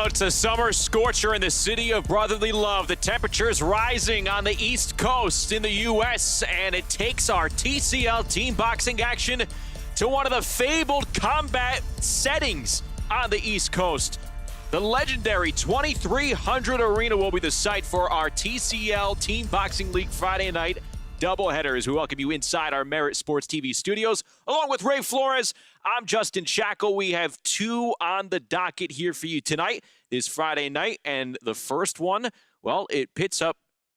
Well, it's a summer scorcher in the city of brotherly love. The temperature's rising on the East Coast in the U.S., and it takes our TCL team boxing action to one of the fabled combat settings on the East Coast. The legendary 2300 Arena will be the site for our TCL Team Boxing League Friday night doubleheaders. We welcome you inside our Merit Sports TV studios. Along with Ray Flores, I'm Justin Shackle. We have two on the docket here for you tonight, this Friday night. And the first one, well, it pits up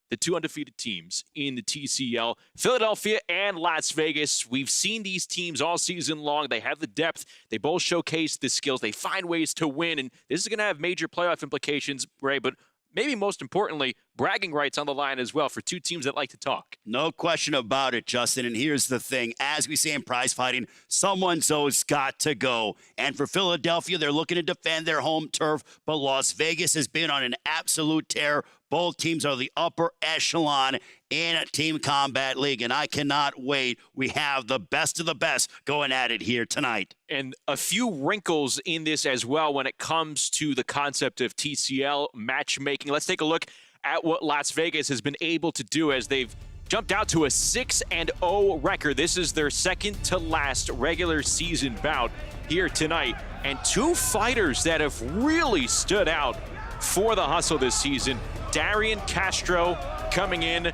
the two undefeated teams in the TCL, Philadelphia and Las Vegas. We've seen these teams all season long. They have the depth. They both showcase the skills. They find ways to win. And this is going to have major playoff implications, Ray, but maybe most importantly, bragging rights on the line as well for two teams that like to talk. No question about it, Justin. And here's the thing. As we say in prize fighting, someone's always got to go. And for Philadelphia, they're looking to defend their home turf, but Las Vegas has been on an absolute tear. Both teams are the upper echelon in a Team Combat League, and I cannot wait. We have the best of the best going at it here tonight. And a few wrinkles in this as well when it comes to the concept of TCL matchmaking. Let's take a look at what Las Vegas has been able to do as they've jumped out to a 6-0 record. This is their second to last regular season bout here tonight. And two fighters that have really stood out for the hustle this season. Darian Castro coming in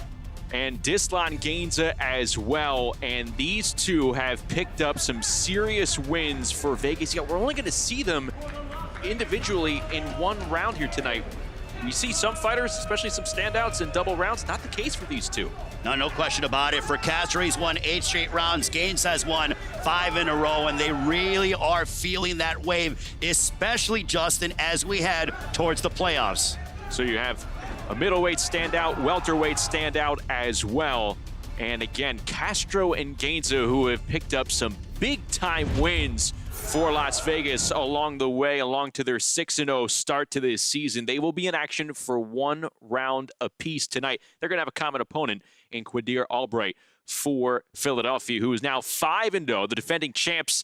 and Dislan Gainza as well. And these two have picked up some serious wins for Vegas. We're only going to see them individually in one round here tonight. We see some fighters, especially some standouts in double rounds. Not the case for these two. No question about it. For Castro, he's won 8 straight rounds. Gaines has won 5 in a row, and they really are feeling that wave, especially, Justin, as we head towards the playoffs. So you have a middleweight standout, welterweight standout as well. And again, Castro and Gainza, who have picked up some big-time wins for Las Vegas along the way, along to their 6-0 start to this season. They will be in action for one round apiece tonight. They're going to have a common opponent in Quadir Albright for Philadelphia, who is now 5-0, the defending champs.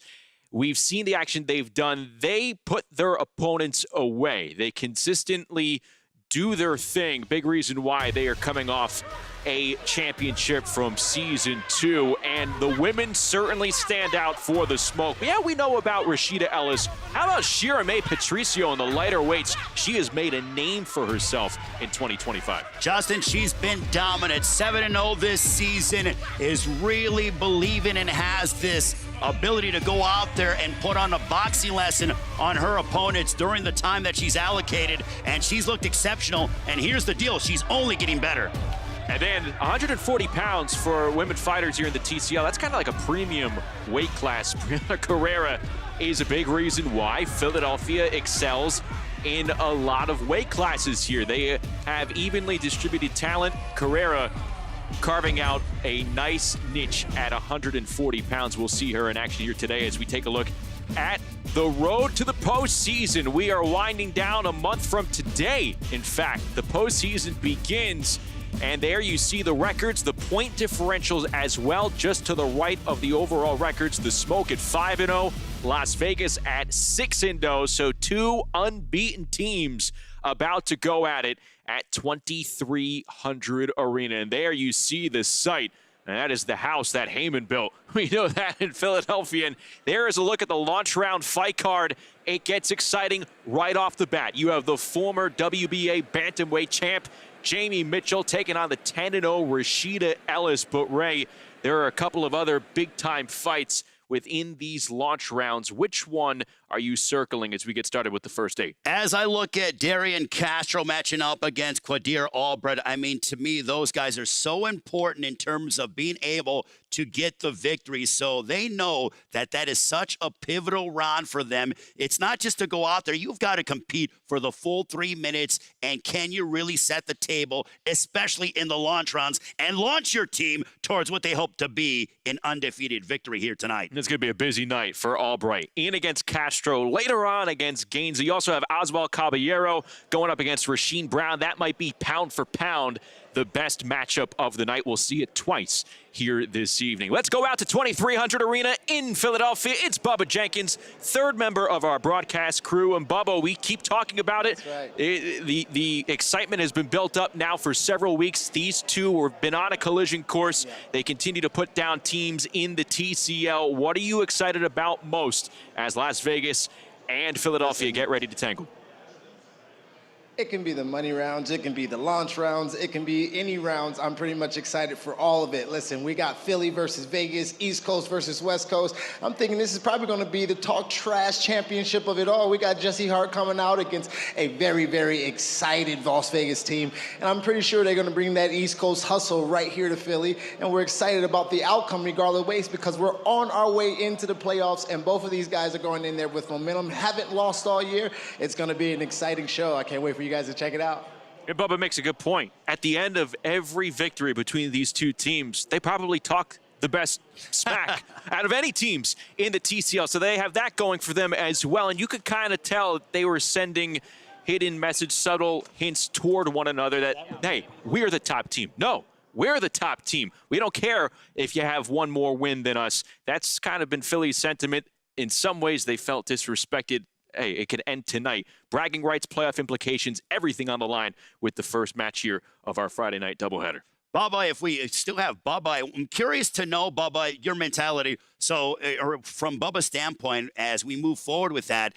We've seen the action they've done. They put their opponents away. They consistently do their thing. Big reason why they are coming off a championship from season 2, and the women certainly stand out for the smoke. Yeah, we know about Rashida Ellis. How about Shira May Patricio in the lighter weights? She has made a name for herself in 2025. Justin, she's been dominant. 7-0 this season, is really believing and has this ability to go out there and put on a boxing lesson on her opponents during the time that she's allocated, and she's looked exceptional. And here's the deal, she's only getting better. And then 140 pounds for women fighters here in the TCL. That's kind of like a premium weight class. Brianna Carrera is a big reason why Philadelphia excels in a lot of weight classes here. They have evenly distributed talent. Carrera carving out a nice niche at 140 pounds. We'll see her in action here today as we take a look at the road to the postseason. We are winding down a month from today. In fact, the postseason begins. And there you see the records, the point differentials as well, just to the right of the overall records. The Smoke at 5-0, Las Vegas at 6-0. So two unbeaten teams about to go at it at 2300 Arena. And there you see the site. And that is the house that Heyman built. We know that in Philadelphia. And there is a look at the launch round fight card. It gets exciting right off the bat. You have the former WBA bantamweight champ, Jamie Mitchell, taking on the 10-0 Rashida Ellis. But Ray, there are a couple of other big-time fights within these launch rounds. Which one are you circling as we get started with the first 8? As I look at Darian Castro matching up against Quadir Albright, I mean, to me, those guys are so important in terms of being able to get the victory. So they know that that is such a pivotal round for them. It's not just to go out there. You've got to compete for the full 3 minutes. And can you really set the table, especially in the launch rounds, and launch your team towards what they hope to be an undefeated victory here tonight? It's going to be a busy night for Albright. Ian against Castro, later on against Gaines. You also have Oswald Caballero going up against Rasheen Brown. That might be pound for pound the best matchup of the night. We'll see it twice here this evening. Let's go out to 2300 Arena in Philadelphia. It's Bubba Jenkins, third member of our broadcast crew. And Bubba, we keep talking about it. Right. The excitement has been built up now for several weeks. These two have been on a collision course. Yeah. They continue to put down teams in the TCL. What are you excited about most as Las Vegas and Philadelphia get ready to tangle? It can be the money rounds, it can be the launch rounds, it can be any rounds. I'm pretty much excited for all of it. Listen, we got Philly versus Vegas, East Coast versus West Coast. I'm thinking this is probably going to be the talk trash championship of it all. We got Jesse Hart coming out against a very, very excited Las Vegas team. And I'm pretty sure they're going to bring that East Coast hustle right here to Philly. And we're excited about the outcome regardless of ways because we're on our way into the playoffs and both of these guys are going in there with momentum. Haven't lost all year. It's going to be an exciting show. I can't wait for you guys to check it out. And Bubba makes a good point. At the end of every victory between these two teams, they probably talk the best smack out of any teams in the TCL. So they have that going for them as well. And you could kind of tell that they were sending hidden message, subtle hints toward one another that, hey, we're the top team. No, we're the top team. We don't care if you have one more win than us. That's kind of been Philly's sentiment. In some ways, they felt disrespected. Hey, it could end tonight. Bragging rights, playoff implications, everything on the line with the first match here of our Friday night doubleheader. Bubba, if we still have Bubba, I'm curious to know, Bubba, your mentality. So, or from Bubba's standpoint, as we move forward with that,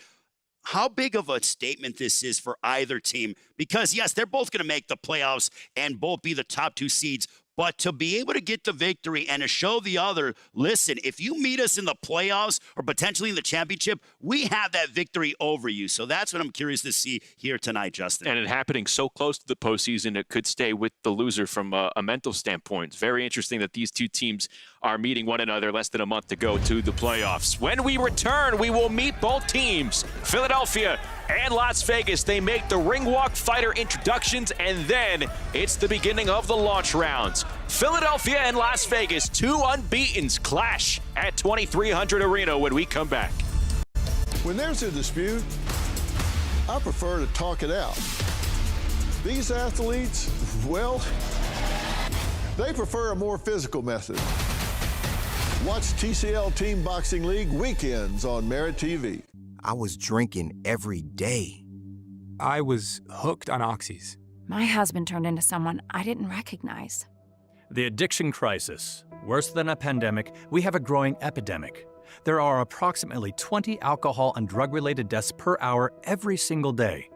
how big of a statement this is for either team? Because, yes, they're both going to make the playoffs and both be the top two seeds. But to be able to get the victory and to show the other, listen, if you meet us in the playoffs or potentially in the championship, we have that victory over you. So that's what I'm curious to see here tonight, Justin. And it happening so close to the postseason, it could stay with the loser from a mental standpoint. It's very interesting that these two teams are meeting one another less than a month to go to the playoffs. When we return, we will meet both teams, Philadelphia and Las Vegas. They make the ring walk fighter introductions, and then it's the beginning of the launch rounds. Philadelphia and Las Vegas, two unbeatens, clash at 2300 Arena when we come back. When there's a dispute, I prefer to talk it out. These athletes, well, they prefer a more physical method. Watch TCL Team Boxing League weekends on Merit TV. I was drinking every day. I was hooked on oxys. My husband turned into someone I didn't recognize. The addiction crisis. Worse than a pandemic, we have a growing epidemic. There are approximately 20 alcohol and drug-related deaths per hour every single day.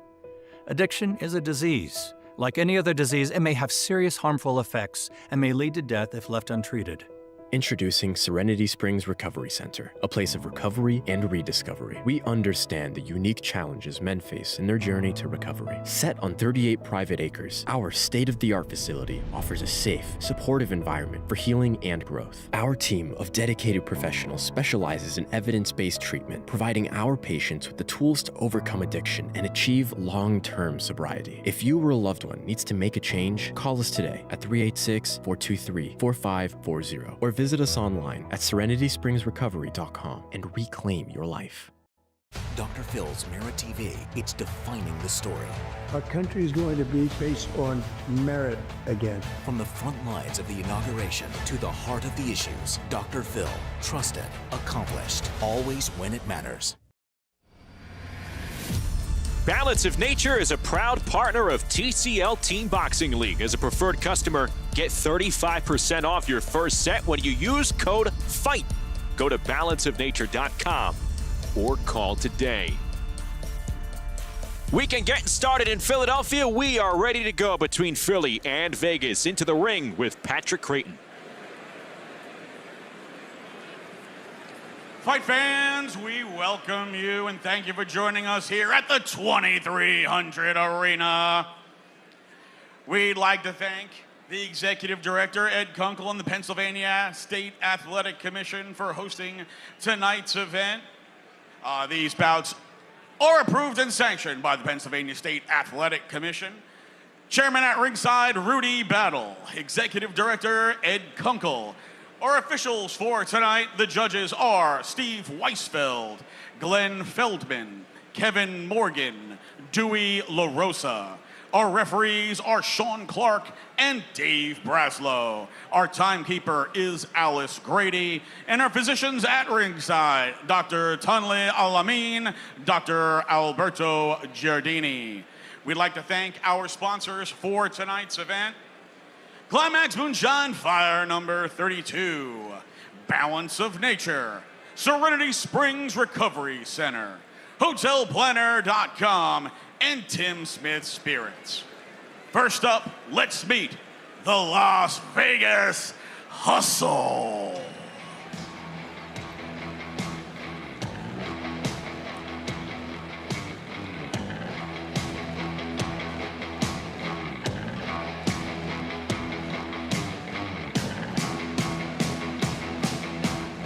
Addiction is a disease. Like any other disease, it may have serious harmful effects and may lead to death if left untreated. Introducing Serenity Springs Recovery Center, a place of recovery and rediscovery. We understand the unique challenges men face in their journey to recovery. Set on 38 private acres, our state-of-the-art facility offers a safe, supportive environment for healing and growth. Our team of dedicated professionals specializes in evidence-based treatment, providing our patients with the tools to overcome addiction and achieve long-term sobriety. If you or a loved one needs to make a change, call us today at 386-423-4540 or visit us online at serenityspringsrecovery.com and reclaim your life. Dr. Phil's Merit TV, it's defining the story. Our country is going to be based on merit again. From the front lines of the inauguration to the heart of the issues, Dr. Phil, trusted, accomplished, always when it matters. Balance of Nature is a proud partner of TCL Team Boxing League. As a preferred customer, get 35% off your first set when you use code FIGHT. Go to balanceofnature.com or call today. Weekend getting started in Philadelphia. We are ready to go between Philly and Vegas. Into the ring with Patrick Creighton. Fight fans, we welcome you and thank you for joining us here at the 2300 Arena. We'd like to thank the Executive Director, Ed Kunkel, and the Pennsylvania State Athletic Commission for hosting tonight's event. These bouts are approved and sanctioned by the Pennsylvania State Athletic Commission. Chairman at ringside, Rudy Battle. Executive Director, Ed Kunkel. Our officials for tonight, the judges are Steve Weisfeld, Glenn Feldman, Kevin Morgan, Dewey LaRosa. Our referees are Sean Clark and Dave Braslow. Our timekeeper is Alice Grady. And our physicians at ringside, Dr. Tunle Alamin, Dr. Alberto Giardini. We'd like to thank our sponsors for tonight's event. Climax Moonshine Fire number 32, Balance of Nature, Serenity Springs Recovery Center, HotelPlanner.com, and Tim Smith Spirits. First up, let's meet the Las Vegas Hustle.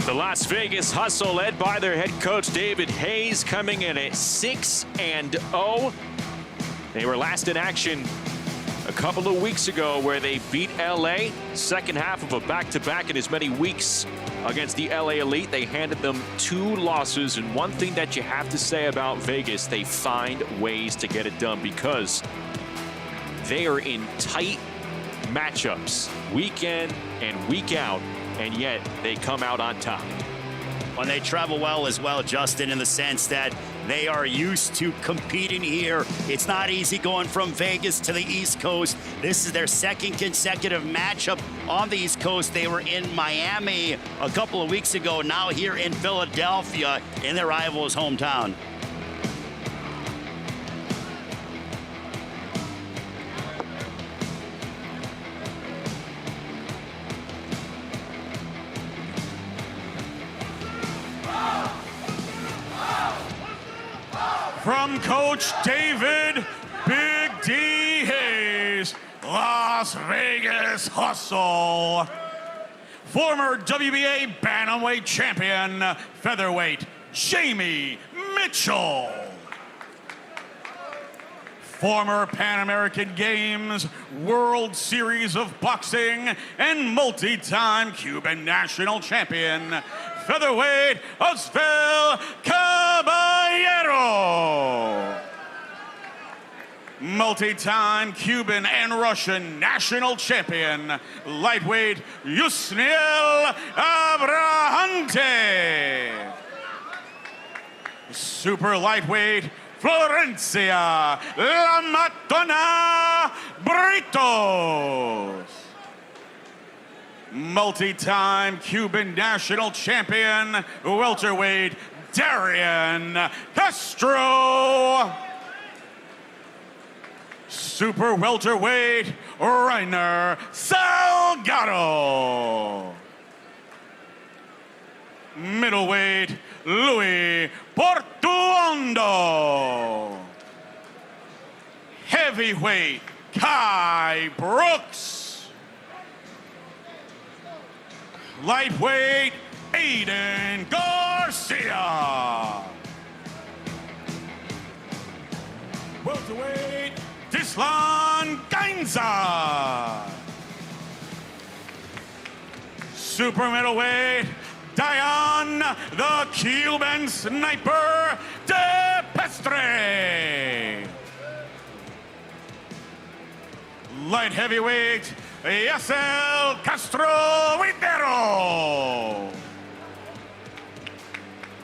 The Las Vegas Hustle, led by their head coach David Hayes, coming in at 6-0. They were last in action a couple of weeks ago where they beat LA. Second half of a back-to-back in as many weeks against the LA Elite. They handed them 2 losses, and one thing that you have to say about Vegas, they find ways to get it done because they are in tight matchups week in and week out, and yet they come out on top. Well, they travel well as well, Justin, in the sense that they are used to competing here. It's not easy going from Vegas to the East Coast. This is their second consecutive matchup on the East Coast. They were in Miami a couple of weeks ago, now here in Philadelphia in their rival's hometown. From Coach David Big D Hayes, Las Vegas Hustle. Former WBA Bantamweight Champion, Featherweight, Jamie Mitchell. Former Pan American Games, World Series of Boxing, and multi-time Cuban National Champion, Featherweight, Osvel Caballero. Multi-time Cuban and Russian National Champion, Lightweight, Yusniel Abrahante. Super Lightweight, Florencia La Matona Britos. Multi-time Cuban National Champion, welterweight, Darian Castro. Super welterweight, Reiner Salgado. Middleweight, Louis Portuondo. Heavyweight, Kai Brooks. Lightweight, Aiden Garcia. Welterweight, Tislan Gainza. Super middleweight, Dion the Cuban Sniper de Pestre. Light heavyweight, Yasel Castro Huidero.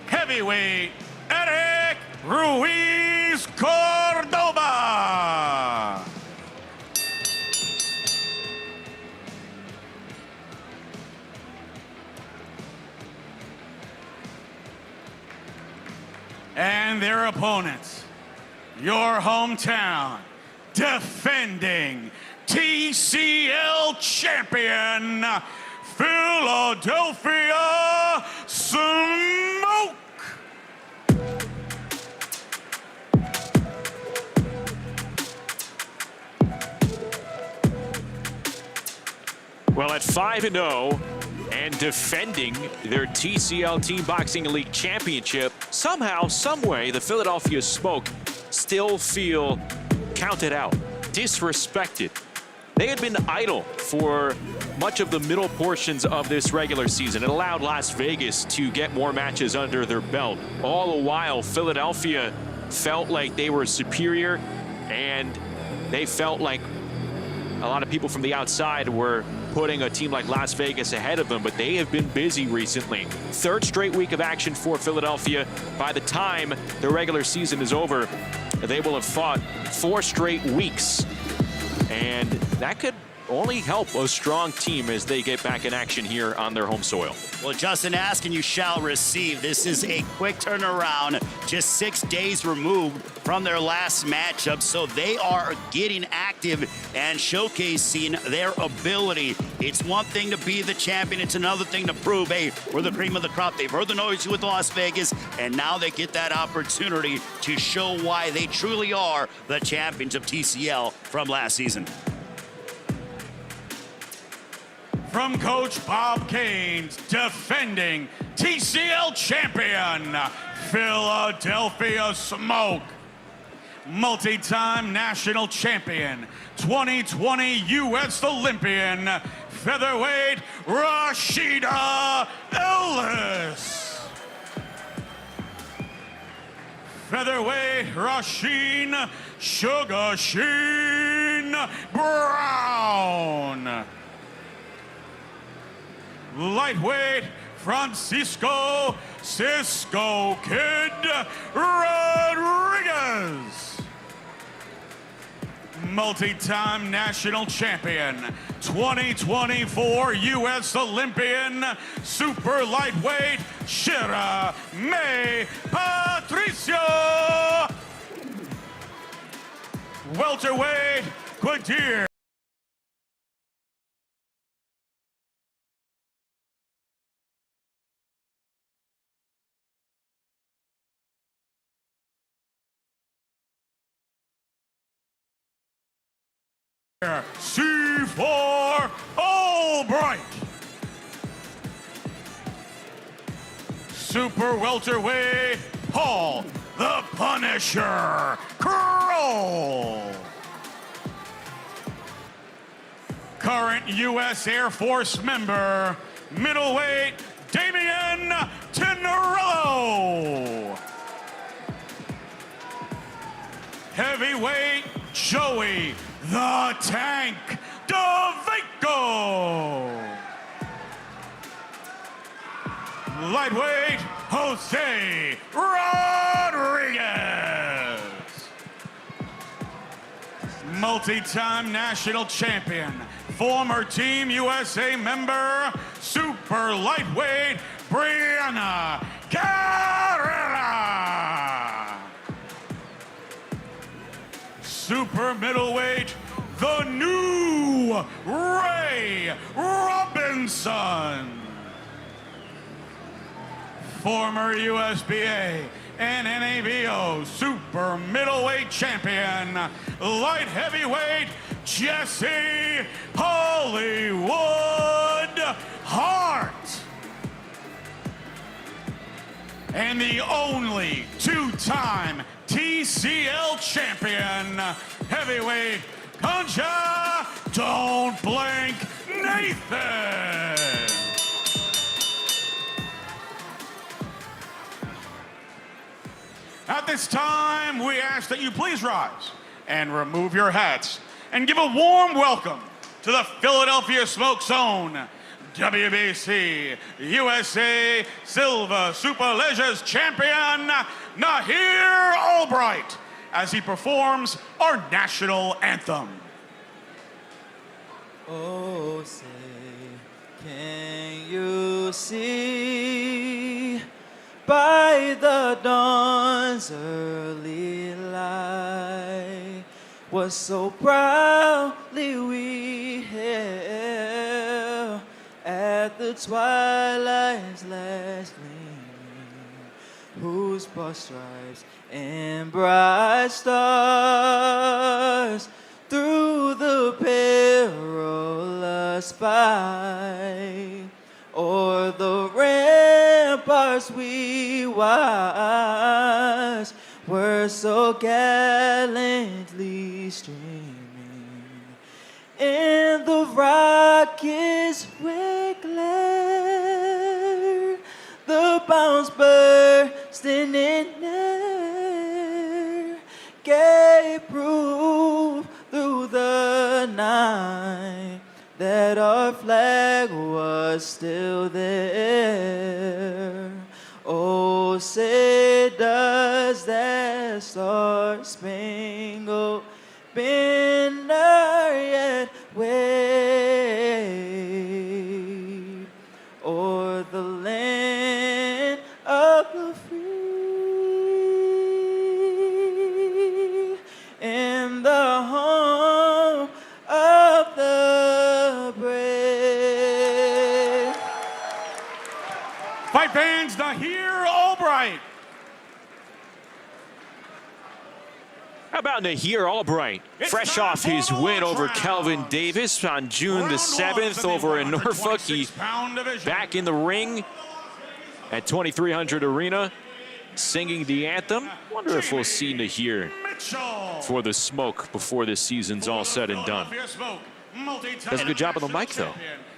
Heavyweight, Eric Ruiz Cordoba. And their opponents, your hometown, defending TCL champion, Philadelphia Smoke. Well, at 5-0 and defending their TCL Team Boxing League Championship, somehow, someway, the Philadelphia Smoke still feel counted out, disrespected. They had been idle for much of the middle portions of this regular season. It allowed Las Vegas to get more matches under their belt. All the while, Philadelphia felt like they were superior, and they felt like a lot of people from the outside were putting a team like Las Vegas ahead of them, but they have been busy recently. Third straight week of action for Philadelphia. By the time the regular season is over, they will have fought 4 straight weeks. And that could only help a strong team as they get back in action here on their home soil. Well, Justin, ask and you shall receive. This is a quick turnaround, just 6 days removed from their last matchup. So they are getting active and showcasing their ability. It's one thing to be the champion. It's another thing to prove, hey, we're the cream of the crop. They've heard the noise with Las Vegas, and now they get that opportunity to show why they truly are the champions of TCL from last season. From Coach Bob Kane's defending TCL champion, Philadelphia Smoke. Multi-time national champion, 2020 U.S. Olympian, featherweight Rashida Ellis. Featherweight Rasheen Sugar Sheen Brown. Lightweight Francisco Cisco Kid Rodriguez. Multi-time national champion, 2024 U.S. Olympian, super lightweight Shira May Patricio. Welterweight Quadir C4 Albright. Super welterweight Paul the Punisher Kroll. Current U.S. Air Force member, middleweight Damian Tenerello. Heavyweight Joey the Tank DeVaco. Lightweight Jose Rodriguez. Multi-time national champion, former Team USA member, super lightweight Brianna Carrera. Super middleweight, the new Ray Robinson. Former USBA and NABO super middleweight champion, light heavyweight Jesse Hollywood Hart. And the only 2-time TCL champion, heavyweight Concha Don't Blink Nathan. At this time, we ask that you please rise and remove your hats and give a warm welcome to the Philadelphia Smoke Zone WBC USA Silver Superleggers champion, Nahir Albright, as he performs our national anthem. Oh, say, can you see by the dawn's early light what so proudly we hailed at the twilight's last gleaming, whose broad stripes and bright stars through the perilous fight o'er the ramparts we watched were so gallantly streaming. In the rocket's red glare, the bombs bursting in air gave proof the our flag was still there. Oh, say does that star-spangled banner yet wave o'er the land of the free and the home of the brave. Fight fans, Nahir Albright. How about Nahir Albright, fresh off his win over Kelvin Davis on June the 7th over in Norfolk. He's back in the ring at 2300 Arena, singing the anthem. Wonder if we'll see Nahir for the smoke before this season's all said and done. Does a good job on the mic, though.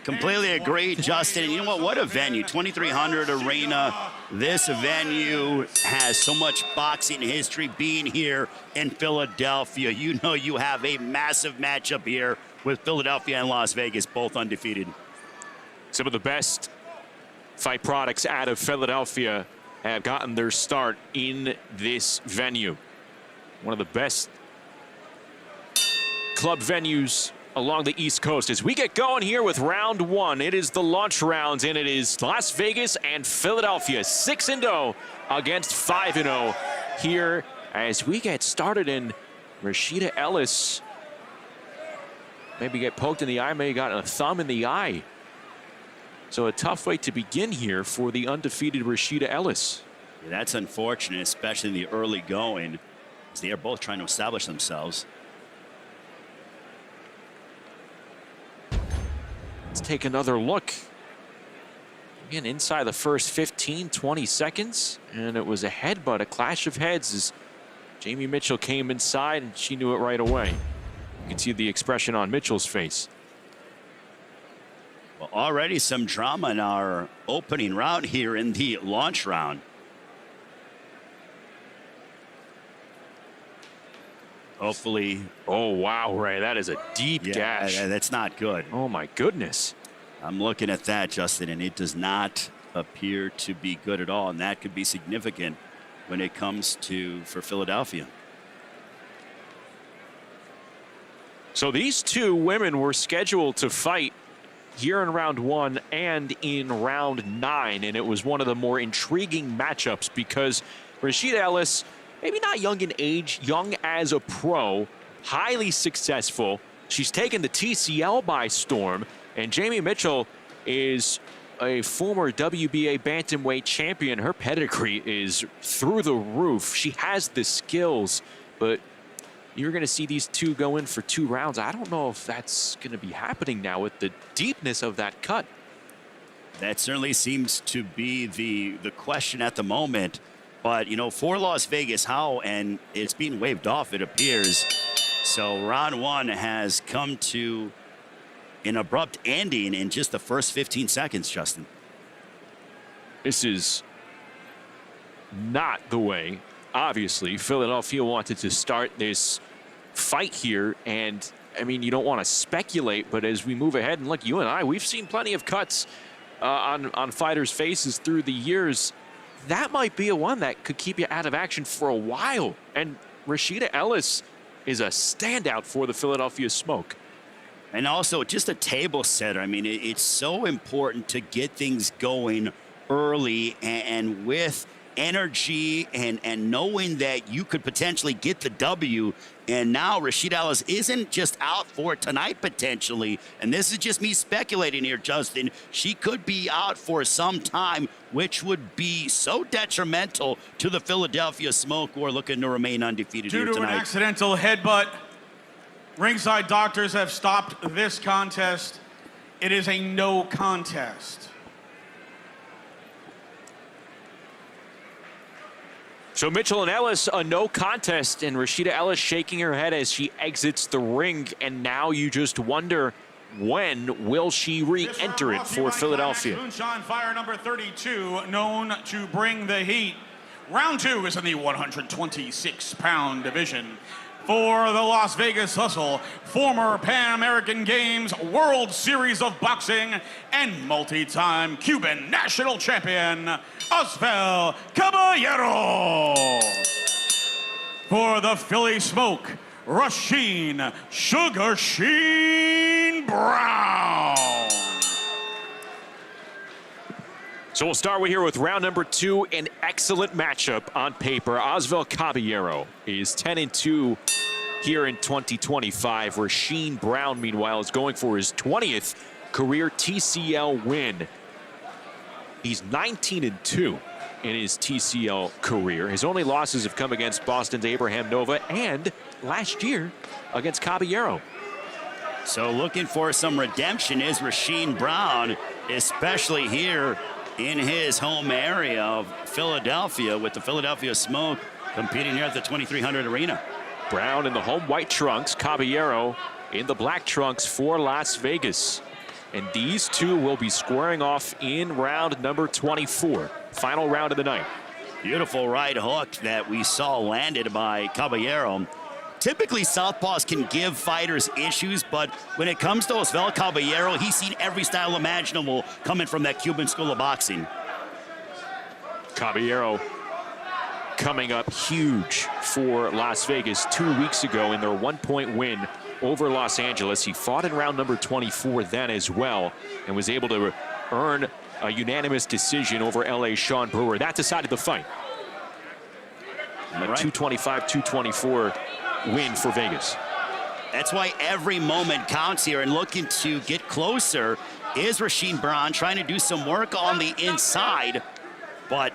Completely agree, Justin. And you know what a venue, 2300 Arena. This venue has so much boxing history being here in Philadelphia. You know you have a massive matchup here with Philadelphia and Las Vegas, both undefeated. Some of the best fight products out of Philadelphia have gotten their start in this venue. One of the best club venues along the East Coast. As we get going here with round one, it is the launch rounds, and it is Las Vegas and Philadelphia, 6-0 against 5-0 here as we get started. And Rashida Ellis maybe get poked in the eye, maybe got a thumb in the eye. So a tough way to begin here for the undefeated Rashida Ellis. Yeah, that's unfortunate, especially in the early going, as they are both trying to establish themselves. Let's take another look. Again, inside the first 15, 20 seconds, and it was a headbutt, a clash of heads as Jamie Mitchell came inside, and she knew it right away. You can see the expression on Mitchell's face. Well, already some drama in our opening round here in the launch round. Hopefully. Oh, wow, Ray, that is a deep gash. That's not good. Oh, my goodness. I'm looking at that, Justin, and it does not appear to be good at all, and that could be significant when it comes for Philadelphia. So these two women were scheduled to fight here in round one and in round 9, and it was one of the more intriguing matchups because Rashida Ellis, maybe not young in age, young as a pro, highly successful. She's taken the TCL by storm, and Jamie Mitchell is a former WBA bantamweight champion. Her pedigree is through the roof. She has the skills, but you're going to see these two go in for 2 rounds. I don't know if that's going to be happening now with the deepness of that cut. That certainly seems to be the question at the moment. But, you know, for Las Vegas, how, and it's being waved off, it appears. So round one has come to an abrupt ending in just the first 15 seconds, Justin. This is not the way, obviously, Philadelphia wanted to start this fight here. And, I mean, you don't want to speculate, but as we move ahead, and look, you and I, we've seen plenty of cuts on fighters' faces through the years. That might be a one that could keep you out of action for a while. And Rashida Ellis is a standout for the Philadelphia Smoke. And also just a table setter. I mean, it's so important to get things going early and with energy and knowing that you could potentially get the W. And now Rashida Ellis isn't just out for tonight potentially. And this is just me speculating here, Justin. She could be out for some time, which would be so detrimental to the Philadelphia Smoke, who are looking to remain undefeated here tonight. Due to an accidental headbutt, ringside doctors have stopped this contest. It is a no contest. So Mitchell and Ellis, a no contest, and Rashida Ellis shaking her head as she exits the ring. And now you just wonder, when will she re-enter it for Philadelphia? Moonshine Fire number 32, known to bring the heat. Round 2 is in the 126-pound division. For the Las Vegas Hustle, former Pan American Games World Series of Boxing and multi-time Cuban national champion, Osvel Caballero. For the Philly Smoke, Rasheen Sugar Sheen Brown. So we'll start here with round number 2, an excellent matchup on paper. Osvel Caballero is 10-2 here in 2025. Rasheen Brown, meanwhile, is going for his 20th career TCL win. He's 19-2 in his TCL career. His only losses have come against Boston's Abraham Nova and last year against Caballero. So looking for some redemption is Rasheen Brown, especially here in his home area of Philadelphia with the Philadelphia Smoke competing here at the 2300 Arena. Brown in the home white trunks, Caballero in the black trunks for Las Vegas. And these two will be squaring off in round number 24, final round of the night. Beautiful right hook that we saw landed by Caballero. Typically, southpaws can give fighters issues, but when it comes to Osvel Caballero, he's seen every style imaginable coming from that Cuban school of boxing. Caballero coming up huge for Las Vegas 2 weeks ago in their 1-point win over Los Angeles. He fought in round number 24 then as well and was able to earn a unanimous decision over LA's Sean Brewer. That decided the fight. A 225-224 win for Vegas. That's why every moment counts here, and looking to get closer is Rasheen Brown, trying to do some work on the inside. But,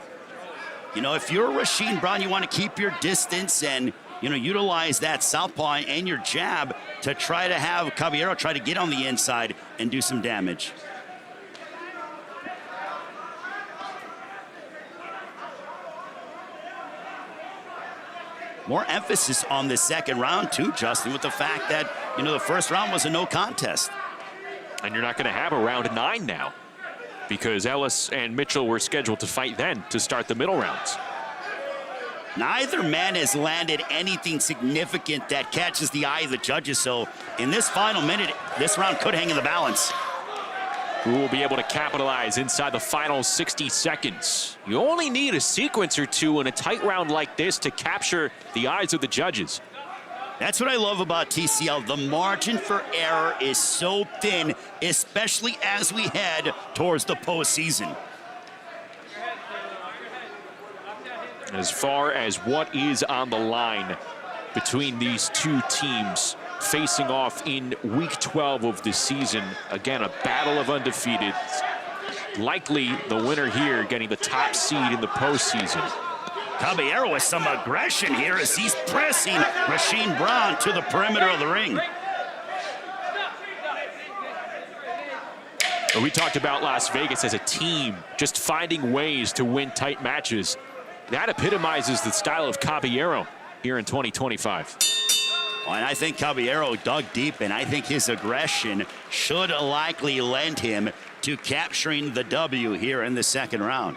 you know, if you're Rasheen Brown, you want to keep your distance and, you know, utilize that southpaw and your jab to try to have Caballero try to get on the inside and do some damage. More emphasis on the second round, too, Justin, with the fact that, you know, the first round was a no contest. And you're not going to have a round 9 now because Ellis and Mitchell were scheduled to fight then to start the middle rounds. Neither man has landed anything significant that catches the eye of the judges. So in this final minute, this round could hang in the balance. Who will be able to capitalize inside the final 60 seconds? You only need a sequence or two in a tight round like this to capture the eyes of the judges. That's what I love about TCL. The margin for error is so thin, especially as we head towards the postseason. As far as what is on the line between these two teams facing off in week 12 of the season. Again, a battle of undefeated. Likely the winner here getting the top seed in the postseason. Caballero with some aggression here as he's pressing Rasheen Brown to the perimeter of the ring. We talked about Las Vegas as a team, just finding ways to win tight matches. That epitomizes the style of Caballero here in 2025. And I think Caballero dug deep, and I think his aggression should likely lend him to capturing the W here in the second round.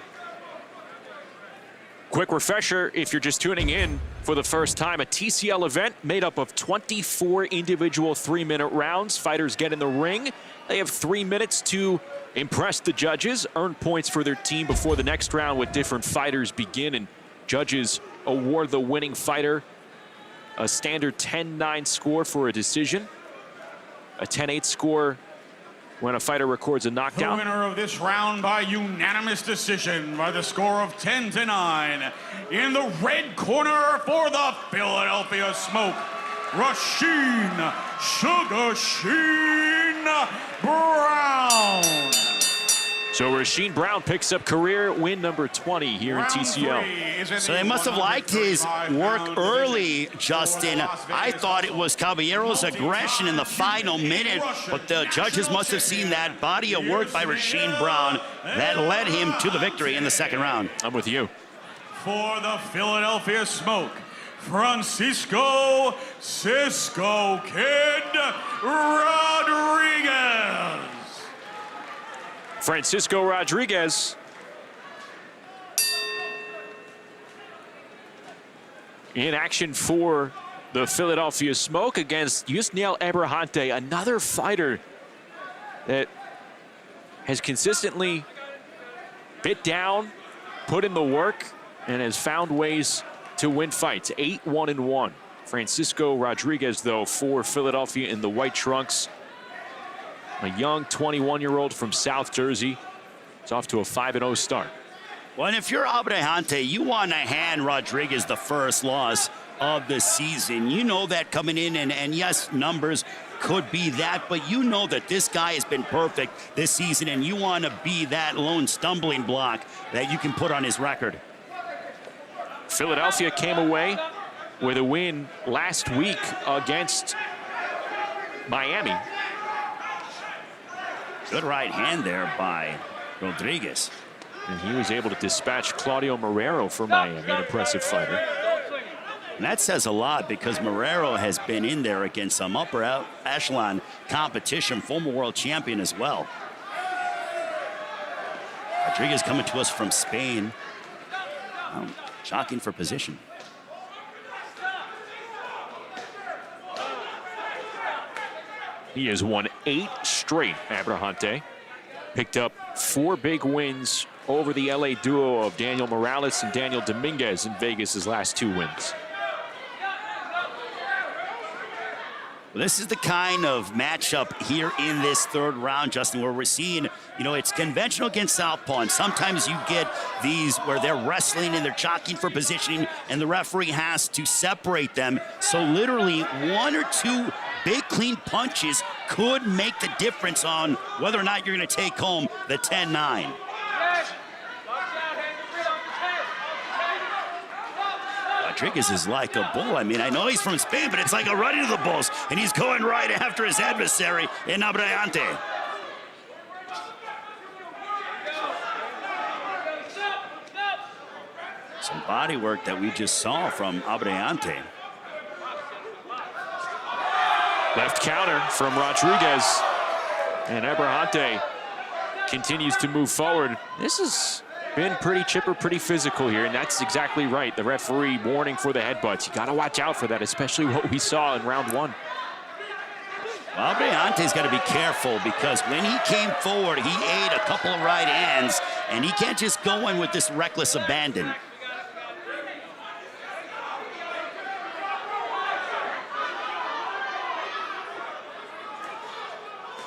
Quick refresher, if you're just tuning in for the first time, a TCL event made up of 24 individual 3-minute rounds. Fighters get in the ring. They have 3 minutes to impress the judges, earn points for their team before the next round with different fighters begin, and judges award the winning fighter a standard 10-9 score for a decision, a 10-8 score when a fighter records a knockdown. The winner of this round by unanimous decision by the score of 10-9. In the red corner for the Philadelphia Smoke, Rasheen Sugar Sheen Brown. So Rasheen Brown picks up career win number 20 here in TCL. So they must have liked his work early, Justin. I thought it was Caballero's aggression in the final minute, but the judges must have seen that body of work by Rasheen Brown that led him to the victory in the second round. I'm with you. For the Philadelphia Smoke, Francisco Cisco Kid Rodriguez. Francisco Rodriguez in action for the Philadelphia Smoke against Yusniel Abrahante, another fighter that has consistently bit down, put in the work, and has found ways to win fights. 8-1-1. Francisco Rodriguez, though, for Philadelphia in the white trunks. A young 21-year-old from South Jersey. It's off to a 5-0 start. Well, and if you're Abrahante, you want to hand Rodriguez the first loss of the season. You know that coming in, and yes, numbers could be that, but you know that this guy has been perfect this season, and you want to be that lone stumbling block that you can put on his record. Philadelphia came away with a win last week against Miami. Good right hand there by Rodriguez. And he was able to dispatch Claudio Marrero for Miami, an impressive fighter. And that says a lot because Marrero has been in there against some upper echelon competition, former world champion as well. Rodriguez coming to us from Spain. Shocking for position. He has won 8 straight, Abrahante. Picked up 4 big wins over the LA duo of Daniel Morales and Daniel Dominguez in Vegas' last 2 wins. Well, this is the kind of matchup here in this third round, Justin, where we're seeing, you know, it's conventional against southpaw, and sometimes you get these where they're wrestling and they're jockeying for positioning, and the referee has to separate them. So literally 1 or 2 big clean punches could make the difference on whether or not you're going to take home the 10-9. Rodriguez is like a bull. I mean, I know he's from Spain, but it's like a run into the bulls, and he's going right after his adversary in Abrahante. Some body work that we just saw from Abrahante. Left counter from Rodriguez, and Abrahante continues to move forward. This has been pretty chipper, pretty physical here, and that's exactly right. The referee warning for the headbutts. You got to watch out for that, especially what we saw in round 1. Well, Abrahante's got to be careful because when he came forward, he ate a couple of right hands, and he can't just go in with this reckless abandon.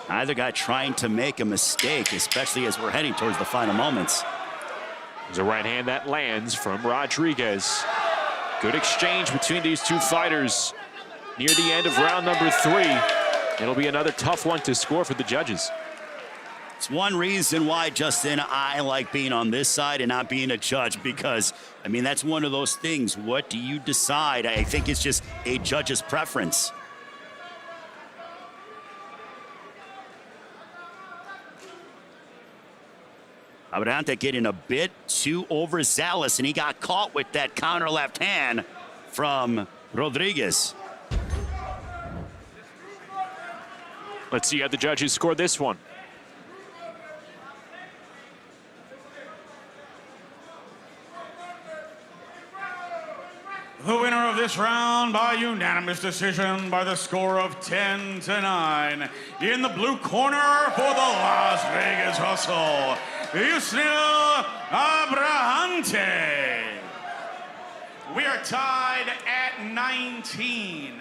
Either guy trying to make a mistake, especially as we're heading towards the final moments. There's a right hand that lands from Rodriguez. Good exchange between these 2 fighters near the end of round number 3. It'll be another tough one to score for the judges. It's one reason why, Justin, I like being on this side and not being a judge, because, I mean, that's one of those things. What do you decide? I think it's just a judge's preference. Abrahante getting a bit too overzealous, and he got caught with that counter left hand from Rodriguez. Let's see how the judges score this one. The winner of this round by unanimous decision by the score of 10-9. In the blue corner for the Las Vegas Hustle, Yusniel Abrahante. We are tied at 19.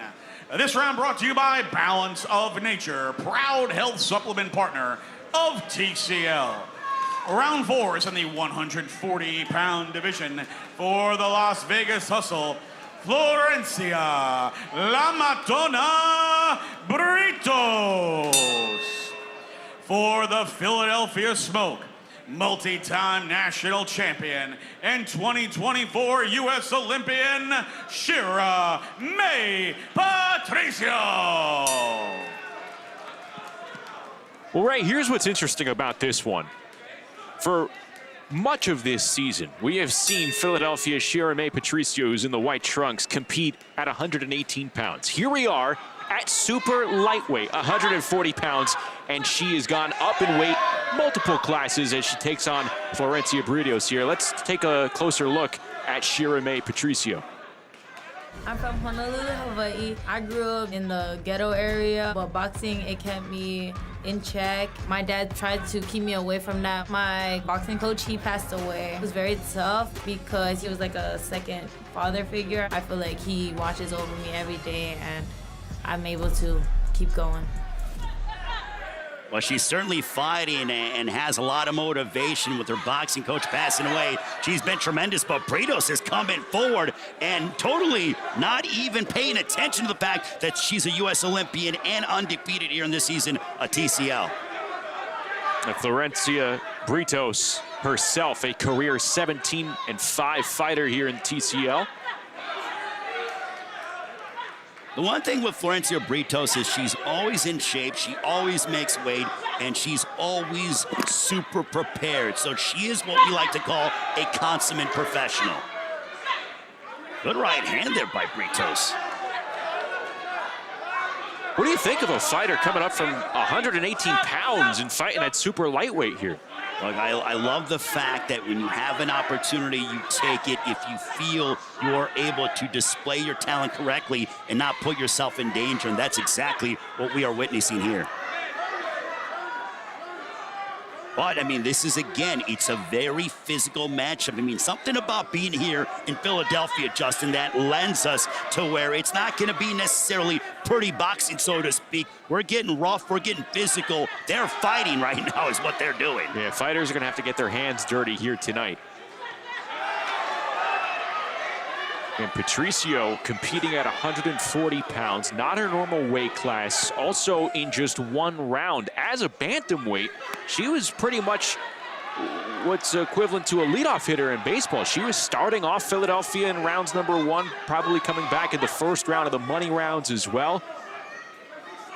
This round brought to you by Balance of Nature, proud health supplement partner of TCL. Round 4 is in the 140-pound division for the Las Vegas Hustle. Florencia La Matona Britos. For the Philadelphia Smoke, multi-time national champion and 2024 U.S. Olympian, Shira May Patricio. Well, Ray, here's what's interesting about this one. For much of this season, we have seen Philadelphia Shira May Patricio, who's in the white trunks, compete at 118 pounds. Here we are at super lightweight, 140 pounds, and she has gone up in weight multiple classes as she takes on Florencia Britos here. Let's take a closer look at Shira May Patricio. I'm from Honolulu, Hawaii. I grew up in the ghetto area, but boxing, it kept me in check. My dad tried to keep me away from that. My boxing coach, he passed away. It was very tough because he was like a second father figure. I feel like he watches over me every day, and I'm able to keep going. Well, she's certainly fighting and has a lot of motivation with her boxing coach passing away. She's been tremendous, but Britos is coming forward and totally not even paying attention to the fact that she's a U.S. Olympian and undefeated here in this season at TCL. Florencia Britos herself, a career 17-5 fighter here in TCL. The one thing with Florencia Britos is she's always in shape, she always makes weight, and she's always super prepared. So she is what we like to call a consummate professional. Good right hand there by Britos. What do you think of a fighter coming up from 118 pounds and fighting at super lightweight here? Look, I love the fact that when you have an opportunity, you take it if you feel you are able to display your talent correctly and not put yourself in danger, and that's exactly what we are witnessing here. But, I mean, this is, again, it's a very physical matchup. I mean, something about being here in Philadelphia, Justin, that lends us to where it's not going to be necessarily pretty boxing, so to speak. We're getting rough, we're getting physical. They're fighting right now is what they're doing. Yeah, fighters are going to have to get their hands dirty here tonight. And Patricio competing at 140 pounds, not her normal weight class, also in just one round. As a bantamweight, she was pretty much what's equivalent to a leadoff hitter in baseball. She was starting off Philadelphia in rounds #1, probably coming back in the first round of the money rounds as well.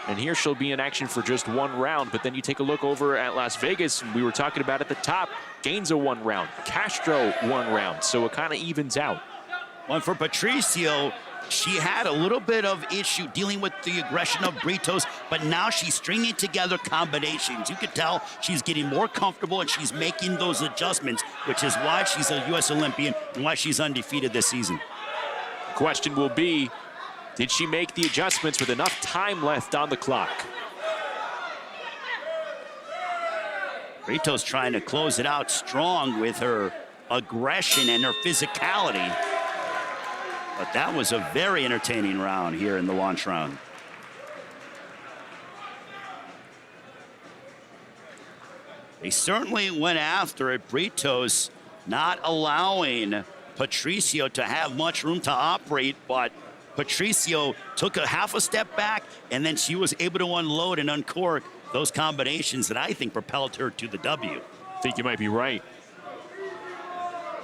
And here she'll be in action for just one round. But then you take a look over at Las Vegas, and we were talking about at the top, Gainza 1 round, Castro 1 round. So it kind of evens out. Well, for Patricio, she had a little bit of issue dealing with the aggression of Britos, but now she's stringing together combinations. You can tell she's getting more comfortable and she's making those adjustments, which is why she's a U.S. Olympian and why she's undefeated this season. Question will be, did she make the adjustments with enough time left on the clock? Britos trying to close it out strong with her aggression and her physicality. But that was a very entertaining round here in the launch round. They certainly went after it. Britos not allowing Patricio to have much room to operate, but Patricio took a half a step back, and then she was able to unload and uncork those combinations that I think propelled her to the W. I think you might be right.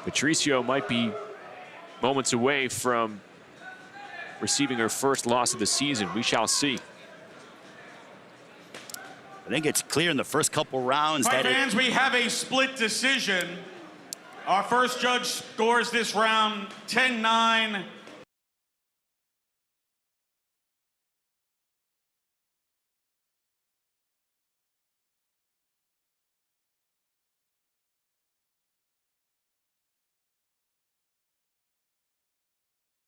Patricio might be moments away from receiving her first loss of the season. We shall see. I think it's clear in the first couple rounds that fans, we have a split decision. Our first judge scores this round 10-9.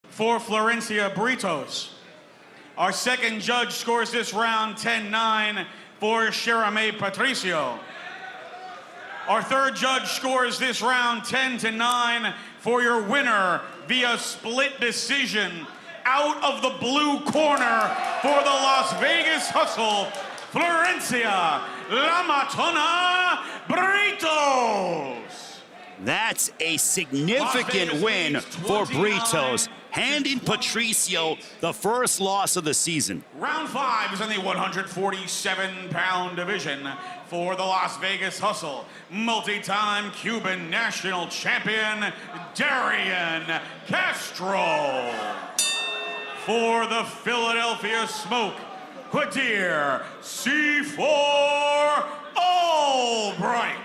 For Florencia Britos. Our second judge scores this round 10-9 for Shirame Patricio. Our third judge scores this round 10-9 for your winner via split decision out of the blue corner for the Las Vegas Hustle, Florencia La Matona Britos. That's a significant win for Britos, handing Patricio the first loss of the season. Round 5 is in the 147-pound division for the Las Vegas Hustle. Multi-time Cuban national champion, Darian Castro. For the Philadelphia Smoke, Quadir C4 Albright.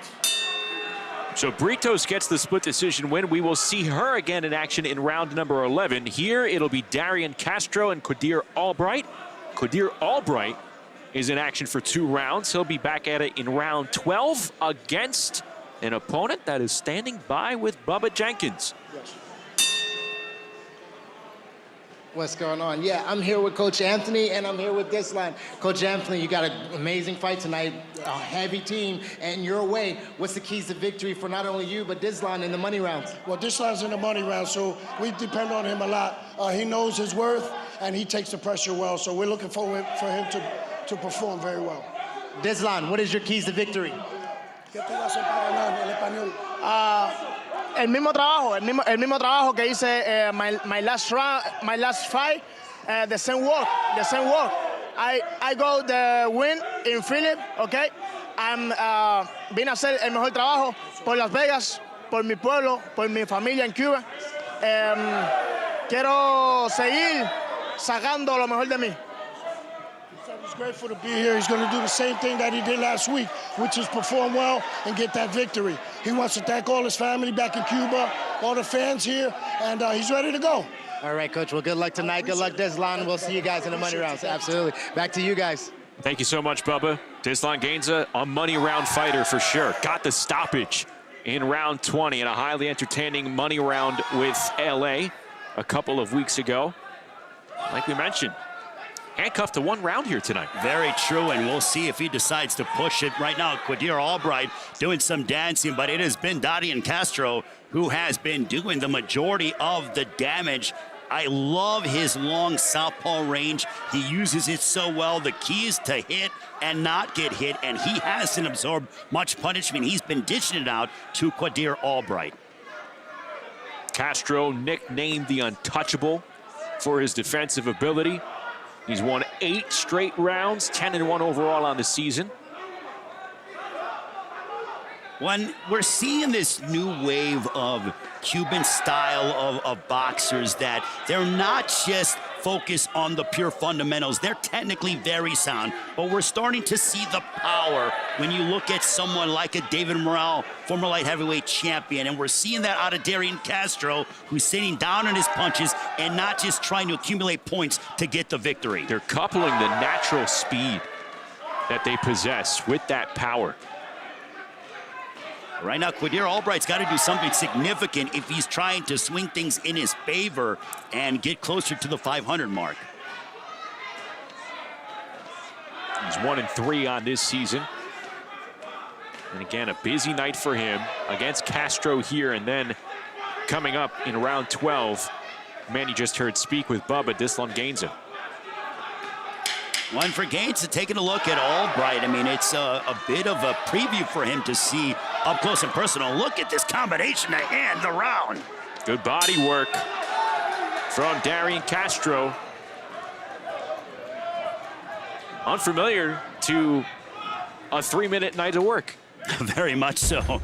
So Britos gets the split decision win. We will see her again in action in round number 11. Here it'll be Darian Castro and Quadir Albright. Quadir Albright is in action for 2 rounds. He'll be back at it in round 12 against an opponent that is standing by with Bubba Jenkins. What's going on? Yeah, I'm here with Coach Anthony, and I'm here with Deslan. Coach Anthony, you got an amazing fight tonight, a heavy team, and your way. What's the keys to victory for not only you, but Deslan in the money rounds? Well, Deslan's in the money round, so we depend on him a lot. He knows his worth, and he takes the pressure well, so we're looking forward for him to perform very well. Deslan, what is your keys to victory? El mismo trabajo que hice my last fight, the same work. I go the win in Philip, okay? Vine a hacer el mejor trabajo por Las Vegas, por mi pueblo, por mi familia en Cuba. Quiero seguir sacando lo mejor de mí. He's grateful to be here. He's going to do the same thing that he did last week, which is perform well and get that victory. He wants to thank all his family back in Cuba, all the fans here, and he's ready to go. All right, Coach. Well, good luck tonight. Good luck, Deslan. We'll see you guys in the money rounds. Absolutely. Back to you guys. Thank you so much, Bubba. Deslan Gainza, a money round fighter for sure. Got the stoppage in round 20 in a highly entertaining money round with LA a couple of weeks ago. Like we mentioned, handcuffed to one round here tonight. Very true, and we'll see if he decides to push it. Right now, Quadir Albright doing some dancing, but it has been Darian Castro who has been doing the majority of the damage. I love his long southpaw range. He uses it so well. The key is to hit and not get hit, and he hasn't absorbed much punishment. He's been dishing it out to Quadir Albright. Castro, nicknamed the Untouchable for his defensive ability. He's won 8 straight rounds, 10-1 overall on the season. When we're seeing this new wave of Cuban style of boxers that they're not just focused on the pure fundamentals. They're technically very sound, but we're starting to see the power when you look at someone like a David Morrell, former light heavyweight champion, and we're seeing that out of Darian Castro, who's sitting down on his punches and not just trying to accumulate points to get the victory. They're coupling the natural speed that they possess with that power. Right now, Quadir Albright's got to do something significant if he's trying to swing things in his favor and get closer to the 500 mark. He's 1-3 on this season. And again, a busy night for him against Castro here, and then coming up in round 12, man you just heard speak with Bubba, Deslan Gainza. One for Gainza, taking a look at Albright. I mean, it's a bit of a preview for him to see up close and personal. Look at this combination to end the round. Good body work from Darian Castro. Unfamiliar to a 3-minute night of work. Very much so.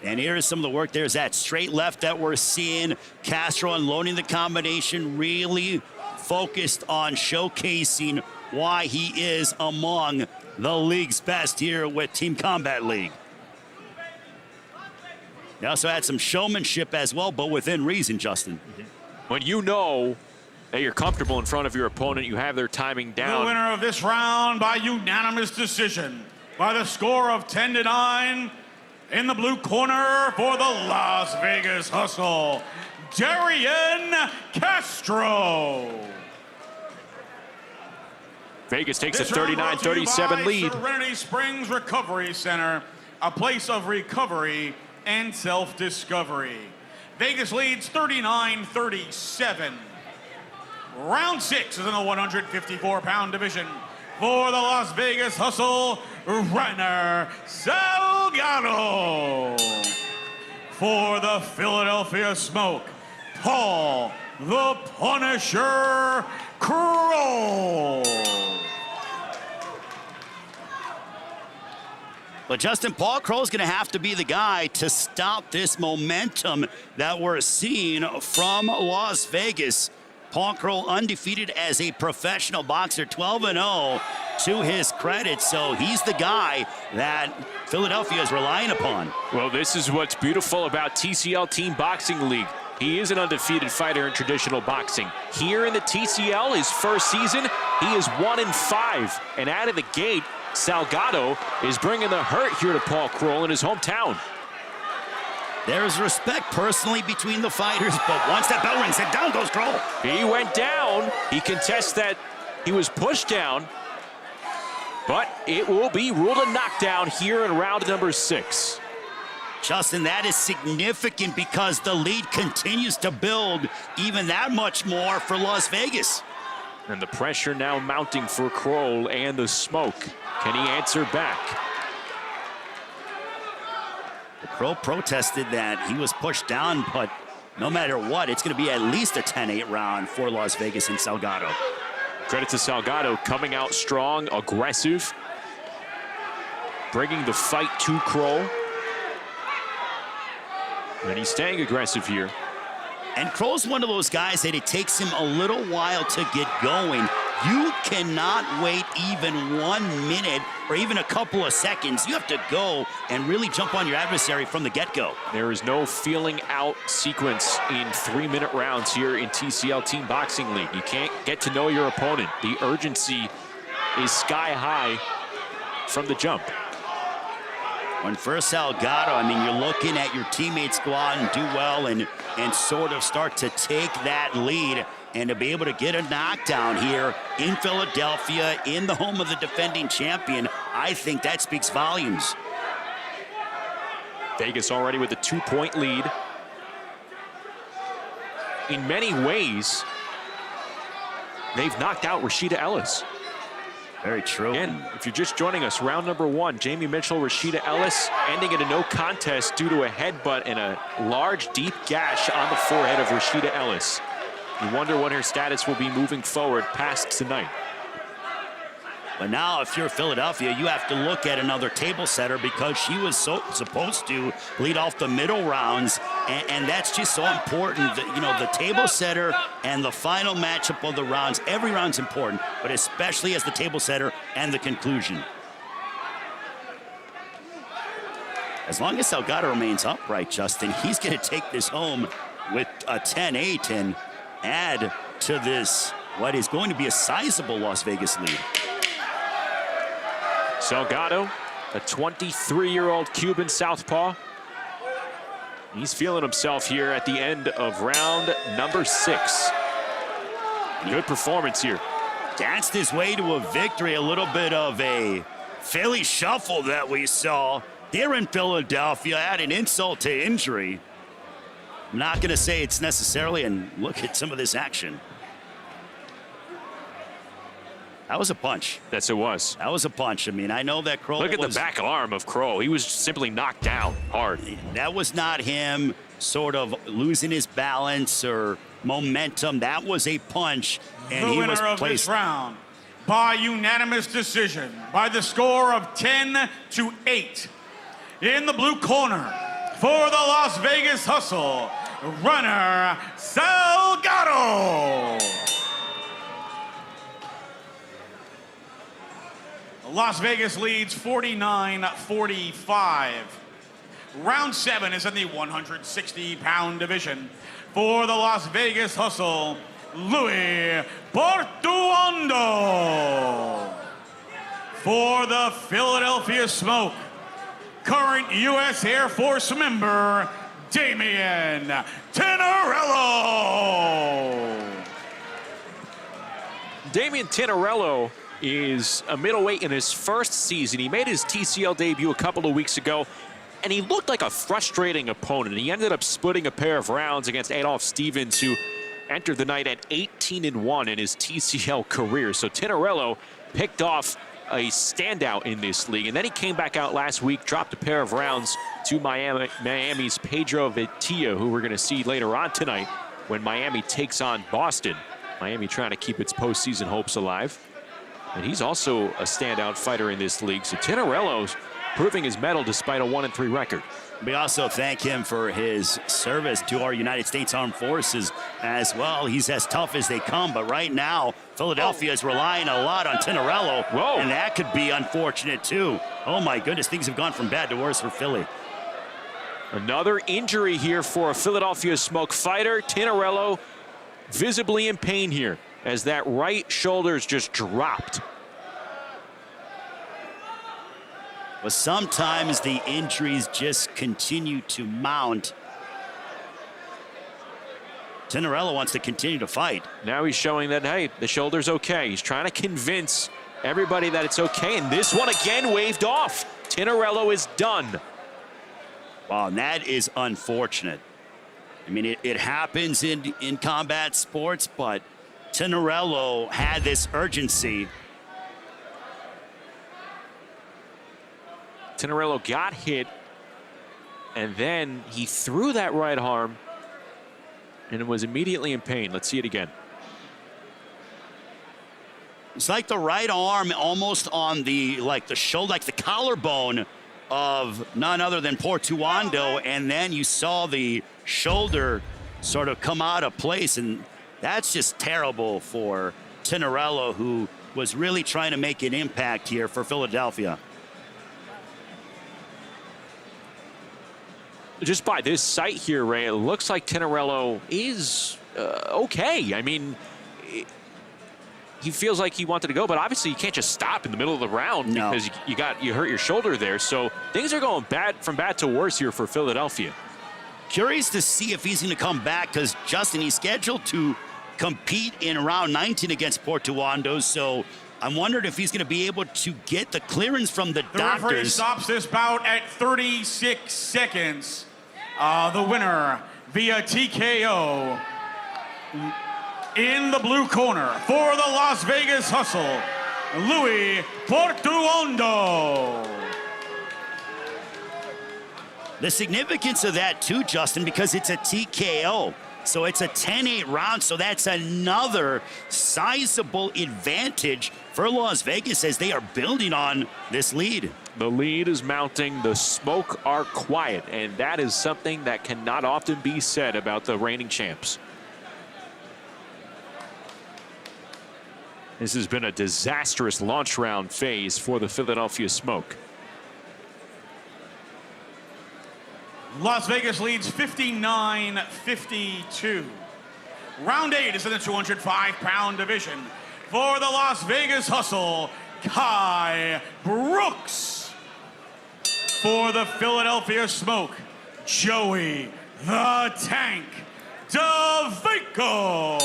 And here's some of the work. There's that straight left that we're seeing. Castro unloading the combination, really focused on showcasing why he is among the league's best here with Team Combat League. He also had some showmanship as well, but within reason, Justin. When you know that you're comfortable in front of your opponent, you have their timing down. The winner of this round by unanimous decision by the score of 10-9 in the blue corner for the Las Vegas Hustle, Darian Castro. Vegas takes a 39-37 lead. Serenity Springs Recovery Center, a place of recovery and self-discovery. Vegas leads 39-37. Round 6 is in the 154-pound division for the Las Vegas Hustle, Reiner Salgado. For the Philadelphia Smoke, Paul the Punisher Kroll. But Justin, Paul Kroll's going to have to be the guy to stop this momentum that we're seeing from Las Vegas. Paul Kroll undefeated as a professional boxer, 12-0 to his credit. So he's the guy that Philadelphia is relying upon. Well, this is what's beautiful about TCL Team Boxing League. He is an undefeated fighter in traditional boxing. Here in the TCL, his first season, he is 1-5. And out of the gate, Salgado is bringing the hurt here to Paul Kroll in his hometown. There's respect personally between the fighters, but once that bell rings, down goes Kroll. He went down. He contests that he was pushed down, but it will be ruled a knockdown here in round number 6. Justin, that is significant because the lead continues to build even that much more for Las Vegas. And the pressure now mounting for Kroll and the smoke. Can he answer back? Kroll protested that he was pushed down, but no matter what, it's going to be at least a 10-8 round for Las Vegas and Salgado. Credit to Salgado, coming out strong, aggressive, bringing the fight to Kroll. And he's staying aggressive here. And Kroll's one of those guys that it takes him a little while to get going. You cannot wait even 1 minute or even a couple of seconds. You have to go and really jump on your adversary from the get-go. There is no feeling out sequence in 3-minute rounds here in TCL Team Boxing League. You can't get to know your opponent. The urgency is sky high from the jump. When first Salgado, I mean, you're looking at your teammates go out and do well and sort of start to take that lead, and to be able to get a knockdown here in Philadelphia, in the home of the defending champion, I think that speaks volumes. Vegas already with a 2-point lead. In many ways, they've knocked out Rashida Ellis. Very true. Again, if you're just joining us, round number 1, Jamie Mitchell, Rashida Ellis, ending in a no contest due to a headbutt and a large, deep gash on the forehead of Rashida Ellis. You wonder what her status will be moving forward past tonight. But now, if you're Philadelphia, you have to look at another table setter because she was supposed to lead off the middle rounds, and that's just so important. You know, the table setter and the final matchup of the rounds, every round's important, but especially as the table setter and the conclusion. As long as Salgado remains upright, Justin, he's going to take this home with a 10-8 and add to this what is going to be a sizable Las Vegas lead. Salgado, a 23-year-old Cuban southpaw. He's feeling himself here at the end of round number 6. Good performance here. Danced his way to a victory, a little bit of a Philly shuffle that we saw here in Philadelphia. Add an insult to injury. I'm not going to say it's necessarily, and look at some of this action. That was a punch. Yes, it was. That was a punch. I mean, I know that Kroll. Look at the back arm of Kroll. He was simply knocked down hard. That was not him sort of losing his balance or momentum. That was a punch, and he was placed. The winner of this round by unanimous decision by the score of 10-8. In the blue corner for the Las Vegas Hustle, runner Salgado. Las Vegas leads 49-45. Round 7 is in the 160-pound division. For the Las Vegas Hustle, Louis Portuondo. For the Philadelphia Smoke, current U.S. Air Force member, Damian Tinarello. Damian Tinarello is a middleweight in his first season. He made his TCL debut a couple of weeks ago, and he looked like a frustrating opponent. He ended up splitting a pair of rounds against Adolf Stevens, who entered the night at 18-1 in his TCL career. So Tinarello picked off a standout in this league, and then he came back out last week, dropped a pair of rounds to Miami's Pedro Vietia, who we're going to see later on tonight when Miami takes on Boston. Miami trying to keep its postseason hopes alive. And he's also a standout fighter in this league. So Tinarello's proving his mettle despite a 1-3 record. We also thank him for his service to our United States Armed Forces as well. He's as tough as they come, but right now, Philadelphia is relying a lot on Tinarello. Whoa. And that could be unfortunate too. Oh my goodness, things have gone from bad to worse for Philly. Another injury here for a Philadelphia Smoke fighter. Tinarello visibly in pain here as that right shoulder's just dropped. But sometimes the injuries just continue to mount. Tinarello wants to continue to fight. Now he's showing that, hey, the shoulder's okay. He's trying to convince everybody that it's okay. And this one again waved off. Tinarello is done. Wow, and that is unfortunate. I mean, it happens in combat sports, but Tinarello had this urgency. Tinarello got hit, and then he threw that right arm and was immediately in pain. Let's see it again. It's like the right arm almost on the shoulder, like the collarbone of none other than Portuondo, and then you saw the shoulder sort of come out of place, and that's just terrible for Tinarello, who was really trying to make an impact here for Philadelphia. Just by this sight here, Ray, it looks like Tinarello is okay. I mean, he feels like he wanted to go, but obviously you can't just stop in the middle of the round because you hurt your shoulder there. So things are going from bad to worse here for Philadelphia. Curious to see if he's going to come back, because Justin, he's scheduled to compete in round 19 against Portuondo. So I'm wondering if he's going to be able to get the clearance from the doctors. The referee stops this bout at 36 seconds. The winner via TKO in the blue corner for the Las Vegas Hustle, Louis Portuondo. The significance of that too, Justin, because it's a TKO. So it's a 10-8 round, so that's another sizable advantage for Las Vegas as they are building on this lead. The lead is mounting. The smoke are quiet, and that is something that cannot often be said about the reigning champs. This has been a disastrous launch round phase for the Philadelphia Smoke. Las Vegas leads 59-52. Round 8 is in the 205-pound division. For the Las Vegas Hustle, Kai Brooks. For the Philadelphia Smoke, Joey the Tank DeVaco.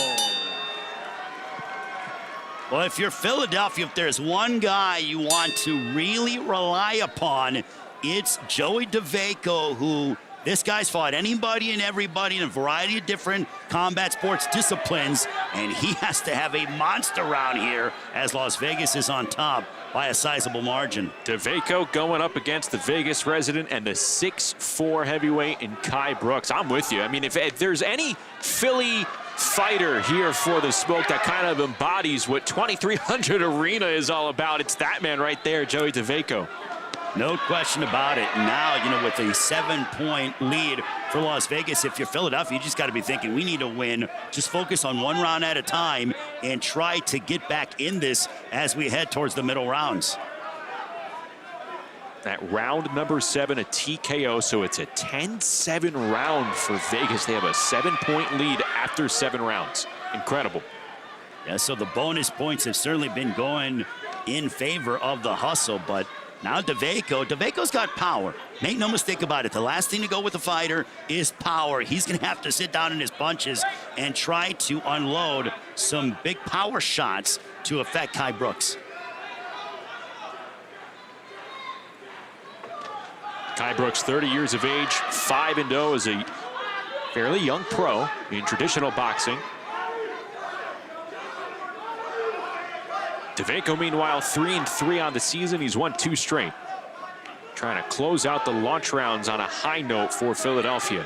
Well, if you're Philadelphia, if there's one guy you want to really rely upon, it's Joey DeVaco, who this guy's fought anybody and everybody in a variety of different combat sports disciplines, and he has to have a monster round here as Las Vegas is on top by a sizable margin. DeVaco going up against the Vegas resident and the 6'4" heavyweight in Kai Brooks. I'm with you. I mean, if there's any Philly fighter here for the Smoke that kind of embodies what 2300 Arena is all about, it's that man right there, Joey DeVaco. No question about it. Now, with a 7-point lead for Las Vegas, if you're Philadelphia, you just got to be thinking, we need to win. Just focus on one round at a time and try to get back in this as we head towards the middle rounds. That round number 7, a TKO, so it's a 10-7 round for Vegas. They have a 7-point lead after 7 rounds. Incredible. Yeah, so the bonus points have certainly been going in favor of the Hustle, but now DeVaco's got power. Make no mistake about it. The last thing to go with a fighter is power. He's going to have to sit down in his bunches and try to unload some big power shots to affect Kai Brooks. Kai Brooks, 30 years of age, 5-0 as a fairly young pro in traditional boxing. DeVaco, meanwhile, 3-3 on the season. He's won 2 straight. Trying to close out the launch rounds on a high note for Philadelphia.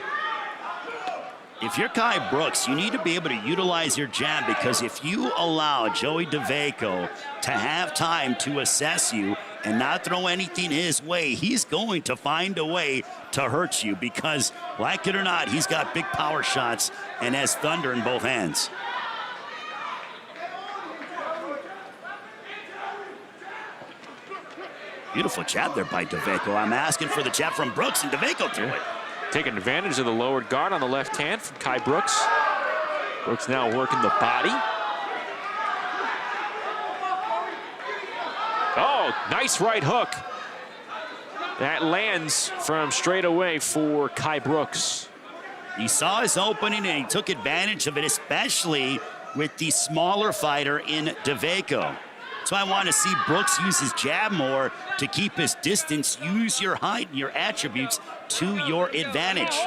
If you're Kai Brooks, you need to be able to utilize your jab, because if you allow Joey DeVaco to have time to assess you and not throw anything his way, he's going to find a way to hurt you, because, like it or not, he's got big power shots and has thunder in both hands. Beautiful jab there by DeVaco. I'm asking for the jab from Brooks, and DeVaco threw it. Taking advantage of the lowered guard on the left hand from Kai Brooks. Brooks now working the body. Oh, nice right hook. That lands from straight away for Kai Brooks. He saw his opening and he took advantage of it, especially with the smaller fighter in DeVaco. So I want to see Brooks use his jab more to keep his distance. Use your height and your attributes to your advantage.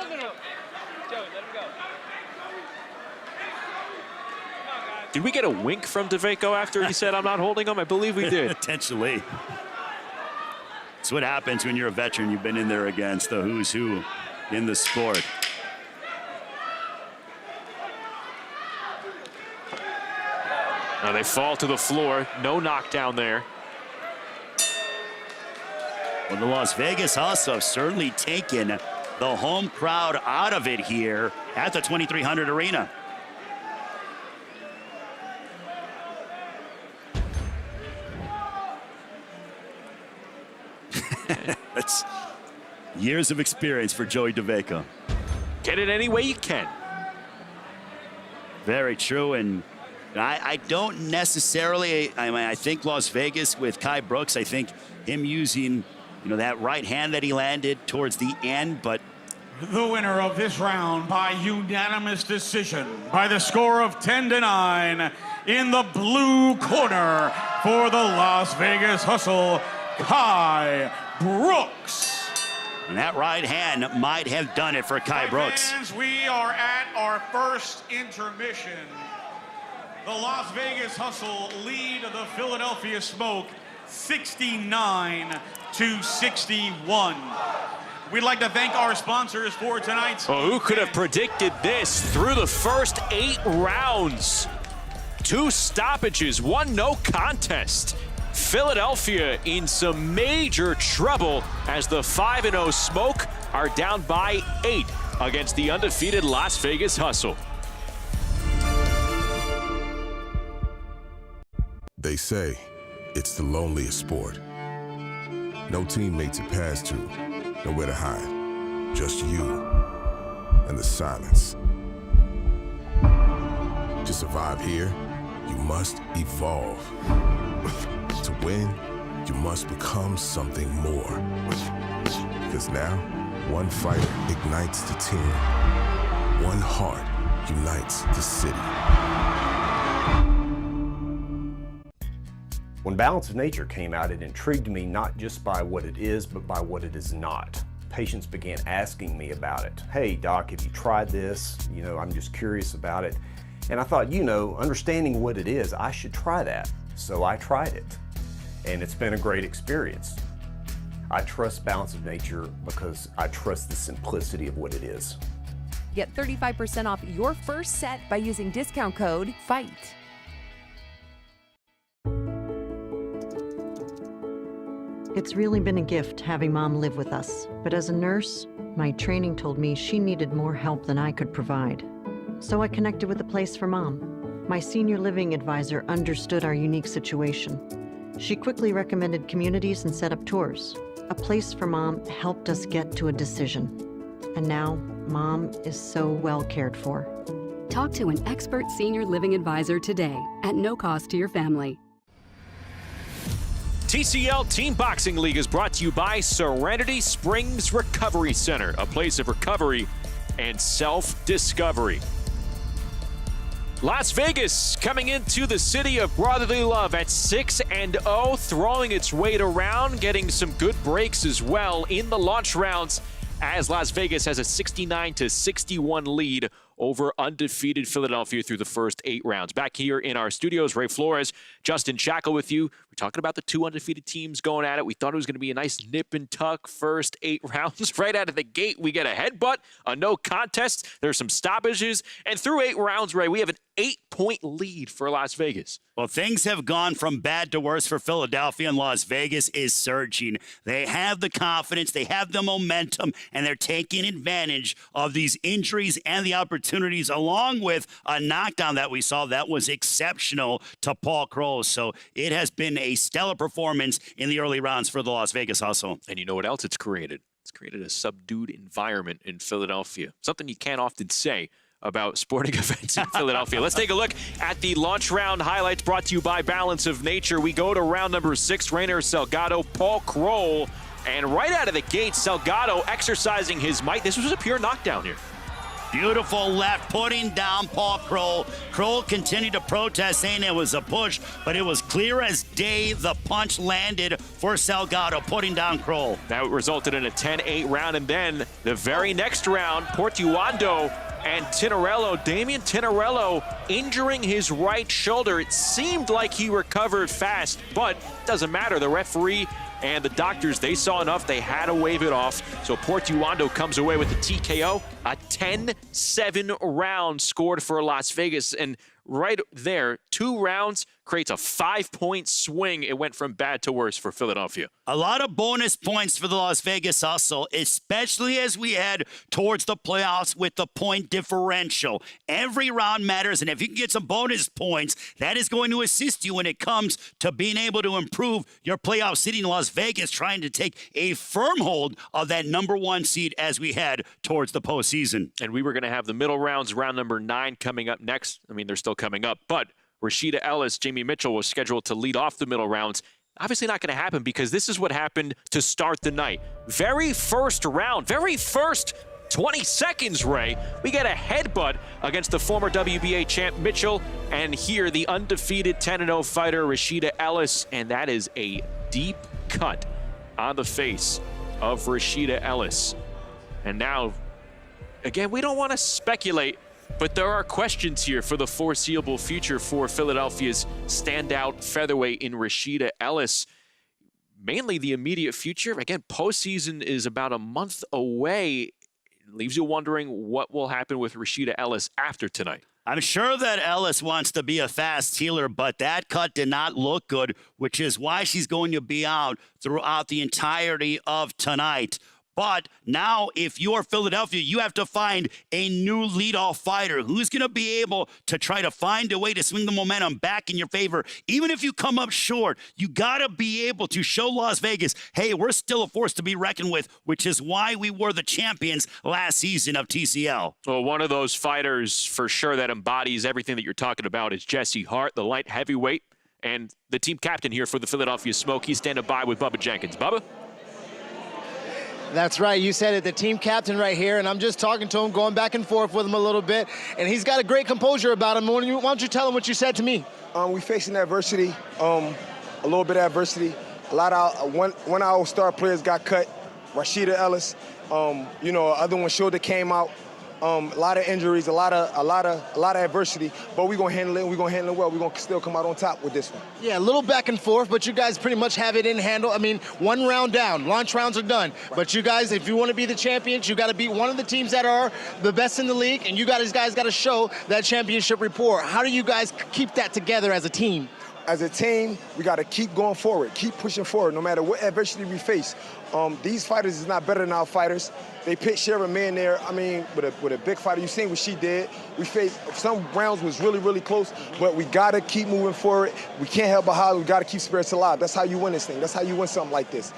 Did we get a wink from DeVaco after he said, I'm not holding him? I believe we did. Potentially. That's what happens when you're a veteran. You've been in there against the who's who in the sport. Now they fall to the floor. No knockdown there. Well, the Las Vegas Hustle have certainly taken the home crowd out of it here at the 2300 Arena. That's years of experience for Joey DeVaco. Get it any way you can. Very true, and I don't necessarily, I think Las Vegas with Kai Brooks, I think him using, that right hand that he landed towards the end, but the winner of this round by unanimous decision by the score of 10-9 in the blue corner for the Las Vegas Hustle, Kai Brooks. And that right hand might have done it for Kai Brooks. Fans, we are at our first intermission. The Las Vegas Hustle lead the Philadelphia Smoke 69-61. We'd like to thank our sponsors for tonight's. Oh, who could have predicted this? Through the first 8 rounds, 2 stoppages, 1 no contest. Philadelphia in some major trouble as the 5-0 Smoke are down by 8 against the undefeated Las Vegas Hustle. They say it's the loneliest sport. No teammates to pass to, nowhere to hide. Just you and the silence. To survive here, you must evolve. To win, you must become something more. Because now, one fighter ignites the team. One heart unites the city. When Balance of Nature came out, it intrigued me not just by what it is, but by what it is not. Patients began asking me about it. Hey, doc, have you tried this? I'm just curious about it. And I thought, understanding what it is, I should try that. So I tried it. And it's been a great experience. I trust Balance of Nature because I trust the simplicity of what it is. Get 35% off your first set by using discount code FIGHT. It's really been a gift having Mom live with us. But as a nurse, my training told me she needed more help than I could provide. So I connected with a place for Mom. My senior living advisor understood our unique situation. She quickly recommended communities and set up tours. A place for Mom helped us get to a decision. And now, Mom is so well cared for. Talk to an expert senior living advisor today at no cost to your family. TCL Team Boxing League is brought to you by Serenity Springs Recovery Center, a place of recovery and self-discovery. Las Vegas coming into the city of brotherly love at 6-0, throwing its weight around, getting some good breaks as well in the launch rounds as Las Vegas has a 69-61 lead over undefeated Philadelphia through the first 8 rounds. Back here in our studios, Ray Flores, Justin Shackle with you. We're talking about the 2 undefeated teams going at it. We thought it was going to be a nice nip and tuck first 8 rounds. Right out of the gate, we get a headbutt, a no contest. There's some stoppages. And through 8 rounds, Ray, we have an 8-point lead for Las Vegas. Well, things have gone from bad to worse for Philadelphia, and Las Vegas is surging. They have the confidence, they have the momentum, and they're taking advantage of these injuries and the opportunities, along with a knockdown that we saw that was exceptional to Paul Kroll. So it has been a stellar performance in the early rounds for the Las Vegas Hustle. And you know what else it's created? It's created a subdued environment in Philadelphia, something you can't often say about sporting events in Philadelphia. Let's take a look at the launch round highlights brought to you by Balance of Nature. We go to round number 6. Rainer Salgado, Paul Kroll And right out of the gate, Salgado exercising his might. This was a pure knockdown here. Beautiful left, putting down Paul Kroll. Kroll continued to protest, saying it was a push, but it was clear as day the punch landed for Salgado, putting down Kroll. That resulted in a 10-8 round, and then the very next round, Portuondo and Tinarello. Damian Tinarello injuring his right shoulder. It seemed like he recovered fast, but it doesn't matter. The referee and the doctors, they saw enough. They had to wave it off. So Portuondo comes away with the TKO. A 10-7 round scored for Las Vegas. And right there, 2 rounds creates a 5-point swing. It went from bad to worse for Philadelphia. A lot of bonus points for the Las Vegas Hustle, especially as we head towards the playoffs with the point differential. Every round matters, and if you can get some bonus points, that is going to assist you when it comes to being able to improve your playoff seeding. Las Vegas trying to take a firm hold of that #1 seed as we head towards the postseason. And we were going to have the middle rounds, round number 9 coming up next. I mean, they're still coming up, but Rashida Ellis, Jamie Mitchell was scheduled to lead off the middle rounds. Obviously not going to happen because this is what happened to start the night. Very first round, very first 20 seconds, Ray, we get a headbutt against the former WBA champ Mitchell, and here the undefeated 10-0 fighter Rashida Ellis, and that is a deep cut on the face of Rashida Ellis. And now, again, we don't want to speculate, but there are questions here for the foreseeable future for Philadelphia's standout featherweight in Rashida Ellis. Mainly the immediate future. Again, postseason is about a month away. It leaves you wondering what will happen with Rashida Ellis after tonight. I'm sure that Ellis wants to be a fast healer, but that cut did not look good, which is why she's going to be out throughout the entirety of tonight. But now, if you're Philadelphia, you have to find a new leadoff fighter who's going to be able to try to find a way to swing the momentum back in your favor. Even if you come up short, you got to be able to show Las Vegas, hey, we're still a force to be reckoned with, which is why we were the champions last season of TCL. Well, one of those fighters for sure that embodies everything that you're talking about is Jesse Hart, the light heavyweight, and the team captain here for the Philadelphia Smoke. He's standing by with Bubba Jenkins. Bubba? That's right. You said it, the team captain right here, and I'm just talking to him, going back and forth with him a little bit, and he's got a great composure about him. Why don't you tell him what you said to me? We facing adversity, a little bit of adversity. A lot of one of our star players got cut, Rashida Ellis. Other one shoulder came out. A lot of injuries, a lot of adversity, but we're gonna handle it. We're gonna handle it well. We're gonna still come out on top with this one. Yeah, a little back and forth, but you guys pretty much have it in handle. I mean, 1 round down, launch rounds are done. Right. But you guys, if you want to be the champions, you got to beat one of the teams that are the best in the league, and you guys got to show that championship rapport. How do you guys keep that together as a team? As a team, we got to keep going forward, keep pushing forward, no matter what adversity we face. These fighters is not better than our fighters. They pit Sharon Man there, with a big fighter. You seen what she did. We faced, some rounds was really, really close, but we got to keep moving forward. We can't help behind. We got to keep spirits alive. That's how you win this thing. That's how you win something like this.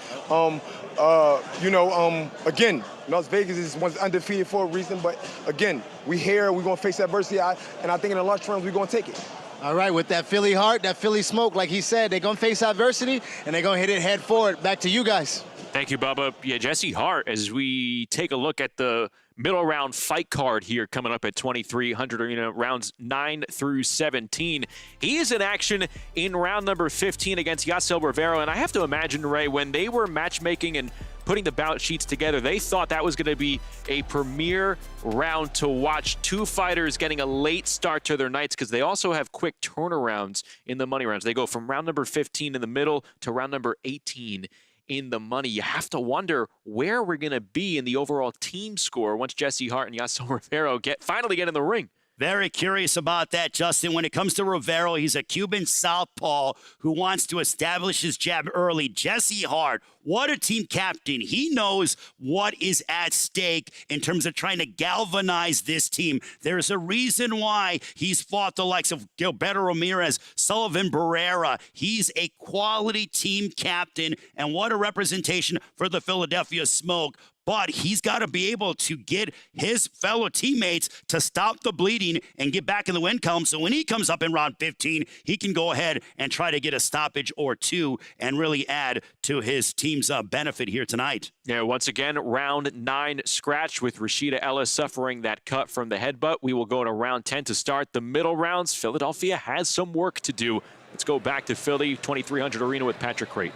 Again, Las Vegas is undefeated for a reason, but again, we here, we're going to face adversity, and I think in the lunch rounds, we're going to take it. All right, with that Philly heart, that Philly smoke, like he said, they're going to face adversity, and they're going to hit it head forward. Back to you guys. Thank you, Bubba. Yeah, Jesse Hart, as we take a look at the middle round fight card here coming up at 2,300 Arena, rounds 9 through 17. He is in action in round number 15 against Yasiel Rivero, and I have to imagine, Ray, when they were matchmaking and putting the bout sheets together, they thought that was going to be a premier round to watch. 2 fighters getting a late start to their nights because they also have quick turnarounds in the money rounds. They go from round number 15 in the middle to round number 18 in the money. You have to wonder where we're going to be in the overall team score once Jesse Hart and Yasiel Rivero finally get in the ring. Very curious about that, Justin. When it comes to Rivero, he's a Cuban southpaw who wants to establish his jab early. Jesse Hart, what a team captain. He knows what is at stake in terms of trying to galvanize this team. There's a reason why he's fought the likes of Gilberto Ramirez, Sullivan Barrera. He's a quality team captain, and what a representation for the Philadelphia Smoke. but he's got to be able to get his fellow teammates to stop the bleeding and get back in the win column. So when he comes up in round 15, he can go ahead and try to get a stoppage or two and really add to his team's benefit here tonight. Yeah, once again, round 9 scratch with Rashida Ellis suffering that cut from the headbutt. We will go to round 10 to start the middle rounds. Philadelphia has some work to do. Let's go back to Philly, 2300 Arena with Patrick Crate.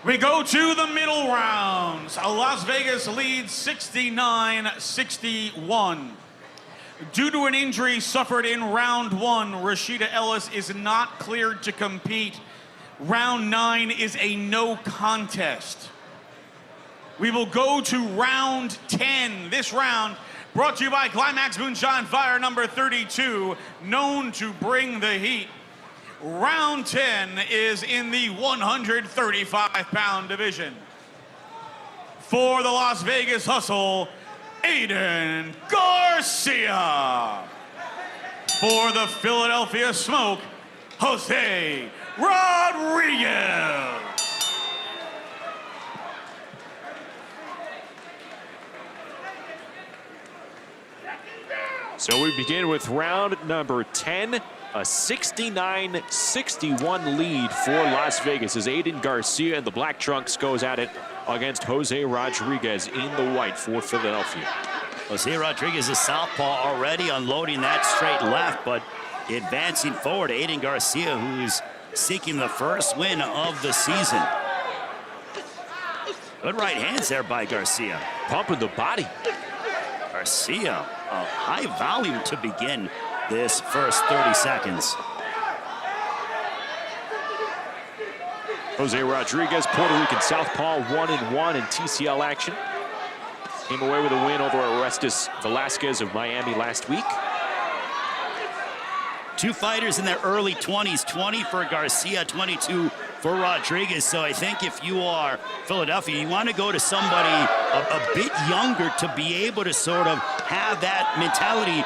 We go to the middle rounds. Las Vegas leads 69-61. Due to an injury suffered in round 1, Rashida Ellis is not cleared to compete. Round 9 is a no contest. We will go to round 10. This round brought to you by Climax Moonshine Fire number 32, known to bring the heat. Round 10 is in the 135-pound division. For the Las Vegas Hustle, Aiden Garcia. For the Philadelphia Smoke, Jose Rodriguez. So we begin with round number 10, a 69-61 lead for Las Vegas as Aiden Garcia in the black trunks goes at it against Jose Rodriguez in the white for Philadelphia. Jose Rodriguez is southpaw, already unloading that straight left, but advancing forward, Aiden Garcia, who's seeking the first win of the season. Good right hands there by Garcia. Pumping the body. Garcia, a high volume to begin this first 30 seconds. Jose Rodriguez, Puerto Rican southpaw, 1-1 in TCL action. Came away with a win over Orestes Velasquez of Miami last week. Two fighters in their early 20s, 20 for Garcia, 22 for Rodriguez. So I think if you are Philadelphia, you want to go to somebody a bit younger to be able to sort of have that mentality,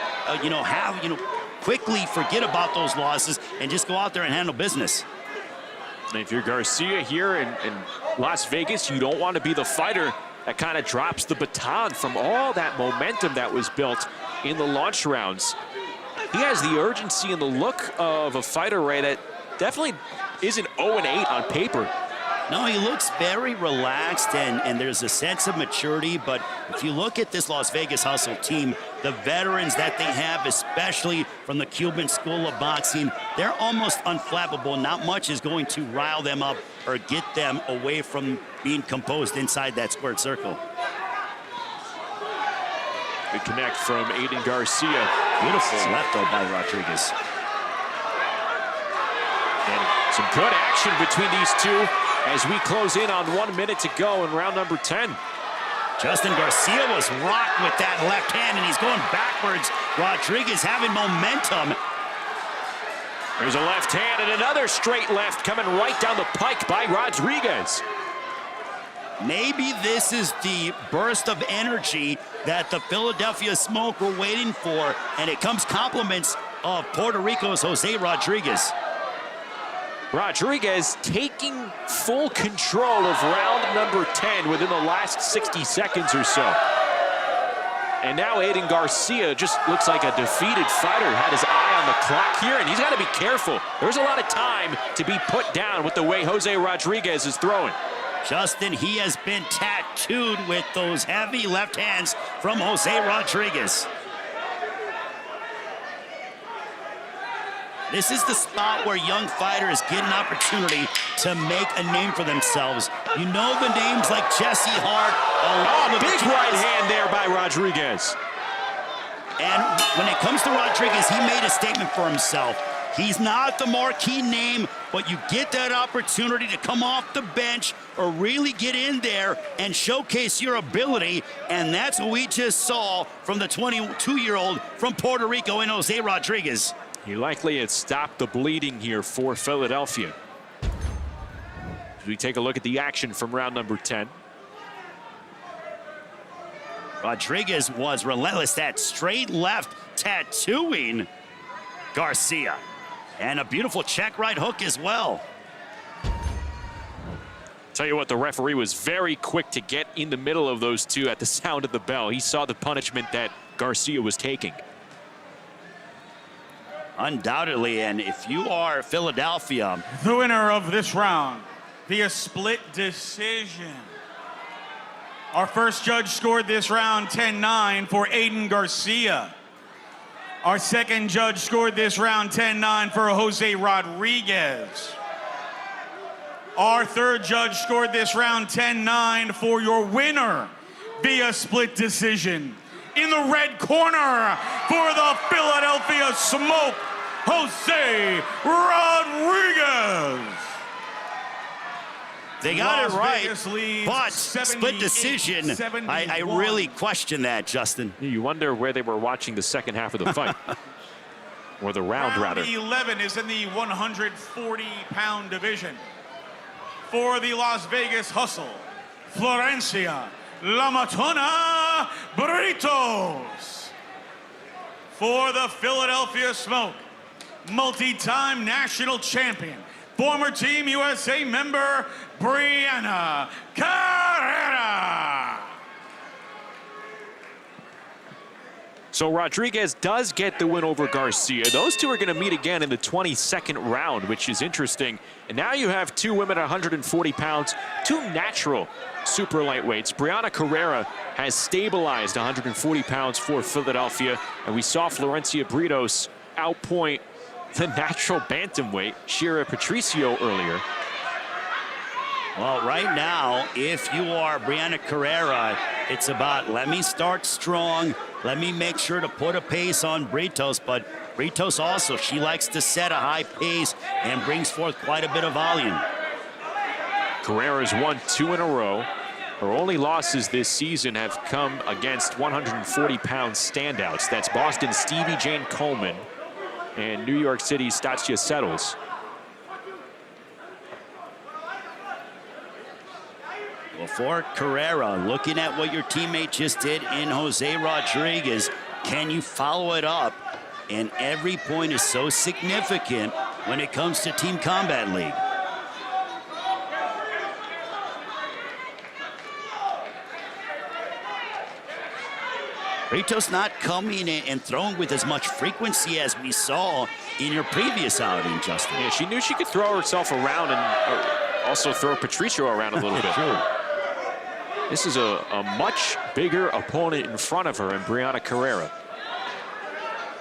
quickly forget about those losses and just go out there and handle business. And if you're Garcia here in Las Vegas, you don't want to be the fighter that kind of drops the baton from all that momentum that was built in the launch rounds. He has the urgency and the look of a fighter, Ray, that definitely isn't 0-8 on paper. No, he looks very relaxed, and there's a sense of maturity. But if you look at this Las Vegas Hustle team, the veterans that they have, especially from the Cuban School of Boxing, they're almost unflappable. Not much is going to rile them up or get them away from being composed inside that squared circle. Good connect from Aiden Garcia. Beautiful left, though, by Rodriguez. And some good action between these two as we close in on 1 minute to go in round number 10. Justin Garcia was rocked with that left hand, and he's going backwards. Rodriguez having momentum. There's a left hand and another straight left coming right down the pike by Rodriguez. Maybe this is the burst of energy that the Philadelphia Smoke were waiting for, and it comes compliments of Puerto Rico's Jose Rodriguez. Rodriguez taking full control of round number 10 within the last 60 seconds or so. And now Aiden Garcia just looks like a defeated fighter. Had his eye on the clock here, and he's got to be careful. There's a lot of time to be put down with the way Jose Rodriguez is throwing. Justin, he has been tattooed with those heavy left hands from Jose Rodriguez. This is the spot where young fighters get an opportunity to make a name for themselves. You know the names like Jesse Hart. Big right hand there by Rodriguez. And when it comes to Rodriguez, he made a statement for himself. He's not the marquee name, but you get that opportunity to come off the bench or really get in there and showcase your ability, and that's what we just saw from the 22-year-old from Puerto Rico in Jose Rodriguez. He likely had stopped the bleeding here for Philadelphia. As we take a look at the action from round number 10. Rodriguez was relentless, that straight left tattooing Garcia. And a beautiful check right hook as well. Tell you what, the referee was very quick to get in the middle of those two at the sound of the bell. He saw the punishment that Garcia was taking. Undoubtedly, and if you are Philadelphia. The winner of this round via split decision. Our first judge scored this round 10-9 for Aiden Garcia. Our second judge scored this round 10-9 for Jose Rodriguez. Our third judge scored this round 10-9 for your winner via split decision. In the red corner for the Philadelphia Smoke, Jose Rodriguez. They got it right, but 78, split decision, I really question that, Justin. You wonder where they were watching the second half of the fight. Or the round, rather. 11 is in the 140-pound division. For the Las Vegas Hustle, Florencia La Matona Britos. For the Philadelphia Smoke, multi-time national champion, former Team USA member, Brianna Carrera. So Rodriguez does get the win over Garcia. Those two are going to meet again in the 22nd round, which is interesting. And now you have two women at 140 pounds, two natural super lightweights. Brianna Carrera has stabilized 140 pounds for Philadelphia. And we saw Florencia Britos outpoint the natural bantamweight, Shira Patricio, earlier. Well, right now, if you are Brianna Carrera, it's about let me start strong, let me make sure to put a pace on Britos, but Britos also, she likes to set a high pace and brings forth quite a bit of volume. Carrera's won 2 in a row. Her only losses this season have come against 140-pound standouts. That's Boston's Stevie Jane Coleman and New York City's Stacia Settles. Well, for Carrera, looking at what your teammate just did in Jose Rodriguez, can you follow it up? And every point is so significant when it comes to Team Combat League. Britos not coming in and throwing with as much frequency as we saw in your previous outing, Justin. Yeah, she knew she could throw herself around and also throw Patricio around a little bit. True. This is a much bigger opponent in front of her in Brianna Carrera.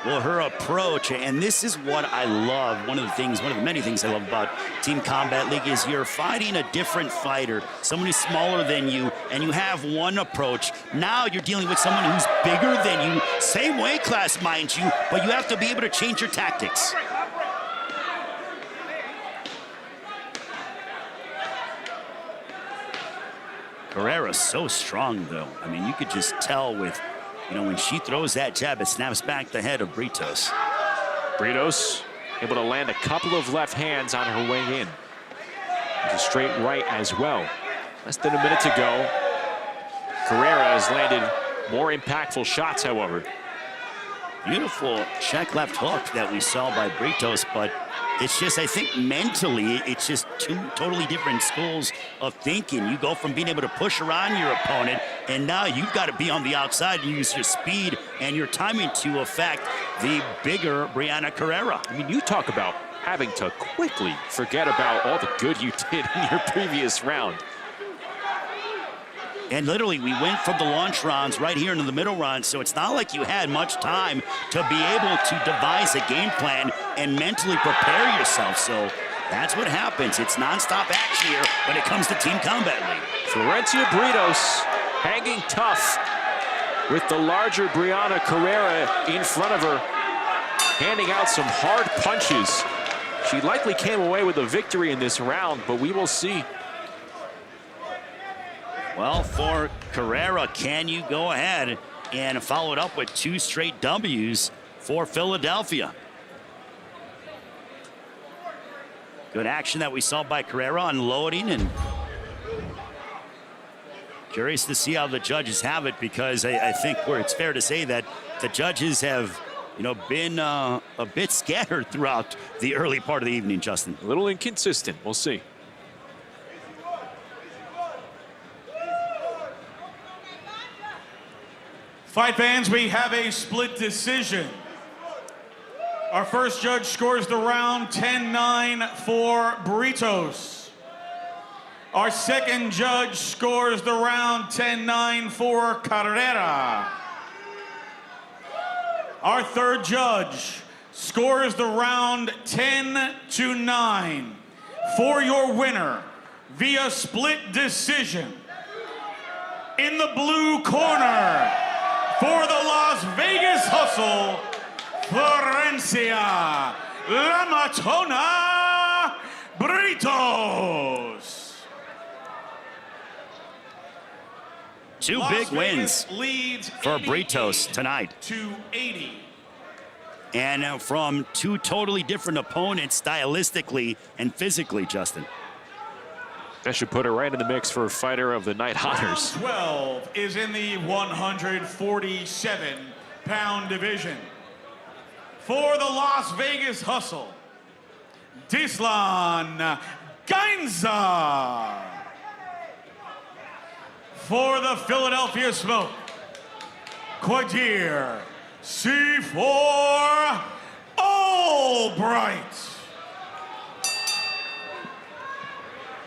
Well, her approach, and this is what I love, one of the many things I love about Team Combat League is you're fighting a different fighter, someone who's smaller than you, and you have one approach. Now you're dealing with someone who's bigger than you, same weight class, mind you, but you have to be able to change your tactics. Carrera's so strong, though. I mean, you could just tell with, when she throws that jab, it snaps back the head of Britos. Britos able to land a couple of left hands on her way in. There's a straight right as well. Less than a minute to go. Carrera has landed more impactful shots, however. Beautiful check left hook that we saw by Britos, but it's just, I think mentally, it's just two totally different schools of thinking. You go from being able to push around your opponent, and now you've got to be on the outside and use your speed and your timing to affect the bigger Brianna Carrera. I mean, you talk about having to quickly forget about all the good you did in your previous round. And literally, we went from the launch rounds right here into the middle rounds, so it's not like you had much time to be able to devise a game plan and mentally prepare yourself. So that's what happens. It's nonstop action here when it comes to Team Combat League. Florencia Britos hanging tough with the larger Brianna Carrera in front of her, handing out some hard punches. She likely came away with a victory in this round, but we will see. Well, for Carrera, can you go ahead and follow it up with 2 straight W's for Philadelphia? Good action that we saw by Carrera, unloading, and curious to see how the judges have it, because I think where it's fair to say that the judges have been a bit scattered throughout the early part of the evening, Justin. A little inconsistent. We'll see. Fight fans, we have a split decision. Our first judge scores the round 10-9 for Britos. Our second judge scores the round 10-9 for Carrera. Our third judge scores the round 10-9 for your winner via split decision. In the blue corner, for the Las Vegas Hustle, Florencia La Matona Britos. Two Las big Vegas wins leads for Britos tonight. 280. And from two totally different opponents stylistically and physically, Justin. That should put her right in the mix for fighter of the night honors. Round 12 is in the 147-pound division. For the Las Vegas Hustle, Dislan Gainza. For the Philadelphia Smoke, Quadir C4 Albright.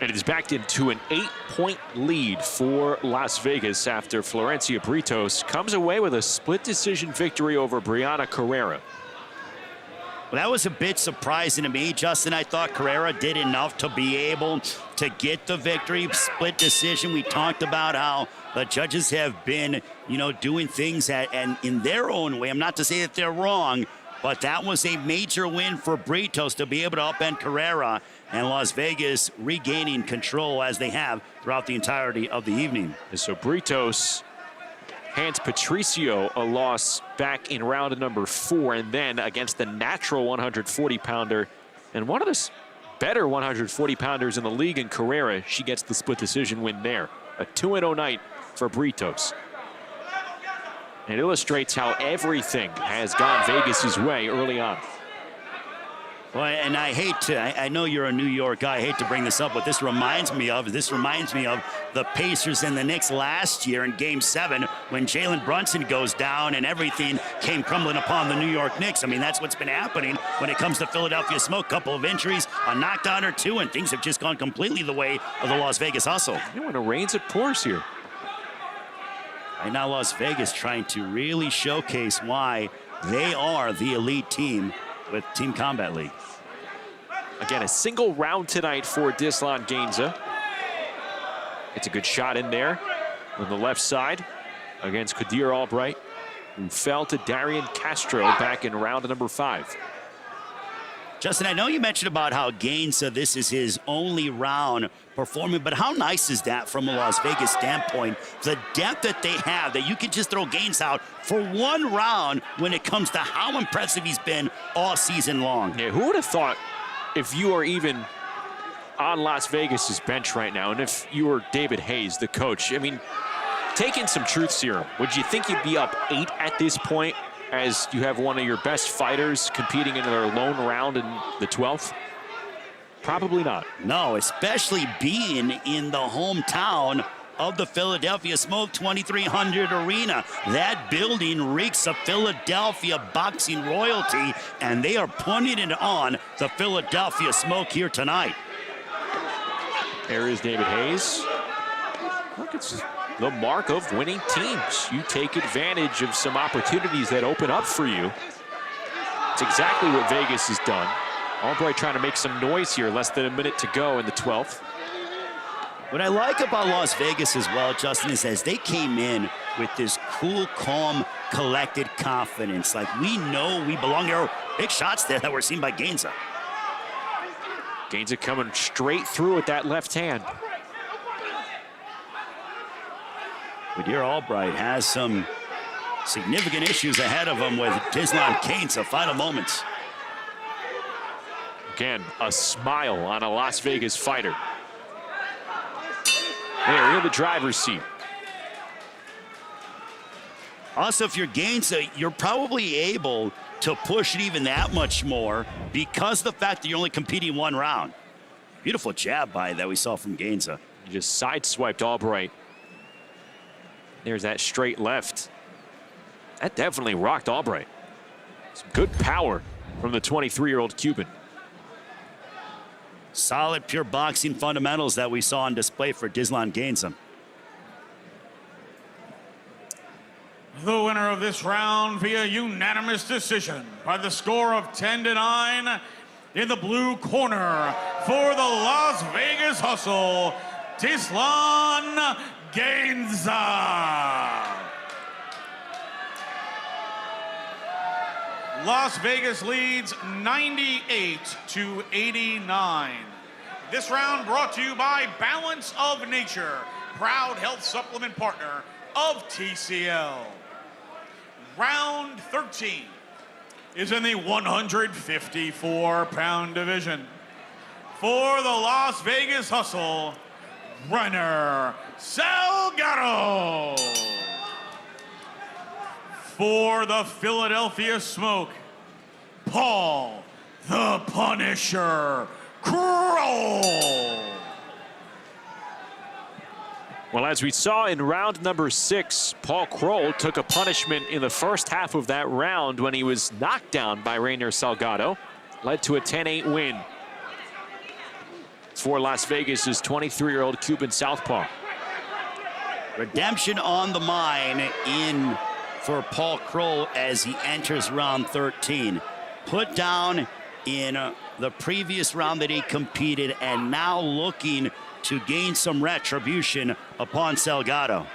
And it is backed into an 8-point lead for Las Vegas after Florencia Britos comes away with a split decision victory over Brianna Carrera. Well, that was a bit surprising to me, Justin. I thought Carrera did enough to be able to get the victory. Split decision. We talked about how the judges have been, doing things and in their own way. I'm not to say that they're wrong, but that was a major win for Britos to be able to upend Carrera, and Las Vegas regaining control as they have throughout the entirety of the evening. And so Britos hands Patricio a loss back in round number 4, and then against the natural 140-pounder and one of the better 140-pounders in the league in Carrera, she gets the split decision win there. A 2-0 night for Britos. It illustrates how everything has gone Vegas's way early on. Well, and I know you're a New York guy, I hate to bring this up, but this reminds me of the Pacers and the Knicks last year in Game 7 when Jalen Brunson goes down and everything came crumbling upon the New York Knicks. I mean, that's what's been happening when it comes to Philadelphia Smoke. Couple of injuries, a knockdown or two, and things have just gone completely the way of the Las Vegas Hustle. When it rains, it pours here. Right now, Las Vegas trying to really showcase why they are the elite team with Team Combat League. Again, a single round tonight for Dislan Gainza. It's a good shot in there on the left side against Quadir Albright, who fell to Darian Castro back in round number 5. Justin, I know you mentioned about how Gainza, this is his only round performing, but how nice is that from a Las Vegas standpoint? The depth that they have, that you can just throw Gainza out for one round when it comes to how impressive he's been all season long. Yeah, who would have thought, if you are even on Las Vegas's bench right now, and if you were David Hayes, the coach, I mean, taking some truth serum, would you think you'd be up 8 at this point as you have one of your best fighters competing in their lone round in the 12th? Probably not. No, especially being in the hometown of the Philadelphia Smoke 2300 Arena. That building reeks of Philadelphia boxing royalty, and they are putting it on the Philadelphia Smoke here tonight. There is David Hayes. Look, it's the mark of winning teams. You take advantage of some opportunities that open up for you. It's exactly what Vegas has done. Albright trying to make some noise here, less than a minute to go in the 12th. What I like about Las Vegas as well, Justin, is as they came in with this cool, calm, collected confidence. Like, we know we belong there. Big shots there that were seen by Gainza. Gainza coming straight through with that left hand. Quadir Albright has some significant issues ahead of him with Dislan Gainza. Final moments. Again, a smile on a Las Vegas fighter. There in the driver's seat. Also, if you're Gainza, you're probably able to push it even that much more because of the fact that you're only competing one round. Beautiful jab by that we saw from Gainza. He just sideswiped Albright. There's that straight left. That definitely rocked Albright. Some good power from the 23-year-old Cuban. Solid, pure boxing fundamentals that we saw on display for Dizlan Gainsam. The winner of this round via unanimous decision by the score of 10-9 in the blue corner for the Las Vegas Hustle, Dizlan Gainsam. Las Vegas leads 98-89. This round brought to you by Balance of Nature, proud health supplement partner of TCL. Round 13 is in the 154-pound division. For the Las Vegas Hustle, Renner Salgado. For the Philadelphia Smoke, Paul the Punisher Kroll. Well, as we saw in round number 6, Paul Kroll took a punishment in the first half of that round when he was knocked down by Reiner Salgado. Led to a 10-8 win for Las Vegas's 23-year-old Cuban southpaw. Redemption on the mind in for Paul Kroll as he enters round 13. Put down in the previous round that he competed, and now looking to gain some retribution upon Salgado.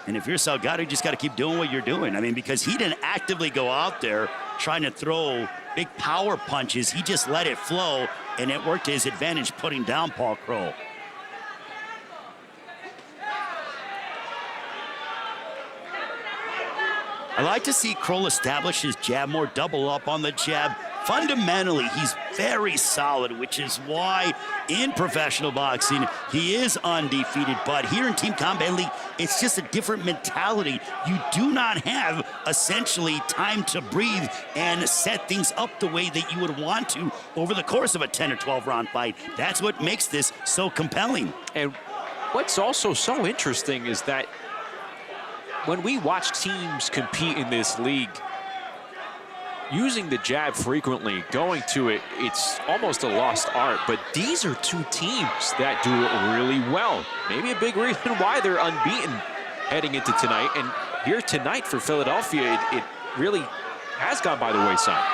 And if you're Salgado, you just got to keep doing what you're doing. I mean, because he didn't actively go out there trying to throw big power punches. He just let it flow, and it worked to his advantage, putting down Paul Kroll. I like to see Kroll establish his jab more, double up on the jab. Fundamentally, he's very solid, which is why in professional boxing, he is undefeated. But here in Team Combat League, it's just a different mentality. You do not have essentially time to breathe and set things up the way that you would want to over the course of a 10 or 12 round fight. That's what makes this so compelling. And what's also so interesting is that when we watch teams compete in this league, using the jab frequently, going to it, it's almost a lost art. But these are two teams that do it really well. Maybe a big reason why they're unbeaten heading into tonight. And here tonight for Philadelphia, it really has gone by the wayside.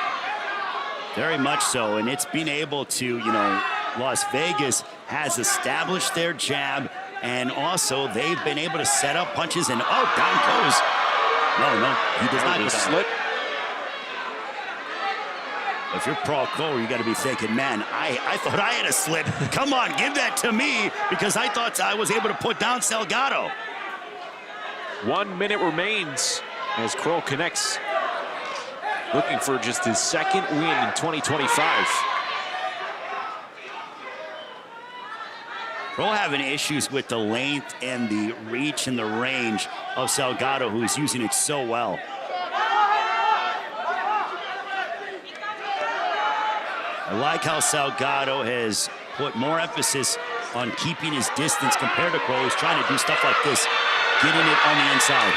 Very much so, and it's been able to, you know, Las Vegas has established their jab, and also they've been able to set up punches, and oh, down goes. No, he does not go down. Slip. If you're Paul Kroll, you got to be thinking, man, I thought I had a slip. Come on, give that to me, because I thought I was able to put down Salgado. 1 minute remains as Kroll connects, looking for just his second win in 2025. Kroll having issues with the length and the reach and the range of Salgado, who is using it so well. I like how Salgado has put more emphasis on keeping his distance compared to Kroll, who's trying to do stuff like this, getting it on the inside.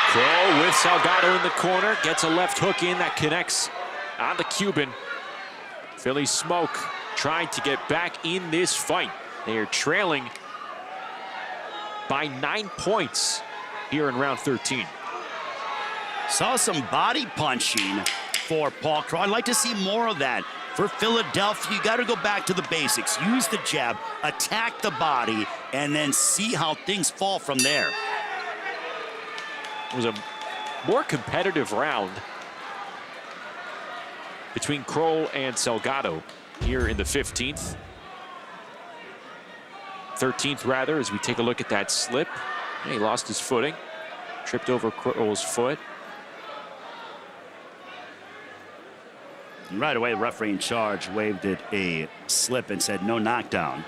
Kroll with Salgado in the corner, gets a left hook in that connects on the Cuban. Philly Smoke trying to get back in this fight. They are trailing by 9 points here in round 13. Saw some body punching for Paul Kroll. I'd like to see more of that. For Philadelphia, you got to go back to the basics. Use the jab, attack the body, and then see how things fall from there. It was a more competitive round between Kroll and Salgado here in the 15th. 13th, rather, as we take a look at that slip. He lost his footing, tripped over Kroll's foot. Right away, the referee in charge waved it a slip and said no knockdown.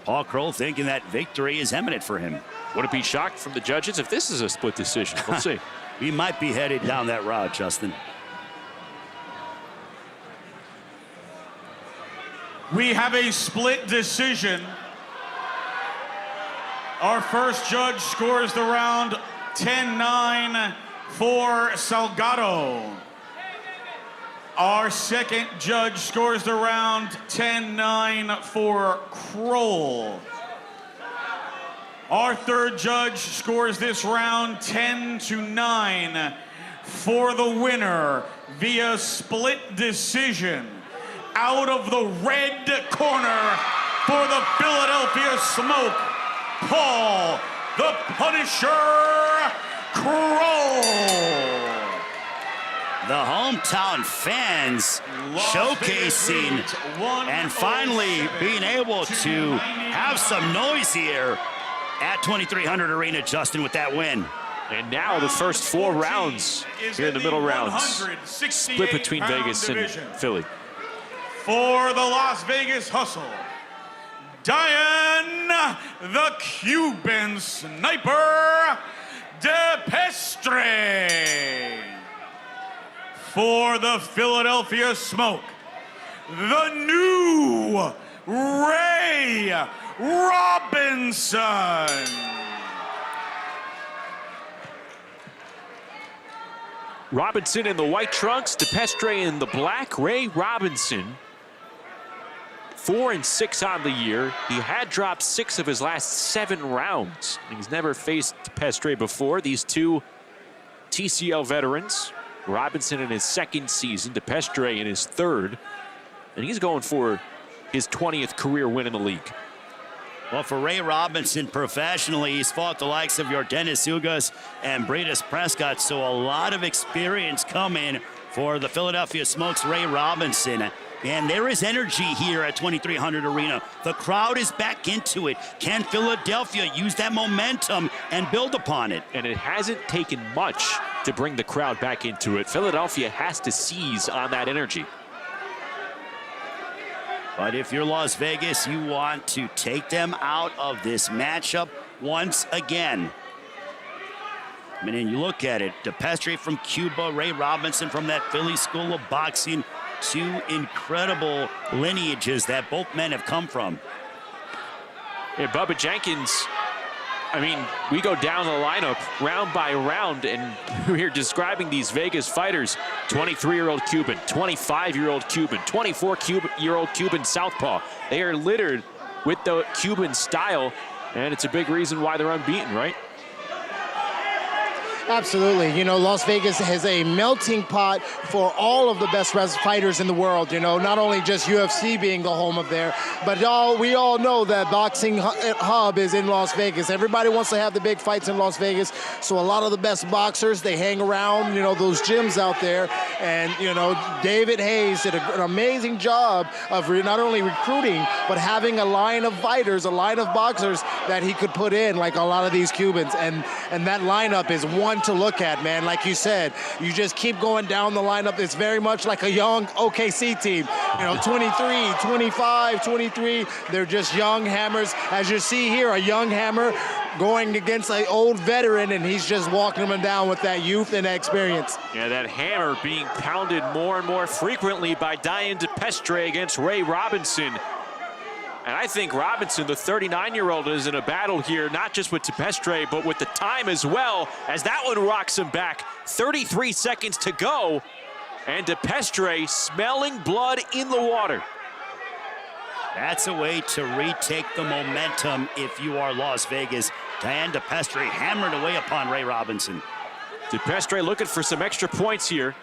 Paul Kroll thinking that victory is imminent for him. Would it be shocked from the judges if this is a split decision? We'll see. We might be headed down that route, Justin. We have a split decision. Our first judge scores the round 10-9 for Salgado. Our second judge scores the round 10-9 for Kroll. Our third judge scores this round 10-9 for the winner via split decision. Out of the red corner for the Philadelphia Smoke, Paul the Punisher Kroll. The hometown fans showcasing and finally being able to have some noise here at 2300 Arena, Justin, with that win. And now the first 4 rounds here in the middle rounds, split between Vegas and Philly. For the Las Vegas Hustle, Diane the Cuban Sniper de Pestre. For the Philadelphia Smoke, the new Ray Robinson. Robinson in the white trunks, DePestre in the black. Ray Robinson, 4-6 on the year. He had dropped 6 of his last 7 rounds. He's never faced DePestre before. These two TCL veterans, Robinson in his 2nd season, DePestre in his 3rd, and he's going for his 20th career win in the league. Well, for Ray Robinson professionally, he's fought the likes of Yordenis Ugas and Breidis Prescott, so a lot of experience coming for the Philadelphia Smokes' Ray Robinson. And there is energy here at 2300 Arena. The crowd is back into it. Can Philadelphia use that momentum and build upon it? And it hasn't taken much to bring the crowd back into it. Philadelphia has to seize on that energy. But if you're Las Vegas, you want to take them out of this matchup once again. I mean, and you look at it, DePestre from Cuba, Ray Robinson from that Philly School of Boxing, 2 incredible lineages that both men have come from. Yeah, Bubba Jenkins, I mean, we go down the lineup round by round, and we're describing these Vegas fighters. 23-year-old Cuban, 25-year-old Cuban, 24-year-old Cuban southpaw. They are littered with the Cuban style, and it's a big reason why they're unbeaten, right? Absolutely. You know, Las Vegas has a melting pot for all of the best fighters in the world, you know, not only just UFC being the home of there, but we all know that Boxing Hub is in Las Vegas. Everybody wants to have the big fights in Las Vegas, so a lot of the best boxers, they hang around, you know, those gyms out there. And, you know, David Hayes did an amazing job of not only recruiting, but having a line of fighters, a line of boxers that he could put in, like a lot of these Cubans. And that lineup is one to look at, man. Like you said, you just keep going down the lineup. It's very much like a young OKC team. You know, 23, 25, 23. They're just young hammers. As you see here, a young hammer going against an old veteran, and he's just walking them down with that youth and experience. Yeah, that hammer being pounded more and more frequently by Diane DePestre against Ray Robinson. And I think Robinson, the 39-year-old, is in a battle here, not just with DePestre, but with the time as well, as that one rocks him back. 33 seconds to go, and DePestre smelling blood in the water. That's a way to retake the momentum if you are Las Vegas. Diane DePestre hammered away upon Ray Robinson. DePestre looking for some extra points here.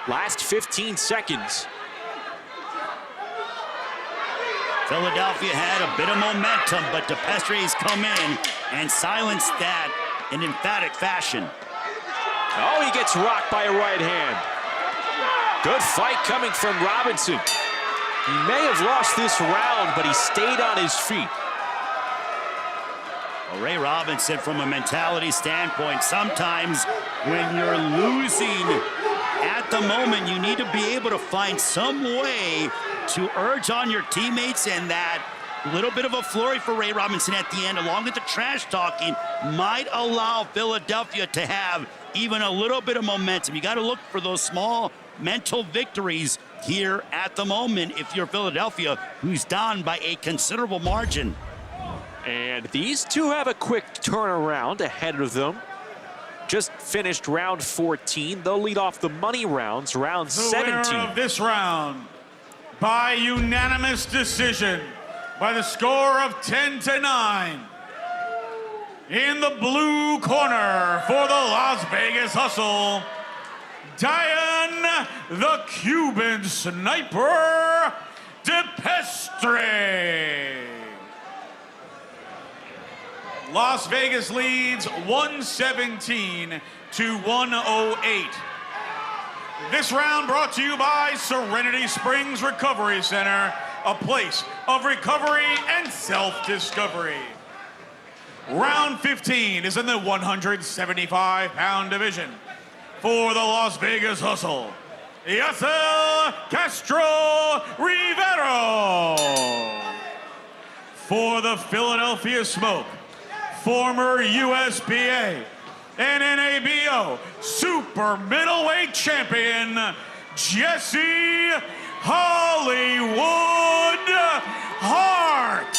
Last 15 seconds. Philadelphia had a bit of momentum, but DePestre's come in and silenced that in emphatic fashion. Oh, he gets rocked by a right hand. Good fight coming from Robinson. He may have lost this round, but he stayed on his feet. Well, Ray Robinson, from a mentality standpoint, sometimes when you're losing at the moment, you need to be able to find some way to urge on your teammates, and that little bit of a flurry for Ray Robinson at the end, along with the trash talking, might allow Philadelphia to have even a little bit of momentum. You got to look for those small mental victories here at the moment if you're Philadelphia, who's down by a considerable margin. And these two have a quick turnaround ahead of them. Just finished round 14. They'll lead off the money rounds, round 17. The winner of this round by unanimous decision by the score of 10-9. In the blue corner for the Las Vegas Hustle, Diane the Cuban Sniper DePestre. Las Vegas leads 117-108. This round brought to you by Serenity Springs Recovery Center, a place of recovery and self-discovery. Round 15 is in the 175-pound division. For the Las Vegas Hustle, Yasel Castro Rivero. For the Philadelphia Smoke, former USPA and NABO super middleweight champion, Jesse Hollywood Hart.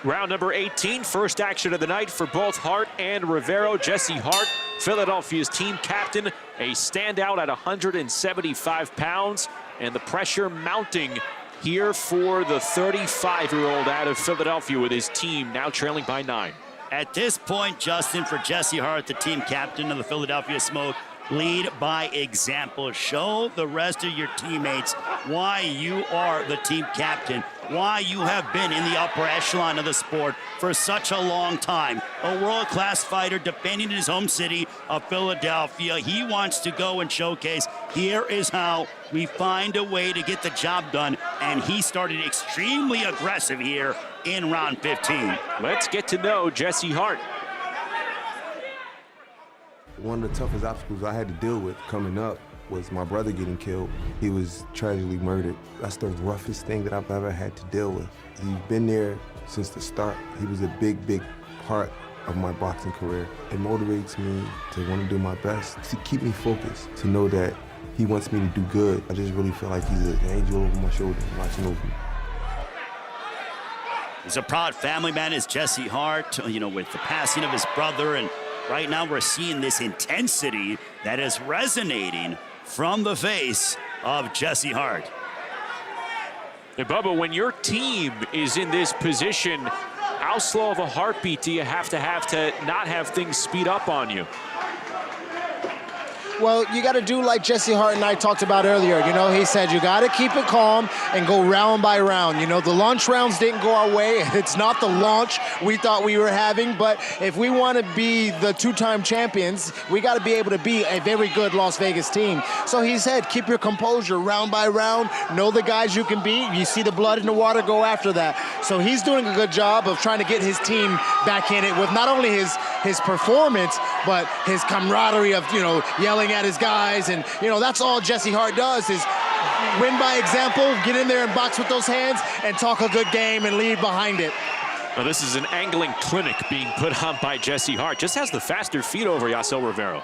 Round number 18, first action of the night for both Hart and Rivero. Jesse Hart, Philadelphia's team captain, a standout at 175 pounds, and the pressure mounting here for the 35-year-old out of Philadelphia with his team now trailing by 9. At this point, Justin, for Jesse Hart, the team captain of the Philadelphia Smoke, lead by example. Show the rest of your teammates why you are the team captain, why you have been in the upper echelon of the sport for such a long time. A world-class fighter defending his home city of Philadelphia. He wants to go and showcase, here is how we find a way to get the job done, and he started extremely aggressive here in round 15. Let's get to know Jesse Hart. One of the toughest obstacles I had to deal with coming up was my brother getting killed. He was tragically murdered. That's the roughest thing that I've ever had to deal with. He's been there since the start. He was a big, big part of my boxing career. It motivates me to want to do my best, to keep me focused, to know that he wants me to do good. I just really feel like he's an angel over my shoulder, watching over me. He's a proud family man, is Jesse Hart, you know, with the passing of his brother, and right now we're seeing this intensity that is resonating from the face of Jesse Hart. And Bubba, when your team is in this position, how slow of a heartbeat do you have to not have things speed up on you? Well, you got to do like Jesse Hart and I talked about earlier. You know, he said you got to keep it calm and go round by round. You know, the launch rounds didn't go our way. It's not the launch we thought we were having, but if we want to be the two-time champions, we got to be able to be a very good Las Vegas team. So he said, keep your composure round by round. Know the guys you can beat. You see the blood in the water, go after that. So he's doing a good job of trying to get his team back in it with not only his performance, but his camaraderie of, you know, yelling at his guys, and you know that's all Jesse Hart does is win by example, get in there and box with those hands and talk a good game and lead behind it. Now this is an angling clinic being put on by Jesse Hart. Just has the faster feet over Yasel Rivero.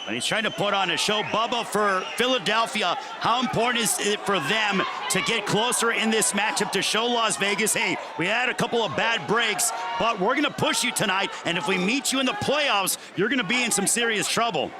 And he's trying to put on a show. Bubba, for Philadelphia, how important is it for them to get closer in this matchup to show Las Vegas, hey, we had a couple of bad breaks, but we're going to push you tonight, and if we meet you in the playoffs, you're going to be in some serious trouble.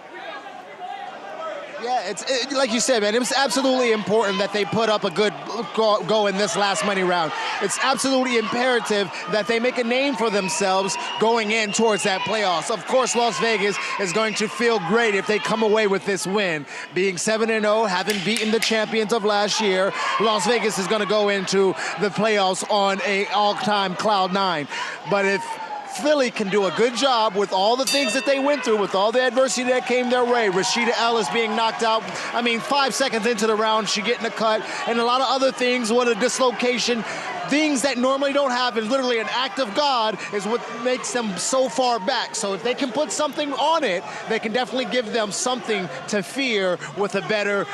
Yeah, it's like you said, man, it was absolutely important that they put up a good go in this last money round. It's absolutely imperative that they make a name for themselves going in towards that playoffs. Of course, Las Vegas is going to feel great if they come away with this win. Being 7-0, having beaten the champions of last year, Las Vegas is going to go into the playoffs on an all-time cloud 9. But if Philly can do a good job with all the things that they went through, with all the adversity that came their way. Rashida Ellis being knocked out. I mean, 5 seconds into the round, she getting a cut, and a lot of other things, what a dislocation. Things that normally don't happen, literally an act of God is what makes them so far back. So if they can put something on it, they can definitely give them something to fear with a better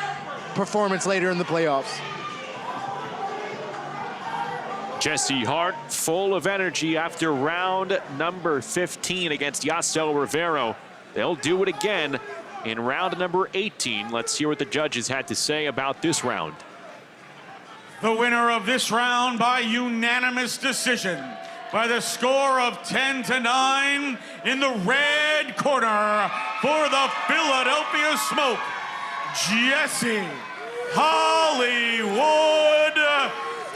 performance later in the playoffs. Jesse Hart, full of energy after round number 15 against Yasel Rivero. They'll do it again in round number 18. Let's hear what the judges had to say about this round. The winner of this round by unanimous decision, by the score of 10-9, in the red corner for the Philadelphia Smoke, Jesse Hollywood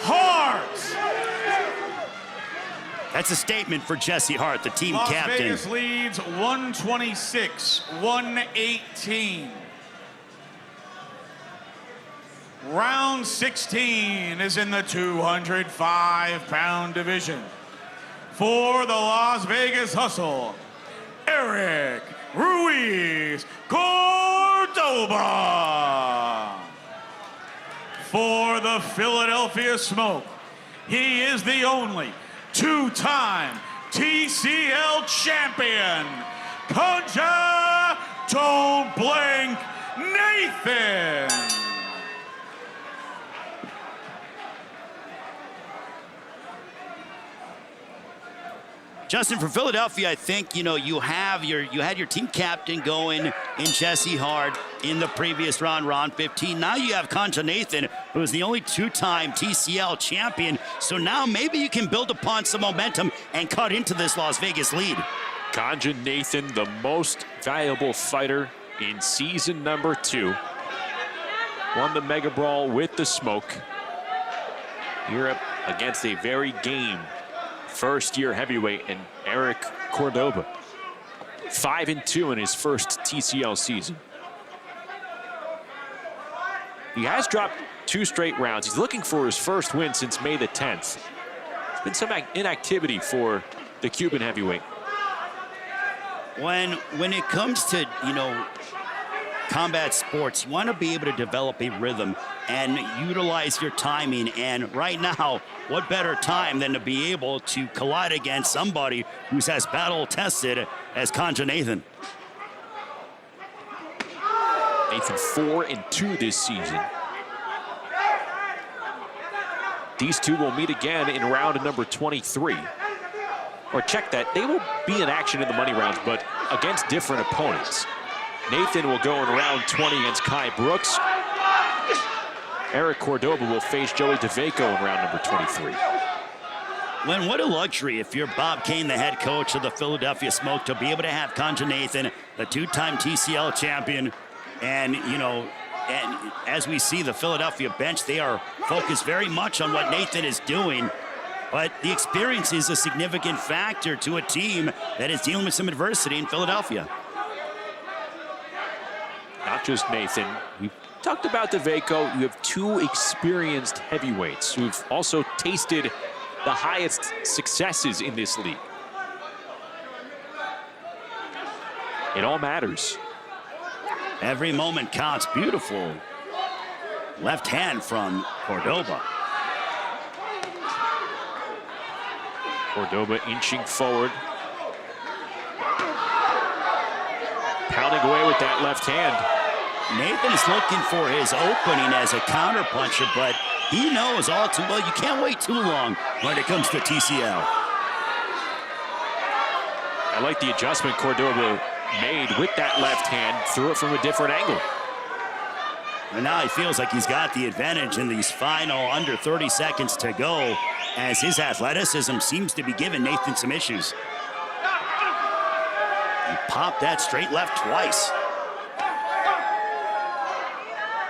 Hart. That's a statement for Jesse Hart, the team Las captain. Vegas leads 126-118. Round 16 is in the 205-pound division. For the Las Vegas Hustle, Eric Ruiz Cordoba. For the Philadelphia Smoke, he is the only two-time TCL champion, Conja Don't Blink Nathan. Justin, for Philadelphia, I think, you had your team captain going in Jesse Hart in the previous round, round 15. Now you have Conja Nathan, who is the only two-time TCL champion. So now maybe you can build upon some momentum and cut into this Las Vegas lead. Conja Nathan, the most valuable fighter in season number 2. Won the Mega Brawl with the Smoke. You're up against a very game first-year heavyweight and Eric Cordoba. 5-2 in his first TCL season. He has dropped 2 straight rounds. He's looking for his first win since May the 10th. There's been some inactivity for the Cuban heavyweight. When it comes to, combat sports, you want to be able to develop a rhythm and utilize your timing. And right now, what better time than to be able to collide against somebody who's as battle-tested as Conja Nathan. Nathan 4-2 this season. These two will meet again in round number 23. Or check that, they will be in action in the money rounds, but against different opponents. Nathan will go in round 20 against Kai Brooks. Eric Cordoba will face Joey DeVaco in round number 23. Len, what a luxury if you're Bob Kane, the head coach of the Philadelphia Smoke, to be able to have Conja Nathan, the two-time TCL champion, and, and as we see the Philadelphia bench, they are focused very much on what Nathan is doing. But the experience is a significant factor to a team that is dealing with some adversity in Philadelphia. Not just Nathan. We've talked about DeVaco. You have 2 experienced heavyweights who've also tasted the highest successes in this league. It all matters. Every moment counts. Beautiful left hand from Cordoba. Cordoba inching forward. Pounding away with that left hand. Nathan is looking for his opening as a counterpuncher, but he knows all too well you can't wait too long when it comes to TCL. I like the adjustment Cordoba made with that left hand, threw it from a different angle. And now he feels like he's got the advantage in these final under 30 seconds to go, as his athleticism seems to be giving Nathan some issues. He popped that straight left twice.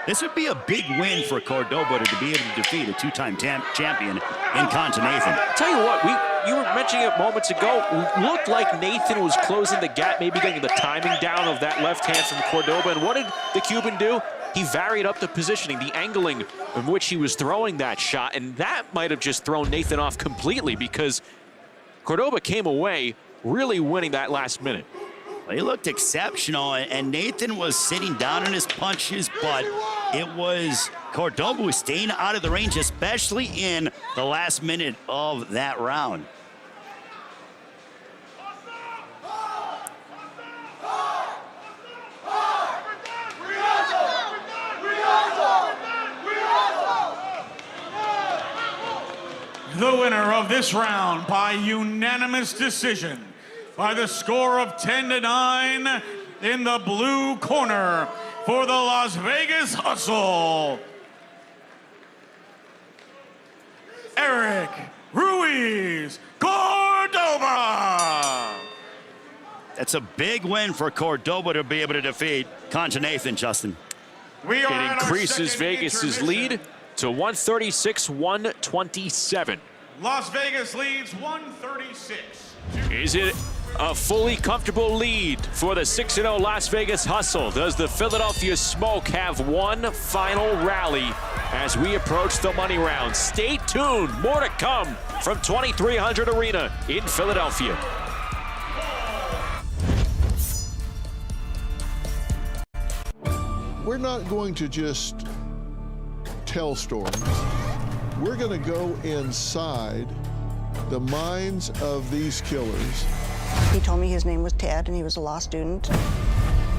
This would be a big win for Cordoba to be able to defeat a two-time champion in Conja Nathan. Tell you what, you were mentioning it moments ago. It looked like Nathan was closing the gap, maybe getting the timing down of that left hand from Cordoba. And what did the Cuban do? He varied up the positioning, the angling in which he was throwing that shot. And that might have just thrown Nathan off completely, because Cordoba came away really winning that last minute. He looked exceptional, and Nathan was sitting down in his punches, but it was Cordoba who was staying out of the range, especially in the last minute of that round. The winner of this round by unanimous decision, by the score of 10-9, in the blue corner for the Las Vegas Hustle, Eric Ruiz Cordoba. That's a big win for Cordoba to be able to defeat Concha Nathan, Justin. We are it increases Vegas's lead to 136-127. Las Vegas leads 136. Is it a fully comfortable lead for the 6-0 Las Vegas Hustle? Does the Philadelphia Smoke have one final rally as we approach the money round? Stay tuned. More to come from 2300 Arena in Philadelphia. We're not going to just tell stories. We're going to go inside the minds of these killers. He told me his name was Ted and he was a law student.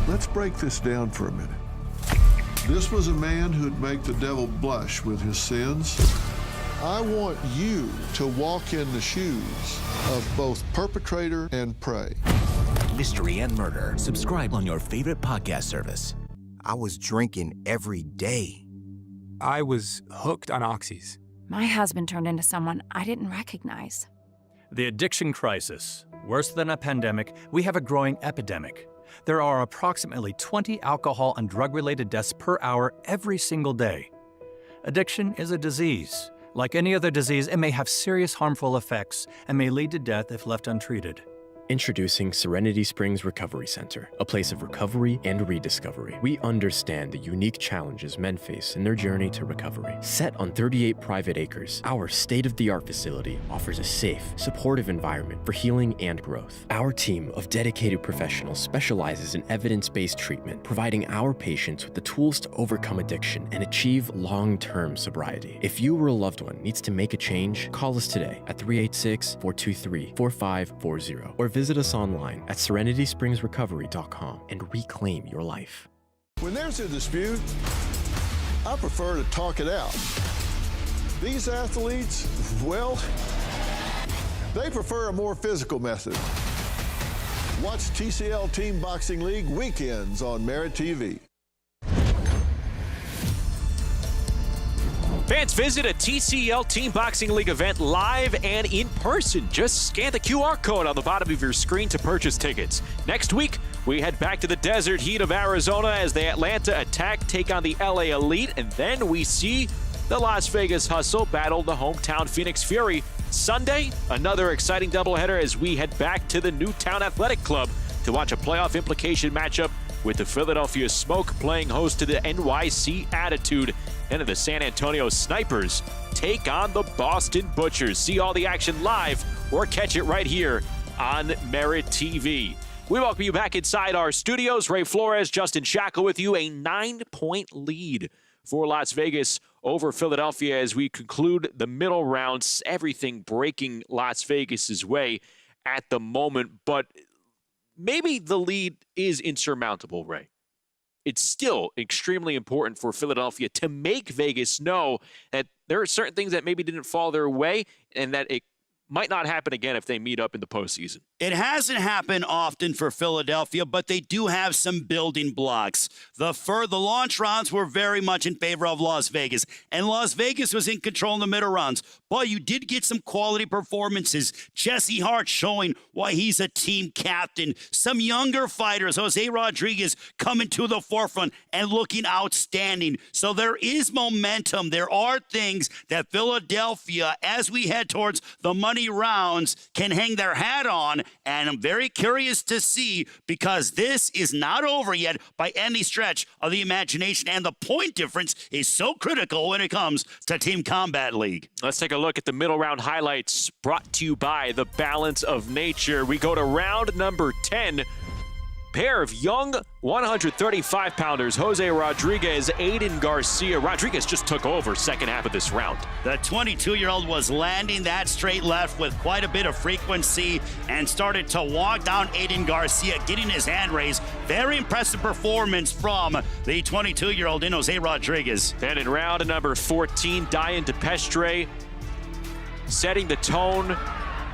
Let's break this down for a minute. This was a man who'd make the devil blush with his sins. I want you to walk in the shoes of both perpetrator and prey. Mystery and Murder. Subscribe on your favorite podcast service. I was drinking every day. I was hooked on oxys. My husband turned into someone I didn't recognize. The addiction crisis. Worse than a pandemic, we have a growing epidemic. There are approximately 20 alcohol and drug-related deaths per hour every single day. Addiction is a disease. Like any other disease, it may have serious harmful effects and may lead to death if left untreated. Introducing Serenity Springs Recovery Center, a place of recovery and rediscovery. We understand the unique challenges men face in their journey to recovery. Set on 38 private acres, our state-of-the-art facility offers a safe, supportive environment for healing and growth. Our team of dedicated professionals specializes in evidence-based treatment, providing our patients with the tools to overcome addiction and achieve long-term sobriety. If you or a loved one needs to make a change, call us today at 386-423-4540 or visit us online at serenityspringsrecovery.com and reclaim your life. When there's a dispute, I prefer to talk it out. These athletes, well, they prefer a more physical method. Watch TCL Team Boxing League weekends on Merit TV. Fans, visit a TCL Team Boxing League event live and in person. Just scan the QR code on the bottom of your screen to purchase tickets. Next week, we head back to the desert heat of Arizona as the Atlanta Attack take on the LA Elite, and then we see the Las Vegas Hustle battle the hometown Phoenix Fury. Sunday, another exciting doubleheader as we head back to the Newtown Athletic Club to watch a playoff implication matchup with the Philadelphia Smoke playing host to the NYC Attitude, and the San Antonio Snipers take on the Boston Butchers. See all the action live or catch it right here on Merit TV. We welcome you back inside our studios. Ray Flores, Justin Shackle with you. A 9-point lead for Las Vegas over Philadelphia as we conclude the middle rounds. Everything breaking Las Vegas's way at the moment, but maybe the lead is insurmountable, Ray. It's still extremely important for Philadelphia to make Vegas know that there are certain things that maybe didn't fall their way and that it might not happen again if they meet up in the postseason. It hasn't happened often for Philadelphia, but they do have some building blocks. The launch rounds were very much in favor of Las Vegas, and Las Vegas was in control in the middle rounds. But you did get some quality performances. Jesse Hart showing why he's a team captain. Some younger fighters, Jose Rodriguez, coming to the forefront and looking outstanding. So there is momentum. There are things that Philadelphia, as we head towards the money rounds, can hang their hat on. And I'm very curious to see, because this is not over yet by any stretch of the imagination. And the point difference is so critical when it comes to Team Combat League. Let's take a look at the middle round highlights brought to you by the Balance of Nature. We go to round number 10. Pair of young 135-pounders, Jose Rodriguez, Aiden Garcia. Rodriguez just took over second half of this round. The 22-year-old was landing that straight left with quite a bit of frequency and started to walk down Aiden Garcia, getting his hand raised. Very impressive performance from the 22-year-old in Jose Rodriguez. Then in round number 14, Diane DePestre setting the tone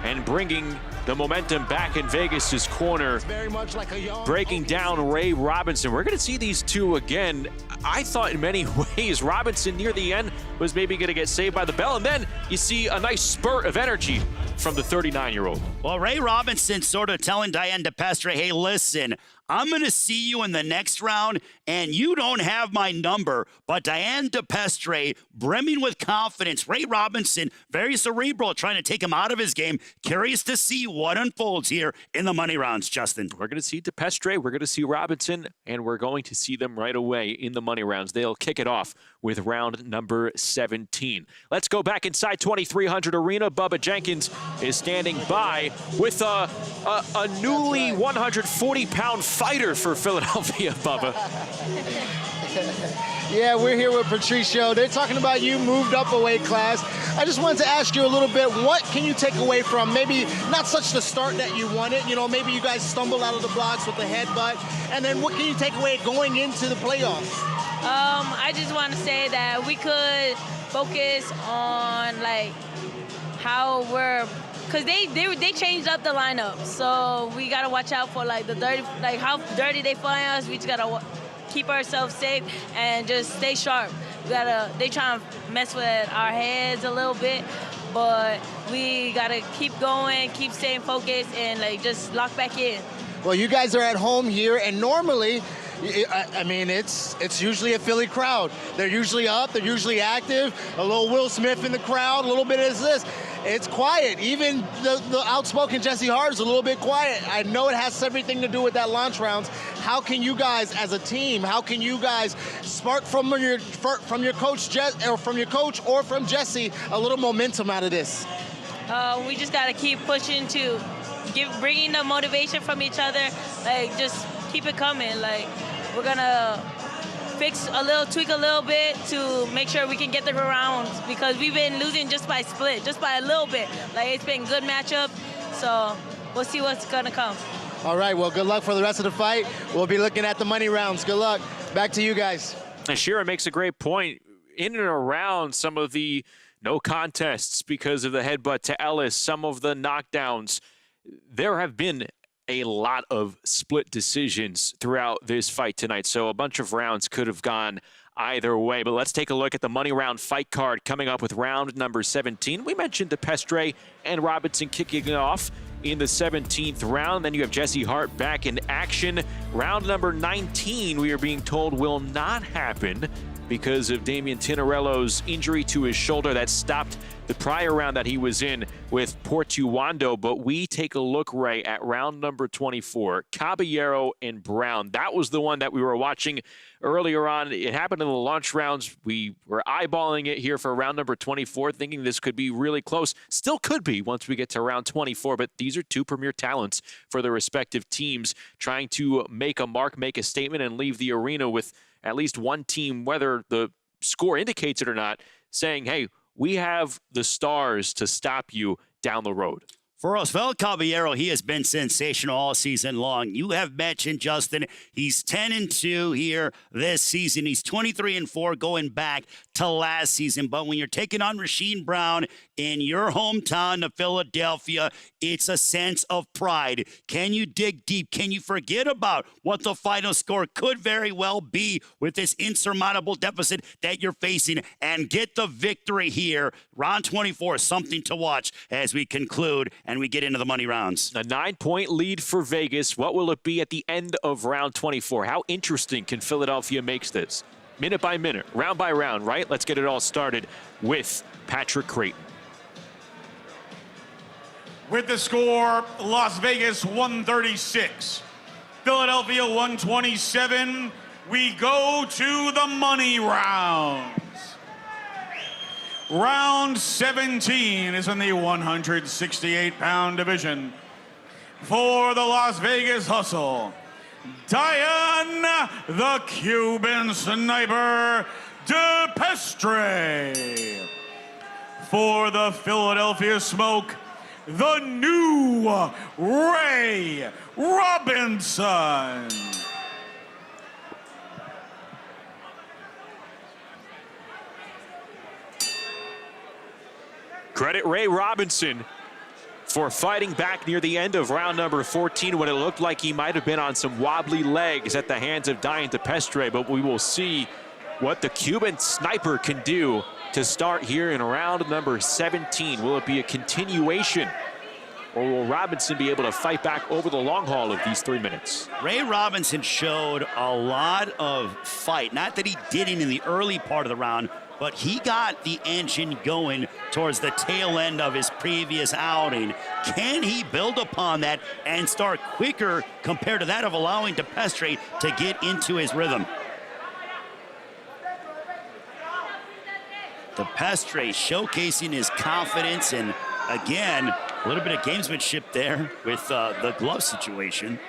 and bringing the momentum back in Vegas's corner. Very much like a young Breaking down Ray Robinson. We're going to see these two again. I thought in many ways Robinson near the end was maybe going to get saved by the bell, and then you see a nice spurt of energy from the 39-year-old. Well, Ray Robinson sort of telling Diane DePestre, hey, listen, I'm going to see you in the next round, and you don't have my number. But Diane DePestre, brimming with confidence. Ray Robinson, very cerebral, trying to take him out of his game. Curious to see what unfolds here in the money rounds, Justin. We're going to see DePestre, we're going to see Robinson, and we're going to see them right away in the money rounds. They'll kick it off with round number 17. Let's go back inside 2300 Arena. Bubba Jenkins is standing by with a newly 140-pound fighter for Philadelphia, Bubba. Yeah, we're here with Patricio. They're talking about you moved up a weight class. I just wanted to ask you a little bit, what can you take away from maybe not such the start that you wanted, you know, maybe you guys stumbled out of the blocks with the headbutt, and then what can you take away going into the playoffs? I just want to say that we could focus on like how we're, because they changed up the lineup, so we gotta watch out for like the dirty, like how dirty they find us. We just gotta keep ourselves safe and just stay sharp. They try to mess with our heads a little bit, but we gotta keep going, keep staying focused, and like just lock back in. Well, you guys are at home here, and normally, I mean, it's usually a Philly crowd. They're usually up, they're usually active. A little Will Smith in the crowd, a little bit of this. It's quiet. Even the outspoken Jesse Hart is a little bit quiet. I know it has everything to do with that launch rounds. How can you guys, as a team, how can you guys spark from your coach, or from your coach, or from Jesse, a little momentum out of this? We just gotta keep pushing to bringing the motivation from each other. Like just keep it coming. Like we're gonna tweak a little bit to make sure we can get the rounds, because we've been losing just by split, just by a little bit. Like it's been good matchup, so we'll see what's gonna come. All right, well, good luck for the rest of the fight. We'll be looking at the money rounds. Good luck. Back to you guys. And Shira makes a great point. In and around some of the no contests because of the headbutt to Ellis, some of the knockdowns, there have been a lot of split decisions throughout this fight tonight. So a bunch of rounds could have gone either way. But let's take a look at the money round fight card coming up with round number 17. We mentioned DePestre and Robinson kicking it off in the 17th round. Then you have Jesse Hart back in action. Round number 19, we are being told, will not happen because of Damian Tinarello's injury to his shoulder that stopped the prior round that he was in with Portuando. But we take a look, Ray, at round number 24, Caballero and Brown. That was the one that we were watching earlier on. It happened in the launch rounds. We were eyeballing it here for round number 24, thinking this could be really close. Still could be once we get to round 24, but these are two premier talents for the respective teams trying to make a mark, make a statement, and leave the arena with at least one team, whether the score indicates it or not, saying, hey, we have the stars to stop you down the road. For Osvaldo Caballero, he has been sensational all season long. You have mentioned, Justin, he's 10-2 here this season. He's 23-4 going back to last season. But when you're taking on Rasheed Brown in your hometown of Philadelphia, it's a sense of pride. Can you dig deep? Can you forget about what the final score could very well be with this insurmountable deficit that you're facing and get the victory here? Round 24, something to watch as we conclude and we get into the money rounds. A 9-point lead for Vegas. What will it be at the end of round 24? How interesting can Philadelphia make this? Minute by minute, round by round, right? Let's get it all started with Patrick Creighton. With the score, Las Vegas 136, Philadelphia 127, we go to the money rounds. Round 17 is in the 168-pound division. For the Las Vegas Hustle, Diane the Cuban Sniper DePestre. For the Philadelphia Smoke, the new Ray Robinson. Credit Ray Robinson for fighting back near the end of round number 14 when it looked like he might have been on some wobbly legs at the hands of Diane DePestre, but we will see what the Cuban sniper can do to start here in round number 17. Will it be a continuation, or will Robinson be able to fight back over the long haul of these 3 minutes? Ray Robinson showed a lot of fight. Not that he didn't in the early part of the round, but he got the engine going towards the tail end of his previous outing. Can he build upon that and start quicker compared to that of allowing DePestre to get into his rhythm? DePestre showcasing his confidence, and again, a little bit of gamesmanship there with the glove situation.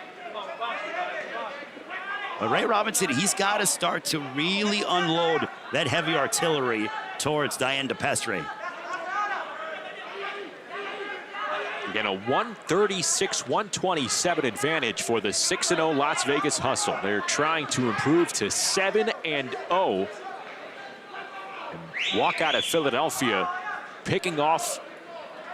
But Ray Robinson, he's got to start to really unload that heavy artillery towards Diane DePestre. Again, a 136-127 advantage for the 6-0 Las Vegas Hustle. They're trying to improve to 7-0 and walk out of Philadelphia, picking off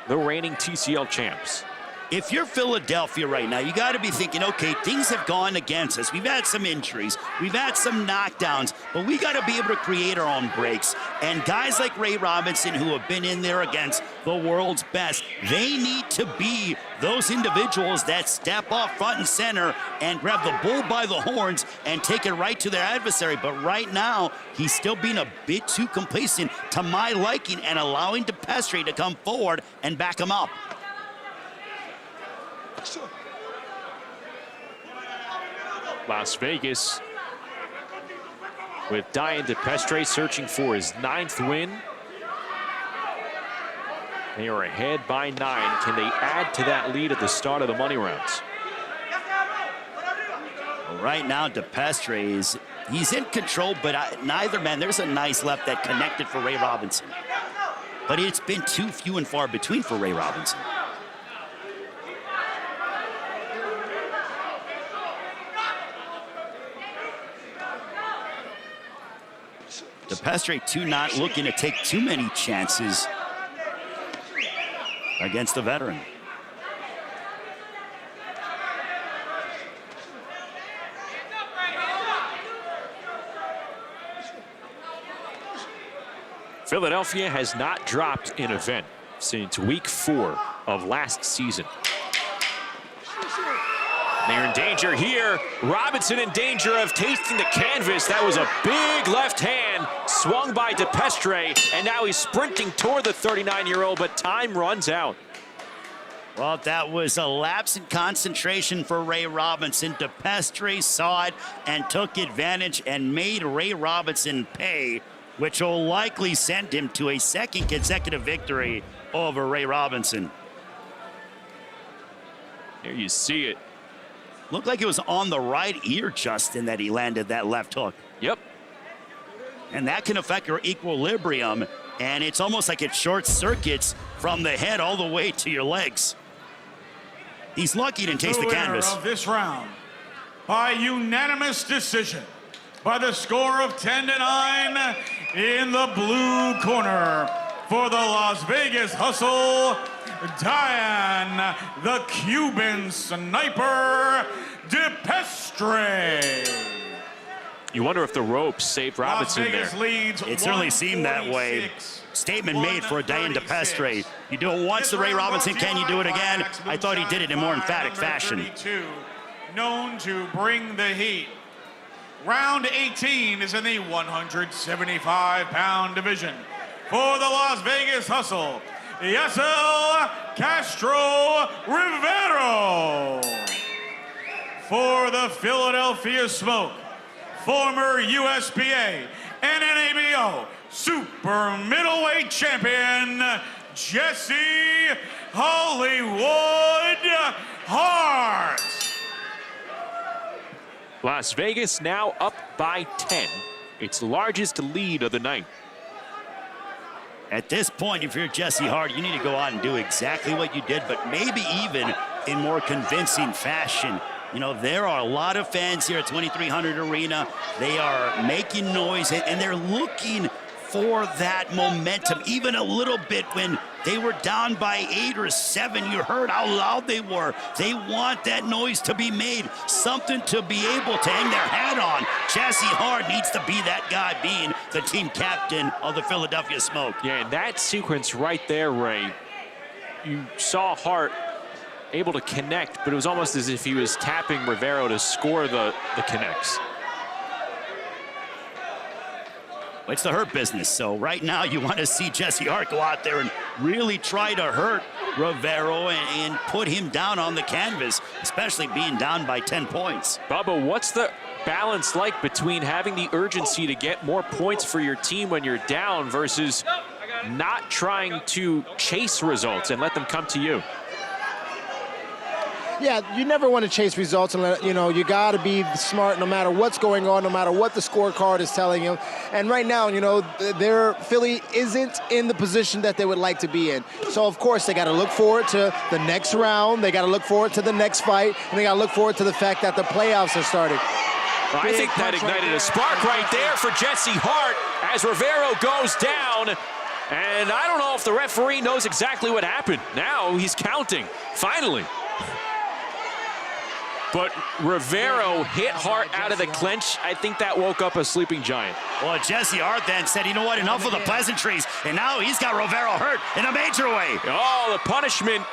the reigning TCL champs. If you're Philadelphia right now, you got to be thinking, okay, things have gone against us. We've had some injuries. We've had some knockdowns, but we got to be able to create our own breaks. And guys like Ray Robinson, who have been in there against the world's best, they need to be those individuals that step up front and center and grab the bull by the horns and take it right to their adversary. But right now, he's still being a bit too complacent to my liking and allowing DePestre to come forward and back him up. Las Vegas with Diane DePestre searching for his 9th win. They are ahead by 9. Can they add to that lead at the start of the money rounds? Well, right now, DePestre he's in control, but neither man. There's a nice left that connected for Ray Robinson. But it's been too few and far between for Ray Robinson. DePestre, too, not looking to take too many chances against the veteran. Philadelphia has not dropped an event since week 4 of last season. They're in danger here. Robinson in danger of tasting the canvas. That was a big left hand swung by DePestre, and now he's sprinting toward the 39-year-old, but time runs out. Well, that was a lapse in concentration for Ray Robinson. DePestre saw it and took advantage and made Ray Robinson pay, which will likely send him to a 2nd consecutive victory over Ray Robinson. There you see it. Looked like it was on the right ear, Justin, that he landed that left hook. Yep. And that can affect your equilibrium, and it's almost like it short circuits from the head all the way to your legs. He's lucky he didn't taste the canvas. Of this round, by unanimous decision, by the score of 10-9 in the blue corner, for the Las Vegas Hustle, Diane, the Cuban sniper, DePestre. You wonder if the ropes saved Robinson there. It certainly seemed that way. Statement made for Diane DePestre. You do it once to Ray Robinson, can you do it again? I thought he did it in more emphatic fashion. Known to bring the heat. Round 18 is in the 175-pound division. For the Las Vegas Hustle, Yesel Castro Rivero. For the Philadelphia Smoke, former USPA and NABO super middleweight champion, Jesse Hollywood Hart. Las Vegas now up by 10. Its largest lead of the night. At this point, if you're Jesse Hart, you need to go out and do exactly what you did, but maybe even in more convincing fashion. You know, there are a lot of fans here at 2300 Arena. They are making noise, and they're looking for that momentum, even a little bit when they were down by 8 or 7. You heard how loud they were. They want that noise to be made, something to be able to hang their hat on. Jesse Hart needs to be that guy, being the team captain of the Philadelphia Smoke. Yeah, in that sequence right there, Ray, you saw Hart able to connect, but it was almost as if he was tapping Rivero to score the connects. It's the hurt business, so right now you want to see Jesse Hart go out there and really try to hurt Rivero and put him down on the canvas, especially being down by 10 points. Bubba, what's the balance like between having the urgency to get more points for your team when you're down versus not trying to chase results and let them come to you? Yeah, you never want to chase results, and you got to be smart no matter what's going on, no matter what the scorecard is telling you. And right now, Philly isn't in the position that they would like to be in. So of course they got to look forward to the next round, they got to look forward to the next fight, and they got to look forward to the fact that the playoffs are starting. Well, I think that ignited a spark right there for Jesse Hart as Rivero goes down. And I don't know if the referee knows exactly what happened. Now he's counting, finally. But Rivero hit Hart out of the clinch. I think that woke up a sleeping giant. Well, Jesse Hart then said, you know what, enough of the pleasantries. And now he's got Rivero hurt in a major way. Oh, the punishment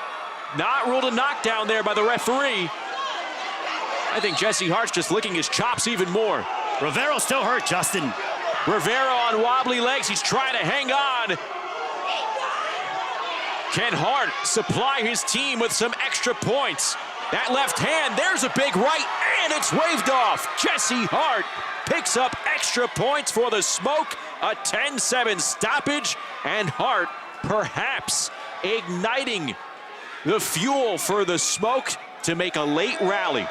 not ruled a knockdown there by the referee. I think Jesse Hart's just licking his chops even more. Rivero's still hurt, Justin. Rivero on wobbly legs. He's trying to hang on. Can Hart supply his team with some extra points? That left hand, there's a big right, and it's waved off. Jesse Hart picks up extra points for the Smoke, a 10-7 stoppage, and Hart perhaps igniting the fuel for the Smoke to make a late rally.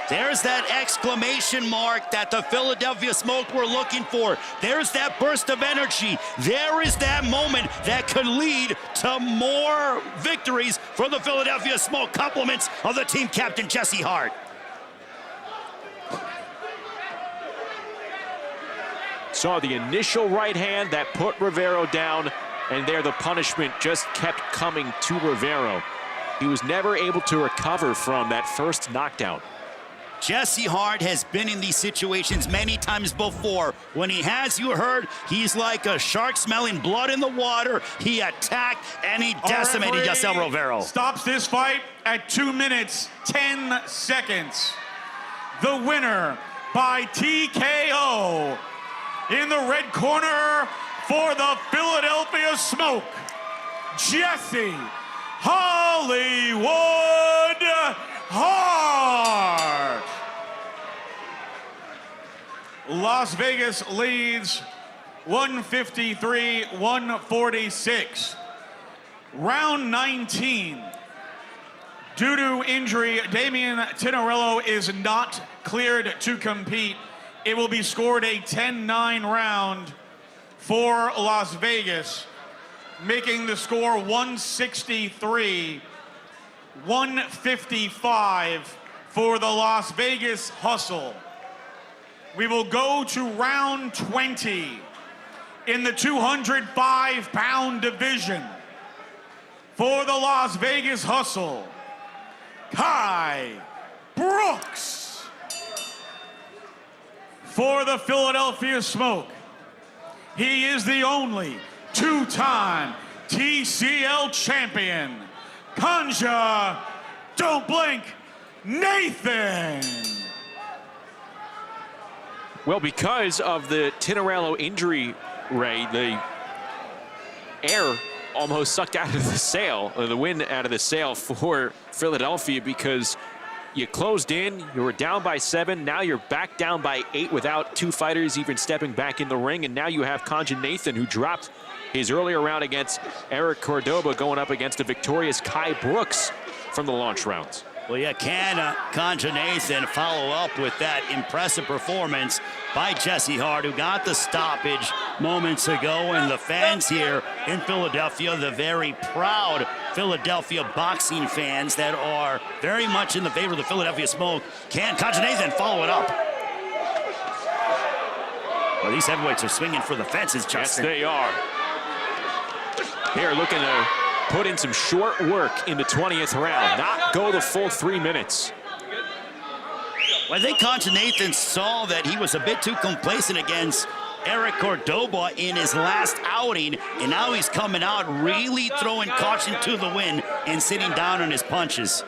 There's that exclamation mark that the Philadelphia Smoke were looking for. There's that burst of energy. There is that moment that could lead to more victories for the Philadelphia Smoke. Compliments of the team captain, Jesse Hart. Saw the initial right hand that put Rivero down, and there the punishment just kept coming to Rivero. He was never able to recover from that first knockdown. Jesse Hart has been in these situations many times before. When he has you hurt, he's like a shark smelling blood in the water. He attacked and he decimated Jesse Rivero. Stops this fight at 2 minutes, 10 seconds. The winner by TKO in the red corner for the Philadelphia Smoke, Jesse Hollywood Hart. Las Vegas leads 153-146. Round 19. Due to injury, Damian Tinarello is not cleared to compete. It will be scored a 10-9 round for Las Vegas, making the score 163-155 for the Las Vegas Hustle. We will go to round 20 in the 205-pound division. For the Las Vegas Hustle, Kai Brooks. For the Philadelphia Smoke, he is the only two-time TCL champion, Kanja, don't blink, Nathan. Well, because of the Tinarello injury, Ray, the air almost sucked out of the sail, or the wind out of the sail for Philadelphia, because you closed in, you were down by 7, now you're back down by 8 without two fighters even stepping back in the ring, and now you have Kanja Nathan, who dropped his earlier round against Eric Cordoba, going up against a victorious Kai Brooks from the launch rounds. Well, yeah, can Kanja Nathan follow up with that impressive performance by Jesse Hart, who got the stoppage moments ago, and the fans here in Philadelphia, the very proud Philadelphia boxing fans that are very much in the favor of the Philadelphia Smoke. Can Kanja Nathan follow it up? Well, these heavyweights are swinging for the fences, Justin. Yes, they are. They're looking to put in some short work in the 20th round, not go the full 3 minutes. Well, I think Concha Nathan saw that he was a bit too complacent against Eric Cordoba in his last outing, and now he's coming out really throwing caution to the wind and sitting down on his punches.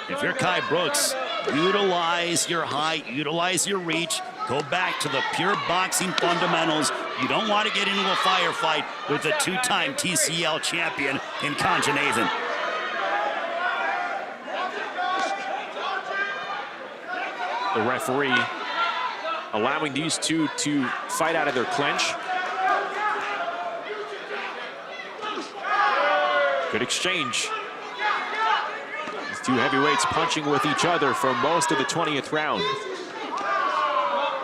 If you're Kai Brooks, utilize your height, utilize your reach, go back to the pure boxing fundamentals. You don't want to get into a firefight with a two-time TCL champion in Concha Nathan. The referee allowing these two to fight out of their clinch. Good exchange. These two heavyweights punching with each other for most of the 20th round.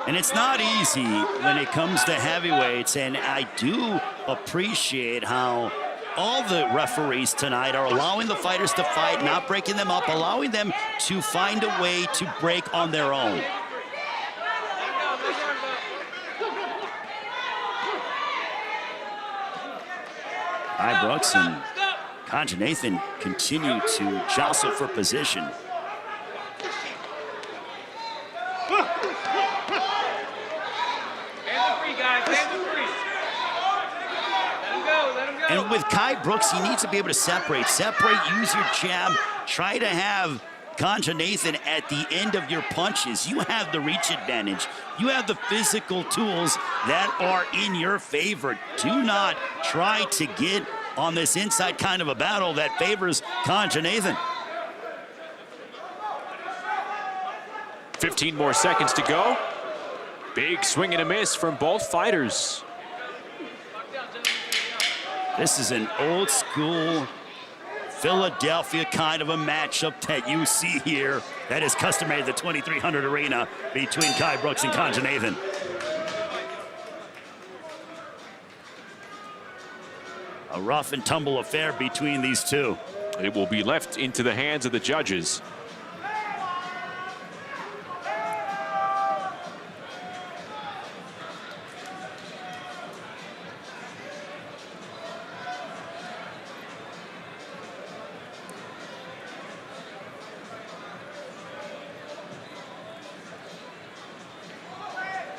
And it's not easy when it comes to heavyweights, and I do appreciate how all the referees tonight are allowing the fighters to fight, not breaking them up, allowing them to find a way to break on their own. Kai Brooks and Concha Nathan continue to jostle for position. And with Kai Brooks, he needs to be able to separate, use your jab, try to have Concha Nathan at the end of your punches. You have the reach advantage. You have the physical tools that are in your favor. Do not try to get on this inside kind of a battle that favors Concha Nathan. 15 more seconds to go. Big swing and a miss from both fighters. This is an old school Philadelphia kind of a matchup that you see here that is customary at the 2300 arena between Kai Brooks and Concha Nathan. A rough and tumble affair between these two. It will be left into the hands of the judges.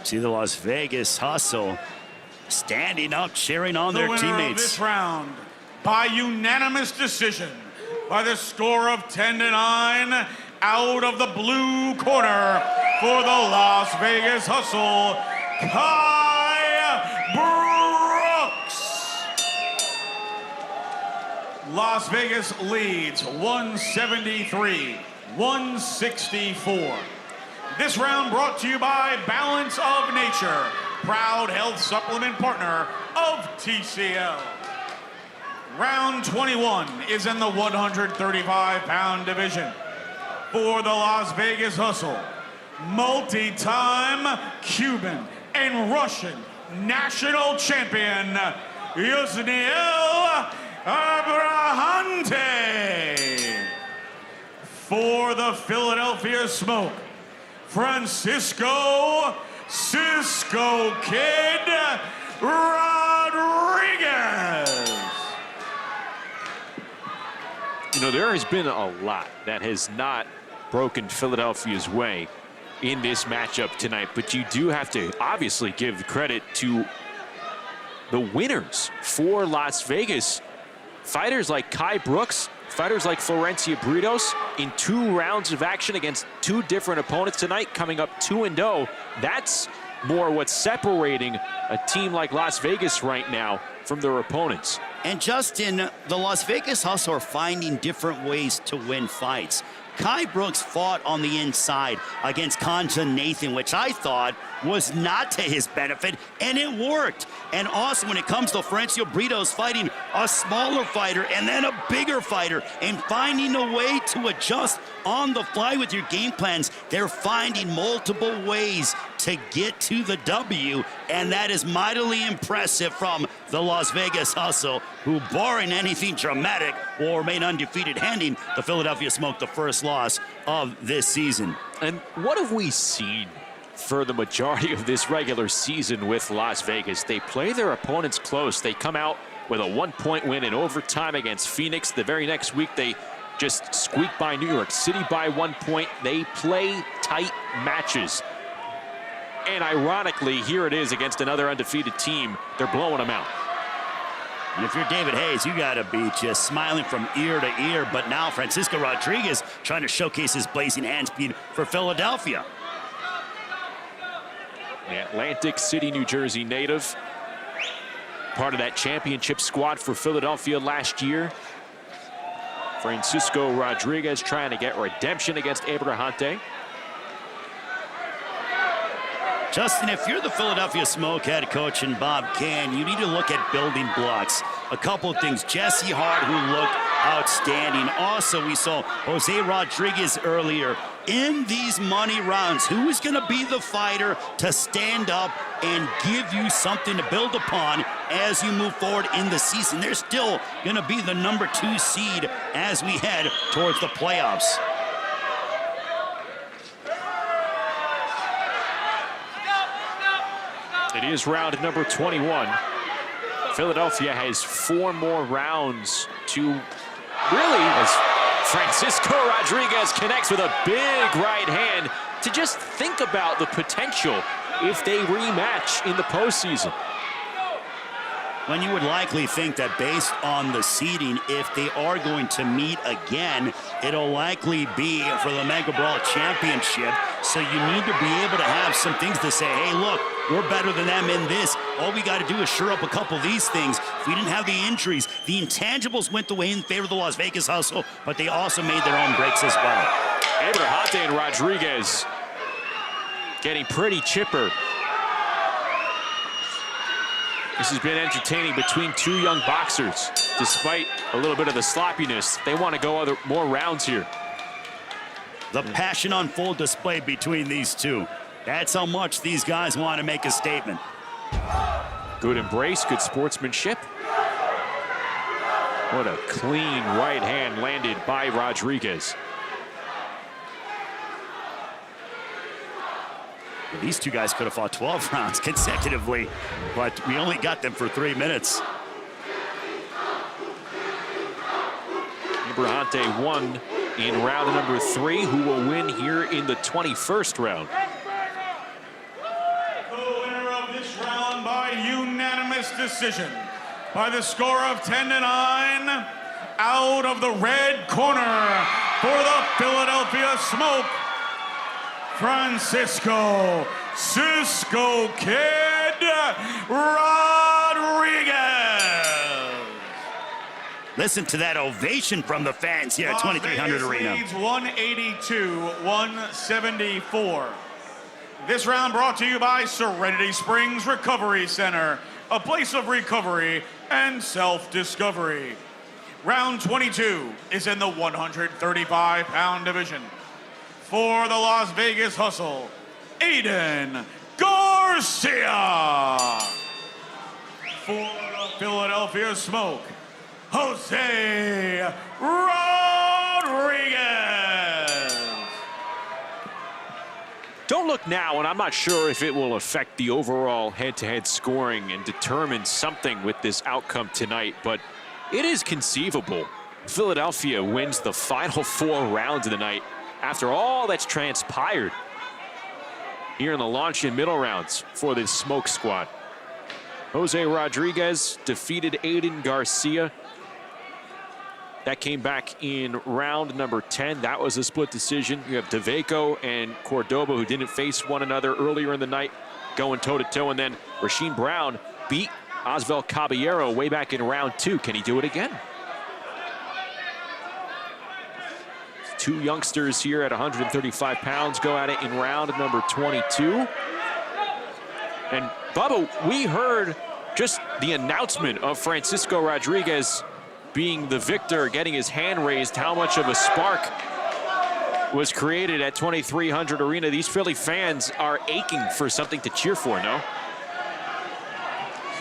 See the Las Vegas Hustle standing up, cheering on their teammates. The winner of this round, by unanimous decision, by the score of 10-9, out of the blue corner for the Las Vegas Hustle, Kai Brooks. Las Vegas leads 173-164. This round brought to you by Balance of Nature, proud health supplement partner of TCL. Round 21 is in the 135-pound division. For the Las Vegas Hustle, multi-time Cuban and Russian national champion, Yusniel Abrahante. For the Philadelphia Smoke, Francisco Cisco Kid Rodriguez. You know, there has been a lot that has not broken Philadelphia's way in this matchup tonight, but you do have to obviously give credit to the winners for Las Vegas. Fighters like Kai Brooks, fighters like Florencia Britos in 2 rounds of action against 2 different opponents tonight, coming up 2-0. That's more what's separating a team like Las Vegas right now from their opponents. And Justin, the Las Vegas Hustle are finding different ways to win fights. Kai Brooks fought on the inside against Kanja Nathan, which I thought was not to his benefit, and it worked. And also when it comes to Florencio Britos fighting a smaller fighter and then a bigger fighter and finding a way to adjust on the fly with your game plans, they're finding multiple ways to get to the W, and that is mightily impressive from the Las Vegas Hustle, who, barring anything dramatic, will remain undefeated, handing the Philadelphia Smoke the first loss of this season. And what have we seen for the majority of this regular season with Las Vegas? They play their opponents close. They come out with a 1-point win in overtime against Phoenix. The very next week, they just squeak by New York City by 1 point. They play tight matches. And ironically, here it is against another undefeated team. They're blowing them out. And if you're David Hayes, you got to be just smiling from ear to ear. But now Francisco Rodriguez trying to showcase his blazing hand speed for Philadelphia. The Atlantic City, New Jersey native. Part of that championship squad for Philadelphia last year. Francisco Rodriguez trying to get redemption against Abrahante. Justin, if you're the Philadelphia Smoke head coach and Bob Can, you need to look at building blocks. A couple of things. Jesse Hart, who looked outstanding. Also, we saw Jose Rodriguez earlier. In these money rounds, who is going to be the fighter to stand up and give you something to build upon as you move forward in the season? They're still going to be the number 2 seed as we head towards the playoffs. It is round number 21. Philadelphia has 4 more rounds to really, as Francisco Rodriguez connects with a big right hand, to just think about the potential if they rematch in the postseason. When you would likely think that based on the seeding, if they are going to meet again, it'll likely be for the Mega Brawl Championship. So you need to be able to have some things to say, hey, look, we're better than them in this. All we got to do is shore up a couple of these things. If we didn't have the injuries, the intangibles went the way in favor of the Las Vegas Hustle, but they also made their own breaks as well. Abrahante and Rodriguez getting pretty chipper. This has been entertaining between 2 young boxers. Despite a little bit of the sloppiness, they want to go more rounds here. The passion on full display between these two. That's how much these guys want to make a statement. Good embrace, good sportsmanship. What a clean right hand landed by Rodriguez. These two guys could have fought 12 rounds consecutively, but we only got them for 3 minutes. Abrahante won in round number 3. Who will win here in the 21st round? The winner of this round by unanimous decision by the score of 10-9, out of the red corner for the Philadelphia Smoke, Francisco Cisco Kid Rodriguez. Listen to that ovation from the fans here at 2300 Arena. Leads 182-174. This round brought to you by Serenity Springs Recovery Center, a place of recovery and self-discovery. Round 22 is in the 135-pound division. For the Las Vegas Hustle, Aiden Garcia. For the Philadelphia Smoke, Jose Rodriguez. Don't look now, and I'm not sure if it will affect the overall head-to-head scoring and determine something with this outcome tonight, but it is conceivable Philadelphia wins the final 4 rounds of the night after all that's transpired here in the launch and middle rounds for this Smoke squad. Jose Rodriguez defeated Aiden Garcia. That came back in round number 10. That was a split decision. You have DeVeco and Cordoba, who didn't face one another earlier in the night, going toe-to-toe. And then Rasheem Brown beat Osvel Caballero way back in round 2. Can he do it again? two youngsters here at 135 pounds go at it in round number 22. And Bubba, we heard just the announcement of Francisco Rodriguez being the victor, getting his hand raised, how much of a spark was created at 2300 Arena. These Philly fans are aching for something to cheer for, no?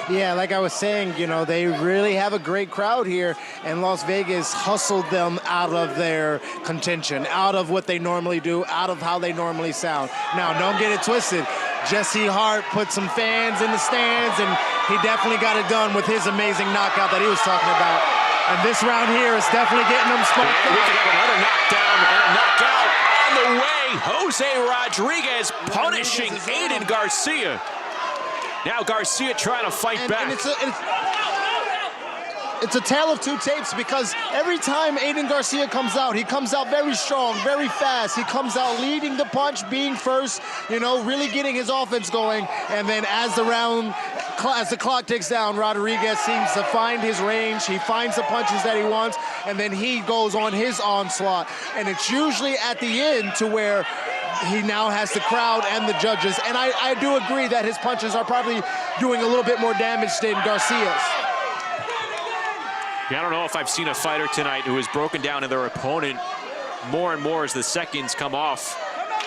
Yeah, like I was saying, you know, they really have a great crowd here, and Las Vegas hustled them out of their contention, out of what they normally do, out of how they normally sound. Now, don't get it twisted. Jesse Hart put some fans in the stands, and he definitely got it done with his amazing knockout that he was talking about. And this round here is definitely getting them sparked up. We could have another knockdown and a knockout on the way. Jose Rodriguez punishing Aiden Garcia. Now Garcia trying to fight back. And it's a tale of two tapes, because every time Aiden Garcia comes out, he comes out very strong, very fast. He comes out leading the punch, being first, you know, really getting his offense going. And then as the clock ticks down, Rodriguez seems to find his range. He finds the punches that he wants, and then he goes on his onslaught. And it's usually at the end to where he now has the crowd and the judges. And I do agree that his punches are probably doing a little bit more damage than Garcia's. Yeah, I don't know if I've seen a fighter tonight who has broken down to their opponent more and more as the seconds come off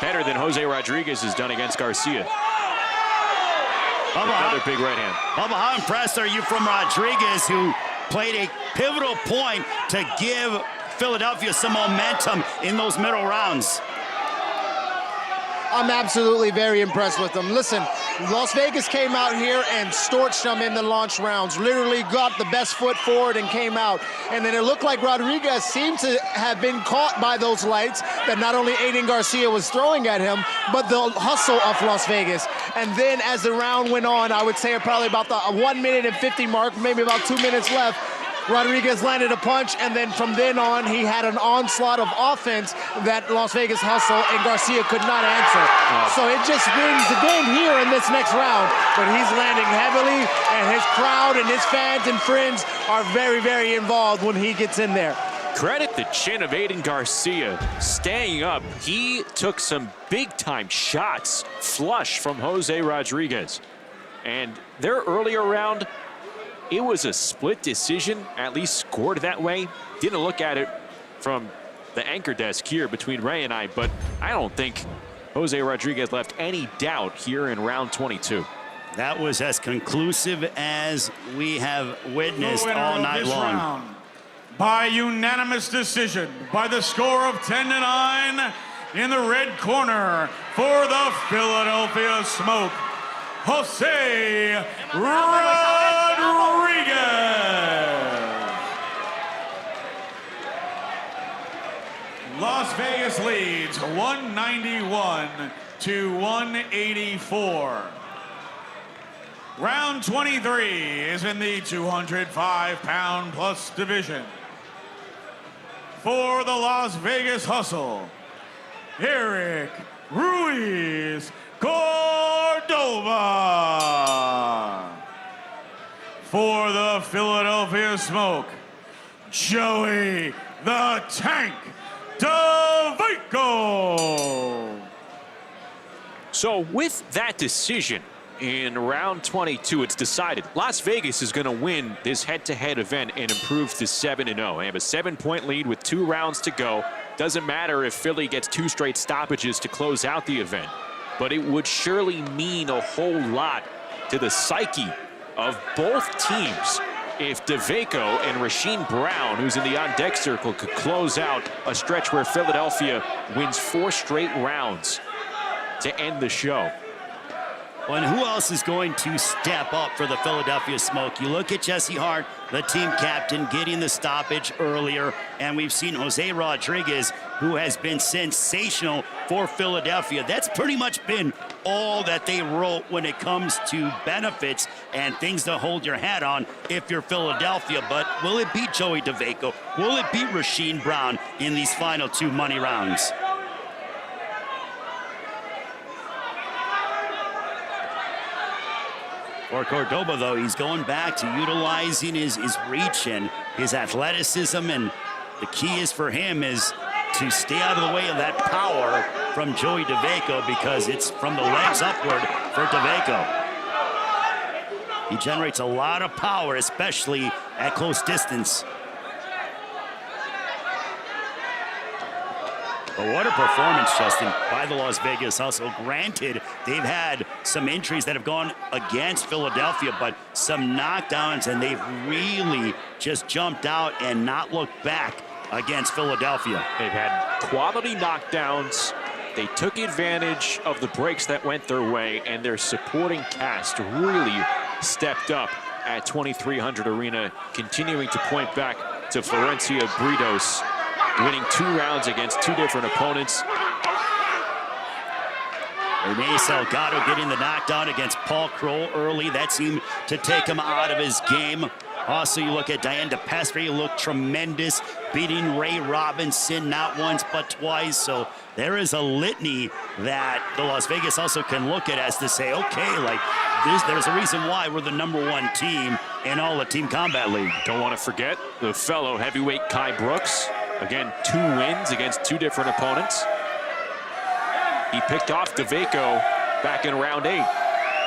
better than Jose Rodriguez has done against Garcia. Another big right hand. Bubba, how impressed are you from Rodriguez, who played a pivotal point to give Philadelphia some momentum in those middle rounds? I'm absolutely very impressed with them. Listen, Las Vegas came out here and torched them in the launch rounds, literally got the best foot forward and came out. And then it looked like Rodriguez seemed to have been caught by those lights that not only Aiden Garcia was throwing at him, but the hustle of Las Vegas. And then as the round went on, I would say probably about the 1 minute and 50 mark, maybe about 2 minutes left, Rodriguez landed a punch, and then from then on, he had an onslaught of offense that Las Vegas hustled, and Garcia could not answer. So it just wins the game here in this next round, but he's landing heavily, and his crowd and his fans and friends are very, very involved when he gets in there. Credit the chin of Aiden Garcia staying up. He took some big-time shots flush from Jose Rodriguez. And their earlier round, it was a split decision, at least scored that way. Didn't look at it from the anchor desk here between Ray and I, but I don't think Jose Rodriguez left any doubt here in round 22. That was as conclusive as we have witnessed all night long. Round, by unanimous decision, by the score of 10-9, in the red corner for the Philadelphia Smoke, Jose Rodriguez. Las Vegas leads 191 to 184. Round 23 is in the 205-pound plus division. For the Las Vegas Hustle, Eric Ruiz Cordova. For the Philadelphia Smoke, Joey the Tank DeVico. So with that decision in round 22, it's decided Las Vegas is going to win this head-to-head event and improve to 7-0. They have a 7-point lead with 2 rounds to go. Doesn't matter if Philly gets 2 straight stoppages to close out the event, but it would surely mean a whole lot to the psyche of both teams if DeVico and Rasheem Brown, who's in the on-deck circle, could close out a stretch where Philadelphia wins 4 straight rounds to end the show. Well, and who else is going to step up for the Philadelphia Smoke? You look at Jesse Hart, the team captain, getting the stoppage earlier, and we've seen Jose Rodriguez, who has been sensational for Philadelphia. That's pretty much been all that they wrote when it comes to benefits and things to hold your hat on if you're Philadelphia. But will it be Joey DeVico? Will it be Rasheem Brown in these final 2 money rounds? For Cordova, though, he's going back to utilizing his reach and his athleticism, and the key is for him is to stay out of the way of that power from Joey DeVaco, because it's from the legs upward for DeVaco. He generates a lot of power, especially at close distance. But what a performance, Justin, by the Las Vegas Hustle. Granted, they've had some injuries that have gone against Philadelphia, but some knockdowns, and they've really just jumped out and not looked back against Philadelphia. They've had quality knockdowns. They took advantage of the breaks that went their way, and their supporting cast really stepped up at 2300 Arena, continuing to point back to Florencia Britos, winning 2 rounds against 2 different opponents. Rene Salgado getting the knockdown against Paul Kroll early. That seemed to take him out of his game. Also, you look at Diane DePestre, he looked tremendous, beating Ray Robinson not once but twice. So there is a litany that the Las Vegas also can look at as to say, okay, like this, there's a reason why we're the #1 team in all the Team Combat League. Don't want to forget the fellow heavyweight Kai Brooks. Again, 2 wins against 2 different opponents. He picked off DeVaco back in round 8.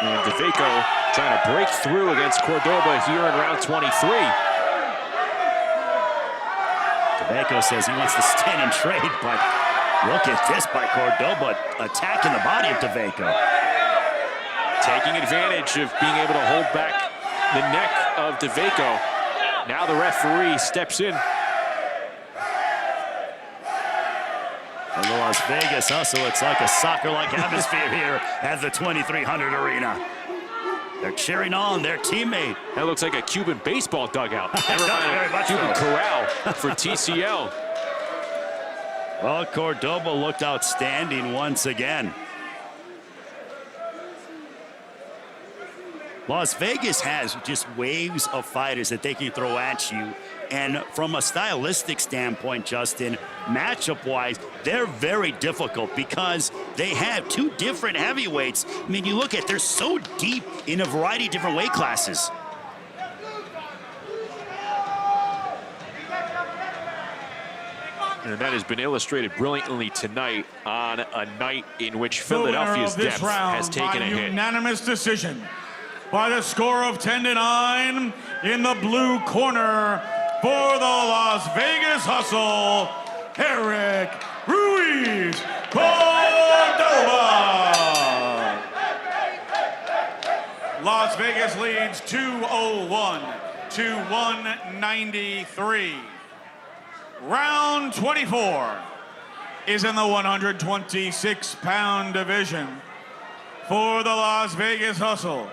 And DeVaco trying to break through against Cordoba here in round 23. DeVaco says he wants to stand and trade, but look at this by Cordoba, attacking the body of DeVaco. Taking advantage of being able to hold back the neck of DeVaco. Now the referee steps in. And the Las Vegas Hustle, it's like a soccer-like atmosphere here at the 2300 Arena. They're cheering on their teammate. That looks like a Cuban baseball dugout. Never Very mind much a Cuban so. corral for TCL. Well, Cordoba looked outstanding once again. Las Vegas has just waves of fighters that they can throw at you. And from a stylistic standpoint, Justin, matchup-wise, they're very difficult because they have 2 different heavyweights. I mean, you look at, they're so deep in a variety of different weight classes. And that has been illustrated brilliantly tonight on a night in which Philadelphia's depth has taken a hit. Unanimous decision by the score of 10-9 in the blue corner for the Las Vegas Hustle, Eric Ruiz Cordoba. Las Vegas leads 201 to 193. Round 24 is in the 126-pound division for the Las Vegas Hustle.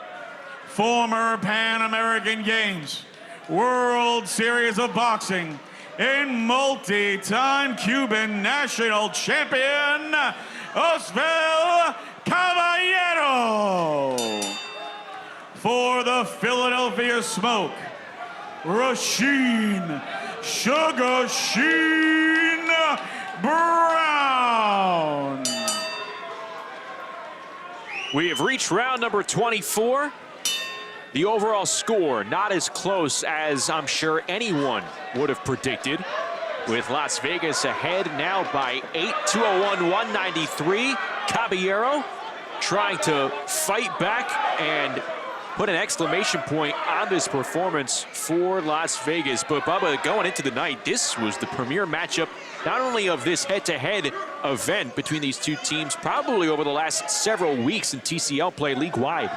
Former Pan American Games, World Series of Boxing, and multi-time Cuban national champion, Osvel Caballero. For the Philadelphia Smoke, Rasheen Sugar Sheen Brown. We have reached round number 24. The overall score not as close as I'm sure anyone would have predicted, with Las Vegas ahead now by 8, 201-193. Caballero trying to fight back and put an exclamation point on this performance for Las Vegas. But Bubba, going into the night, this was the premier matchup, not only of this head-to-head event between these 2 teams, probably over the last several weeks in TCL play league-wide.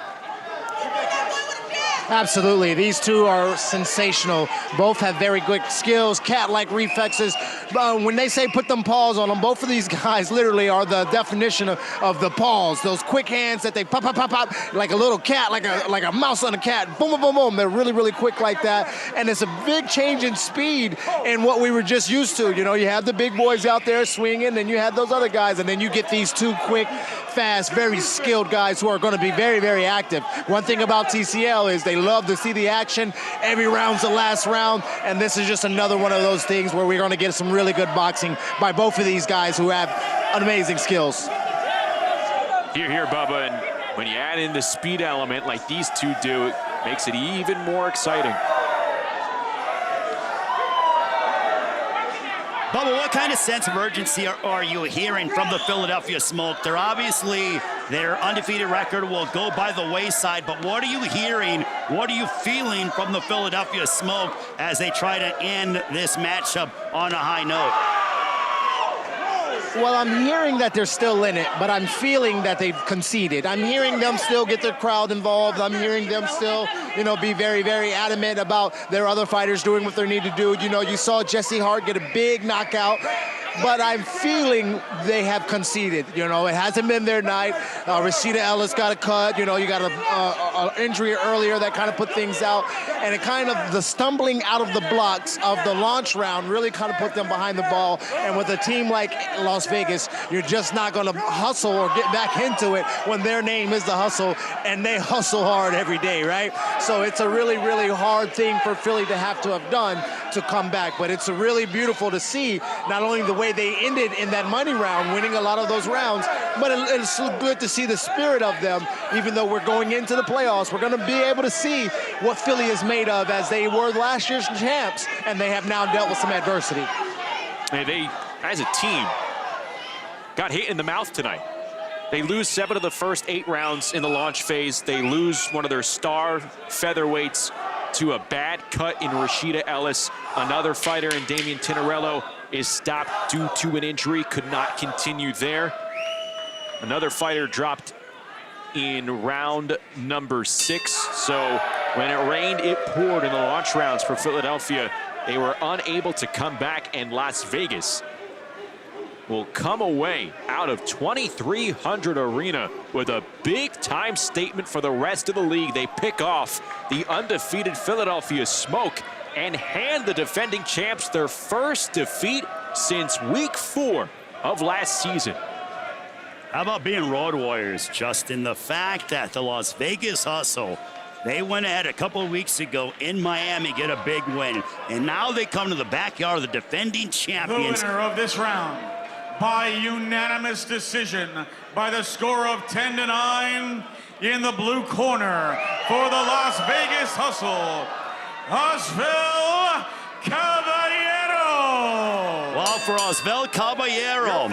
Absolutely. These 2 are sensational. Both have very good skills, cat-like reflexes. When they say put them paws on them, both of these guys literally are the definition of the paws. Those quick hands that they pop, pop, pop, pop, like a little cat, like a mouse on a cat. Boom, boom, boom, boom. They're really, really quick like that. And it's a big change in speed in what we were just used to. You know, you have the big boys out there swinging, and you have those other guys, and then you get these 2 quick, fast, very skilled guys who are going to be very, very active. One thing about TCL is they love to see the action. Every round's the last round, and this is just another one of those things where we're going to get some really good boxing by both of these guys who have amazing skills. Here, Bubba, and when you add in the speed element like these 2 do, it makes it even more exciting. Bubba, what kind of sense of urgency are you hearing from the Philadelphia Smoke? They're obviously, their undefeated record will go by the wayside, but what are you hearing, what are you feeling from the Philadelphia Smoke as they try to end this matchup on a high note? Well, I'm hearing that they're still in it, but I'm feeling that they've conceded. I'm hearing them still get their crowd involved. I'm hearing them still, be very, very adamant about their other fighters doing what they need to do. You saw Jesse Hart get a big knockout, but I'm feeling they have conceded. It hasn't been their night. Rashida Ellis got a cut. You got an injury earlier that kind of put things out, and it kind of, the stumbling out of the blocks of the launch round really kind of put them behind the ball. And with a team like Las Vegas, you're just not going to hustle or get back into it when their name is the hustle, and they hustle hard every day, right? So it's a really, really hard thing for Philly to have to have done to come back. But it's really beautiful to see not only the way they ended in that money round, winning a lot of those rounds, but it's good to see the spirit of them. Even though we're going into the playoffs, we're going to be able to see what Philly is made of, as they were last year's champs, and they have now dealt with some adversity. And they, as a team, got hit in the mouth tonight. They lose 7 of the first 8 rounds in the launch phase. They lose one of their star featherweights to a bad cut in Rashida Ellis. Another fighter in Damian Tinarello is stopped due to an injury, could not continue there. Another fighter dropped in round number 6. So when it rained, it poured in the launch rounds for Philadelphia. They were unable to come back, and Las Vegas will come away out of 2300 Arena with a big-time statement for the rest of the league. They pick off the undefeated Philadelphia Smoke and hand the defending champs their first defeat since week 4 of last season. How about being road warriors, Justin? The fact that the Las Vegas Hustle, they went ahead a couple of weeks ago in Miami, get a big win, and now they come to the backyard of the defending champions. The winner of this round, by unanimous decision, by the score of 10-9, in the blue corner for the Las Vegas Hustle, Osvel Caballero. Well, for Osvel Caballero,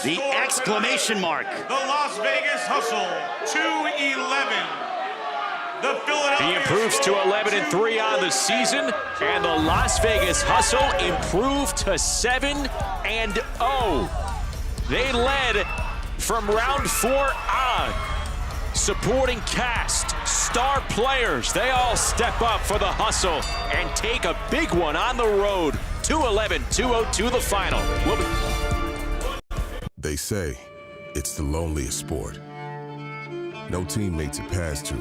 the exclamation mark. The Las Vegas Hustle, 2-11. He improves to 11-3 on the season, and the Las Vegas Hustle improved to 7-0. They led from round 4 on. Supporting cast, star players, they all step up for the Hustle and take a big one on the road. 2-11, 2-0 the final. They say it's the loneliest sport. No teammates to pass to,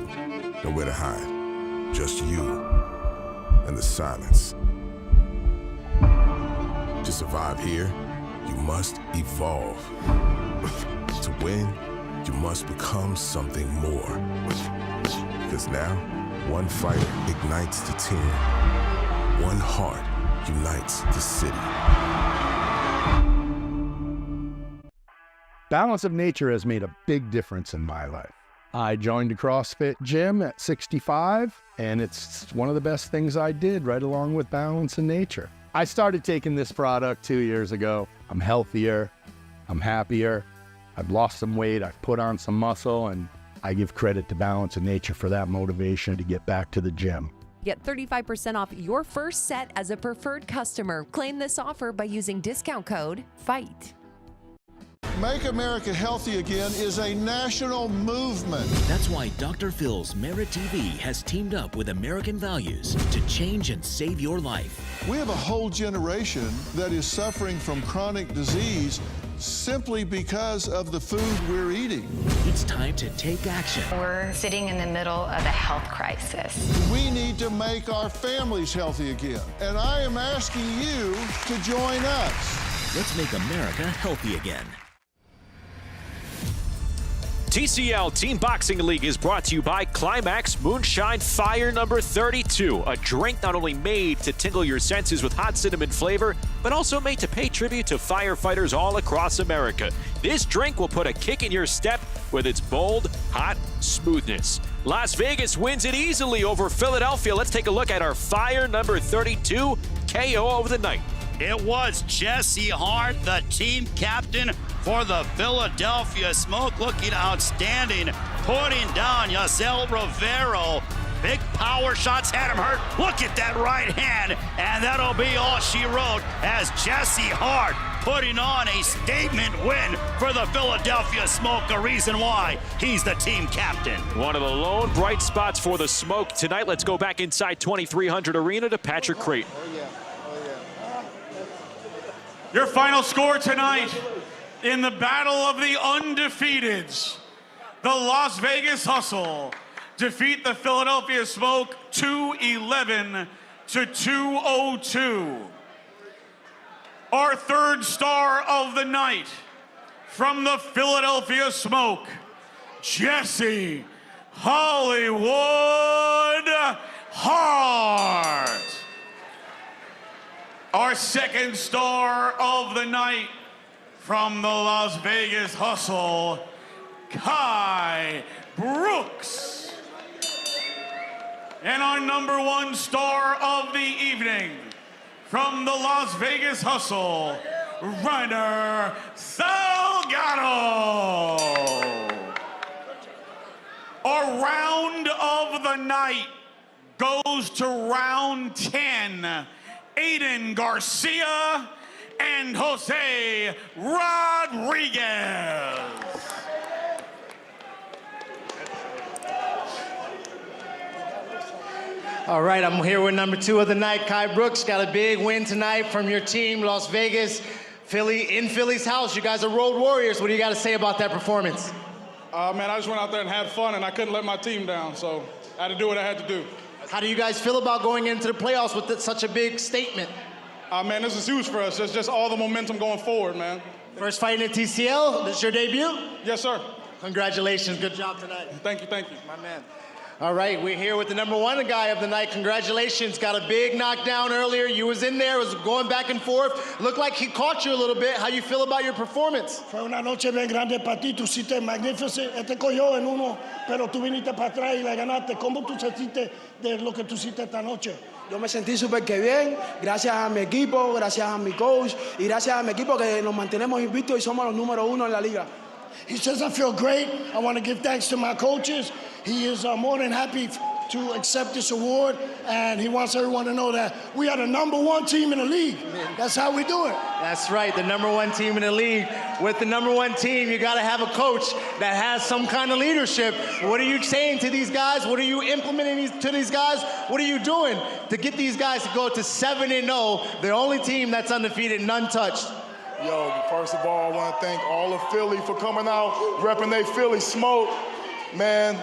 nowhere to hide. Just you and the silence. To survive here, you must evolve. To win, you must become something more. Because now, one fighter ignites the team. One heart unites the city. Balance of nature has made a big difference in my life. I joined a CrossFit gym at 65, and it's one of the best things I did, right along with balance and nature. I started taking this product 2 years ago. I'm healthier, I'm happier, I've lost some weight, I've put on some muscle, and I give credit to Balance and Nature for that motivation to get back to the gym. Get 35% off your first set as a preferred customer. Claim this offer by using discount code FIGHT. Make America Healthy Again is a national movement. That's why Dr. Phil's Merit TV has teamed up with American Values to change and save your life. We have a whole generation that is suffering from chronic disease simply because of the food we're eating. It's time to take action. We're sitting in the middle of a health crisis. We need to make our families healthy again. And I am asking you to join us. Let's make America healthy again. TCL Team Boxing League is brought to you by Climax Moonshine Fire number 32, a drink not only made to tingle your senses with hot cinnamon flavor, but also made to pay tribute to firefighters all across America. This drink will put a kick in your step with its bold, hot smoothness. Las Vegas wins it easily over Philadelphia. Let's take a look at our Fire number 32 KO of the night. It was Jesse Hart, the team captain for the Philadelphia Smoke, looking outstanding, putting down Yasiel Rivero. Big power shots had him hurt. Look at that right hand, and that'll be all she wrote as Jesse Hart putting on a statement win for the Philadelphia Smoke, a reason why he's the team captain. One of the lone bright spots for the Smoke tonight. Let's go back inside 2300 Arena to Patrick Creighton. Your final score tonight in the battle of the undefeateds. The Las Vegas Hustle defeat the Philadelphia Smoke 211 to 202. Our third star of the night from the Philadelphia Smoke, Jesse Hollywood Hart. Our second star of the night from the Las Vegas Hustle, Kai Brooks. And our number one star of the evening from the Las Vegas Hustle, Reiner Salgado. Our round of the night goes to round 10. Aiden Garcia and Jose Rodriguez. All right, I'm here with number 2 of the night, Kai Brooks. Got a big win tonight from your team, Las Vegas, Philly, in Philly's house. You guys are road warriors. What do you got to say about that performance? Man, I just went out there and had fun, and I couldn't let my team down, so I had to do what I had to do. How do you guys feel about going into the playoffs with such a big statement? Man, this is huge for us. It's just all the momentum going forward, man. First fight in the TCL, this is your debut? Yes, sir. Congratulations, good job tonight. Thank you, My man. All right, we're here with the number 1 guy of the night. Congratulations, got a big knockdown earlier. You was in there, was going back and forth. Looked like he caught you a little bit. How you feel about your performance? Fue una noche bien grande para ti, tú hiciste magnificent. Cogió en uno, pero tú viniste para atrás y la ganaste. ¿Cómo tú sentiste de lo que tú hiciste esta noche? Yo me sentí súper que bien, gracias a mi equipo, gracias a mi coach y gracias a mi equipo que nos mantenemos invictos y somos los número 1 en la liga. He says, I feel great. I want to give thanks to my coaches. He is more than happy to accept this award, and he wants everyone to know that we are the number 1 team in the league. That's how we do it. That's right, the number 1 team in the league. With the number 1 team, you got to have a coach that has some kind of leadership. What are you saying to these guys? What are you implementing to these guys? What are you doing to get these guys to go to 7-0, the only team that's undefeated, none touched? Yo, first of all, I want to thank all of Philly for coming out, repping they Philly Smoke. Man,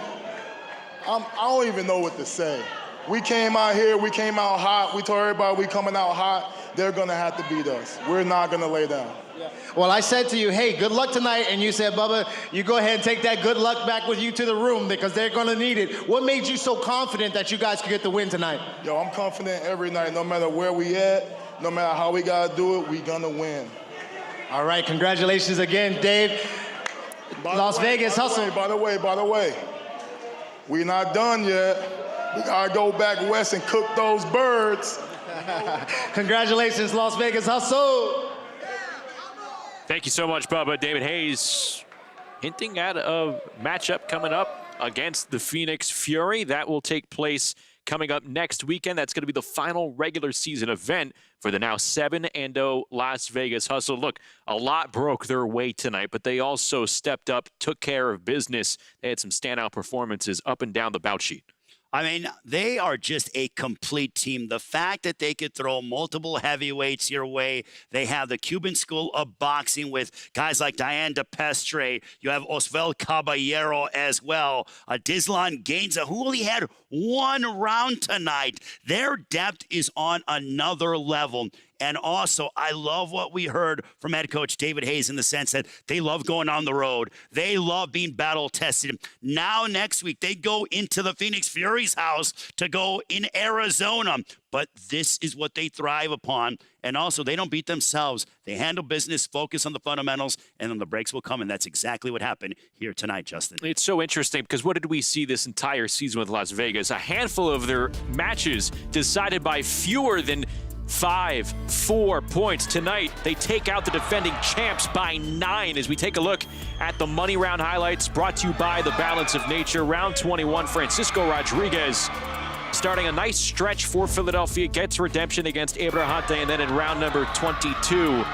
I don't even know what to say. We came out here, we came out hot. We told everybody we coming out hot. They're going to have to beat us. We're not going to lay down. Yeah. Well, I said to you, hey, good luck tonight, and you said, Bubba, you go ahead and take that good luck back with you to the room because they're going to need it. What made you so confident that you guys could get the win tonight? Yo, I'm confident every night, no matter where we at, no matter how we got to do it, we going to win. All right, congratulations again, Dave. Las Vegas Hustle. By the way, we're not done yet. We got to go back west and cook those birds. Congratulations, Las Vegas Hustle. Thank you so much, Bubba. David Hayes hinting at a matchup coming up against the Phoenix Fury. That will take place coming up next weekend. That's going to be the final regular season event for the now 7-0 Las Vegas Hustle. Look, a lot broke their way tonight, but they also stepped up, took care of business. They had some standout performances up and down the bout sheet. I mean, they are just a complete team. The fact that they could throw multiple heavyweights your way. They have the Cuban School of Boxing with guys like Diane DePestre. You have Osvel Caballero as well. Dizlan Gainza, who only had 1 round tonight. Their depth is on another level. And also, I love what we heard from head coach David Hayes in the sense that they love going on the road. They love being battle-tested. Now, next week, they go into the Phoenix Fury's house to go in Arizona. But this is what they thrive upon. And also, they don't beat themselves. They handle business, focus on the fundamentals, and then the breaks will come. And that's exactly what happened here tonight, Justin. It's so interesting because what did we see this entire season with Las Vegas? A handful of their matches decided by fewer than 4 points. Tonight, they take out the defending champs by 9 as we take a look at the money round highlights brought to you by the Balance of Nature. Round 21, Francisco Rodriguez starting a nice stretch for Philadelphia, gets redemption against Abrahante, and then in round number 22,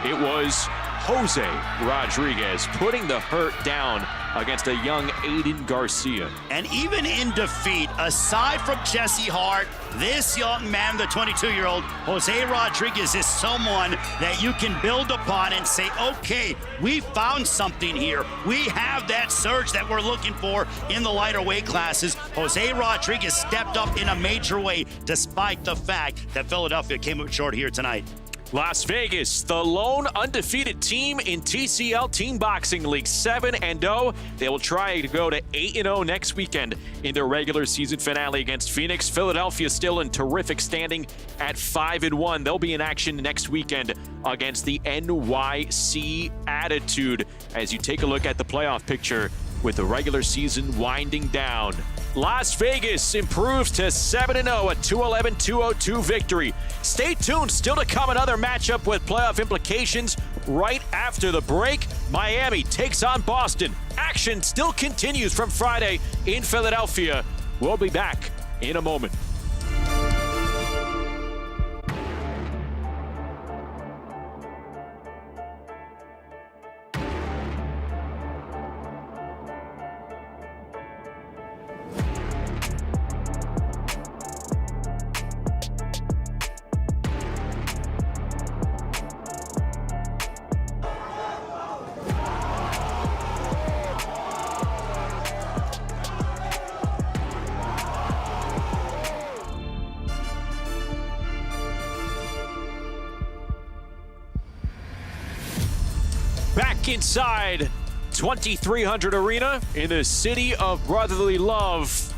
it was Jose Rodriguez putting the hurt down against a young Aiden Garcia. And even in defeat, aside from Jesse Hart, this young man, the 22-year-old Jose Rodriguez, is someone that you can build upon and say, okay, we found something here. We have that surge that we're looking for in the lighter weight classes. Jose Rodriguez stepped up in a major way, despite the fact that Philadelphia came up short here tonight. Las Vegas, the lone undefeated team in TCL Team Boxing League, 7-0. They will try to go to 8-0 next weekend in their regular season finale against Phoenix. Philadelphia still in terrific standing at 5-1. They'll be in action next weekend against the NYC Attitude as you take a look at the playoff picture with the regular season winding down. Las Vegas improves to 7-0, a 211-202 victory. Stay tuned, still to come another matchup with playoff implications right after the break. Miami takes on Boston. Action still continues from Friday in Philadelphia. We'll be back in a moment. Back inside 2300 Arena in the city of brotherly love.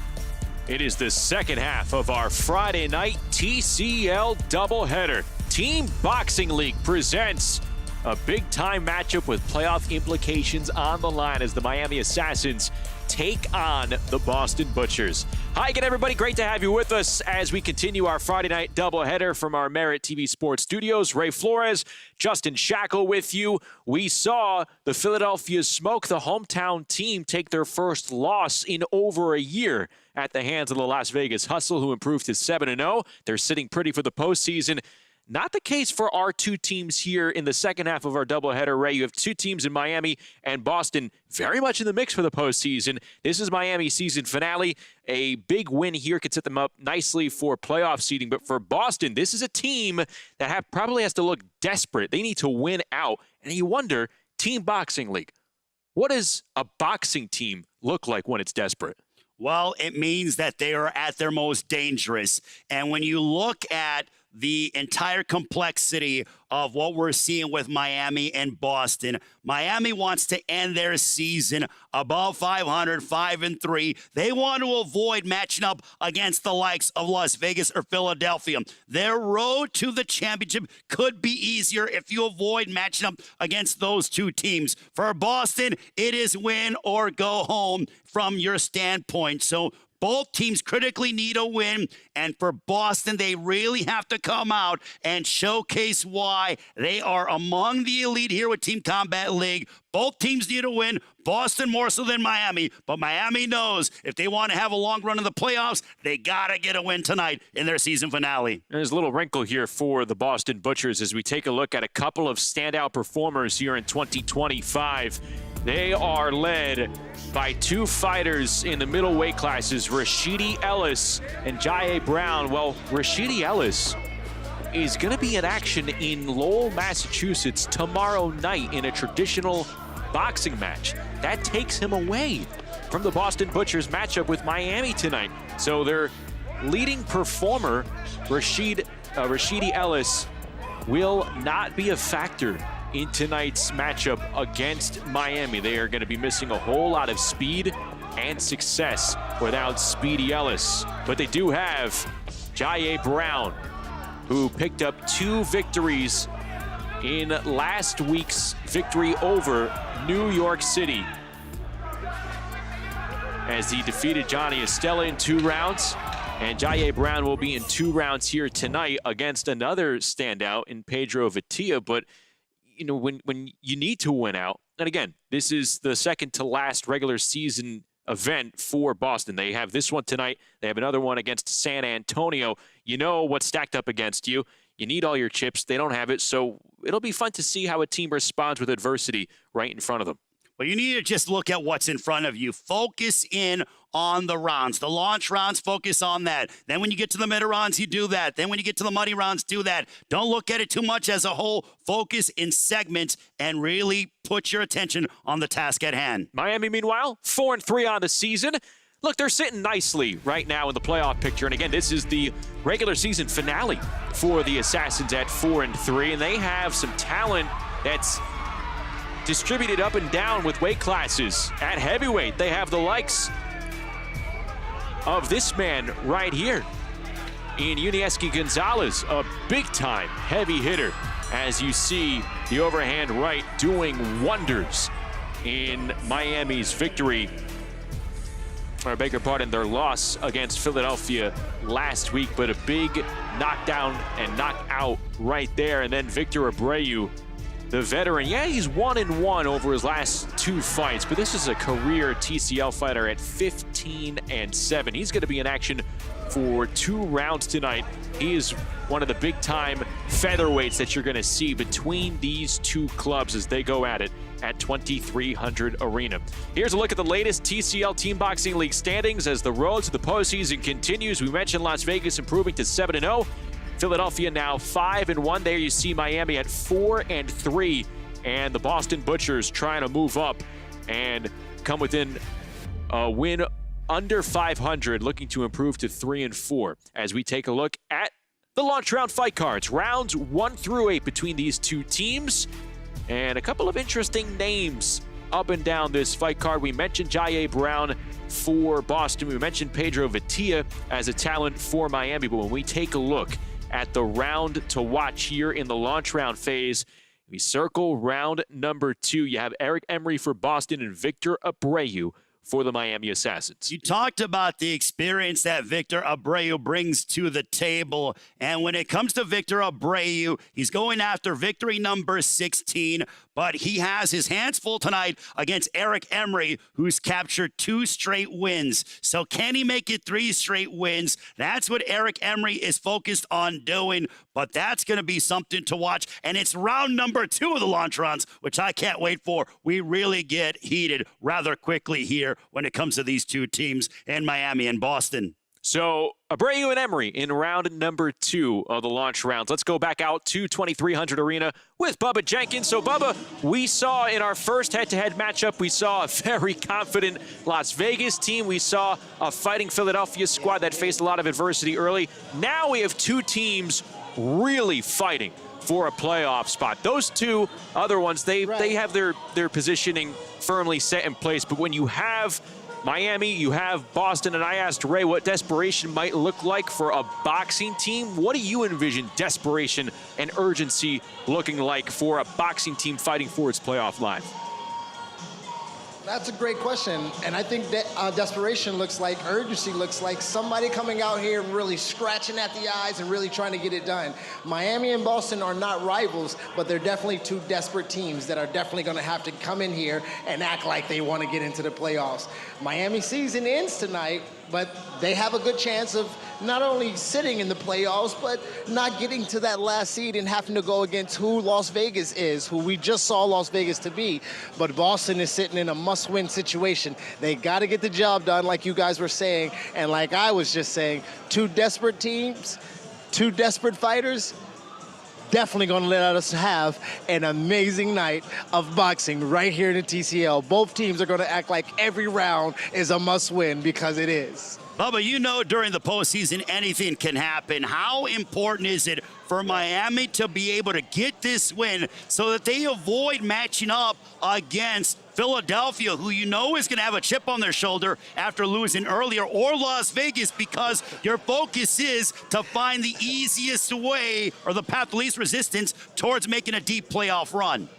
It is the second half of our Friday night TCL doubleheader. Team Boxing League presents a big-time matchup with playoff implications on the line as the Miami Assassins take on the Boston Butchers. Hi again, everybody. Great to have you with us as we continue our Friday night doubleheader from our Merit TV Sports studios. Ray Flores, Justin Shackle with you. We saw the Philadelphia Smoke, the hometown team, take their first loss in over a year at the hands of the Las Vegas Hustle, who improved to 7-0. They're sitting pretty for the postseason. Not the case for our two teams here in the second half of our doubleheader, Ray. You have two teams in Miami and Boston very much in the mix for the postseason. This is Miami's season finale. A big win here could set them up nicely for playoff seeding. But for Boston, this is a team that probably has to look desperate. They need to win out. And you wonder, Team Boxing League, what does a boxing team look like when it's desperate? Well, it means that they are at their most dangerous. And when you look at the entire complexity of what we're seeing with Miami and Boston, Miami wants to end their season above 500, 5-3. They want to avoid matching up against the likes of Las Vegas or Philadelphia. Their road to the championship could be easier if you avoid matching up against those two teams. For Boston, it is win or go home from your standpoint. So both teams critically need a win, and for Boston, they really have to come out and showcase why they are among the elite here with Team Combat League. Both teams need a win, Boston more so than Miami, but Miami knows if they want to have a long run in the playoffs, they got to get a win tonight in their season finale. There's a little wrinkle here for the Boston Butchers as we take a look at a couple of standout performers here in 2025. They are led by two fighters in the middleweight classes, Rashidi Ellis and Jaye Brown. Well, Rashidi Ellis is going to be in action in Lowell, Massachusetts tomorrow night in a traditional boxing match. That takes him away from the Boston Butchers matchup with Miami tonight. So their leading performer, Rashidi Ellis, will not be a factor in tonight's matchup against Miami. They are going to be missing a whole lot of speed and success without Speedy Ellis. But they do have Jaye Brown, who picked up 2 victories in last week's victory over New York City, as he defeated Johnny Estella in 2 rounds. And Jaye Brown will be in 2 rounds here tonight against another standout in Pedro Vitia. But, you know, when you need to win out, and again, this is the second to last regular season event for Boston. They have this one tonight. They have another one against San Antonio. You know what's stacked up against you. You need all your chips. They don't have it. So it'll be fun to see how a team responds with adversity right in front of them. Well, you need to just look at what's in front of you. Focus in on the rounds. The launch rounds, focus on that. Then when you get to the middle rounds, you do that. Then when you get to the money rounds, do that. Don't look at it too much as a whole. Focus in segments and really put your attention on the task at hand. Miami, meanwhile, 4-3 on the season. Look, they're sitting nicely right now in the playoff picture. And again, this is the regular season finale for the Assassins at 4-3. And they have some talent that's distributed up and down with weight classes. At heavyweight, they have the likes of this man right here in Yunieski Gonzalez, a big-time heavy hitter, as you see the overhand right doing wonders in Miami's victory, or beg your pardon, their loss against Philadelphia last week, but a big knockdown and knockout right there. And then Victor Abreu, the veteran, yeah, he's 1-1 over his last 2 fights, but this is a career TCL fighter at 15-7. He's going to be in action for 2 rounds tonight. He is one of the big-time featherweights that you're going to see between these 2 clubs as they go at it at 2300 Arena. Here's a look at the latest TCL Team Boxing League standings as the road to the postseason continues. We mentioned Las Vegas improving to 7-0. Philadelphia now 5-1. There you see Miami at 4-3, and the Boston Butchers trying to move up and come within a win under 500, looking to improve to 3-4. As we take a look at the launch round fight cards, rounds 1 through 8 between these 2 teams, and a couple of interesting names up and down this fight card. We mentioned Jaye Brown for Boston. We mentioned Pedro Vitia as a talent for Miami, but when we take a look at the round to watch here in the launch round phase, we circle round number 2. You have Eric Emery for Boston and Victor Abreu for the Miami Assassins. You talked about the experience that Victor Abreu brings to the table. And when it comes to Victor Abreu, he's going after victory number 16, but he has his hands full tonight against Eric Emery, who's captured 2 straight wins. So can he make it 3 straight wins? That's what Eric Emery is focused on doing, but that's going to be something to watch. And it's round number 2 of the launch rounds, which I can't wait for. We really get heated rather quickly here when it comes to these 2 teams in Miami and Boston. So Abreu and Emery in round number 2 of the launch rounds. Let's go back out to 2300 Arena with Bubba Jenkins. So Bubba, we saw in our first head-to-head matchup, we saw a very confident Las Vegas team. We saw a fighting Philadelphia squad that faced a lot of adversity early. Now we have 2 teams really fighting for a playoff spot. Those 2 other ones, they have their positioning firmly set in place. But when you have Miami, you have Boston, and I asked Ray what desperation might look like for a boxing team. What do you envision desperation and urgency looking like for a boxing team fighting for its playoff life? That's a great question, and I think that desperation looks like, urgency looks like somebody coming out here and really scratching at the eyes and really trying to get it done. Miami and Boston are not rivals, but they're definitely 2 desperate teams that are definitely going to have to come in here and act like they want to get into the playoffs. Miami season ends tonight, but they have a good chance of not only sitting in the playoffs, but not getting to that last seed and having to go against who Las Vegas is, who we just saw Las Vegas to be. But Boston is sitting in a must-win situation. They got to get the job done, like you guys were saying, and like I was just saying, 2 desperate teams, 2 desperate fighters, definitely going to let us have an amazing night of boxing right here in the TCL. Both teams are going to act like every round is a must-win, because it is. Bubba, you know during the postseason anything can happen. How important is it for Miami to be able to get this win so that they avoid matching up against Philadelphia, who you know is going to have a chip on their shoulder after losing earlier, or Las Vegas, because your focus is to find the easiest way or the path of least resistance towards making a deep playoff run?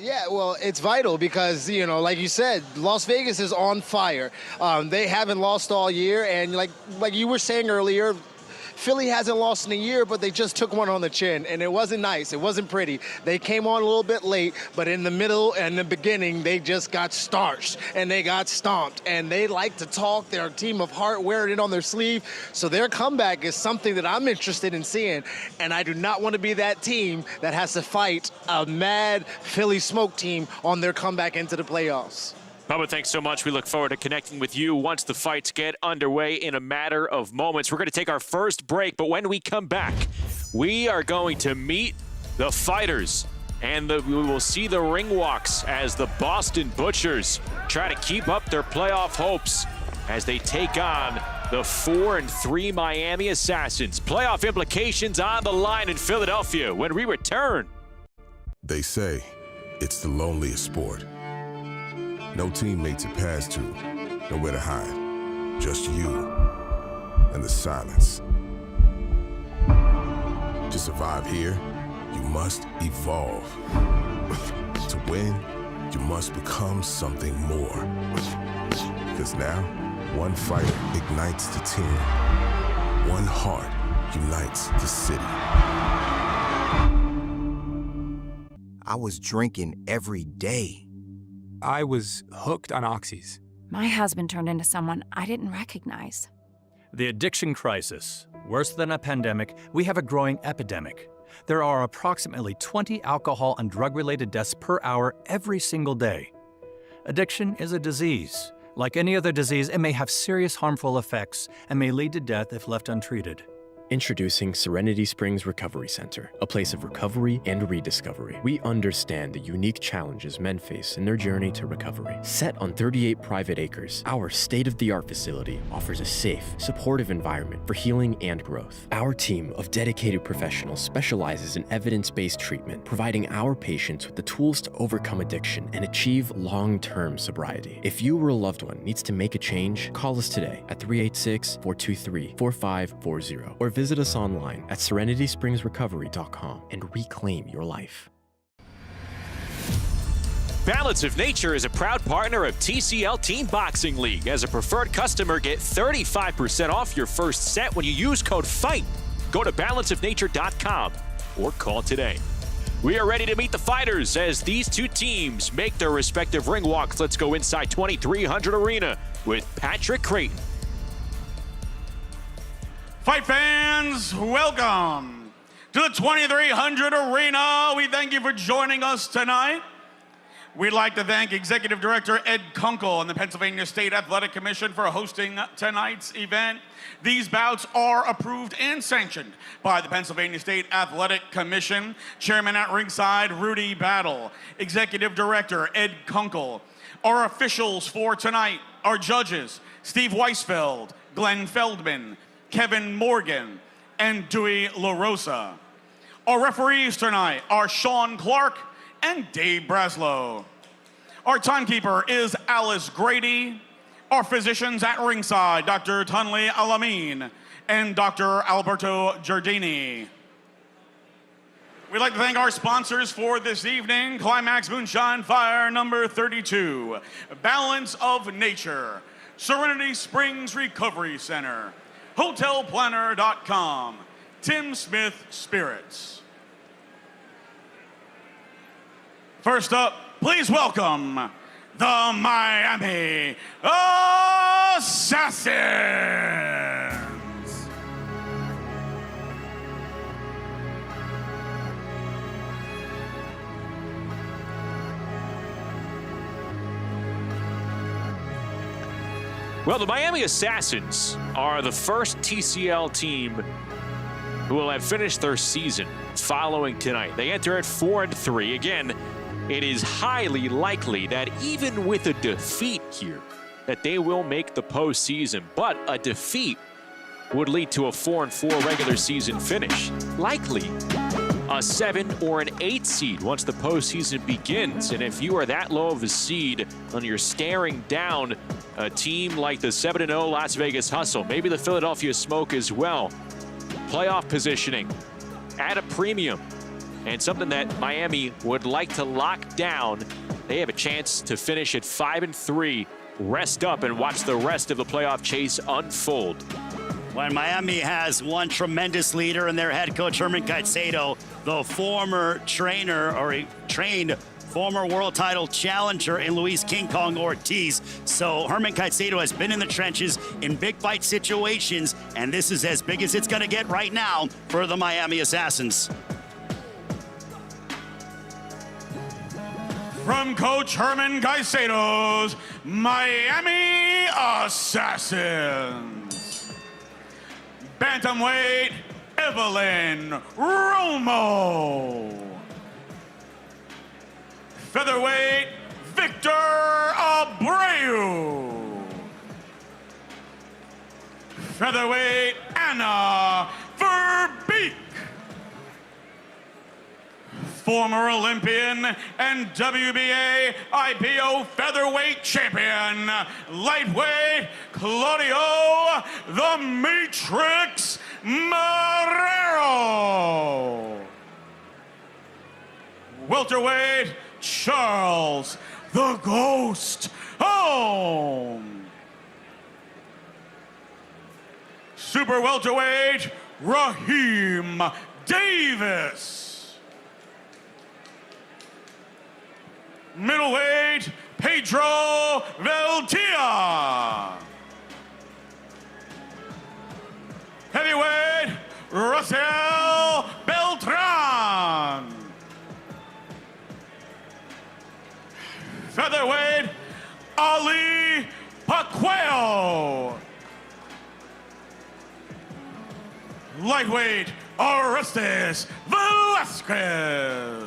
Yeah, well, it's vital because, you know, like you said, Las Vegas is on fire. They haven't lost all year, and like you were saying earlier, Philly hasn't lost in a year, but they just took one on the chin, and it wasn't nice. It wasn't pretty. They came on a little bit late, but in the middle and the beginning, they just got starched, and they got stomped, and they like to talk. They're a team of heart, wearing it on their sleeve, so their comeback is something that I'm interested in seeing, and I do not want to be that team that has to fight a mad Philly smoke team on their comeback into the playoffs. Bubba, thanks so much. We look forward to connecting with you once the fights get underway in a matter of moments. We're going to take our first break, but when we come back, we are going to meet the fighters, and we will see the ring walks as the Boston Butchers try to keep up their playoff hopes as they take on the 4-3 Miami Assassins. Playoff implications on the line in Philadelphia when we return. They say it's the loneliest sport. No teammate to pass to, nowhere to hide. Just you and the silence. To survive here, you must evolve. To win, you must become something more. Because now, one fighter ignites the team. One heart unites the city. I was drinking every day. I was hooked on oxys. My husband turned into someone I didn't recognize. The addiction crisis. Worse than a pandemic, we have a growing epidemic. There are approximately 20 alcohol and drug-related deaths per hour every single day. Addiction is a disease. Like any other disease, it may have serious harmful effects and may lead to death if left untreated. Introducing Serenity Springs Recovery Center, a place of recovery and rediscovery. We understand the unique challenges men face in their journey to recovery. Set on 38 private acres, our state-of-the-art facility offers a safe, supportive environment for healing and growth. Our team of dedicated professionals specializes in evidence-based treatment, providing our patients with the tools to overcome addiction and achieve long-term sobriety. If you or a loved one needs to make a change, call us today at 386-423-4540 or visit us online at serenityspringsrecovery.com and reclaim your life. Balance of Nature is a proud partner of TCL Team Boxing League. As a preferred customer, get 35% off your first set when you use code FIGHT. Go to balanceofnature.com or call today. We are ready to meet the fighters as these two teams make their respective ring walks. Let's go inside 2300 Arena with Patrick Creighton. Fight fans, welcome to the 2300 Arena. We thank you for joining us tonight. We'd like to thank Executive Director Ed Kunkel and the Pennsylvania State Athletic Commission for hosting tonight's event. These bouts are approved and sanctioned by the Pennsylvania State Athletic Commission. Chairman at ringside, Rudy Battle. Executive Director Ed Kunkel. Our officials for tonight, our judges, Steve Weisfeld, Glenn Feldman, Kevin Morgan, and Dewey LaRosa. Our referees tonight are Sean Clark and Dave Braslow. Our timekeeper is Alice Grady. Our physicians at ringside, Dr. Tunley Alamin and Dr. Alberto Giardini. We'd like to thank our sponsors for this evening, Climax Moonshine Fire number 32, Balance of Nature, Serenity Springs Recovery Center, HotelPlanner.com, Tim Smith Spirits. First up, please welcome the Miami Assassins. Well, the Miami Assassins are the first TCL team who will have finished their season following tonight. They enter at 4-3. Again, it is highly likely that even with a defeat here, that they will make the postseason. But a defeat would lead to a 4-4 regular season finish. Likely a 7 or an 8 seed once the postseason begins. And if you are that low of a seed and you're staring down a team like the 7-0 Las Vegas Hustle, maybe the Philadelphia Smoke as well, playoff positioning at a premium, and something that Miami would like to lock down. They have a chance to finish at 5-3, rest up, and watch the rest of the playoff chase unfold. When Miami has one tremendous leader in their head coach, Herman Caicedo, the former trainer, or he trained former world title challenger in Luis King Kong Ortiz. So Herman Caicedo has been in the trenches in big fight situations, and this is as big as it's going to get right now for the Miami Assassins. From Coach Herman Caicedo's Miami Assassins, bantamweight Evelyn Romo, featherweight Victor Abreu, featherweight Anna Verbeek, former Olympian and WBA IPO featherweight champion, lightweight Claudio the Matrix Marrero, welterweight Charles the Ghost Holmes, super welterweight Raheem Davis, middleweight Pedro Valdivia, heavyweight Russell Beltran, featherweight Ali Paqueo, lightweight Orestes Velasquez,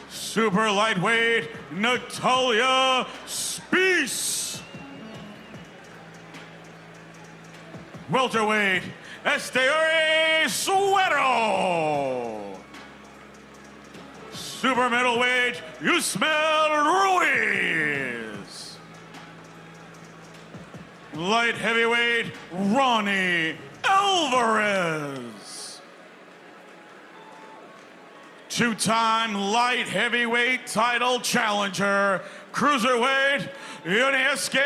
super lightweight Natalia Spies, welterweight Esteore Suero, super middleweight Yusmel Ruiz, light heavyweight Ronnie Alvarez, two-time light heavyweight title challenger, cruiserweight Yunieski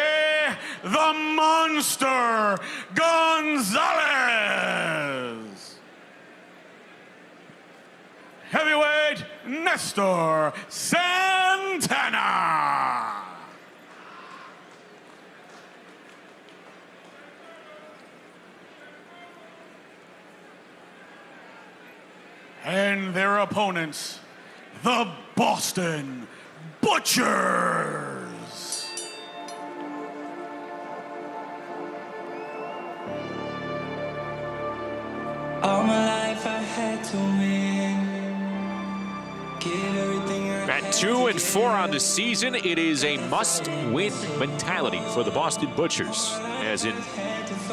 the Monster Gonzalez, heavyweight Nestor Santana, and their opponents, the Boston Butchers. All my life I had to win. Give everything I At 2-4 on the season, it is a must-win mentality for the Boston Butchers, as in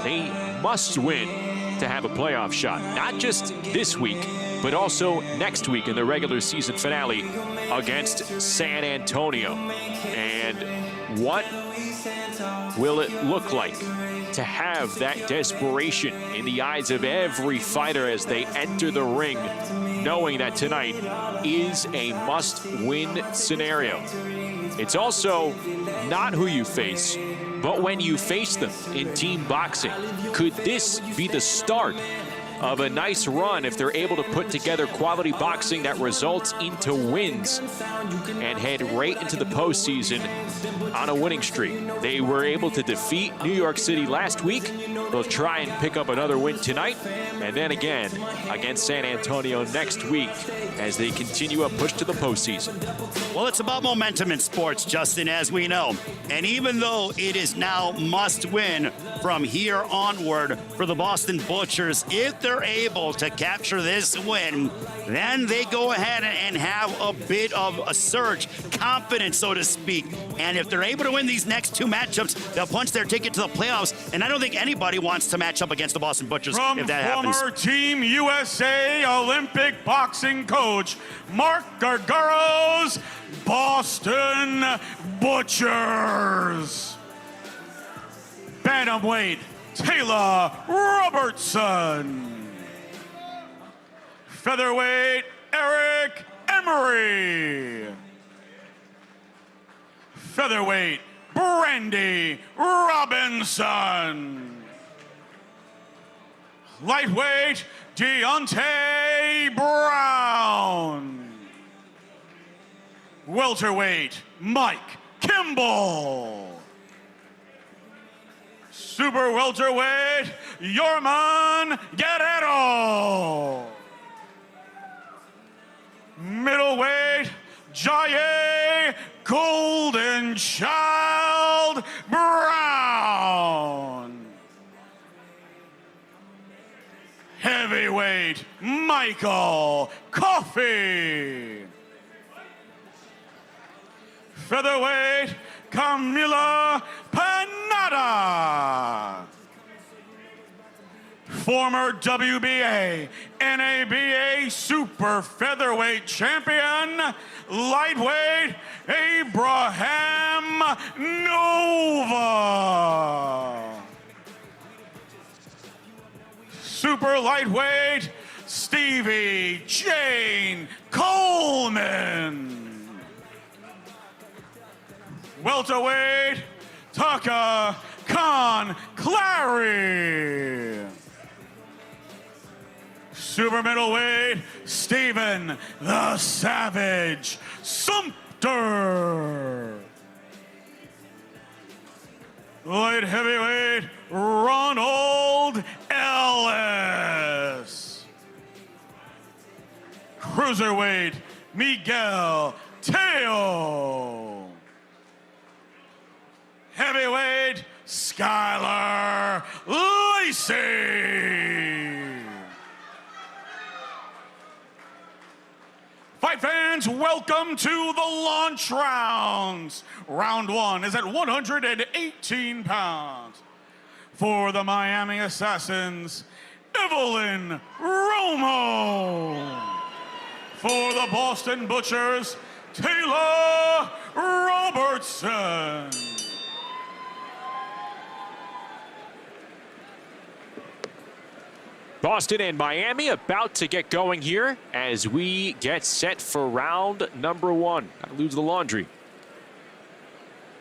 they must win to have a playoff shot. Not just this week, but also next week in the regular season finale against San Antonio. And what will it look like to have that desperation in the eyes of every fighter as they enter the ring, knowing that tonight is a must-win scenario? It's also not who you face, but when you face them in team boxing. Could this be the start of a nice run if they're able to put together quality boxing that results into wins and head right into the postseason on a winning streak? They were able to defeat New York City last week. They'll try and pick up another win tonight, and then again against San Antonio next week as they continue a push to the postseason. Well, it's about momentum in sports, Justin, as we know. And even though it is now must win from here onward for the Boston Butchers, if they're able to capture this win, then they go ahead and have a bit of a surge, confidence, so to speak. And if they're able to win these next two matchups, they'll punch their ticket to the playoffs. And I don't think anybody wants to match up against the Boston Butchers if that happens. From former Team USA Olympic boxing coach Mark Gargaro's Boston Butchers, bantamweight Taylor Robertson, Featherweight Eric Emery. Featherweight Brandy Robinson. Lightweight Deontay Brown. Welterweight Mike Kimball. Super welterweight Yorman Guerrero. Middleweight Jaye Golden Child Brown. Heavyweight Michael Coffey. Featherweight Camila Panada. Former WBA, NABA Super Featherweight Champion, lightweight Abraham Nova. Super lightweight Stevie Jane Coleman. Welterweight Taka Khan Clary. Super middleweight Stephen the Savage Sumter. Light heavyweight Ronald Ellis. Cruiserweight Miguel Teo. Heavyweight Skylar Lacey. Fight fans, welcome to the launch rounds. Round one is at 118 pounds. For the Miami Assassins, Evelyn Romo. For the Boston Butchers, Taylor Robertson. Boston and Miami about to get going here as we get set for round number one. I lose the laundry.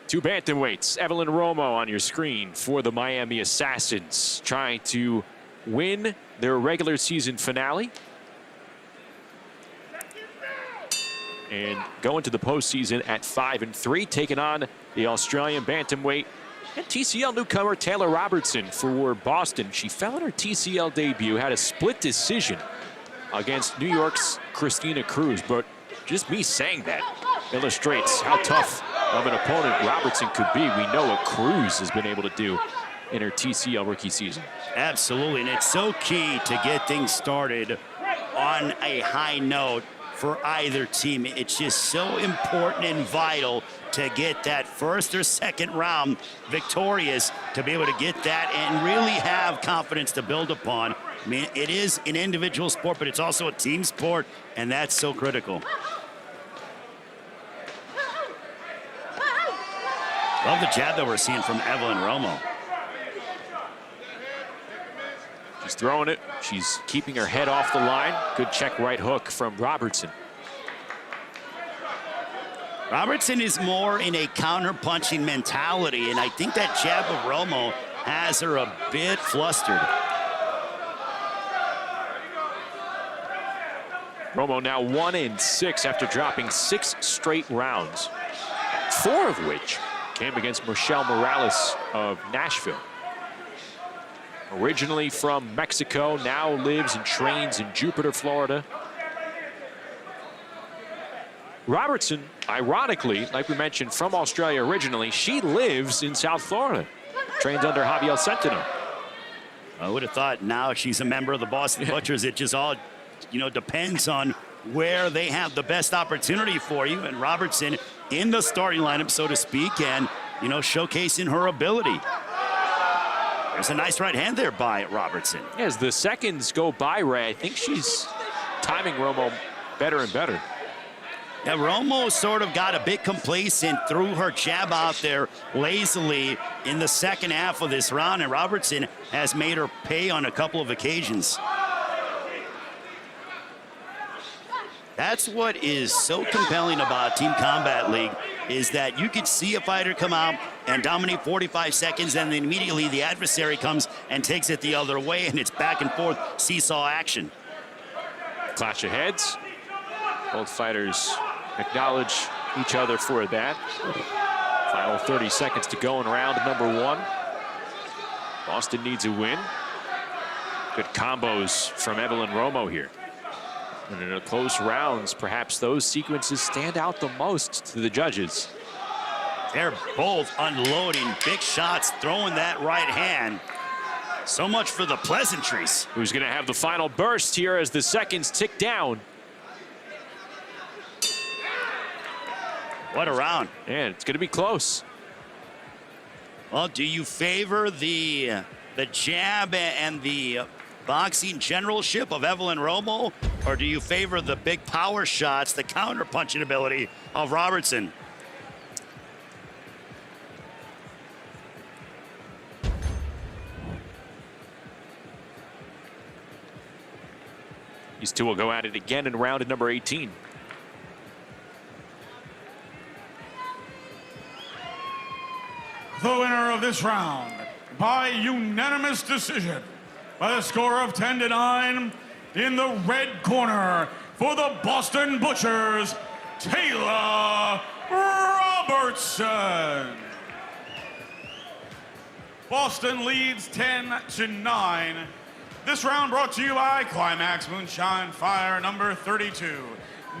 Two bantamweights, Evelyn Romo on your screen for the Miami Assassins, trying to win their regular season finale and go into the postseason at 5-3, taking on the Australian bantamweight and TCL newcomer Taylor Robertson for Boston. She fell in her TCL debut, had a split decision against New York's Christina Cruz, but just me saying that illustrates how tough of an opponent Robertson could be. We know what Cruz has been able to do in her TCL rookie season. Absolutely, and it's so key to get things started on a high note for either team. It's just so important and vital to get that first or second round victorious, to be able to get that and really have confidence to build upon. I mean, it is an individual sport, but it's also a team sport, and that's so critical. Love the jab that we're seeing from Evelyn Romo. She's throwing it. She's keeping her head off the line. Good check right hook from Robertson. Robertson is more in a counter-punching mentality, and I think that jab of Romo has her a bit flustered. Romo now 1-6 after dropping 6 straight rounds, 4 of which came against Michelle Morales of Nashville. Originally from Mexico, now lives and trains in Jupiter, Florida. Robertson, ironically, like we mentioned, from Australia originally, she lives in South Florida. Trains under Javier Centeno. I would have thought now she's a member of the Boston Butchers. It just all, depends on where they have the best opportunity for you. And Robertson in the starting lineup, so to speak, and, showcasing her ability. There's a nice right hand there by Robertson. As the seconds go by, Ray, I think she's timing Romo better and better. Yeah, Romo sort of got a bit complacent, threw her jab out there lazily in the second half of this round, and Robertson has made her pay on a couple of occasions. That's what is so compelling about Team Combat League, is that you could see a fighter come out and dominate 45 seconds, and then immediately the adversary comes and takes it the other way, and it's back and forth seesaw action. Clash of heads. Both fighters acknowledge each other for that. Final 30 seconds to go in round number 1. Boston needs a win. Good combos from Evelyn Romo here. And in a close rounds, perhaps those sequences stand out the most to the judges. They're both unloading big shots, throwing that right hand. So much for the pleasantries. Who's going to have the final burst here as the seconds tick down? What a round. And it's going to be close. Well, do you favor the jab and the boxing generalship of Evelyn Romo, or do you favor the big power shots, the counter punching ability of Robertson? These two will go at it again in round number 18. The winner of this round by unanimous decision by the score of 10-9 in the red corner for the Boston Butchers, Taylor Robertson. Boston leads 10-9. This round brought to you by Climax Moonshine Fire number 32,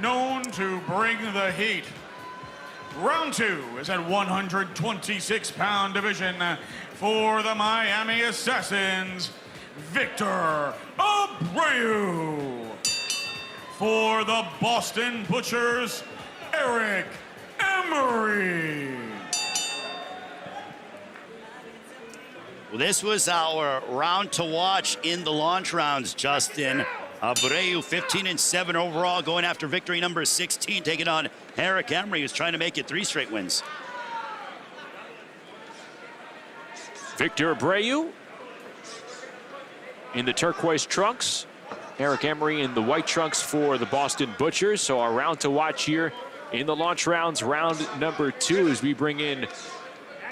known to bring the heat. Round 2 is at 126-pound division for the Miami Assassins, Victor Abreu. For the Boston Butchers, Eric Emery. Well, this was our round to watch in the launch rounds, Justin. Abreu, 15-7 overall, going after victory number 16, taking on Eric Emery, who's trying to make it 3 straight wins. Victor Abreu in the turquoise trunks. Eric Emery in the white trunks for the Boston Butchers. So our round to watch here in the launch rounds, round number 2, as we bring in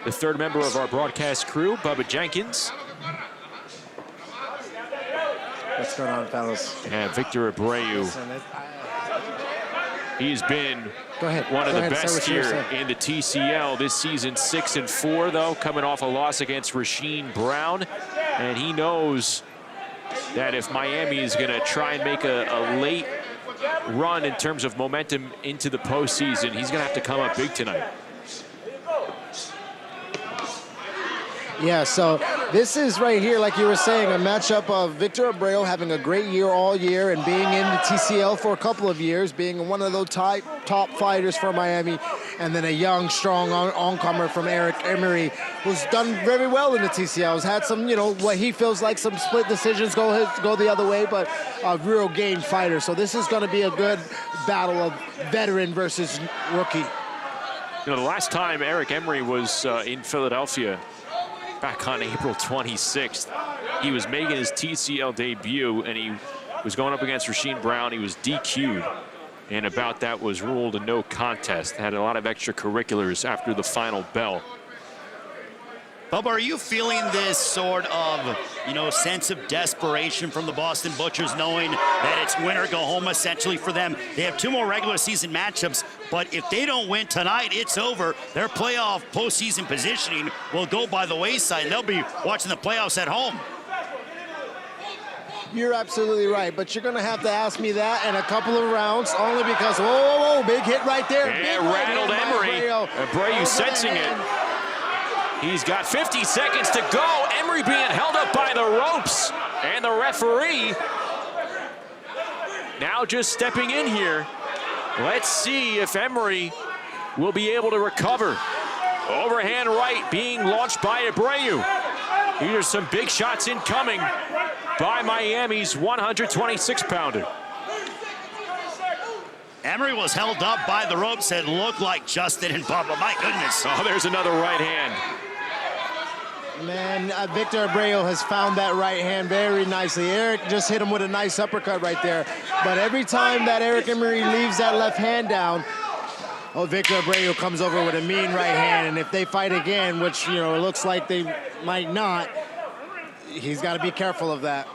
the third member of our broadcast crew, Bubba Jenkins. What's going on, fellas? And Victor Abreu. He's been one of the best here in the TCL this season. 6-4, though, coming off a loss against Rasheem Brown. And he knows that if Miami is going to try and make a late run in terms of momentum into the postseason, he's going to have to come up big tonight. Yeah, so this is right here, like you were saying, a matchup of Victor Abreu having a great year all year and being in the TCL for a couple of years, being one of those top fighters for Miami, and then a young, strong oncomer from Eric Emery, who's done very well in the TCL. Has had some, what he feels like some split decisions go the other way, but a real game fighter. So this is going to be a good battle of veteran versus rookie. The last time Eric Emery was in Philadelphia, back on April 26th, he was making his TCL debut, and he was going up against Rasheem Brown. He was DQ'd, and about that was ruled a no contest. Had a lot of extracurriculars after the final bell. Bubba, are you feeling this sort of, sense of desperation from the Boston Butchers, knowing that it's win or go home essentially for them? They have 2 more regular season matchups, but if they don't win tonight, it's over. Their playoff postseason positioning will go by the wayside, and they'll be watching the playoffs at home. You're absolutely right, but you're going to have to ask me that in a couple of rounds, only because, whoa, big hit right there. Yeah, rattled Emery. Abreu sensing it. He's got 50 seconds to go. Emery being held up by the ropes. And the referee now just stepping in here. Let's see if Emery will be able to recover. Overhand right being launched by Abreu. These are some big shots incoming by Miami's 126-pounder. Emery was held up by the ropes. It looked like Justin and Bubba. My goodness. Oh, there's another right hand. Man, Victor Abreu has found that right hand very nicely. Eric just hit him with a nice uppercut right there. But every time that Eric Emery leaves that left hand down, Victor Abreu comes over with a mean right hand. And if they fight again, which, you know, it looks like they might not, he's got to be careful of that.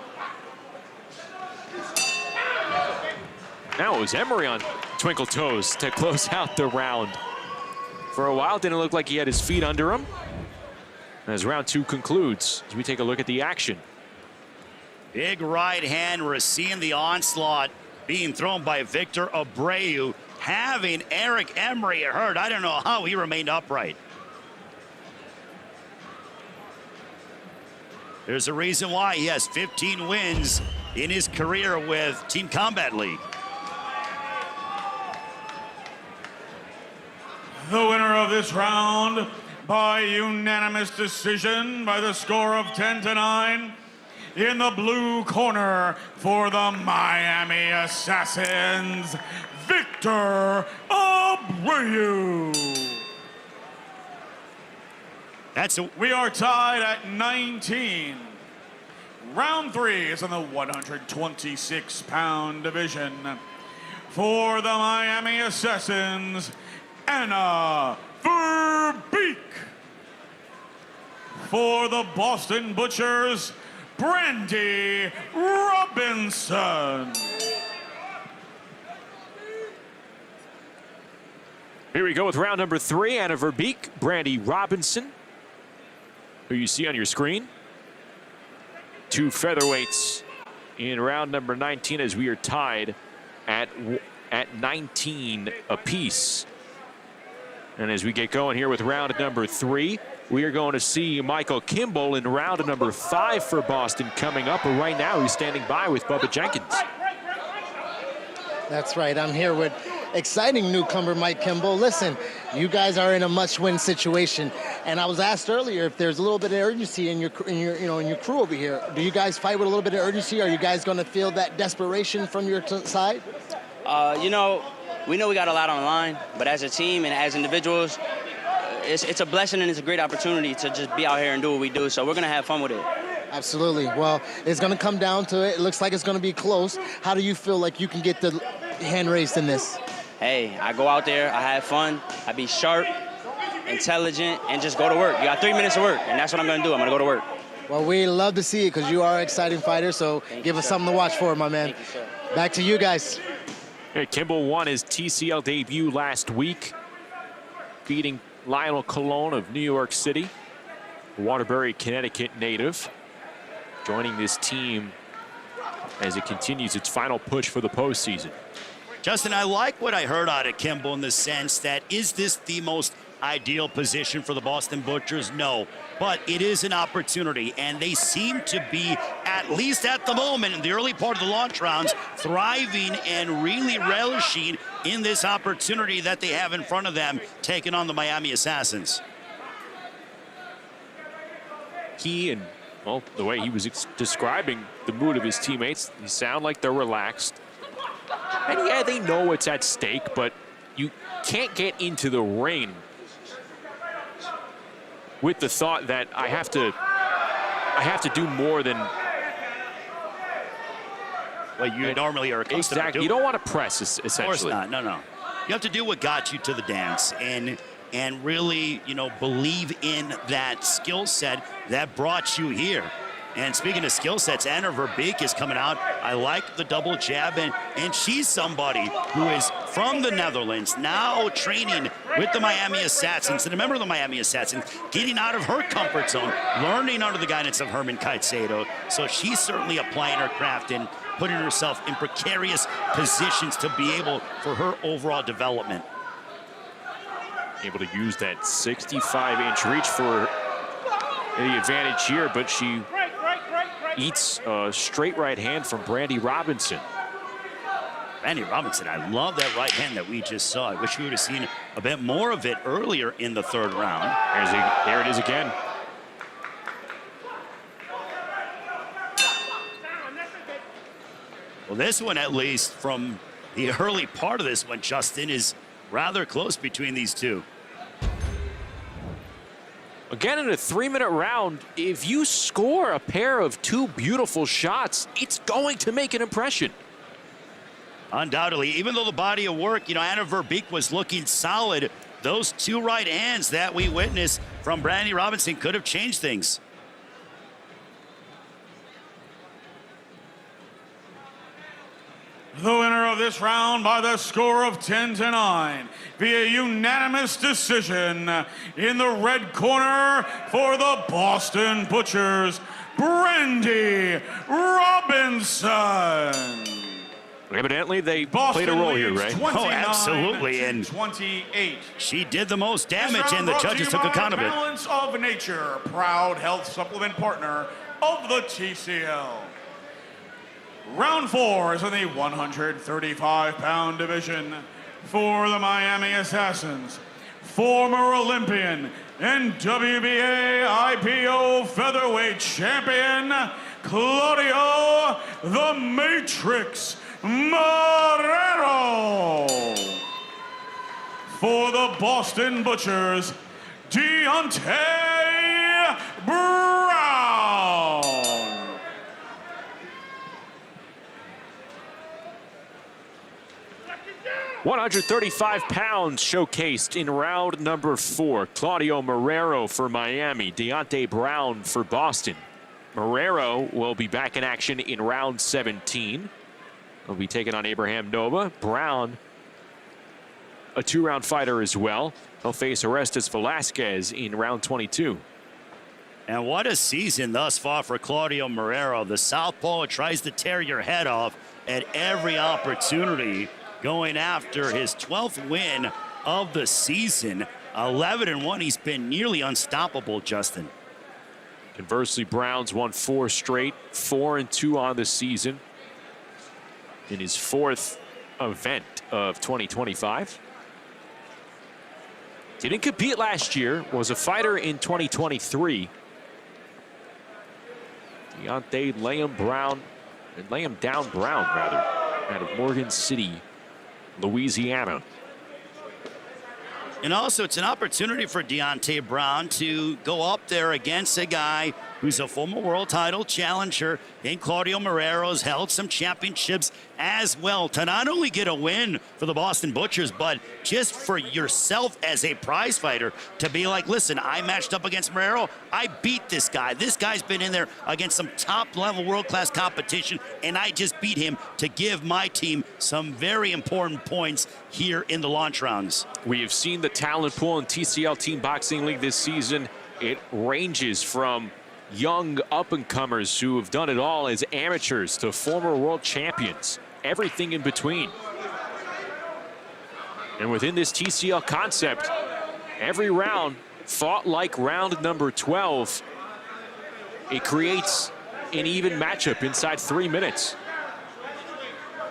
Now it was Emery on twinkle toes to close out the round. For a while, it didn't look like he had his feet under him. As round 2 concludes, as we take a look at the action. Big right hand. We're seeing the onslaught being thrown by Victor Abreu, having Eric Emery hurt. I don't know how he remained upright. There's a reason why he has 15 wins in his career with Team Combat League. The winner of this round by unanimous decision by the score of 10-9 in the blue corner for the Miami Assassins, Victor Abreu. We are tied at 19. Round 3 is in the 126-pound division. For the Miami Assassins, Anna Verbeek. For the Boston Butchers, Brandy Robinson. Here we go with round number 3. Anna Verbeek, Brandy Robinson, who you see on your screen. 2 featherweights in round number 19 as we are tied at 19 apiece. And as we get going here with round number 3, we are going to see Michael Kimball in round number 5 for Boston coming up. But right now, he's standing by with Bubba Jenkins. That's right. I'm here with exciting newcomer Mike Kimball. Listen, you guys are in a must-win situation, and I was asked earlier if there's a little bit of urgency in your crew over here. Do you guys fight with a little bit of urgency? Are you guys going to feel that desperation from your side? You know, we got a lot on the line, but as a team and as individuals, it's a blessing and it's a great opportunity to just be out here and do what we do. So we're going to have fun with it. Absolutely. Well, it's going to come down to it. It looks like it's going to be close. How do you feel like you can get the hand raised in this? Hey, I go out there, I have fun, I be sharp, intelligent, and just go to work. You got 3 minutes of work, and that's what I'm going to do. I'm going to go to work. Well, we love to see it because you are an exciting fighter, so give us something to watch for, my man. Thank you, sir. Back to you guys. Hey, Kimball won his TCL debut last week, beating Lionel Colon of New York City, Waterbury, Connecticut native, joining this team as it continues its final push for the postseason. Justin, I like what I heard out of Kimball in the sense that, is this the most ideal position for the Boston Butchers? No, but it is an opportunity, and they seem to be, at least at the moment, in the early part of the launch rounds, thriving and really relishing in this opportunity that they have in front of them, taking on the Miami Assassins. He and, well, the way he was describing the mood of his teammates, they sound like they're relaxed. And yeah, they know what's at stake, but you can't get into the ring with the thought that I have to do more than what you normally are accustomed to do. You don't want to press, essentially. Of course not. No. You have to do what got you to the dance, and really, believe in that skill set that brought you here. And speaking of skill sets, Anna Verbeek is coming out. I like the double jab, and she's somebody who is from the Netherlands, now training with the Miami Assassins, and a member of the Miami Assassins, getting out of her comfort zone, learning under the guidance of Herman Caicedo. So she's certainly applying her craft and putting herself in precarious positions to be able for her overall development. Able to use that 65-inch reach for the advantage here, but she eats a straight right hand from Brandy Robinson. Brandy Robinson, I love that right hand that we just saw. I wish we would have seen a bit more of it earlier in the third round. There it is again. Well, this one, at least from the early part of this one, Justin, is rather close between these two. Again, in a 3-minute round, if you score a pair of 2 beautiful shots, it's going to make an impression. Undoubtedly, even though the body of work, Anna Verbeek was looking solid, those 2 right hands that we witnessed from Brandy Robinson could have changed things. The winner of this round by the score of 10-9 via unanimous decision in the red corner for the Boston Butchers, Brandy Robinson. Evidently, they Boston played a role here, right? Oh, absolutely. And 28. She did the most damage, and the judges took account of it. Balance of Nature, proud health supplement partner of the TCL. Round 4 is in the 135-pound division for the Miami Assassins. Former Olympian and WBA IPO featherweight champion, Claudio the Matrix Marrero. For the Boston Butchers, Deontay Brown. 135 pounds showcased in round number 4. Claudio Marrero for Miami, Deontay Brown for Boston. Marrero will be back in action in round 17. He'll be taking on Abraham Nova. Brown, a 2-round fighter as well. He'll face Orestes Velasquez in round 22. And what a season thus far for Claudio Marrero. The southpaw tries to tear your head off at every opportunity, going after his 12th win of the season. 11-1, he's been nearly unstoppable, Justin. Conversely, Brown's won 4 straight, 4-2 on the season in his 4th event of 2025. Didn't compete last year, was a fighter in 2023. Deontay lay him down Brown, out of Morgan City, Louisiana. And also, it's an opportunity for Deontay Brown to go up there against a guy who's a former world title challenger, and Claudio Marrero's held some championships as well, to not only get a win for the Boston Butchers, but just for yourself as a prize fighter to be like, listen, I matched up against Marrero. I beat this guy. This guy's been in there against some top-level world-class competition, and I just beat him to give my team some very important points here in the launch rounds. We have seen the talent pool in TCL Team Boxing League this season. It ranges from young up-and-comers who have done it all as amateurs to former world champions, everything in between. And within this TCL concept, every round fought like round number 12. It creates an even matchup inside 3 minutes.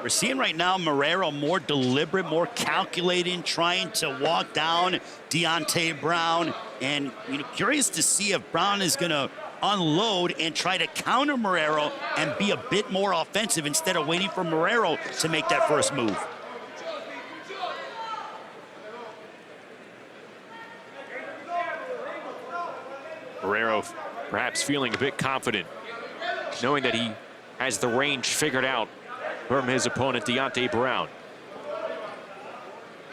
We're seeing right now Marrero more deliberate, more calculating, trying to walk down Deontay Brown. And curious to see if Brown is going to unload and try to counter Marrero and be a bit more offensive instead of waiting for Marrero to make that first move. Marrero perhaps feeling a bit confident, knowing that he has the range figured out from his opponent, Deontay Brown.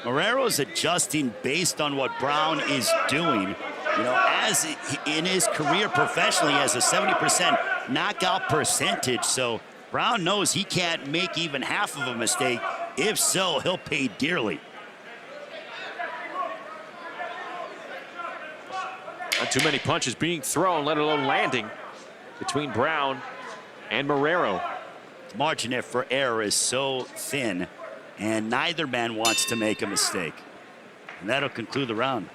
Marrero's adjusting based on what Brown is doing. As in his career professionally, he has a 70% knockout percentage. So Brown knows he can't make even half of a mistake. If so, he'll pay dearly. Not too many punches being thrown, let alone landing, between Brown and Marrero. The margin for error is so thin, and neither man wants to make a mistake. And that'll conclude the round.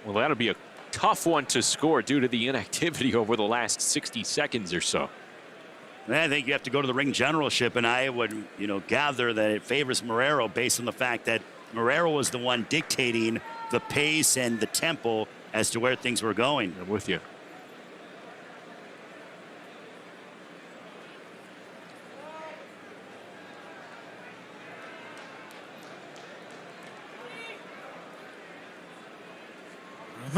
Well, that'll be a tough one to score due to the inactivity over the last 60 seconds or so. I think you have to go to the ring generalship, and I would, gather that it favors Marrero based on the fact that Marrero was the one dictating the pace and the tempo as to where things were going. I'm with you.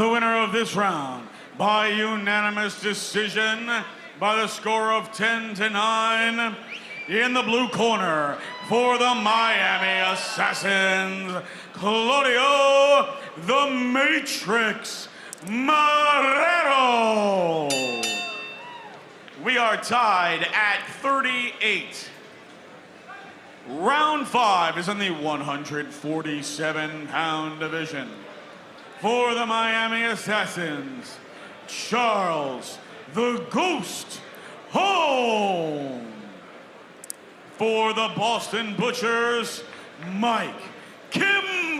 the winner of this round by unanimous decision by the score of 10-9 in the blue corner for the Miami Assassins, Claudio the Matrix Marrero. We are tied at 38. Round 5 is in the 147-pound division. For the Miami Assassins, Charles the Ghost Holmes. For the Boston Butchers, Mike Kimball.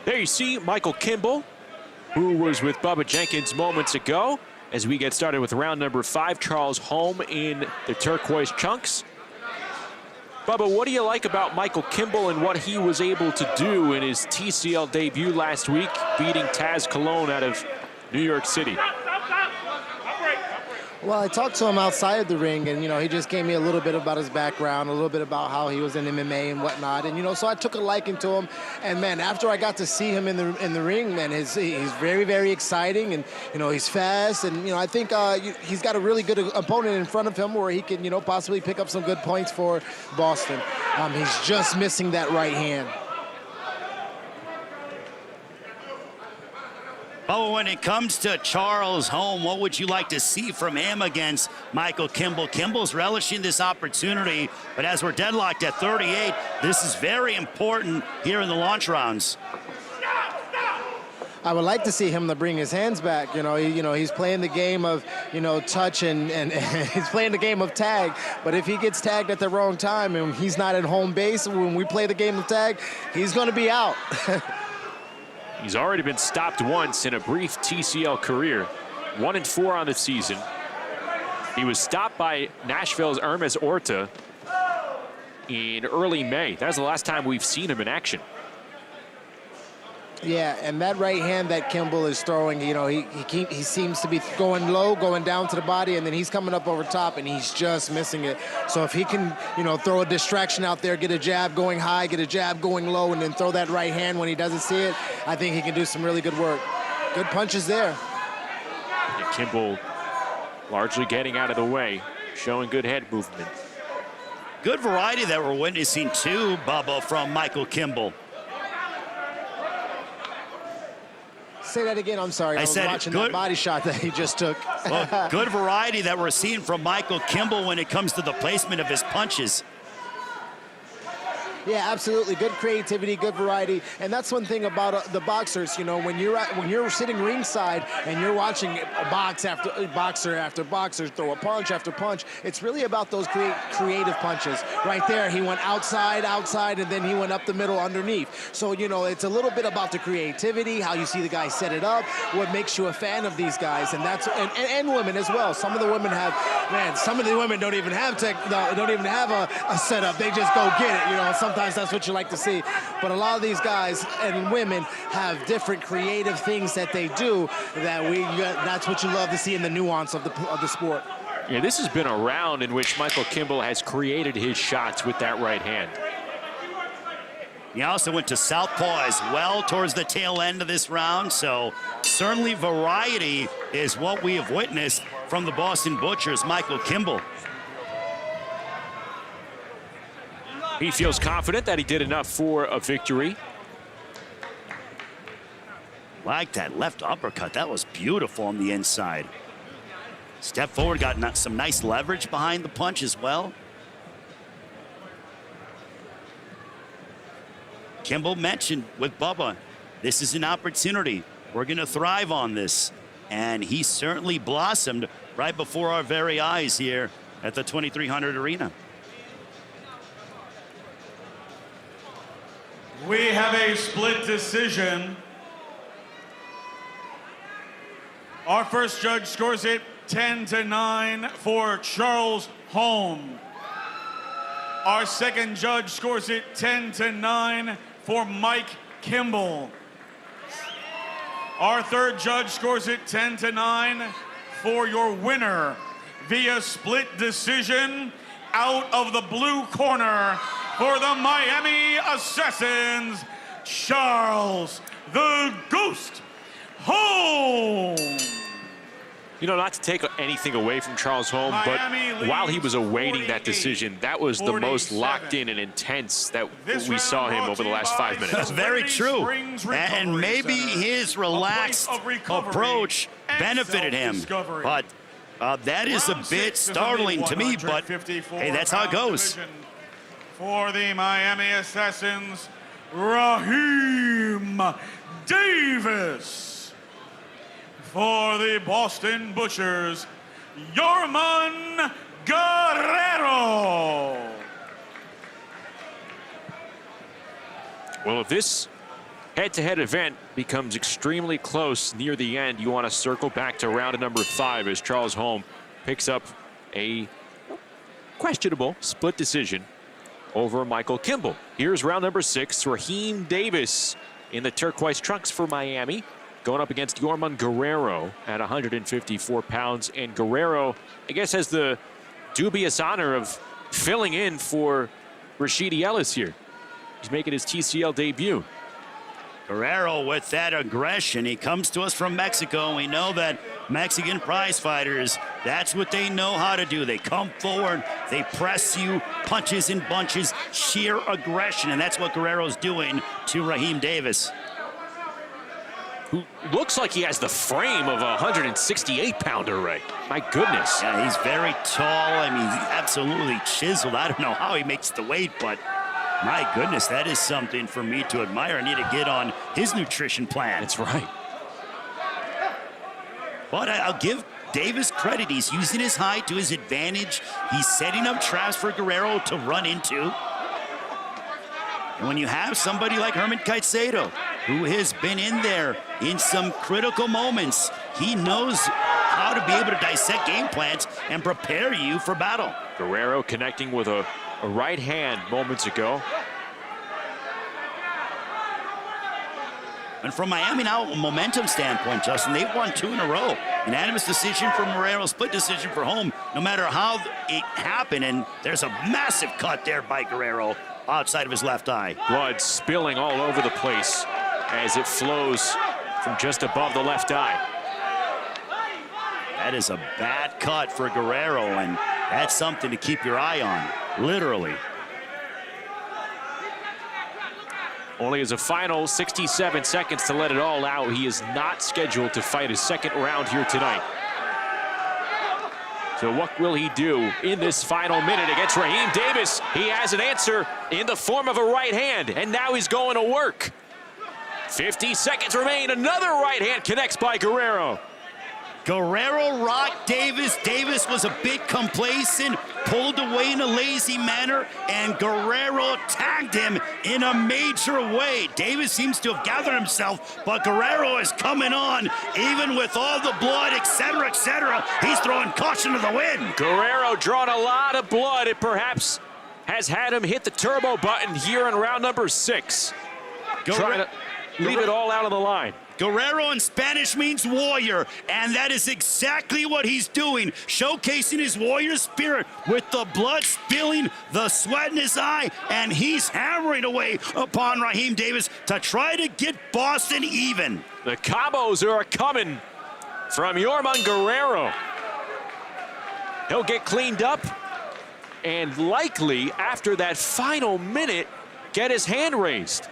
There you see Michael Kimball, who was with Bubba Jenkins moments ago. As we get started with round number 5, Charles Holmes in the turquoise chunks. Bubba, what do you like about Michael Kimball and what he was able to do in his TCL debut last week, beating Taz Cologne out of New York City? Well, I talked to him outside the ring, and, he just gave me a little bit about his background, a little bit about how he was in MMA and whatnot. And, so I took a liking to him. And, man, after I got to see him in the ring, man, he's very, very exciting. And, he's fast. And, I think he's got a really good opponent in front of him where he can, possibly pick up some good points for Boston. He's just missing that right hand. Oh, when it comes to Charles Holmes, what would you like to see from him against Michael Kimball? Kimball's relishing this opportunity, but as we're deadlocked at 38, this is very important here in the launch rounds. I would like to see him to bring his hands back. He's playing the game of, touch and he's playing the game of tag. But if he gets tagged at the wrong time and he's not at home base when we play the game of tag, he's going to be out. He's already been stopped once in a brief TCL career, 1-4 on the season. He was stopped by Nashville's Hermes Orta in early May. That was the last time we've seen him in action. Yeah, and that right hand that Kimball is throwing, he seems to be going low, going down to the body, and then he's coming up over top, and he's just missing it. So if he can, throw a distraction out there, get a jab going high, get a jab going low, and then throw that right hand when he doesn't see it, I think he can do some really good work. Good punches there. And Kimball largely getting out of the way, showing good head movement. Good variety that we're witnessing too, Bubba, from Michael Kimball. Say that again, I'm sorry. I was watching that body shot that he just took. Well, good variety that we're seeing from Michael Kimball when it comes to the placement of his punches. Yeah, absolutely. Good creativity, good variety, and that's one thing about the boxers. When you're sitting ringside and you're watching a boxer after boxer throw a punch after punch, it's really about those creative punches. Right there, he went outside, and then he went up the middle underneath. So it's a little bit about the creativity, how you see the guy set it up, what makes you a fan of these guys, and that's and women as well. Some of the women don't even have a setup. They just go get it. Sometimes that's what you like to see, but a lot of these guys and women have different creative things that they do that's what you love to see in the nuance of the sport. Yeah, this has been a round in which Michael Kimball has created his shots with that right hand. He also went to southpaw as well towards the tail end of this round, so certainly variety is what we have witnessed from the Boston Butchers, Michael Kimball. He feels confident that he did enough for a victory. Like that left uppercut. That was beautiful on the inside. Step forward, got some nice leverage behind the punch as well. Kimball mentioned with Bubba, this is an opportunity. We're going to thrive on this. And he certainly blossomed right before our very eyes here at the 2300 Arena. We have a split decision. Our first judge scores it 10-9 for Charles Holmes. Our second judge scores it 10-9 for Mike Kimball. Our third judge scores it 10-9 for your winner via split decision out of the blue corner for the Miami Assassins, Charles the Ghost Holmes. You know, not to take anything away from Charles Holmes, but while he was awaiting that decision, that was the most locked in and intense that we saw him over the last 5 minutes. That's very true. And maybe his relaxed approach benefited him. But that is a bit startling to me, but hey, that's how it goes. For the Miami Assassins, Raheem Davis. For the Boston Butchers, Yorman Guerrero. Well, if this head-to-head event becomes extremely close near the end, you want to circle back to round number 5 as Charles Holmes picks up a questionable split decision over Michael Kimball. Here's round number 6. Raheem Davis in the turquoise trunks for Miami, going up against Yorman Guerrero at 154 pounds. And Guerrero, I guess, has the dubious honor of filling in for Rashidi Ellis here. He's making his TCL debut. Guerrero with that aggression. He comes to us from Mexico. We know that Mexican prize fighters, that's what they know how to do. They come forward, they press you, punches in bunches, sheer aggression. And that's what Guerrero's doing to Raheem Davis, who looks like he has the frame of a 168-pounder, Ray. My goodness. Yeah, he's very tall. I mean, he's absolutely chiseled. I don't know how he makes the weight, but my goodness, that is something for me to admire. I need to get on his nutrition plan. That's right. But I'll give Davis credit. He's using his height to his advantage. He's setting up traps for Guerrero to run into. And when you have somebody like Herman Caicedo, who has been in there in some critical moments, he knows how to be able to dissect game plans and prepare you for battle. Guerrero connecting with a right hand moments ago. And from Miami now, a momentum standpoint, Justin, they've won 2 in a row. Unanimous decision for Guerrero, split decision for Holmes, no matter how it happened. And there's a massive cut there by Guerrero outside of his left eye. Blood spilling all over the place as it flows from just above the left eye. That is a bad cut for Guerrero, and that's something to keep your eye on, literally. Only as a final 67 seconds to let it all out. He is not scheduled to fight his second round here tonight. So what will he do in this final minute against Raheem Davis? He has an answer in the form of a right hand, and now he's going to work. 50 seconds remain. Another right hand connects by Guerrero. Guerrero rocked Davis. Davis was a bit complacent, pulled away in a lazy manner, and Guerrero tagged him in a major way. Davis seems to have gathered himself, but Guerrero is coming on, even with all the blood, etc., etc. He's throwing caution to the wind. Guerrero drawing a lot of blood. It perhaps has had him hit the turbo button here in round number 6. Trying to leave it all out of the line. Guerrero in Spanish means warrior, and that is exactly what he's doing, showcasing his warrior spirit with the blood spilling, the sweat in his eye, and he's hammering away upon Raheem Davis to try to get Boston even. The combos are coming from Yorman Guerrero. He'll get cleaned up and likely, after that final minute, get his hand raised.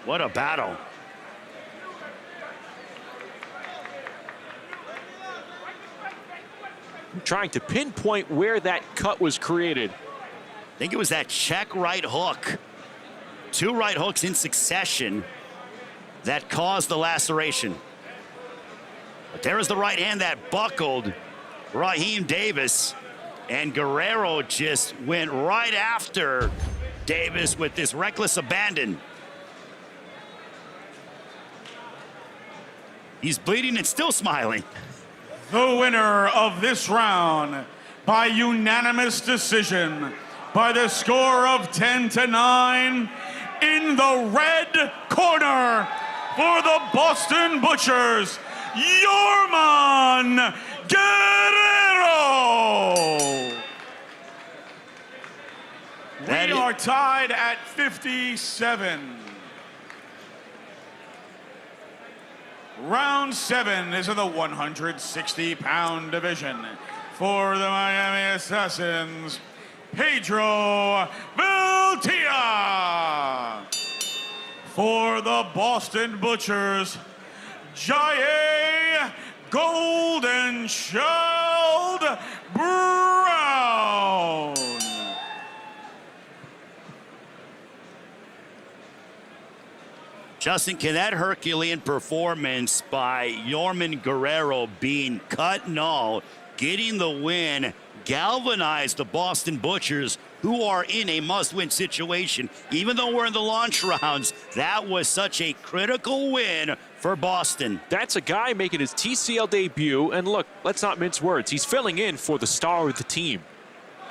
What a battle. I'm trying to pinpoint where that cut was created. I think it was that check right hook. 2 right hooks in succession that caused the laceration. But there is the right hand that buckled Raheem Davis, and Guerrero just went right after Davis with this reckless abandon. He's bleeding and still smiling. The winner of this round by unanimous decision by the score of 10-9 in the red corner for the Boston Butchers, Yorman Guerrero. We are tied at 57. Round 7 is in the 160-pound division. For the Miami Assassins, Pedro Viltia. For the Boston Butchers, Jaye Golden Child Brown. Justin, can that Herculean performance by Yorman Guerrero being cut and all, getting the win, galvanize the Boston Butchers, who are in a must-win situation? Even though we're in the launch rounds, that was such a critical win for Boston. That's a guy making his TCL debut, and look, let's not mince words. He's filling in for the star of the team,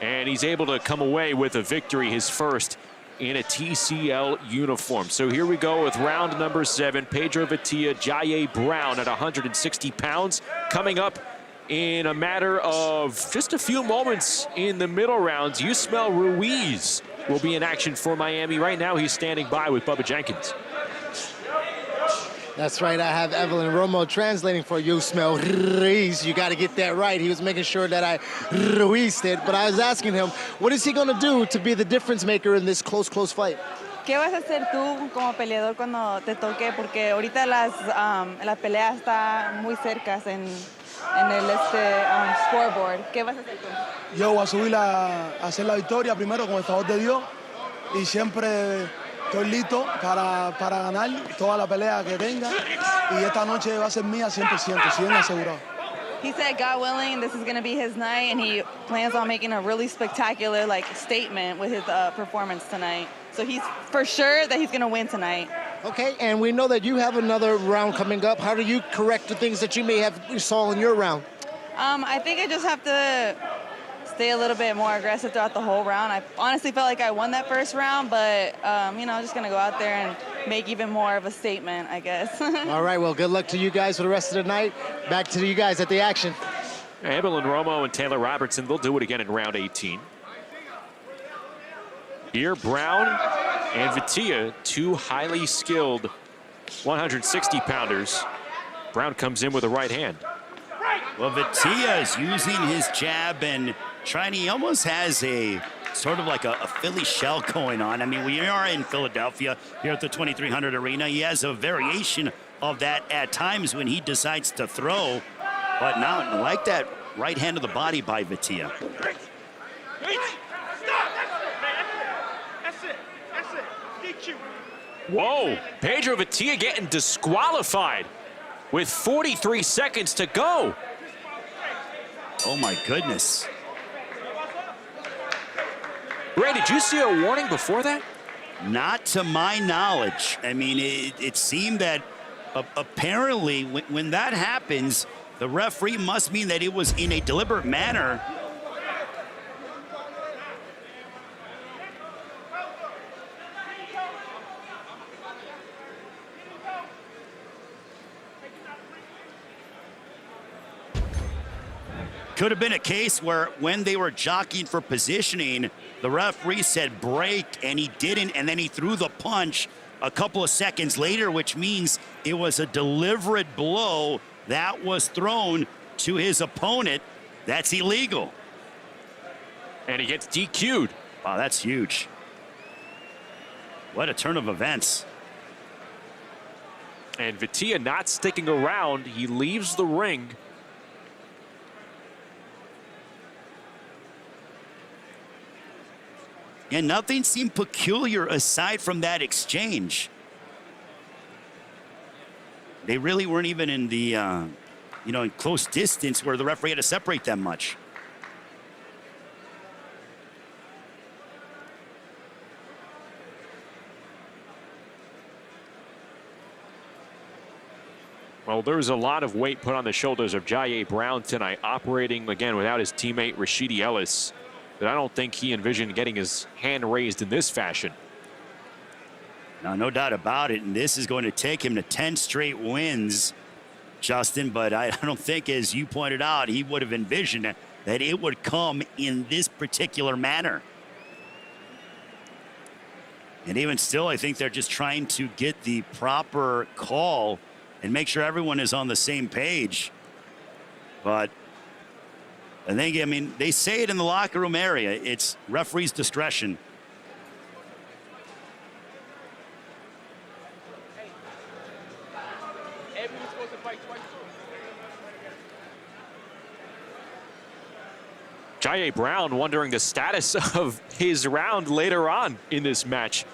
and he's able to come away with a victory, his first in a TCL uniform. So here we go with round number 7. Pedro Viltia, Jaye Brown at 160 pounds. Coming up in a matter of just a few moments in the middle rounds, Yusmel Ruiz will be in action for Miami. Right now, he's standing by with Bubba Jenkins. That's right. I have Evelyn Romo translating for Yusmel Ruiz. You got to get that right. He was making sure that I Ruized it. But I was asking him, what is he going to do to be the difference maker in this close fight? ¿Qué vas a hacer tú como peleador cuando te toque? Porque ahorita las peleas están muy cercas en el scoreboard. ¿Qué vas a hacer tú? Yo voy a subir a hacer la victoria primero con el favor de Dios y siempre estoy listo para ganar toda la pelea que tenga y esta noche va a ser mía 100%, 100 asegurado. He said, God willing, this is going to be his night, and he plans on making a really spectacular statement with his performance tonight. So he's for sure that he's going to win tonight. Okay, and we know that you have another round coming up. How do you correct the things that you may have saw in your round? I think I just have to stay a little bit more aggressive throughout the whole round. I honestly felt like I won that first round, but I'm just going to go out there and make even more of a statement, I guess. All right, well, good luck to you guys for the rest of the night. Back to you guys at the action. Evelyn Romo and Taylor Robertson, they'll do it again in round 18. Here, Brown and Viltia, two highly skilled 160-pounders. Brown comes in with a right hand. Well, Viltia is using his jab and trying. He almost has a sort of like a Philly shell going on. I mean, we are in Philadelphia here at the 2300 Arena. He has a variation of that at times when he decides to throw. But now, I like that right hand to the body by Viltia. Whoa, Pedro Viltia getting disqualified with 43 seconds to go. Oh my goodness. Ray, did you see a warning before that? Not to my knowledge. I mean, it seemed that apparently when that happens, the referee must mean that it was in a deliberate manner. Could have been a case where when they were jockeying for positioning, the referee said break and he didn't, and then he threw the punch a couple of seconds later, which means it was a deliberate blow that was thrown to his opponent. That's illegal. And he gets DQ'd. Wow, that's huge. What a turn of events. And Viltia not sticking around. He leaves the ring. And nothing seemed peculiar aside from that exchange. They really weren't even in the, in close distance where the referee had to separate them much. Well, there's a lot of weight put on the shoulders of Jaye Brown tonight, operating again without his teammate Rashidi Ellis. But I don't think he envisioned getting his hand raised in this fashion. No doubt about it. And this is going to take him to 10 straight wins, Justin. But I don't think, as you pointed out, he would have envisioned that it would come in this particular manner. And even still, I think they're just trying to get the proper call and make sure everyone is on the same page. But I mean, they say it in the locker room area. It's referee's discretion. Jai Brown wondering the status of his round later on in this match.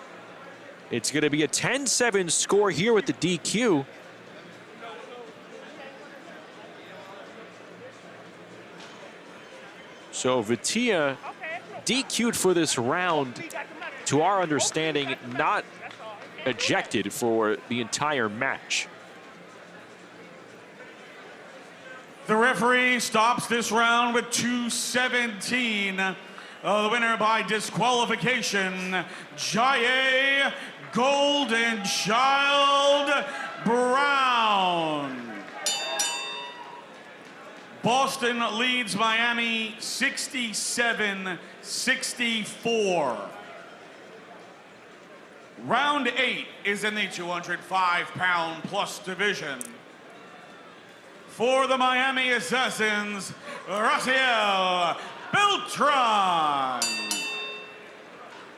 It's going to be a 10-7 score here with the DQ. So Vitia DQ'd for this round, to our understanding, not ejected for the entire match. The referee stops this round with 2:17. The winner by disqualification, Jai Golden Child Brown. Boston leads Miami 67-64. Round 8 is in the 205-pound plus division. For the Miami Assassins, Raciel Beltran.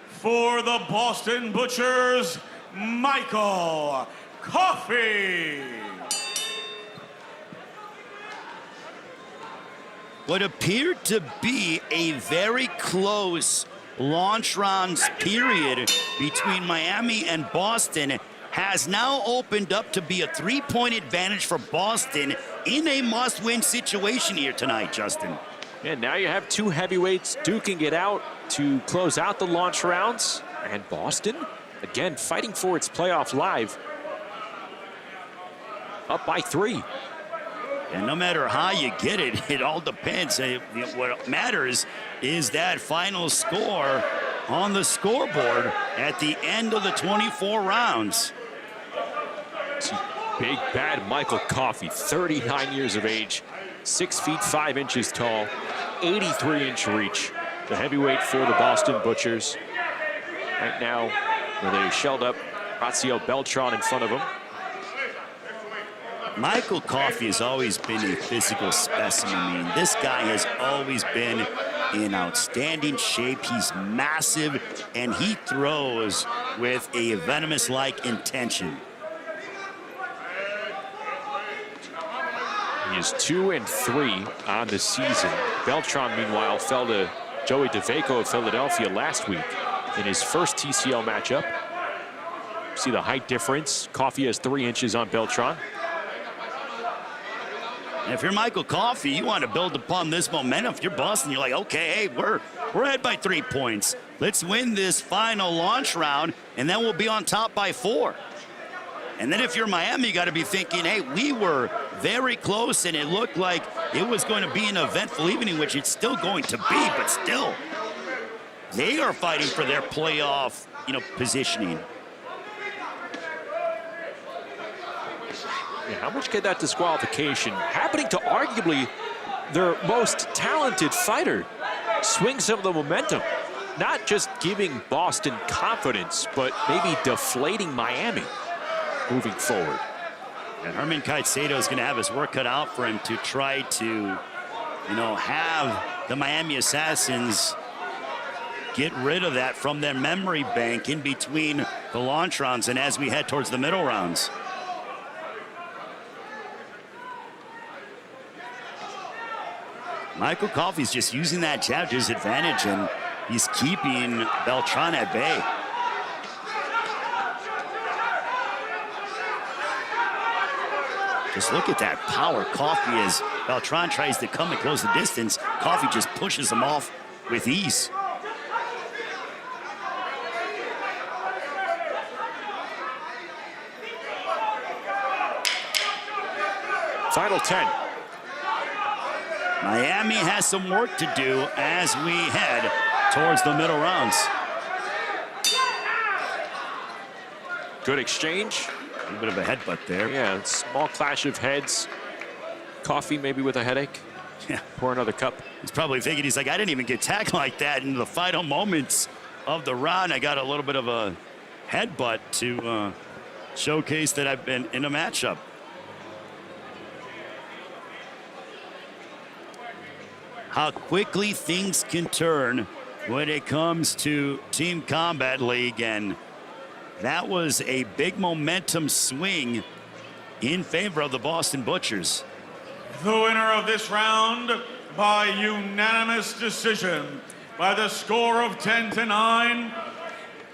For the Boston Butchers, Michael Coffey. What appeared to be a very close launch rounds period between Miami and Boston has now opened up to be a 3-point advantage for Boston in a must-win situation here tonight, Justin. And now you have two heavyweights duking it out to close out the launch rounds. And Boston, again, fighting for its playoff live. Up by 3. And no matter how you get it, it all depends. What matters is that final score on the scoreboard at the end of the 24 rounds. Big bad Michael Coffey, 39 years of age, 6 feet 5 inches tall, 83-inch reach. The heavyweight for the Boston Butchers. Right now, where they shelled up Raciel Beltran in front of him. Michael Coffey has always been a physical specimen. I mean, this guy has always been in outstanding shape. He's massive, and he throws with a venomous-like intention. He is 2-3 on the season. Beltran, meanwhile, fell to Joey DeVeco of Philadelphia last week in his first TCL matchup. See the height difference. Coffey has 3 inches on Beltran. And if you're Michael Coffey, you want to build upon this momentum. If you're Boston, you're like, okay, hey, we're ahead by 3 points. Let's win this final launch round, and then we'll be on top by 4. And then if you're Miami, you got to be thinking, hey, we were very close, and it looked like it was going to be an eventful evening, which it's still going to be, but still, they are fighting for their playoff, positioning. Yeah, how much could that disqualification, happening to arguably their most talented fighter, swing some of the momentum? Not just giving Boston confidence, but maybe deflating Miami moving forward. And Herman Caicedo is going to have his work cut out for him to try to, have the Miami Assassins get rid of that from their memory bank in between the launch rounds and as we head towards the middle rounds. Michael Coffey's just using that jab to his advantage, and he's keeping Beltran at bay. Just look at that power Coffey as Beltran tries to come and close the distance. Coffey just pushes him off with ease. Final 10. Miami has some work to do as we head towards the middle rounds. Good exchange. A little bit of a headbutt there. Yeah, small clash of heads. Coffey maybe with a headache. Yeah. Pour another cup. He's probably thinking, he's like, I didn't even get tagged like that in the final moments of the round. I got a little bit of a headbutt to showcase that I've been in a matchup. How quickly things can turn when it comes to Team Combat League, and that was a big momentum swing in favor of the Boston Butchers. The winner of this round by unanimous decision by the score of 10-9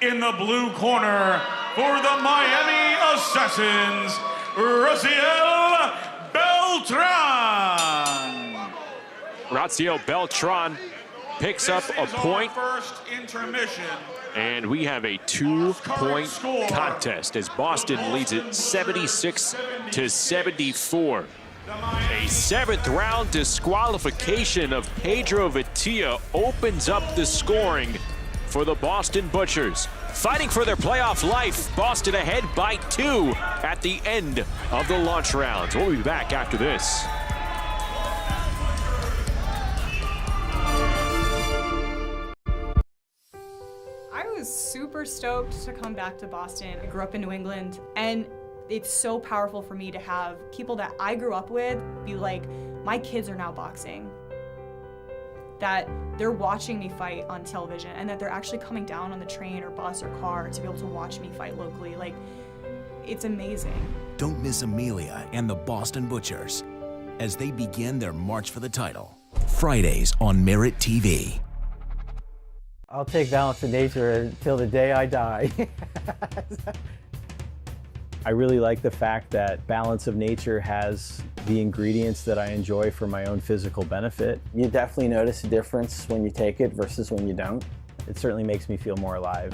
in the blue corner for the Miami Assassins, Raziel Beltran. Raziel Beltran picks up a point. First intermission. And we have a 2-point contest as Boston leads it 76-74. A 7th round disqualification of Pedro Vitia opens up the scoring for the Boston Butchers. Fighting for their playoff life, Boston ahead by 2 at the end of the launch rounds. We'll be back after this. I was super stoked to come back to Boston. I grew up in New England, and it's so powerful for me to have people that I grew up with be like, my kids are now boxing. That they're watching me fight on television, and that they're actually coming down on the train or bus or car to be able to watch me fight locally. Like, it's amazing. Don't miss Amelia and the Boston Butchers as they begin their march for the title. Fridays on Merit TV. I'll take Balance of Nature until the day I die. I really like the fact that Balance of Nature has the ingredients that I enjoy for my own physical benefit. You definitely notice a difference when you take it versus when you don't. It certainly makes me feel more alive.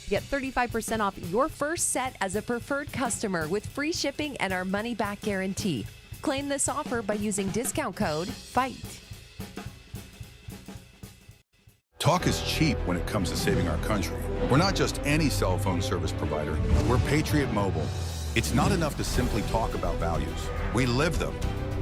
Get 35% off your first set as a preferred customer with free shipping and our money-back guarantee. Claim this offer by using discount code FIGHT. Talk is cheap when it comes to saving our country. We're not just any cell phone service provider. We're Patriot Mobile. It's not enough to simply talk about values. We live them.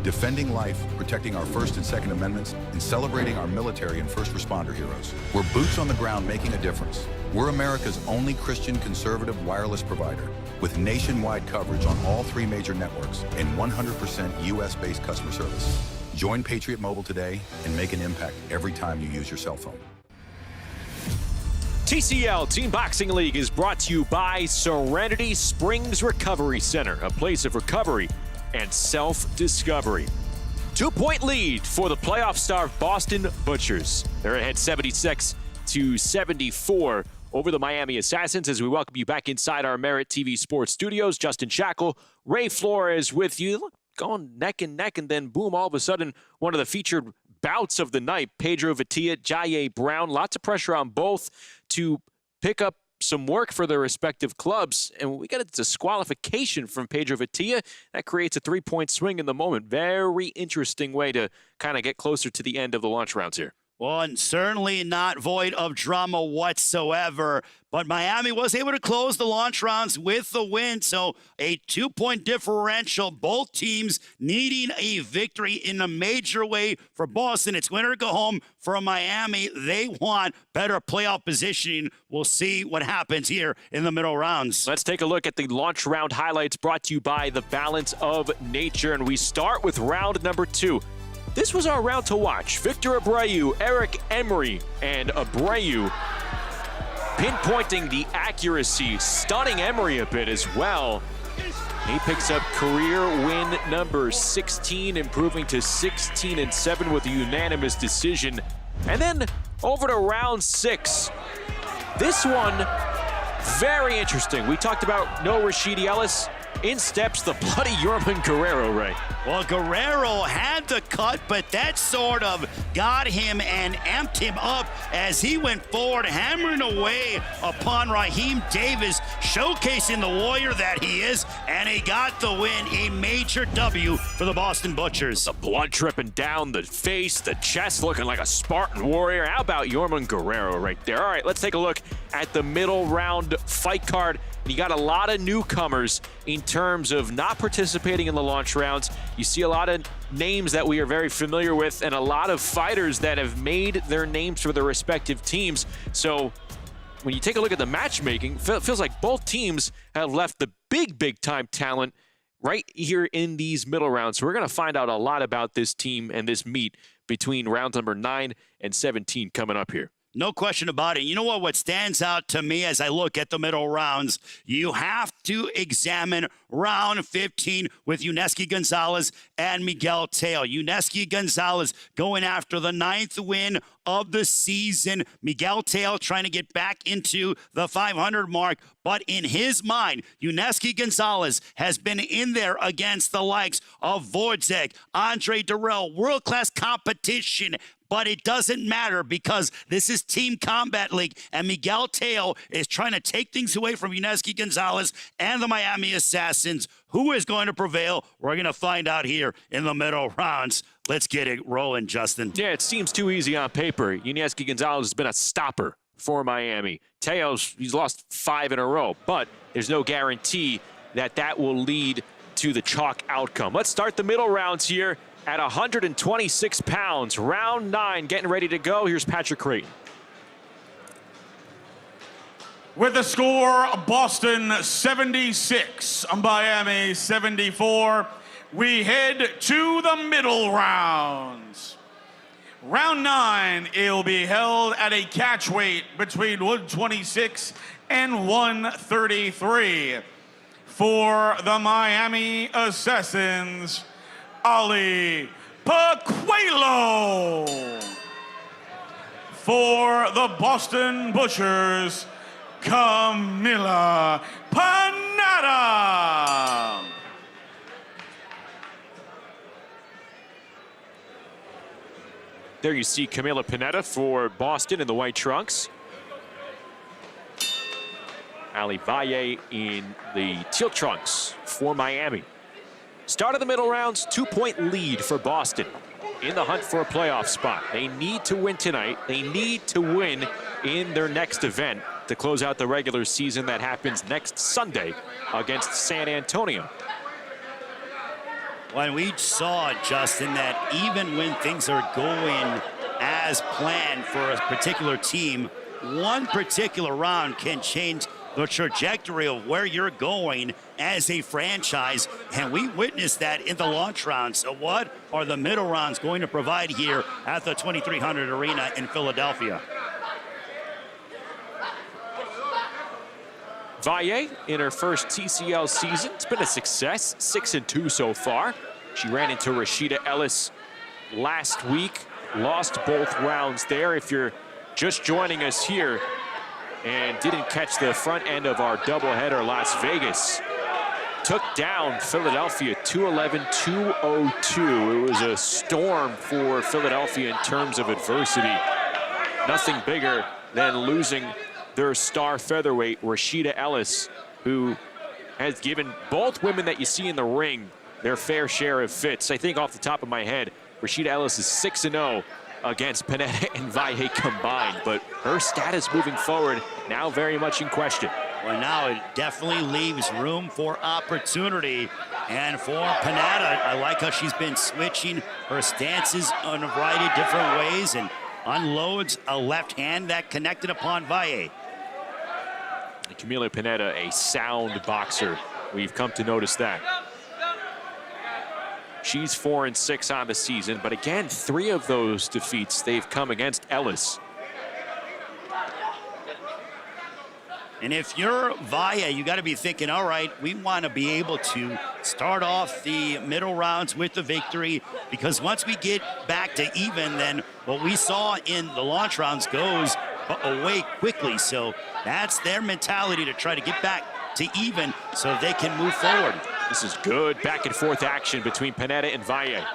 Defending life, protecting our First and Second Amendments, and celebrating our military and first responder heroes. We're boots on the ground making a difference. We're America's only Christian conservative wireless provider with nationwide coverage on all 3 major networks and 100% US-based customer service. Join Patriot Mobile today and make an impact every time you use your cell phone. TCL Team Boxing League is brought to you by Serenity Springs Recovery Center, a place of recovery and self-discovery. 2-point lead for the playoff-starved Boston Butchers. They're ahead 76-74 over the Miami Assassins as we welcome you back inside our Merit TV Sports studios. Justin Shackle, Ray Flores with you, going neck and neck, and then boom, all of a sudden, one of the featured bouts of the night, Pedro Vitia, Jaye Brown. Lots of pressure on both to pick up some work for their respective clubs, and we got a disqualification from Pedro Vitia. That creates a 3-point swing in the moment. Very interesting way to kind of get closer to the end of the launch rounds here. Well, and certainly not void of drama whatsoever. But Miami was able to close the launch rounds with the win. So a 2-point differential. Both teams needing a victory in a major way for Boston. It's winner go home for Miami. They want better playoff positioning. We'll see what happens here in the middle rounds. Let's take a look at the launch round highlights brought to you by the Balance of Nature. And we start with round number 2. This was our round to watch. Victor Abreu, Eric Emery, and Abreu pinpointing the accuracy, stunning Emery a bit as well. He picks up career win number 16, improving to 16-7 with a unanimous decision. And then over to round 6. This one, very interesting. We talked about no Rashidi Ellis. In steps the bloody Yorman Guerrero, Ray. Well, Guerrero had the cut, but that sort of got him and amped him up as he went forward, hammering away upon Raheem Davis, showcasing the warrior that he is, and he got the win, a major W for the Boston Butchers. The blood dripping down the face, the chest looking like a Spartan warrior. How about Yorman Guerrero right there? All right, let's take a look at the middle round fight card. You got a lot of newcomers in terms of not participating in the launch rounds. You see a lot of names that we are very familiar with and a lot of fighters that have made their names for their respective teams. So when you take a look at the matchmaking, feels like both teams have left the big-time talent right here in these middle rounds. So we're going to find out a lot about this team and this meet between rounds number 9 and 17 coming up here. No question about it. You know what stands out to me as I look at the middle rounds? You have to examine round 15 with Yuneski Gonzalez and Miguel Teo. Yuneski Gonzalez going after the 9th win of the season. Miguel Teo trying to get back into the 500 mark. But in his mind, Yuneski Gonzalez has been in there against the likes of Wojtek, Andre Durrell, world-class competition. But it doesn't matter because this is Team Combat League, and Miguel Teo is trying to take things away from Yuneski Gonzalez and the Miami Assassins. Who is going to prevail? We're going to find out here in the middle rounds. Let's get it rolling, Justin. Yeah, it seems too easy on paper. Yuneski Gonzalez has been a stopper for Miami. He's lost 5 in a row, but there's no guarantee that that will lead to the chalk outcome. Let's start the middle rounds here at 126 pounds. Round 9 getting ready to go. Here's Patrick Creighton. With the score, Boston 76, Miami 74, we head to the middle rounds. Round 9, it'll be held at a catch weight between 126 and 133. For the Miami Assassins, Ali Paquelo. For the Boston Butchers, Camila Panetta. There you see Camila Panetta for Boston in the white trunks. Ali Valle in the teal trunks for Miami. Start of the middle rounds, 2-point lead for Boston in the hunt for a playoff spot. They need to win tonight. They need to win in their next event to close out the regular season that happens next Sunday against San Antonio. When we saw, Justin, that even when things are going as planned for a particular team, one particular round can change the trajectory of where you're going as a franchise, and we witnessed that in the launch round. So what are the middle rounds going to provide here at the 2300 Arena in Philadelphia? Valle in her first TCL season. It's been a success, 6-2 so far. She ran into Rashida Ellis last week, lost both rounds there. If you're just joining us here and didn't catch the front end of our doubleheader, Las Vegas took down Philadelphia 211-202. It was a storm for Philadelphia in terms of adversity. Nothing bigger than losing their star featherweight, Rashida Ellis, who has given both women that you see in the ring their fair share of fits. I think off the top of my head, Rashida Ellis is 6-0 against Panetta and Valle combined, but her status moving forward now very much in question. Well, now it definitely leaves room for opportunity. And for Panetta, I like how she's been switching her stances in a variety of different ways and unloads a left hand that connected upon Valle. Camila Panetta, a sound boxer. We've come to notice that. She's 4-6 on the season, but again, 3 of those defeats, they've come against Ellis. And if you're Valle, you got to be thinking, all right, we want to be able to start off the middle rounds with the victory, because once we get back to even, then what we saw in the launch rounds goes away quickly. So that's their mentality, to try to get back to even so they can move forward. This is good back and forth action between Panetta and Valle.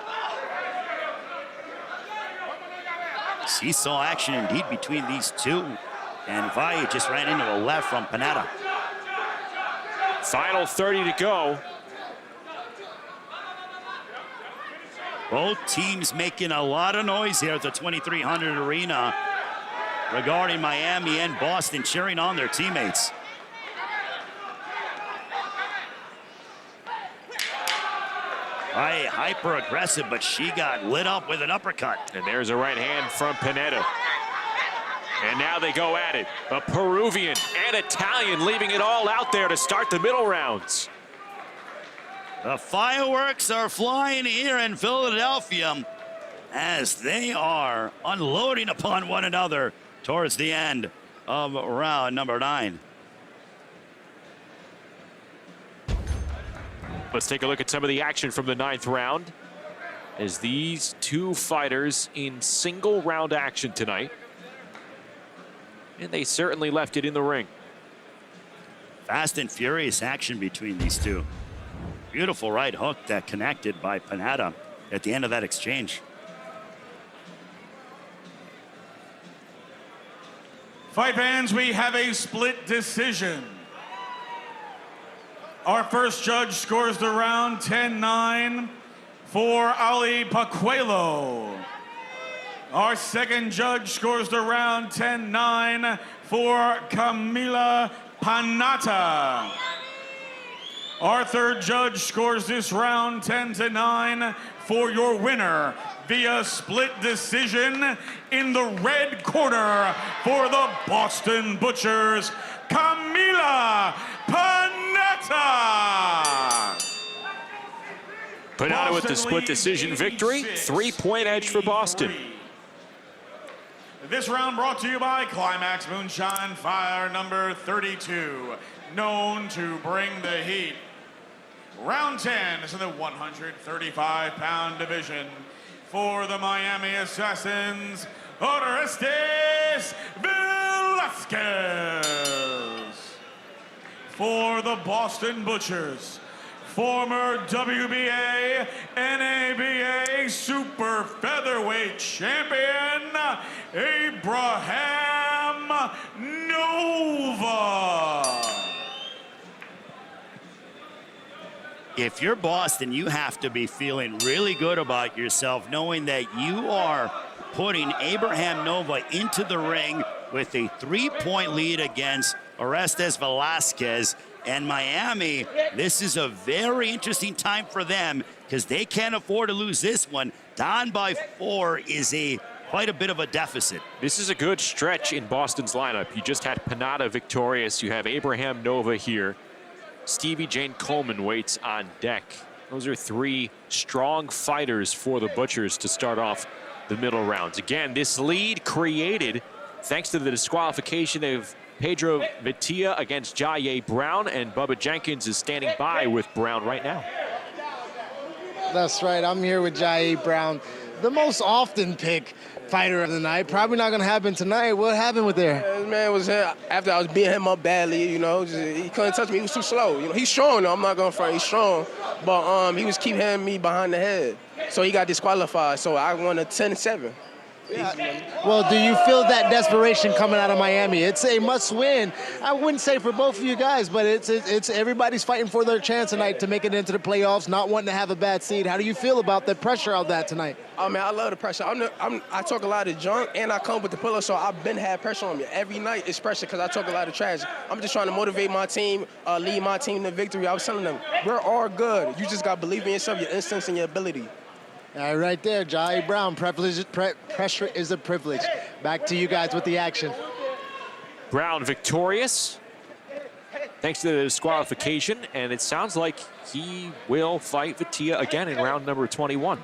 Seesaw action indeed between these two. And Valle just ran into a left from Panetta. Final 30 to go. Both teams making a lot of noise here at the 2300 Arena regarding Miami and Boston, cheering on their teammates. Hyper aggressive, but she got lit up with an uppercut. And there's a right hand from Panetta. And now they go at it. A Peruvian and Italian leaving it all out there to start the middle rounds. The fireworks are flying here in Philadelphia as they are unloading upon one another towards the end of round number 9. Let's take a look at some of the action from the 9th round as these two fighters in single round action tonight. And they certainly left it in the ring. Fast and furious action between these two. Beautiful right hook that connected by Panetta at the end of that exchange. Fight fans, we have a split decision. Our first judge scores the round 10-9 for Ali Pacuelo. Our second judge scores the round 10-9 for Camila Panata. Our third judge scores this round 10-9 for your winner via split decision in the red corner for the Boston Butchers, Camila Panetta. Panetta with the split decision victory. 3-point edge for Boston. This round brought to you by Climax Moonshine Fire number 32, known to bring the heat. Round 10 is in the 135-pound division. For the Miami Assassins, Orestes Velasquez. For the Boston Butchers, former WBA, NABA super featherweight champion, Abraham Nova. If you're Boston, you have to be feeling really good about yourself, knowing that you are putting Abraham Nova into the ring with a 3-point lead against Orestes Velasquez. And Miami, this is a very interesting time for them because they can't afford to lose this one. Down by 4 is quite a bit of a deficit. This is a good stretch in Boston's lineup. You just had Panetta victorious. You have Abraham Nova here. Stevie Jane Coleman waits on deck. Those are 3 strong fighters for the Butchers to start off the middle rounds. Again, this lead created thanks to the disqualification of Pedro Vitia against Jaye Brown, and Bubba Jenkins is standing by with Brown right now. That's right, I'm here with Jaye Brown, the most often picked fighter of the night. Probably not gonna happen tonight. What happened with there? This man was here after I was beating him up badly, you know, he couldn't touch me, he was too slow. You know, he's strong though, I'm not gonna front, he's strong, but he was keep hitting me behind the head. So he got disqualified, so I won a 10-7. Yeah. Well, do you feel that desperation coming out of Miami? It's a must-win. I wouldn't say for both of you guys, but it's everybody's fighting for their chance tonight to make it into the playoffs, not wanting to have a bad seed. How do you feel about the pressure of that tonight? Oh man, I love the pressure. I talk a lot of junk and I come with the pillow, so I've been had pressure on me. Every night it's pressure because I talk a lot of trash. I'm just trying to motivate my team, lead my team to victory. I was telling them, we're all good. You just got to believe in yourself, your instincts, and your ability. All right, right there, Jaye Brown. Pressure is a privilege. Back to you guys with the action. Brown victorious thanks to the disqualification, and it sounds like he will fight Vitia again in round number 21.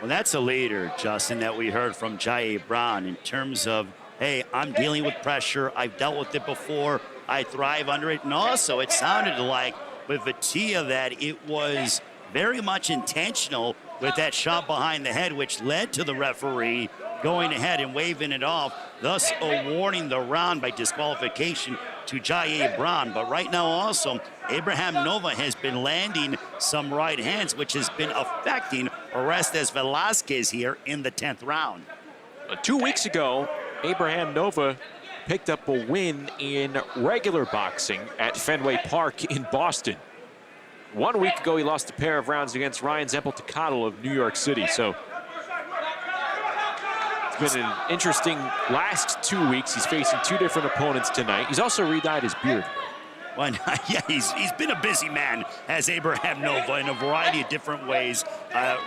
Well, that's a leader, Justin, that we heard from Jaye Brown in terms of, hey, I'm dealing with pressure. I've dealt with it before. I thrive under it. And also, it sounded like with Vitia that it was very much intentional with that shot behind the head, which led to the referee going ahead and waving it off, thus awarding the round by disqualification to Jaye Brown. But right now also, Abraham Nova has been landing some right hands, which has been affecting Orestes Velasquez here in the 10th round. 2 weeks ago, Abraham Nova picked up a win in regular boxing at Fenway Park in Boston. 1 week ago, he lost a pair of rounds against Ryan Zempel-Tecatl of New York City. So it's been an interesting last 2 weeks. He's facing 2 different opponents tonight. He's also re-dyed his beard. Well, yeah, he's been a busy man, as Abraham Nova, in a variety of different ways.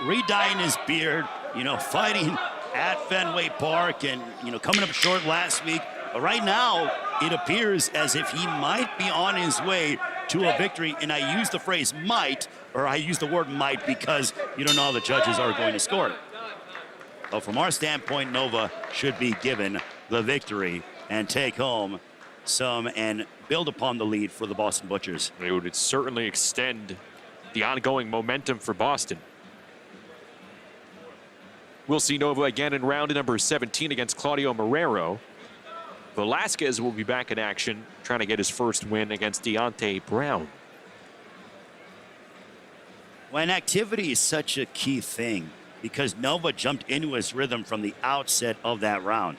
Re-dyeing his beard, you know, fighting at Fenway Park and, coming up short last week. But right now, it appears as if he might be on his way to a victory. And I use the phrase might, or I use the word might because you don't know how the judges are going to score it. But from our standpoint, Nova should be given the victory and take home some and build upon the lead for the Boston Butchers. It would certainly extend the ongoing momentum for Boston. We'll see Nova again in round number 17 against Claudio Marrero. Velasquez will be back in action, trying to get his first win against Deontay Brown. When activity is such a key thing, because Nova jumped into his rhythm from the outset of that round.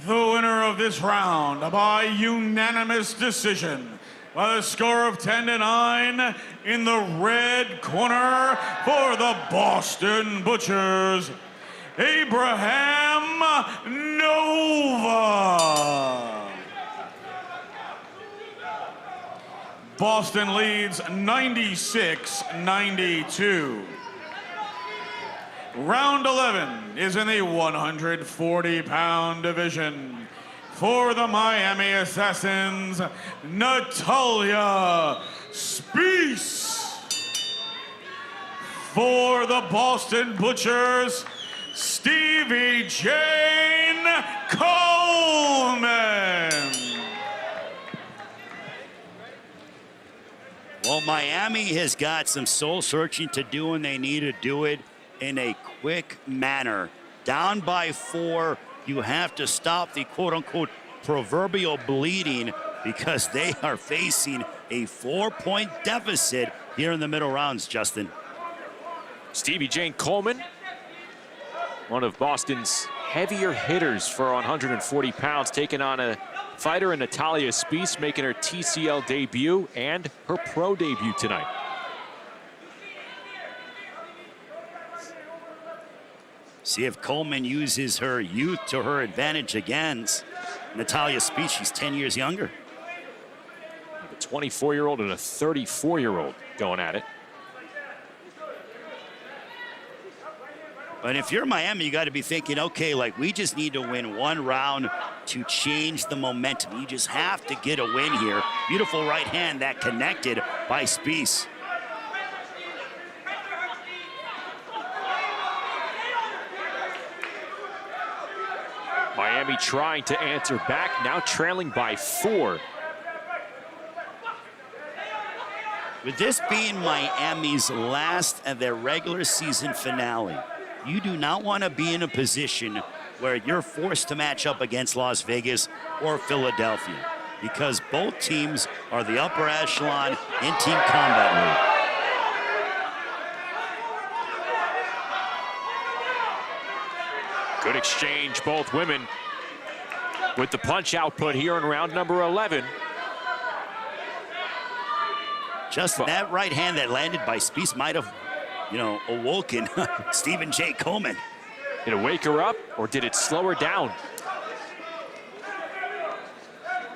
The winner of this round by unanimous decision by the score of 10-9 in the red corner for the Boston Butchers, Abraham Nova. Boston leads 96-92. Round 11 is in the 140-pound division. For the Miami Assassins, Natalia Spiess. For the Boston Butchers, Stevie Jane Coleman. Well, Miami has got some soul searching to do, and they need to do it in a quick manner. Down by 4, you have to stop the quote-unquote proverbial bleeding because they are facing a 4-point deficit here in the middle rounds, Justin. Stevie Jane Coleman, one of Boston's heavier hitters for 140 pounds, taking on a fighter in Natalia Spiess, making her TCL debut and her pro debut tonight. See if Coleman uses her youth to her advantage against Natalia Spiess. She's 10 years younger. A 24-year-old and a 34-year-old going at it. But if you're Miami, you got to be thinking, okay, like we just need to win one round to change the momentum. You just have to get a win here. Beautiful right hand that connected by Spiess. Miami trying to answer back, now trailing by 4. With this being Miami's last of their regular season finale, you do not want to be in a position where you're forced to match up against Las Vegas or Philadelphia, because both teams are the upper echelon in Team Combat League. Good exchange, both women, with the punch output here in round number 11. Just that right hand that landed by Spiess might have, awoken Stephen J. Coleman. Did it wake her up, or did it slow her down?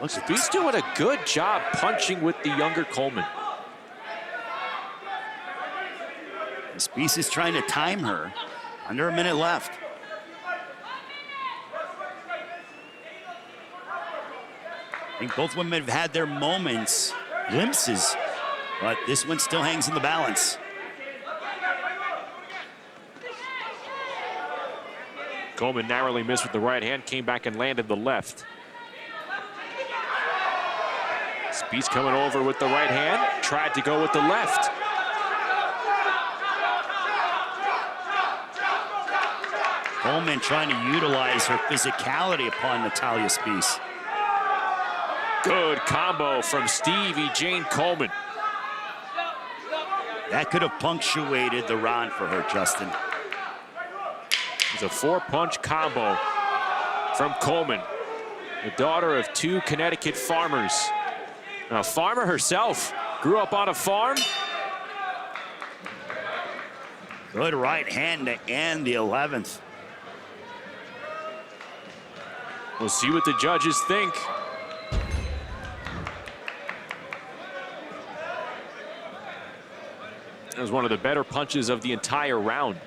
Spiess doing a good job punching with the younger Coleman. Spiess is trying to time her. Under a minute left. I think both women have had their moments, glimpses, but this one still hangs in the balance. Coleman narrowly missed with the right hand, came back and landed the left. Spiess coming over with the right hand, tried to go with the left. Coleman trying to utilize her physicality upon Natalia Spiess. Good combo from Stevie Jane Coleman. That could have punctuated the round for her, Justin. It's a 4-punch combo from Coleman, the daughter of 2 Connecticut farmers. A farmer herself, grew up on a farm. Good right hand to end the 11th. We'll see what the judges think. That was one of the better punches of the entire round.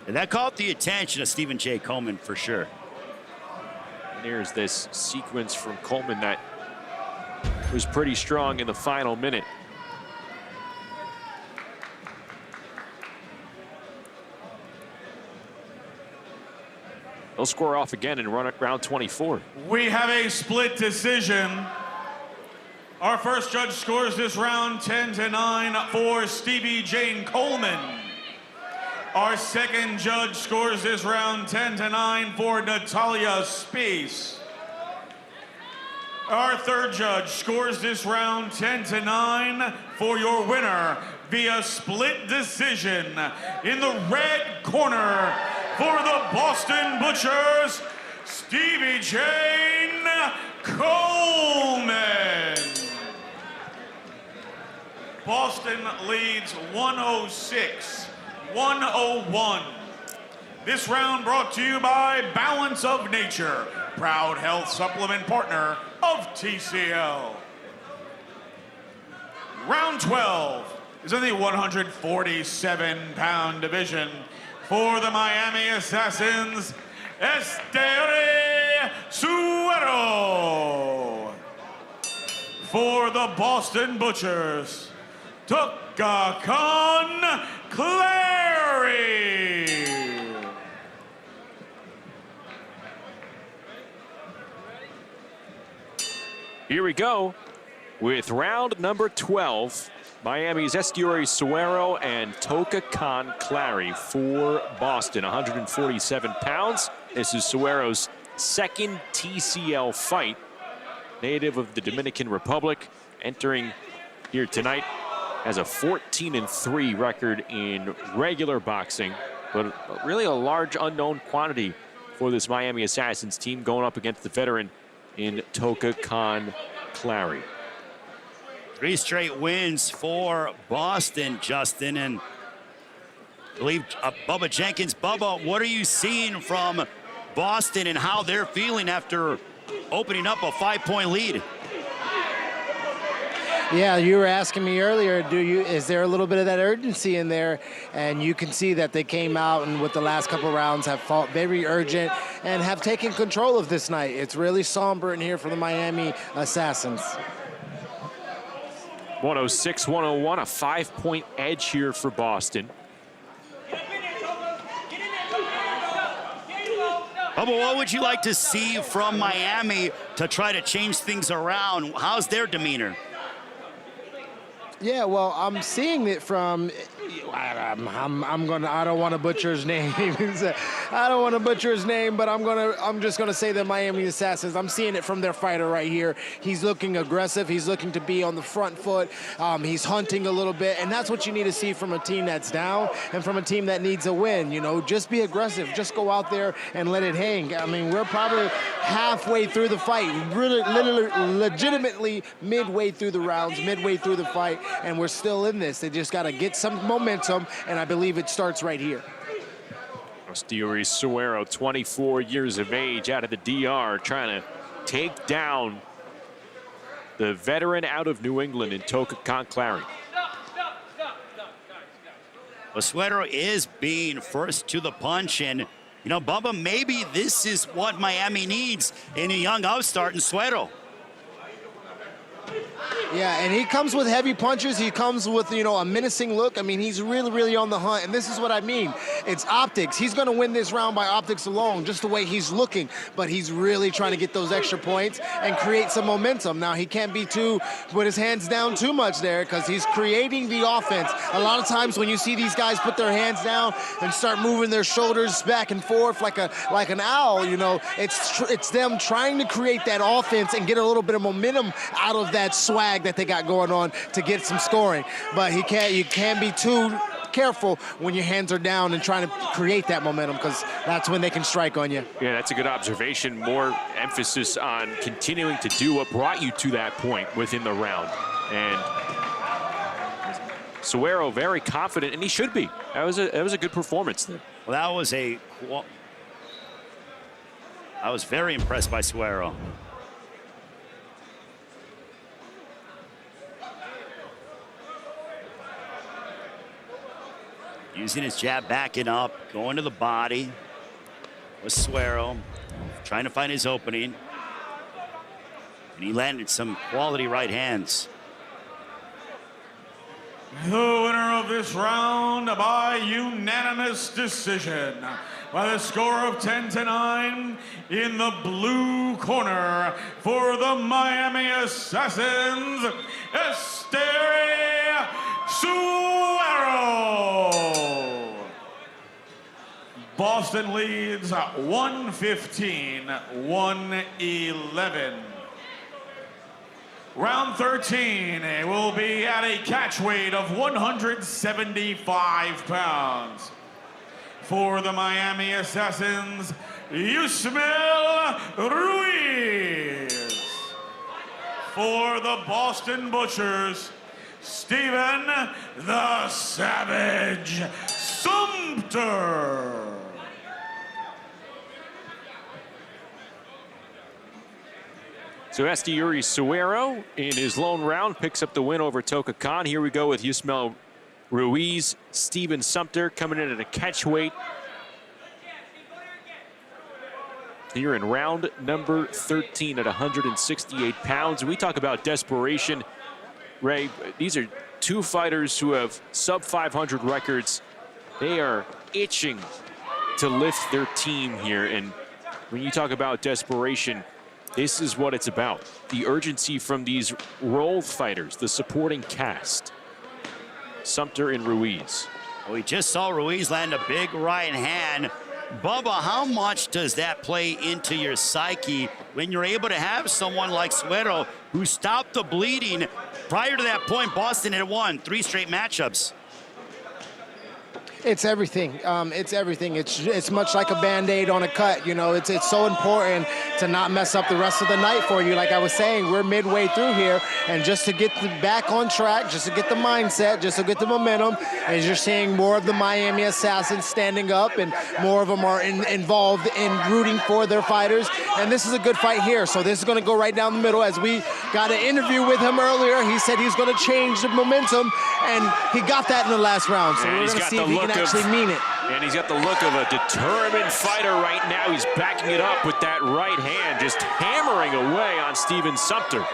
And that caught the attention of Stephen J. Coleman for sure. And there's this sequence from Coleman that was pretty strong in the final minute. They'll score off again in round 24. We have a split decision. Our first judge scores this round 10-9 for Stevie Jane Coleman. Our second judge scores this round 10-9 for Natalia Space. Our third judge scores this round 10-9 for your winner via split decision in the red corner for the Boston Butchers, Stevie Jane Coleman. Boston leads 106-101. This round brought to you by Balance of Nature, proud health supplement partner of TCL. Round 12 is in the 147-pound division for the Miami Assassins, Esteri Suero. For the Boston Butchers, Tukakan Clary. Here we go with round number 12. Miami's Esteri Suero and Tukakan Clary for Boston, 147 pounds. This is Suero's second TCL fight. Native of the Dominican Republic, entering here tonight has a 14-3 record in regular boxing, but really a large unknown quantity for this Miami Assassins team going up against the veteran in Tukakan Clary. 3 straight wins for Boston, Justin, and I believe Bubba Jenkins. Bubba, what are you seeing from Boston and how they're feeling after opening up a 5-point lead? Yeah, you were asking me earlier, is there a little bit of that urgency in there? And you can see that they came out and with the last couple rounds have fought very urgent and have taken control of this night. It's really somber in here for the Miami Assassins. 106-101, a 5-point edge here for Boston. Bubba, what would you like to see from Miami to try to change things around? How's their demeanor? Yeah, well, I'm seeing it from. I don't want to butcher his name. I don't want to butcher his name, but I'm just gonna say the Miami Assassins. I'm seeing it from their fighter right here. He's looking aggressive. He's looking to be on the front foot. He's hunting a little bit, and that's what you need to see from a team that's down and from a team that needs a win. You know, just be aggressive. Just go out there and let it hang. I mean, we're probably halfway through the fight, really, literally, legitimately midway through the rounds, midway through the fight, and we're still in this. They just got to get some momentum, and I believe it starts right here. Esteri Suero, 24 years of age, out of the DR, trying to take down the veteran out of New England in Tukakan Clary. Well, Suero is being first to the punch, and, you know, Bubba, maybe this is what Miami needs in a young upstart in Suero. Yeah, and he comes with heavy punches. He comes with, you know, a menacing look. I mean, he's really, really on the hunt, and this is what I mean. It's optics. He's going to win this round by optics alone, just the way he's looking, but he's really trying to get those extra points and create some momentum. Now, he can't be put his hands down too much there because he's creating the offense. A lot of times when you see these guys put their hands down and start moving their shoulders back and forth like an owl, you know, it's them trying to create that offense and get a little bit of momentum out of that swag that they got going on to get some scoring. But you can't be too careful when your hands are down and trying to create that momentum, because that's when they can strike on you. Yeah, that's a good observation. More emphasis on continuing to do what brought you to that point within the round. And Suero very confident, and he should be. That was a good performance there. Well, I was very impressed by Suero. Using his jab, backing up, going to the body. Was Suero trying to find his opening. And he landed some quality right hands. The winner of this round by unanimous decision by the score of 10-9 in the blue corner for the Miami Assassins, Esteri Suero. Boston leads 115-111. Round 13 will be at a catch weight of 175 pounds. For the Miami Assassins, Yusmel Ruiz. For the Boston Butchers, Stephen the Savage Sumter. So Esteri Suero in his lone round picks up the win over Toka Khan. Here we go with Yusmel Ruiz, Stephen Sumter coming in at a catch weight. Here in round number 13 at 168 pounds. We talk about desperation. Ray, these are two fighters who have sub 500 records. They are itching to lift their team here. And when you talk about desperation, this is what it's about. The urgency from these role fighters, the supporting cast. Sumter and Ruiz. We just saw Ruiz land a big right hand. Bubba, how much does that play into your psyche when you're able to have someone like Suero who stopped the bleeding? Prior to that point, Boston had won 3 straight matchups. It's everything. It's everything. It's much like a Band-Aid on a cut. You know, it's so important to not mess up the rest of the night for you. Like I was saying, we're midway through here, and just to get back on track, just to get the mindset, just to get the momentum, as you're seeing more of the Miami Assassins standing up, and more of them are involved in rooting for their fighters. And this is a good fight here. So this is going to go right down the middle. As we got an interview with him earlier, he said he's going to change the momentum, and he got that in the last round. So we're going to see if he can actually mean it. And he's got the look of a determined fighter right now. He's backing it up with that right hand, just hammering away on Stephen Sumter.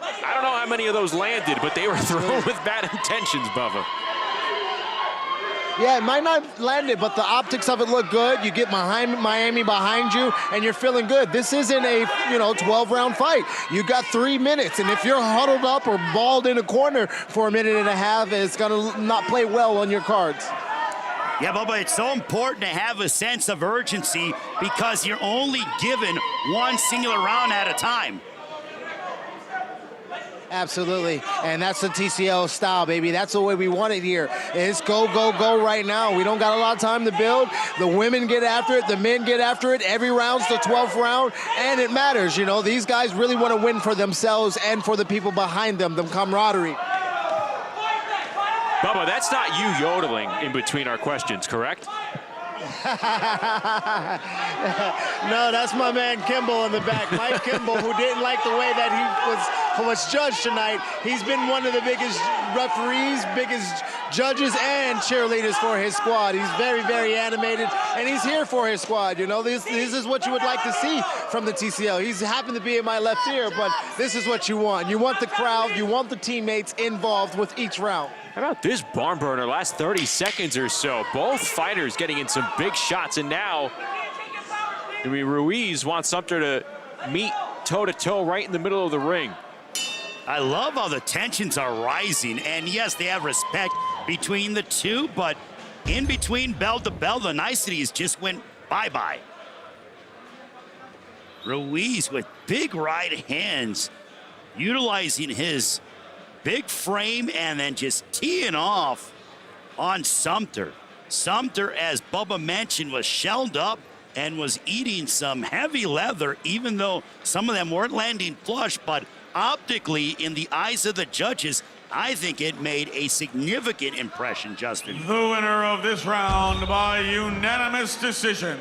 I don't know how many of those landed, but they were thrown with bad intentions, Bubba. Yeah, it might not land it, but the optics of it look good. You get Miami behind you, and you're feeling good. This isn't a 12-round fight. You got 3 minutes, and if you're huddled up or balled in a corner for a minute and a half, it's going to not play well on your cards. Yeah, Bubba, it's so important to have a sense of urgency because you're only given one singular round at a time. Absolutely, and that's the TCL style, baby. That's the way we want it here. It's go, go, go right now. We don't got a lot of time to build. The women get after it. The men get after it. Every round's the 12th round, and it matters. You know, these guys really want to win for themselves and for the people behind them, the camaraderie. Bubba, that's not you yodeling in between our questions, correct? No, that's my man Kimball in the back. Mike Kimball, who didn't like the way that he was judged tonight. He's been one of the biggest referees, biggest judges, and cheerleaders for his squad. He's very, very animated, and he's here for his squad. You know, this is what you would like to see from the TCL. He's happened to be in my left ear, but this is what you want. You want the crowd, you want the teammates involved with each round. How about this barn burner, last 30 seconds or so? Both fighters getting in some big shots, and now Ruiz wants Sumter to meet toe-to-toe right in the middle of the ring. I love how the tensions are rising, and yes, they have respect between the two, but in between bell to bell, the niceties just went bye-bye. Ruiz with big right hands, utilizing his big frame and then just teeing off on Sumter. Sumter, as Bubba mentioned, was shelled up and was eating some heavy leather, even though some of them weren't landing flush, but optically, in the eyes of the judges, I think it made a significant impression, Justin. The winner of this round by unanimous decision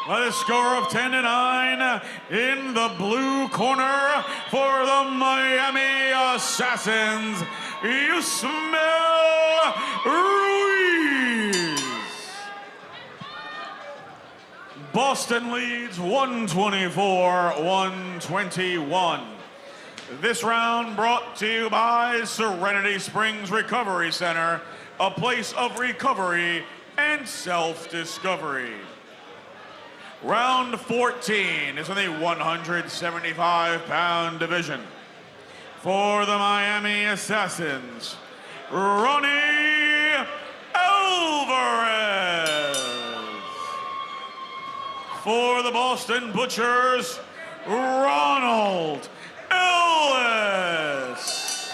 by the score of 10-9 in the blue corner for the Miami Assassins, Yusmel Ruiz. Boston leads 124-121. This round brought to you by Serenity Springs Recovery Center, a place of recovery and self-discovery. Round 14 is in the 175-pound division. For the Miami Assassins, Ronnie Alvarez. For the Boston Butchers, Ronald Ellis.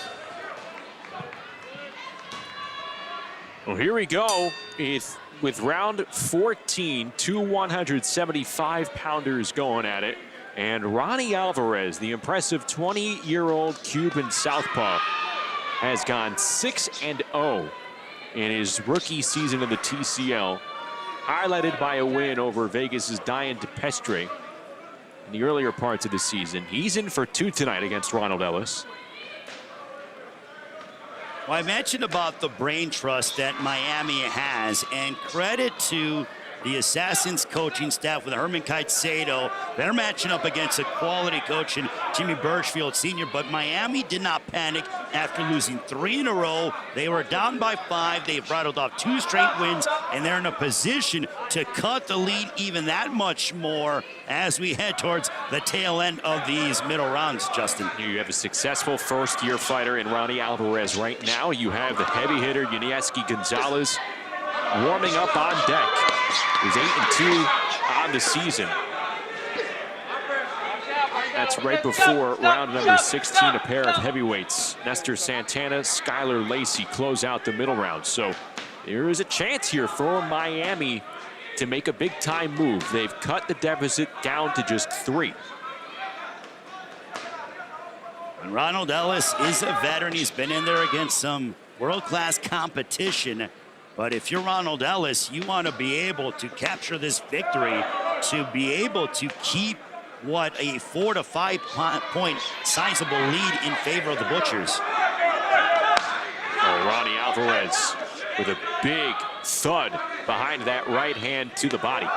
Well, here we go. With round 14, two 175-pounders going at it. And Ronnie Alvarez, the impressive 20-year-old Cuban southpaw, has gone 6-0 in his rookie season in the TCL, highlighted by a win over Vegas's Dian DePestre in the earlier parts of the season. He's in for two tonight against Ronald Ellis. Well, I mentioned about the brain trust that Miami has, and credit to the Assassins coaching staff with Herman Caicedo. They're matching up against a quality coach in Jimmy Birchfield Sr., but Miami did not panic after losing 3 in a row. They were down by 5. They've rattled off 2 straight wins, and they're in a position to cut the lead even that much more as we head towards the tail end of these middle rounds, Justin. You have a successful first-year fighter in Ronnie Alvarez right now. You have the heavy hitter, Yunieski Gonzalez, warming up on deck. He's 8-2 on the season. That's right before round number 16, a pair of heavyweights. Nestor Santana, Skylar Lacey close out the middle round. So there is a chance here for Miami to make a big-time move. They've cut the deficit down to just 3. And Ronald Ellis is a veteran. He's been in there against some world-class competition. But if you're Ronald Ellis, you want to be able to capture this victory, to be able to keep what a 4 to 5 point sizable lead in favor of the Butchers. Oh, Ronnie Alvarez with a big thud behind that right hand to the body.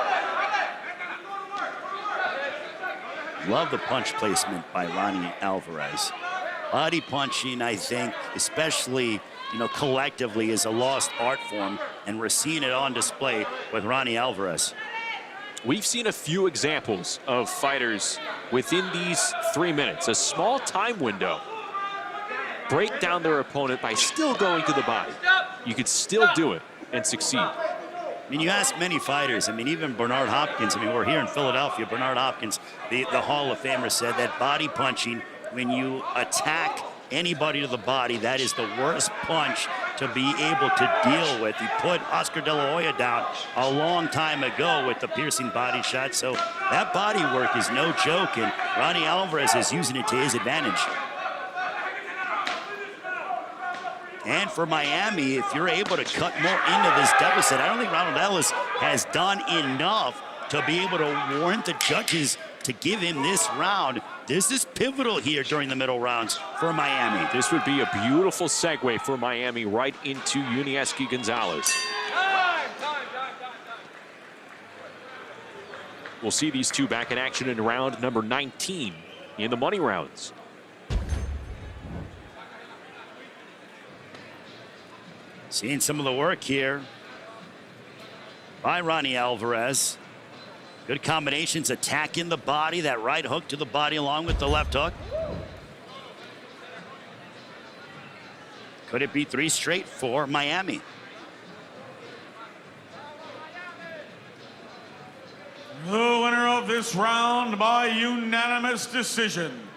Love the punch placement by Ronnie Alvarez. Body punching, I think, especially, you know, collectively, is a lost art form, and we're seeing it on display with Ronnie Alvarez. We've seen a few examples of fighters within these 3 minutes, a small time window, break down their opponent by still going to the body. You could still do it and succeed. I mean, you ask many fighters. I mean, even Bernard Hopkins. I mean, we're here in Philadelphia. Bernard Hopkins, the Hall of Famer, said that body punching, when you attack anybody to the body, that is the worst punch to be able to deal with. He put Oscar De La Hoya down a long time ago with the piercing body shot. So that body work is no joke, and Ronnie Alvarez is using it to his advantage. And for Miami, if you're able to cut more into this deficit, I don't think Ronald Ellis has done enough to be able to warrant the judges to give him this round. This is pivotal here during the middle rounds for Miami. This would be a beautiful segue for Miami right into Yunieski Gonzalez. We'll see these two back in action in round number 19 in the money rounds. Seeing some of the work here by Ronnie Alvarez. Good combinations, attacking the body, that right hook to the body along with the left hook. Could it be 3 straight for Miami? The winner of this round by unanimous decision,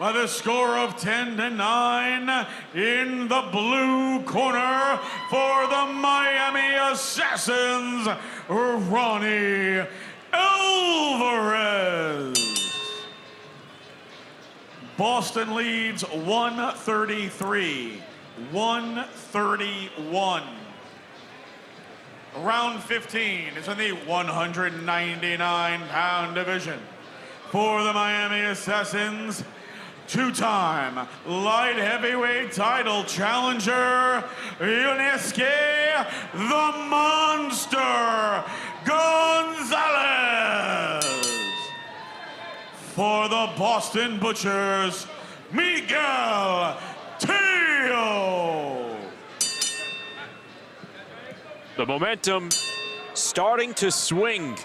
by the score of 10-9, in the blue corner for the Miami Assassins, Ronnie Alvarez. Boston leads 133-131. Round 15 is in the 199-pound division. For the Miami Assassins, 2-time light heavyweight title challenger, Yunieski the Monster Gonzalez. Gonzalez. For the Boston Butchers, Miguel Teo. The momentum starting to swing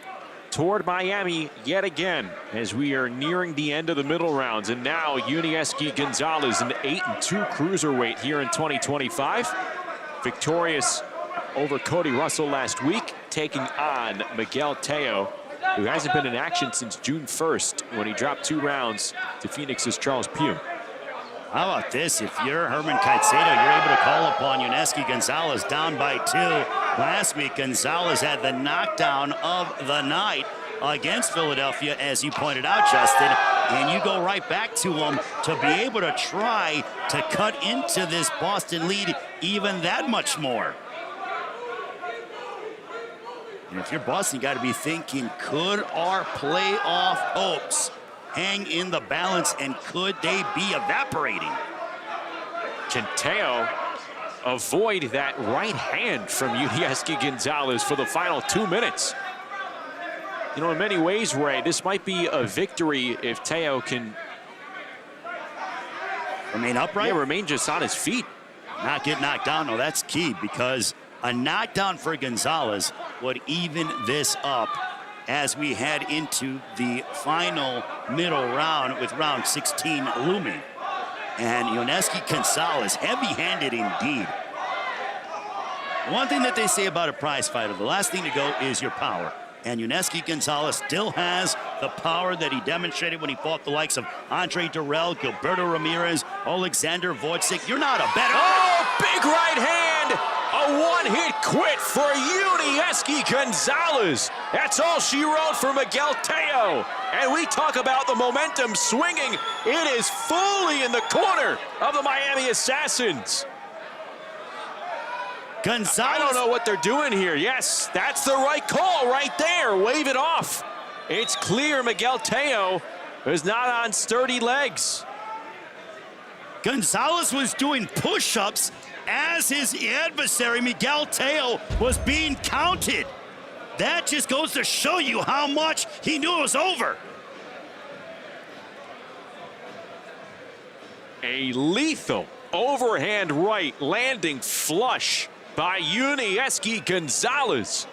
toward Miami yet again as we are nearing the end of the middle rounds. And now Yunieski Gonzalez, an 8-2 cruiserweight here in 2025. Victorious over Cody Russell last week, taking on Miguel Teo, who hasn't been in action since June 1st when he dropped 2 rounds to Phoenix's Charles Pugh. How about this? If you're Herman Caicedo, you're able to call upon Yunieski Gonzalez down by 2. Last week, Gonzalez had the knockdown of the night against Philadelphia, as you pointed out, Justin. And you go right back to him to be able to try to cut into this Boston lead even that much more. And if you're Boston, you got to be thinking, could our playoff hopes hang in the balance, and could they be evaporating? Can Teo avoid that right hand from Yunieski Gonzalez for the final 2 minutes? You know, in many ways, Ray, this might be a victory if Teo can remain upright. Yeah, remain just on his feet. Not get knocked down. No, that's key, because a knockdown for Gonzalez would even this up as we head into the final middle round with round 16 looming. And Yunieski Gonzalez, heavy-handed indeed. One thing that they say about a prize fighter, the last thing to go is your power. And Yunieski Gonzalez still has the power that he demonstrated when he fought the likes of Andre Durrell, Gilberto Ramirez, Alexander Wojcik. You're not a better... Oh, big right hand! A one-hit quit for Yunieski Gonzalez. That's all she wrote for Miguel Teo. And we talk about the momentum swinging. It is fully in the corner of the Miami Assassins. Gonzalez. I don't know what they're doing here. Yes, that's the right call right there. Wave it off. It's clear Miguel Teo is not on sturdy legs. Gonzalez was doing push-ups as his adversary, Miguel Teo, was being counted. That just goes to show you how much he knew it was over. A lethal overhand right landing flush by Yunieski Gonzalez.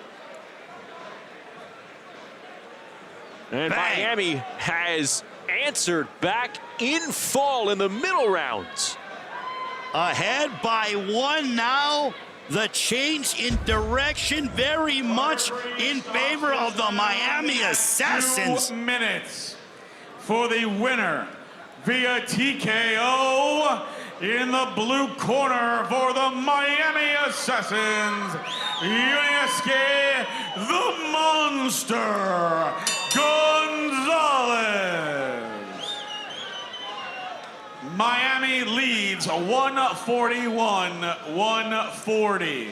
And Bang. Miami has answered back in full in the middle rounds. Ahead by 1 now. The change in direction very much in favor of the Miami Assassins. 2 minutes for the winner via TKO in the blue corner for the Miami Assassins, Yunieski the Monster Gonzalez. Miami leads 141-140.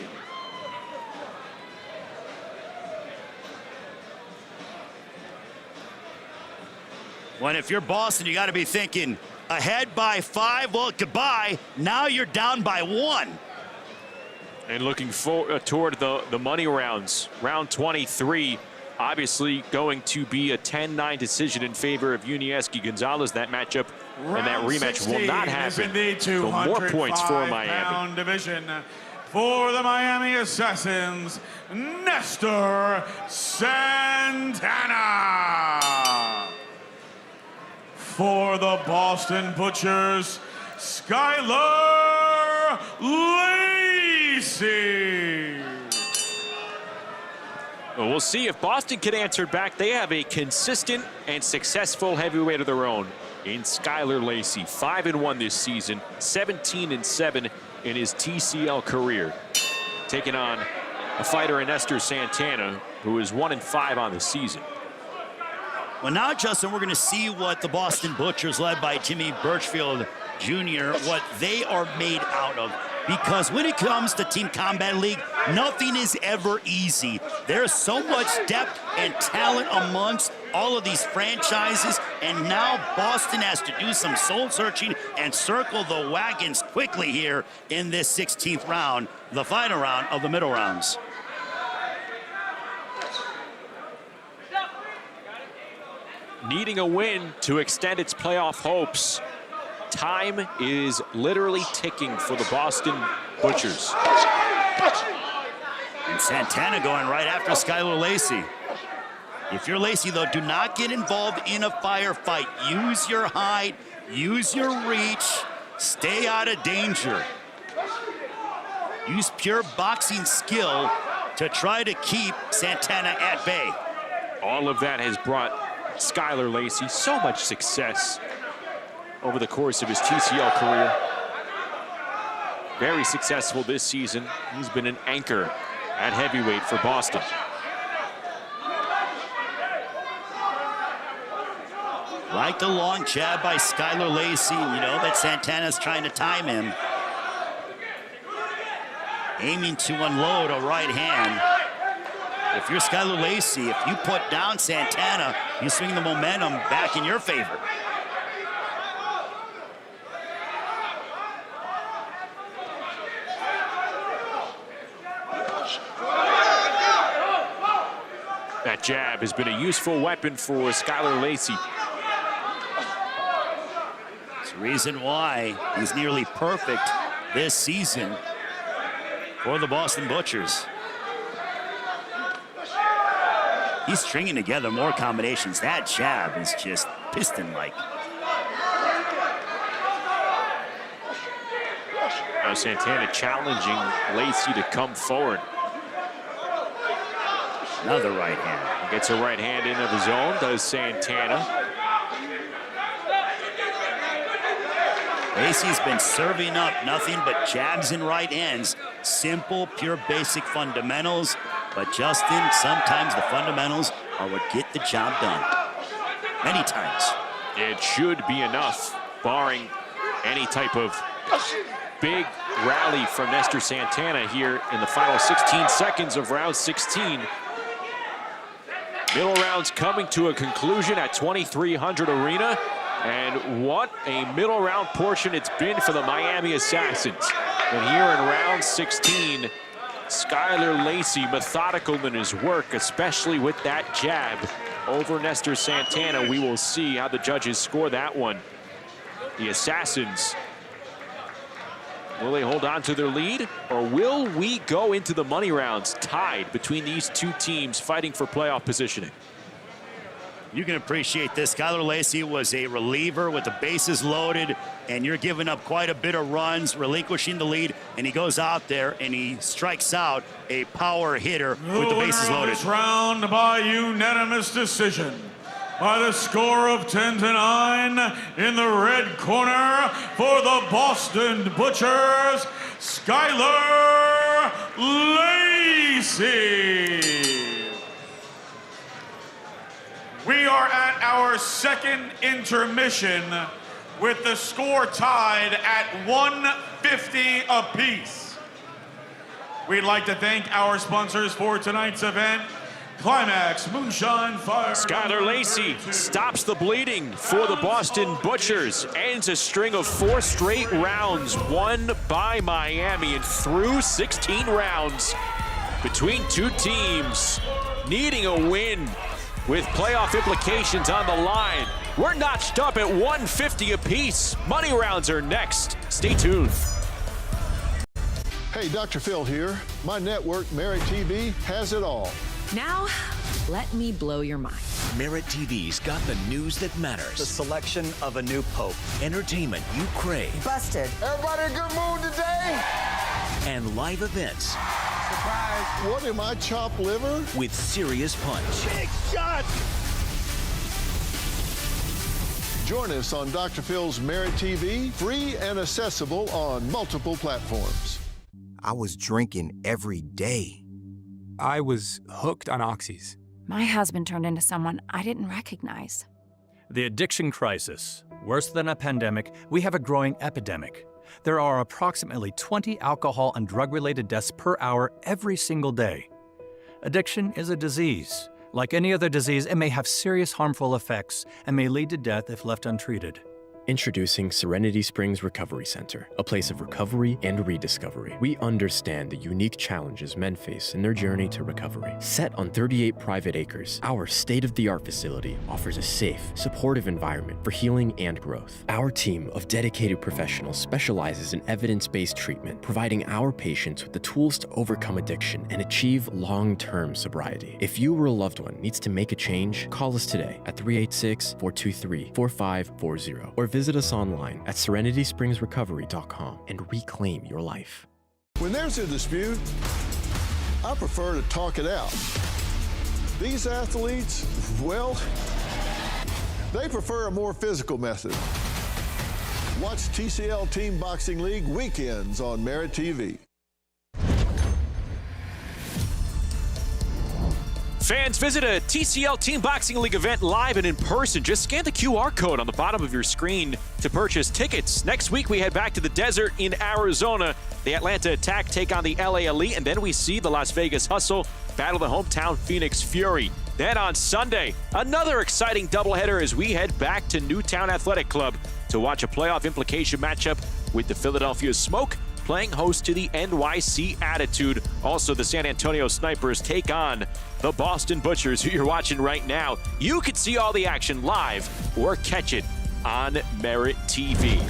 When if you're Boston, you got to be thinking, ahead by 5, well, goodbye. Now you're down by 1. And looking toward the money rounds. Round 23, obviously going to be a 10-9 decision in favor of Yunieski Gonzalez. That matchup and that rematch will not happen. So more points for Miami. Division for the Miami Assassins, Nestor Santana. For the Boston Butchers, Skylar Lacey. Well, we'll see if Boston can answer back. They have a consistent and successful heavyweight of their own in Skylar Lacey. 5-1 this season, 17-7 in his TCL career. Taking on a fighter in Nestor Santana, who is 1-5 on the season. Well, now, Justin, we're going to see what the Boston Butchers, led by Jimmy Birchfield Jr., what they are made out of. Because when it comes to Team Combat League, nothing is ever easy. There's so much depth and talent amongst all of these franchises, and now Boston has to do some soul searching and circle the wagons quickly here in this 16th round, the final round of the middle rounds. needing a win to extend its playoff hopes. Time is literally ticking for the Boston Butchers. And Santana going right after Skylar Lacey. If you're Lacey, though, do not get involved in a firefight. Use your height, use your reach, stay out of danger. Use pure boxing skill to try to keep Santana at bay. All of that has brought Skylar Lacey so much success over the course of his TCL career. Very successful this season. He's been an anchor at heavyweight for Boston. Like the long jab by Skylar Lacey. You know that Santana's trying to time him. Aiming to unload a right hand. If you're Skylar Lacey, if you put down Santana, you swing the momentum back in your favor. That jab has been a useful weapon for Skylar Lacey. It's the reason why he's nearly perfect this season for the Boston Butchers. He's stringing together more combinations. That jab is just piston-like. Now Santana challenging Lacey to come forward. Another right hand. He gets a right hand in of his own, does Santana. Lacey's been serving up nothing but jabs and right hands. Simple, pure, basic fundamentals. But Justin, sometimes the fundamentals are what get the job done. Many times. It should be enough, barring any type of big rally from Nestor Santana here in the final 16 seconds of round 16. Middle rounds coming to a conclusion at 2300 Arena. And what a middle round portion it's been for the Miami Assassins. And here in round 16, Skylar Lacey methodical in his work, especially with that jab over Nestor Santana. We will see how the judges score that one. The Assassins, will they hold on to their lead, or will we go into the money rounds tied between these two teams fighting for playoff positioning? You can appreciate this. Skylar Lacey was a reliever with the bases loaded, and you're giving up quite a bit of runs, relinquishing the lead, and he goes out there and he strikes out a power hitter with the bases loaded. This round by unanimous decision by the score of 10-9 in the red corner for the Boston Butchers, Skylar Lacey. We are at our second intermission with the score tied at 150 apiece. We'd like to thank our sponsors for tonight's event. Climax Moonshine Fire. Skylar Lacey stops the bleeding for the Boston Butchers. Ends a string of 4 straight rounds won by Miami, and through 16 rounds between two teams needing a win with playoff implications on the line. We're notched up at 150 apiece. Money rounds are next. Stay tuned. Hey, Dr. Phil here. My network, Merit TV, has it all. Now, let me blow your mind. Merit TV's got the news that matters. The selection of a new pope. Entertainment you crave. Busted. Everybody in good mood today? And live events. Surprise. What am I, chopped liver? With serious punch. Big shot! Join us on Dr. Phil's Merit TV, free and accessible on multiple platforms. I was drinking every day. I was hooked on oxys. My husband turned into someone I didn't recognize. The addiction crisis. Worse than a pandemic, we have a growing epidemic. There are approximately 20 alcohol and drug-related deaths per hour every single day. Addiction is a disease. Like any other disease, it may have serious harmful effects and may lead to death if left untreated. Introducing Serenity Springs Recovery Center, a place of recovery and rediscovery. We understand the unique challenges men face in their journey to recovery. Set on 38 private acres, our state-of-the-art facility offers a safe, supportive environment for healing and growth. Our team of dedicated professionals specializes in evidence-based treatment, providing our patients with the tools to overcome addiction and achieve long-term sobriety. If you or a loved one needs to make a change, call us today at 386-423-4540 or visit us online at serenityspringsrecovery.com and reclaim your life. When there's a dispute, I prefer to talk it out. These athletes, well, they prefer a more physical method. Watch TCL Team Boxing League weekends on Merit TV. Fans, visit a TCL Team Boxing League event live and in person. Just scan the QR code on the bottom of your screen to purchase tickets. Next week, we head back to the desert in Arizona. The Atlanta Attack take on the LA Elite, and then we see the Las Vegas Hustle battle the hometown Phoenix Fury. Then on Sunday, another exciting doubleheader as we head back to Newtown Athletic Club to watch a playoff implication matchup with the Philadelphia Smoke playing host to the NYC Attitude. Also, the San Antonio Snipers take on the Boston Butchers, who you're watching right now. You can see all the action live or catch it on Merit TV.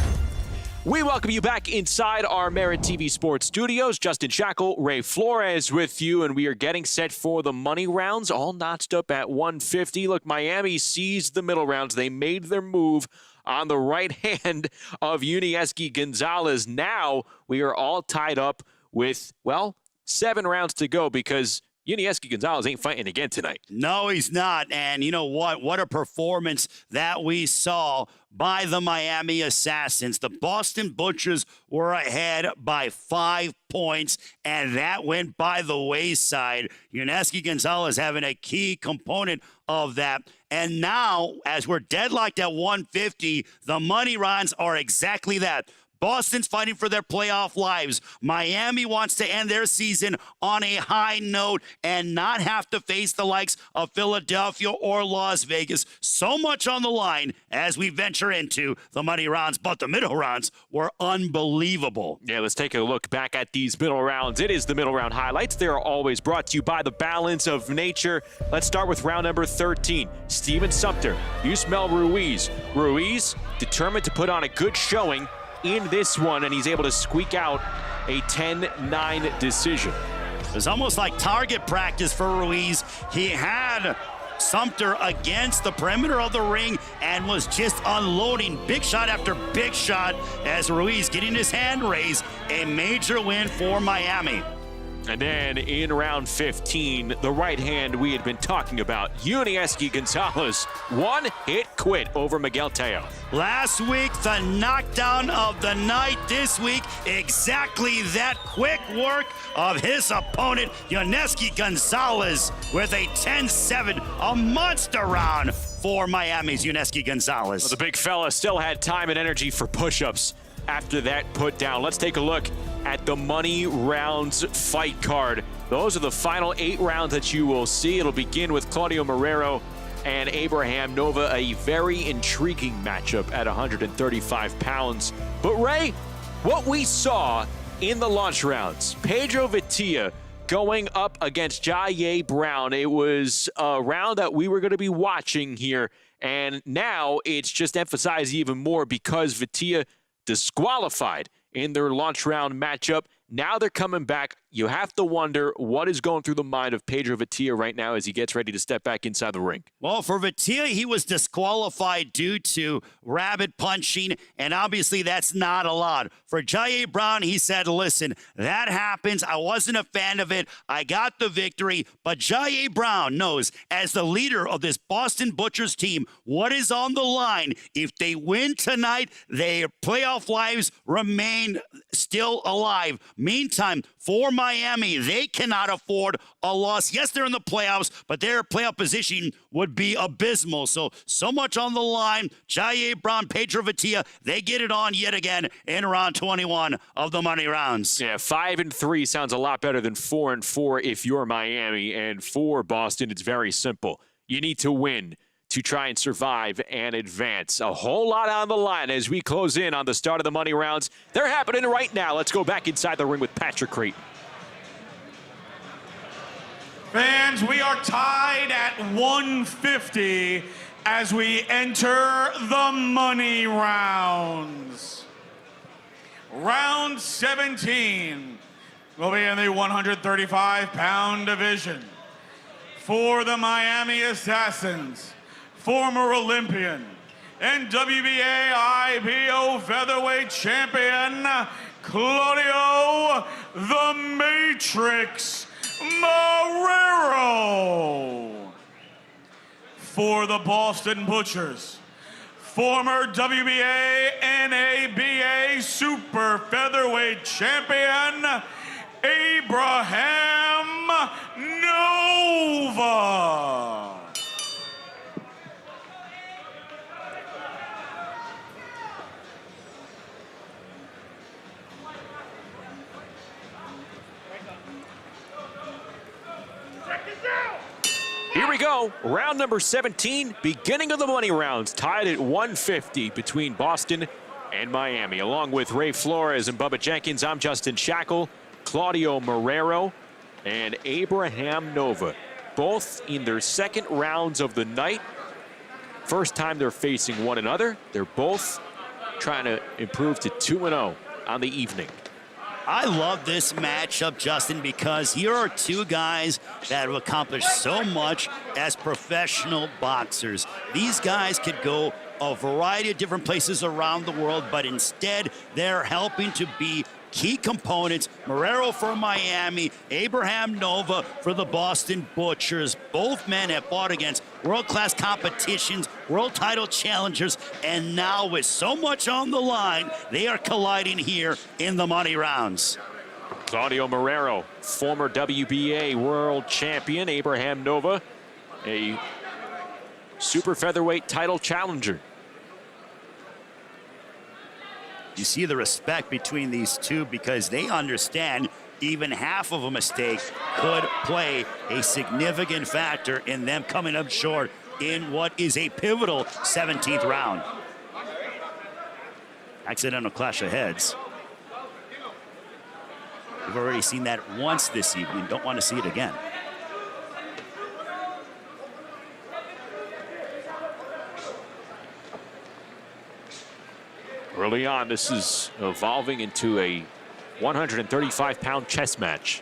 We welcome you back inside our Merit TV Sports studios. Justin Shackle, Ray Flores with you, and we are getting set for the money rounds, all notched up at 150. Look, Miami seized the middle rounds. They made their move on the right hand of Yunieski Gonzalez. Now we are all tied up with, well, 7 rounds to go because Yunieski Gonzalez ain't fighting again tonight. No, he's not. And you know what? What a performance that we saw by the Miami Assassins. The Boston Butchers were ahead by 5 points, and that went by the wayside. Yunieski Gonzalez having a key component of that. And now, as we're deadlocked at 150, the money rounds are exactly that. Boston's fighting for their playoff lives. Miami wants to end their season on a high note and not have to face the likes of Philadelphia or Las Vegas. So much on the line as we venture into the money rounds, but the middle rounds were unbelievable. Yeah, let's take a look back at these middle rounds. It is the middle round highlights. They are always brought to you by the Balance of Nature. Let's start with round number 13. Steven Sumter, Yusmel Ruiz. Ruiz determined to put on a good showing in this one, and he's able to squeak out a 10-9 decision. It was almost like target practice for Ruiz. He had Sumter against the perimeter of the ring and was just unloading big shot after big shot as Ruiz getting his hand raised. A major win for Miami. And then in round 15, the right hand we had been talking about, Yunieski Gonzalez, one hit quit over Miguel Teo. Last week, the knockdown of the night. This week, exactly that quick work of his opponent, Yunieski Gonzalez, with a 10-7, a monster round for Miami's Yunieski Gonzalez. Well, the big fella still had time and energy for push-ups after that put down. Let's take a look at the money rounds fight card. Those are the final 8 rounds that you will see. It'll begin with Claudio Marrero and Abraham Nova, a very intriguing matchup at 135 pounds. But Ray, what we saw in the launch rounds, Pedro Vitiya going up against Jaye Brown. It was a round that we were going to be watching here, and now it's just emphasized even more because Vitiya disqualified in their launch round matchup. Now they're coming back. You have to wonder what is going through the mind of Pedro Vitiya right now as he gets ready to step back inside the ring. Well, for Vitiya, he was disqualified due to rabid punching, and obviously that's not a lot. For Jaye Brown, he said, listen, that happens. I wasn't a fan of it. I got the victory, but Jaye Brown knows, as the leader of this Boston Butchers team, what is on the line. If they win tonight, their playoff lives remain still alive. Meantime, for Miami, they cannot afford a loss. Yes, they're in the playoffs, but their playoff position would be abysmal. So much on the line. Jaye Brown, Pedro Vitiya, they get it on yet again in round 21 of the money rounds. Yeah, 5-3 sounds a lot better than 4-4 if you're Miami. And for Boston, it's very simple. You need to win to try and survive and advance. A whole lot on the line as we close in on the start of the money rounds. They're happening right now. Let's go back inside the ring with Patrick Creighton. Fans, we are tied at 150 as we enter the money rounds. Round 17 will be in the 135-pound division. For the Miami Assassins, former Olympian and WBA IBO featherweight champion, Claudio the Matrix Marrero. For the Boston Butchers, former WBA NABA super featherweight champion, Abraham Nova. Here we go, round number 17, beginning of the money rounds, tied at 150 between Boston and Miami. Along with Ray Flores and Bubba Jenkins, I'm Justin Shackle, Claudio Marrero, and Abraham Nova. Both in their second rounds of the night. First time they're facing one another. They're both trying to improve to 2-0 on the evening. I love this matchup, Justin, because here are two guys that have accomplished so much as professional boxers. These guys could go a variety of different places around the world, but instead they're helping to be key components. Marrero for Miami, Abraham Nova for the Boston Butchers. Both men have fought against world-class competitions, world title challengers, and now with so much on the line, they are colliding here in the money rounds. Claudio Marrero, former WBA world champion. Abraham Nova, a super featherweight title challenger. You see the respect between these two because they understand even half of a mistake could play a significant factor in them coming up short in what is a pivotal 17th round. Accidental clash of heads. We've already seen that once this evening. Don't want to see it again. Early on, this is evolving into a 135-pound chess match.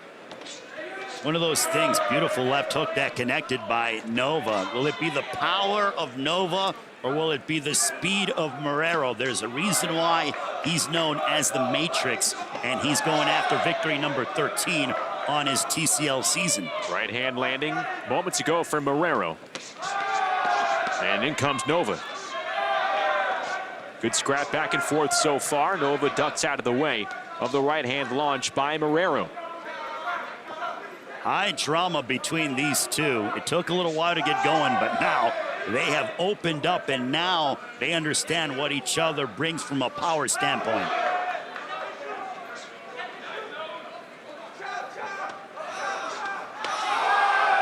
One of those things, beautiful left hook that connected by Nova. Will it be the power of Nova or will it be the speed of Marrero? There's a reason why he's known as the Matrix, and he's going after victory number 13 on his TCL season. Right hand landing moments ago for Marrero. And in comes Nova. Good scrap back and forth so far. Nova ducks out of the way of the right-hand launch by Marrero. High drama between these two. It took a little while to get going, but now they have opened up, and now they understand what each other brings from a power standpoint.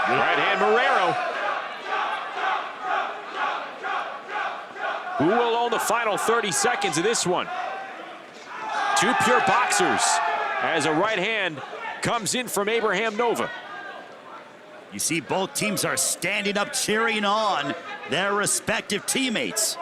Right-hand Marrero. Who will own the final 30 seconds of this one? Two pure boxers as a right hand comes in from Abraham Nova. You see both teams are standing up, cheering on their respective teammates.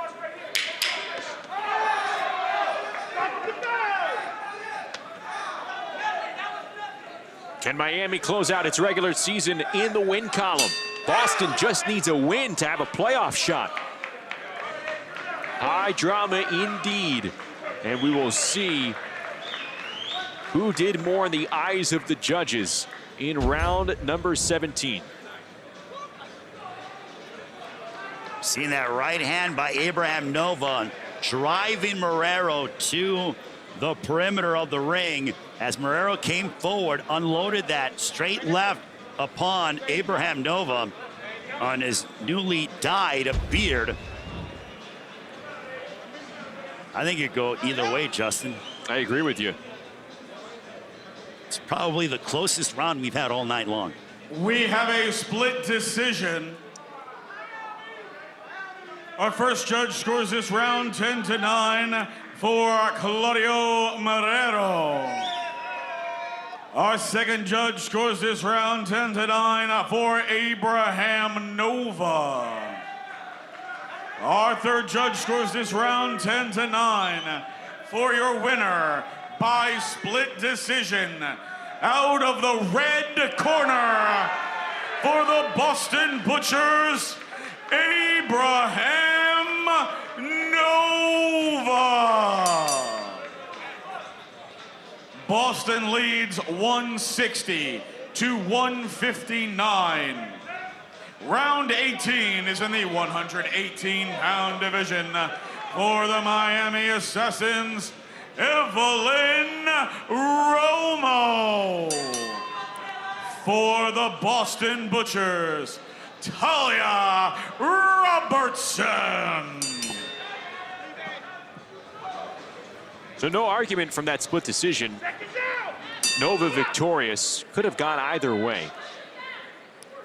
Can Miami close out its regular season in the win column? Boston just needs a win to have a playoff shot. High drama indeed. And we will see who did more in the eyes of the judges in round number 17. Seeing that right hand by Abraham Nova driving Marrero to the perimeter of the ring as Marrero came forward, unloaded that straight left upon Abraham Nova on his newly dyed beard. I think it'd go either way, Justin. I agree with you. It's probably the closest round we've had all night long. We have a split decision. Our first judge scores this round 10-9 for Claudio Marrero. Our second judge scores this round 10-9 for Abraham Nova. Our third judge scores this round 10-9 for your winner by split decision. Out of the red corner for the Boston Butchers, Abraham Nova. Boston leads 160 to 159. Round 18 is in the 118-pound division for the Miami Assassins, Evelyn Romo. For the Boston Butchers, Talia Robertson. So no argument from that split decision. Nova victorious. Could have gone either way.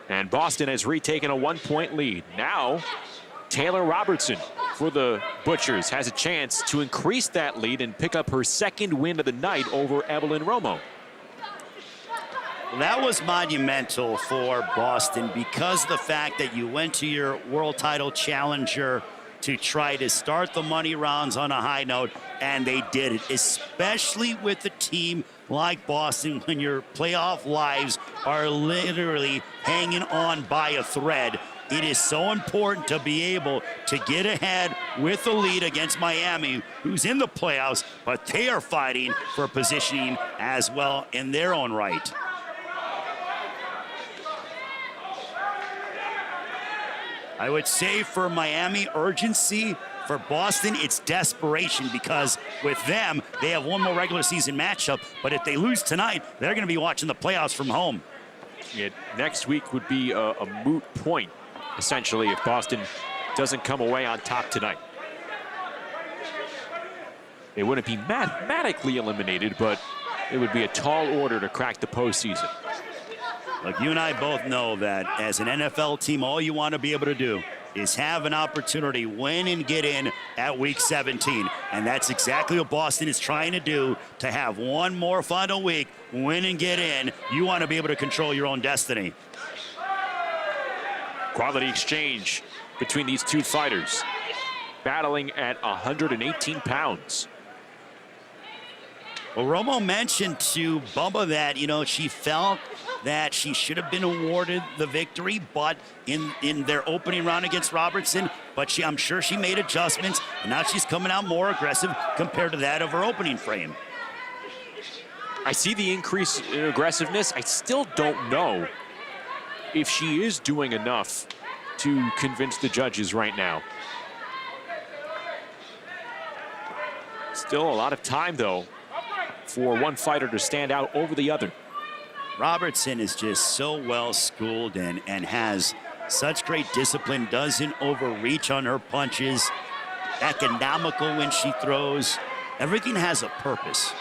And Boston has retaken a 1-point lead. Now, Taylor Robertson for the Butchers has a chance to increase that lead and pick up her second win of the night over Evelyn Romo. That was monumental for Boston because of the fact that you went to your world title challenger to try to start the money rounds on a high note, and they did it, especially with a team like Boston when your playoff lives are literally hanging on by a thread. It is so important to be able to get ahead with the lead against Miami, who's in the playoffs, but they are fighting for positioning as well in their own right. I would say for Miami, urgency. For Boston, it's desperation because with them, they have one more regular season matchup. But if they lose tonight, they're going to be watching the playoffs from home. Yeah, next week would be a moot point, essentially, if Boston doesn't come away on top tonight. They wouldn't be mathematically eliminated, but it would be a tall order to crack the postseason. Look, you and I both know that as an NFL team, all you want to be able to do is have an opportunity, win and get in at week 17. And that's exactly what Boston is trying to do, to have one more final week, win and get in. You want to be able to control your own destiny. Quality exchange between these two fighters, battling at 118 pounds. Well, Romo mentioned to Bubba that, you know, she felt that she should have been awarded the victory, but in their opening round against Robertson, but I'm sure she made adjustments, and now she's coming out more aggressive compared to that of her opening frame. I see the increase in aggressiveness. I still don't know if she is doing enough to convince the judges right now. Still a lot of time, though, for one fighter to stand out over the other. Robertson is just so well schooled and has such great discipline, doesn't overreach on her punches, economical when she throws. Everything has a purpose.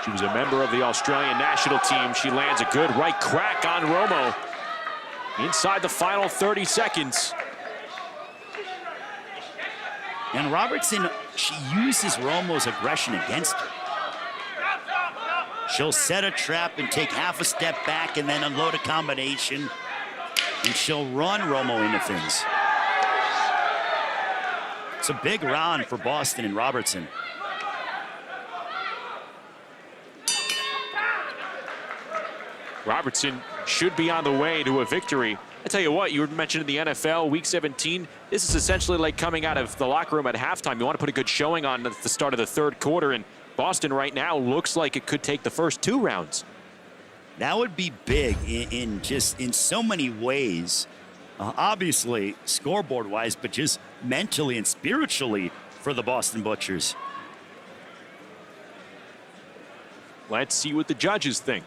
She was a member of the Australian national team. She lands a good right crack on Romo inside the final 30 seconds. And Robertson, she uses Romo's aggression against her. She'll set a trap and take half a step back and then unload a combination. And she'll run Romo into things. It's a big round for Boston and Robertson. Robertson should be on the way to a victory. I tell you what, you were mentioning the NFL, Week 17. This is essentially like coming out of the locker room at halftime. You want to put a good showing on at the start of the third quarter, and Boston right now looks like it could take the first 2 rounds. That would be big in so many ways. Obviously, scoreboard-wise, but just mentally and spiritually for the Boston Butchers. Let's see what the judges think.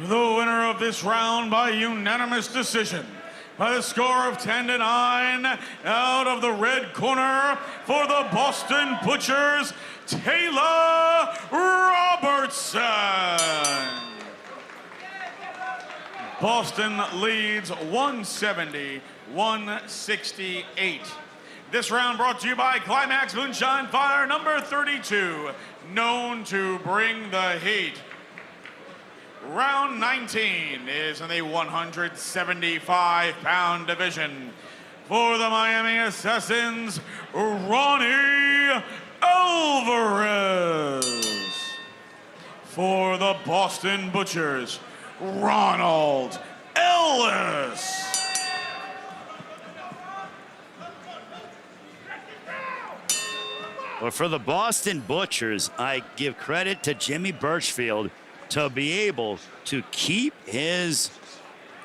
The winner of this round by unanimous decision, by the score of 10-9, out of the red corner for the Boston Butchers, Taylor Robertson. Boston leads 170-168. This round brought to you by Climax Moonshine Fire number 32, known to bring the heat. Round 19 is in the 175-pound division. For the Miami Assassins, Ronnie Alvarez. For the Boston Butchers, Ronald Ellis. But for the Boston Butchers, I give credit to Jimmy Birchfield to be able to keep his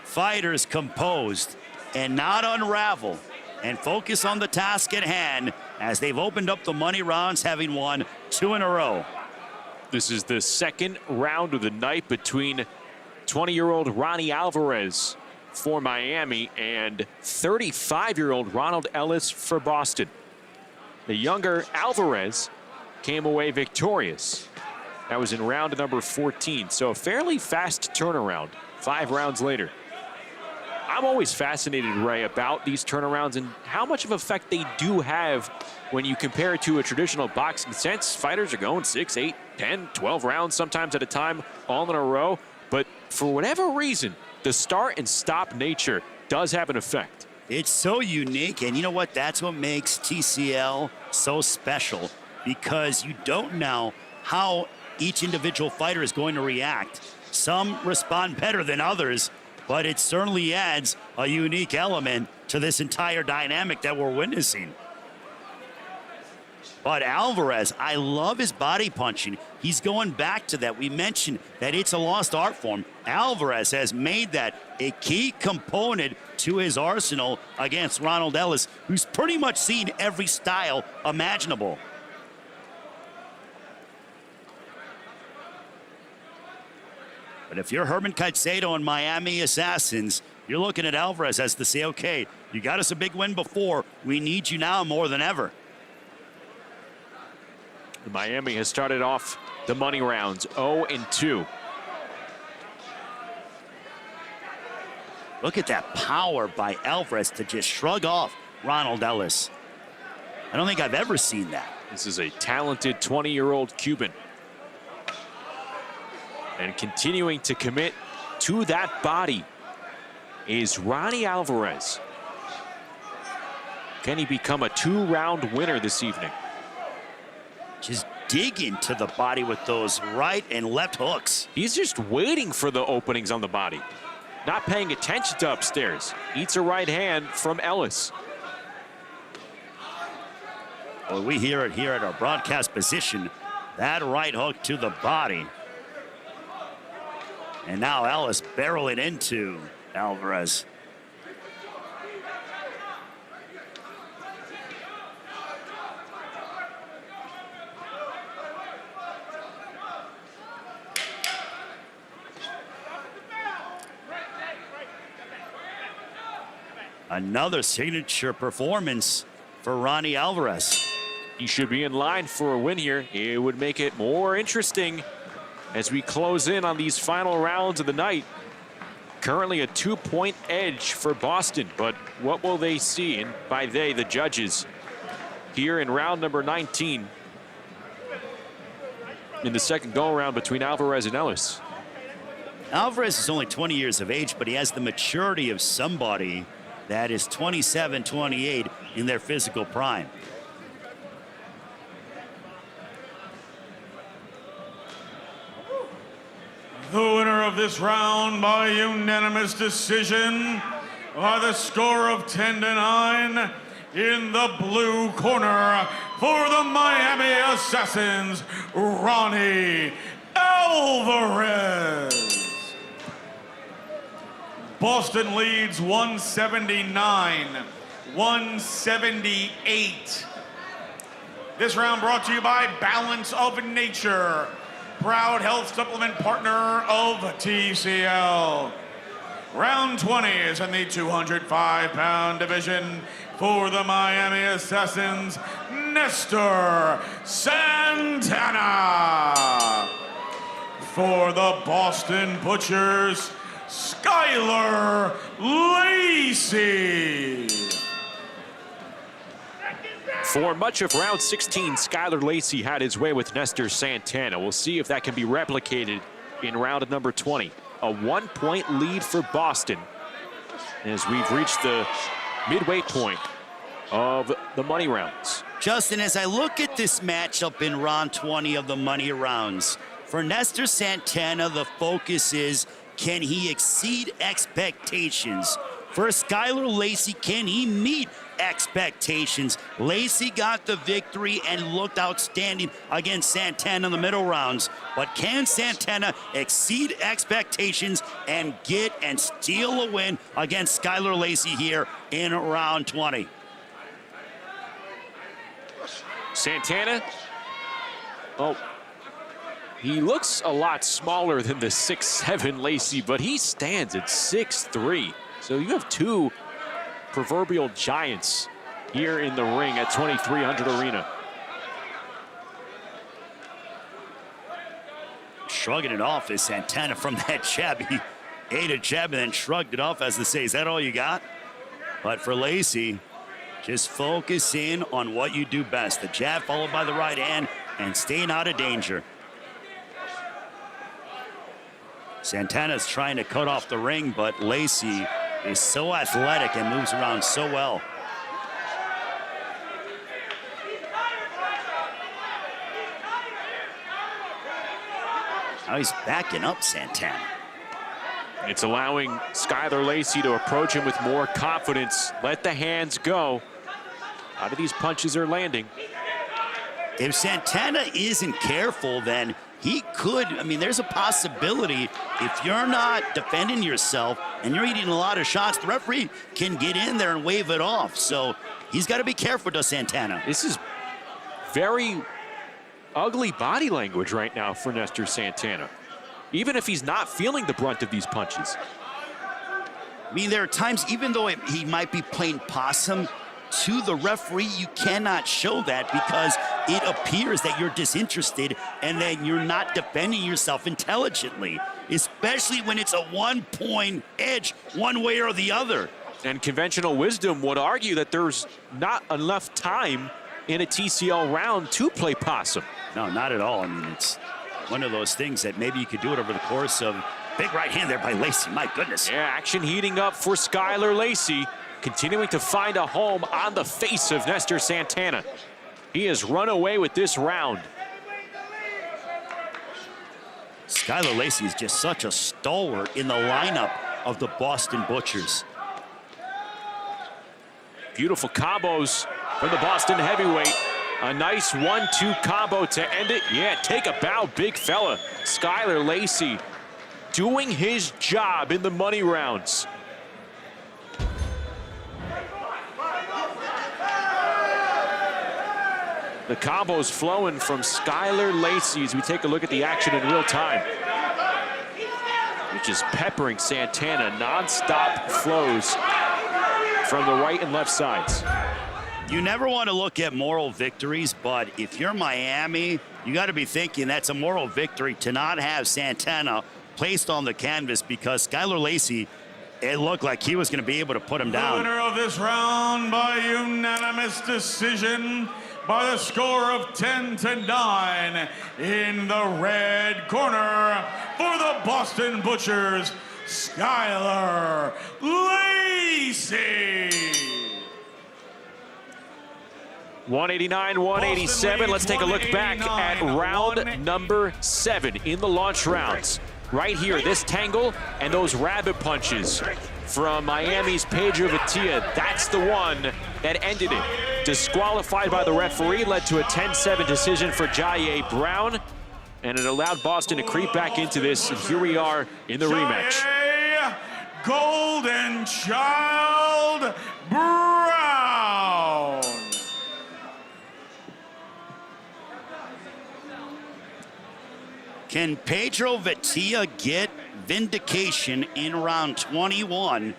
fighters composed and not unravel and focus on the task at hand as they've opened up the money rounds, having won 2 in a row. This is the second round of the night between 20-year-old Ronnie Alvarez for Miami and 35-year-old Ronald Ellis for Boston. The younger Alvarez came away victorious. That was in round number 14, so a fairly fast turnaround 5 rounds later. I'm always fascinated, Ray, about these turnarounds and how much of effect they do have when you compare it to a traditional boxing sense. Fighters are going 6, 8, 10, 12 rounds sometimes at a time, all in a row. But for whatever reason, the start and stop nature does have an effect. It's so unique, and you know what? That's what makes TCL so special, because you don't know how each individual fighter is going to react. Some respond better than others, but it certainly adds a unique element to this entire dynamic that we're witnessing. But Alvarez, I love his body punching. He's going back to that. We mentioned that it's a lost art form. Alvarez has made that a key component to his arsenal against Ronald Ellis, who's pretty much seen every style imaginable. But if you're Herman Caicedo and Miami Assassins, you're looking at Alvarez as to say, okay, you got us a big win before. We need you now more than ever. Miami has started off the money rounds 0-2. Look at that power by Alvarez to just shrug off Ronald Ellis. I don't think I've ever seen that. This is a talented 20-year-old Cuban. And continuing to commit to that body is Ronnie Alvarez. Can he become a 2-round winner this evening? Just dig into the body with those right and left hooks. He's just waiting for the openings on the body. Not paying attention to upstairs. Eats a right hand from Ellis. Well, we hear it here at our broadcast position. That right hook to the body. And now Ellis barreling into Alvarez. Another signature performance for Ronnie Alvarez. He should be in line for a win here. It would make it more interesting as we close in on these final rounds of the night. Currently a 2-point edge for Boston, but what will they see? And by they, the judges, here in round number 19 in the second go-around between Alvarez and Ellis. Alvarez is only 20 years of age, but he has the maturity of somebody that is 27, 28 in their physical prime. The winner of this round by unanimous decision by the score of 10-9 in the blue corner for the Miami Assassins, Ronnie Alvarez. Boston leads 179-178. This round brought to you by Balance of Nature, proud health supplement partner of TCL. Round 20 is in the 205-pound division for the Miami Assassins, Nestor Santana. For the Boston Butchers, Skylar Lacey. For much of round 16, Skylar Lacey had his way with Nestor Santana. We'll see if that can be replicated in round number 20. A 1-point lead for Boston as we've reached the midway point of the money rounds. Justin, as I look at this matchup in round 20 of the money rounds, for Nestor Santana, the focus is, can he exceed expectations? For Skylar Lacey, can he meet expectations? Lacey got the victory and looked outstanding against Santana in the middle rounds. But can Santana exceed expectations and get and steal a win against Skylar Lacey here in round 20? Santana, oh, he looks a lot smaller than the 6'7" Lacey, but he stands at 6'3". So you have two proverbial giants here in the ring at 2300 Arena. Shrugging it off is Santana from that jab. He ate a jab and then shrugged it off as to say, is that all you got? But for Lacey, just focus in on what you do best. The jab followed by the right hand and staying out of danger. Santana's trying to cut off the ring, but Lacey is so athletic and moves around so well. Now he's backing up Santana. It's allowing Skylar Lacey to approach him with more confidence. Let the hands go. How do these punches are landing? If Santana isn't careful, then he could, I mean, there's a possibility if you're not defending yourself and you're eating a lot of shots, the referee can get in there and wave it off. So he's got to be careful to Santana. This is very ugly body language right now for Nestor Santana, even if he's not feeling the brunt of these punches. I mean, there are times, even though he might be playing possum, to the referee, you cannot show that because it appears that you're disinterested and that you're not defending yourself intelligently, especially when it's a 1-point edge one way or the other. And conventional wisdom would argue that there's not enough time in a TCL round to play possum. No, not at all. I mean, it's one of those things that maybe you could do it over the course of big right hand there by Lacey. My goodness. Yeah, action heating up for Skylar Lacey, continuing to find a home on the face of Nestor Santana. He has run away with this round. Skylar Lacey is just such a stalwart in the lineup of the Boston Butchers. Beautiful combos from the Boston heavyweight. A nice 1-2 combo to end it. Yeah, take a bow, big fella. Skylar Lacey doing his job in the money rounds. The combos flowing from Skylar Lacey as we take a look at the action in real time. He's just peppering Santana, non-stop flows from the right and left sides. You never want to look at moral victories, but if you're Miami, you got to be thinking that's a moral victory to not have Santana placed on the canvas, because Skylar Lacey, it looked like he was going to be able to put him down. The winner of this round by unanimous decision by the score of 10-9 in the red corner for the Boston Butchers, Skylar Lacey. 189, 187. Let's take a look back at round number 7 in the launch rounds. Right here, this tangle and those rabbit punches from Miami's Pedro Vaitia. That's the one that ended it. Disqualified by the referee, led to a 10-7 decision for Jaye Brown, and it allowed Boston to creep back into this, and here we are in the rematch. Golden Child Brown. Can Pedro Vaitia get vindication in round 21,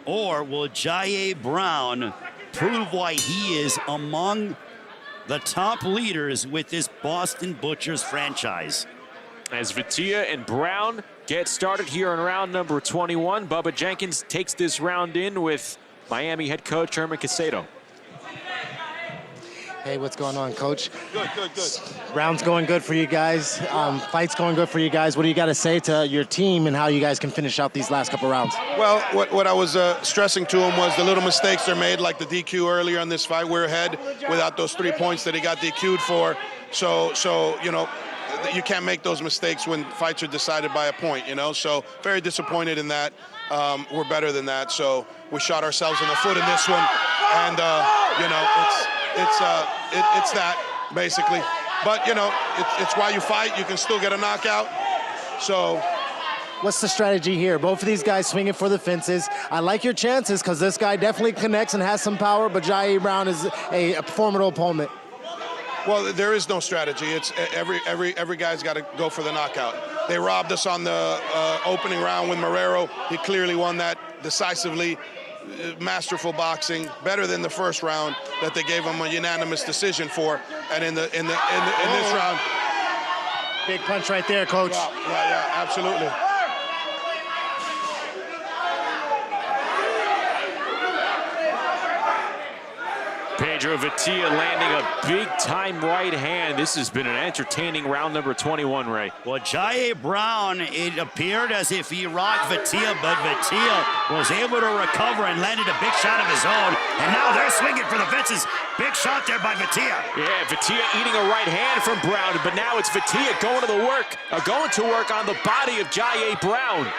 or will Jaye Brown prove why he is among the top leaders with this Boston Butchers franchise? As Vaitia and Brown get started here in round number 21. Bubba Jenkins takes this round in with Miami head coach Herman Casado. Hey, what's going on, Coach? Good. Round's going good for you guys. Fight's going good for you guys. What do you got to say to your team and how you guys can finish out these last couple rounds? Well, what I was stressing to him was the little mistakes they're made, like the DQ earlier in this fight. We're ahead without those 3 points that he got DQ'd for. So you know, you can't make those mistakes when fights are decided by a point, you know? So very disappointed in that. We're better than that. So we shot ourselves in the foot in this one. And, you know, it's that, basically. But, you know, it's why you fight. You can still get a knockout. So what's the strategy here? Both of these guys swinging for the fences. I like your chances because this guy definitely connects and has some power, but Jair Brown is a formidable opponent. Well, there is no strategy. It's every guy's got to go for the knockout. They robbed us on the opening round with Marrero. He clearly won that decisively. Masterful boxing, better than the first round that they gave him a unanimous decision for. And in this round, big punch right there, Coach. Yeah, absolutely. Pedro Vaitia landing a big-time right hand. This has been an entertaining round number 21, Ray. Well, Jair Brown, it appeared as if he rocked Vaitia, but Vaitia was able to recover and landed a big shot of his own. And now they're swinging for the fences. Big shot there by Vaitia. Yeah, Vaitia eating a right hand from Brown, but now it's Vaitia going to work on the body of Jair Brown.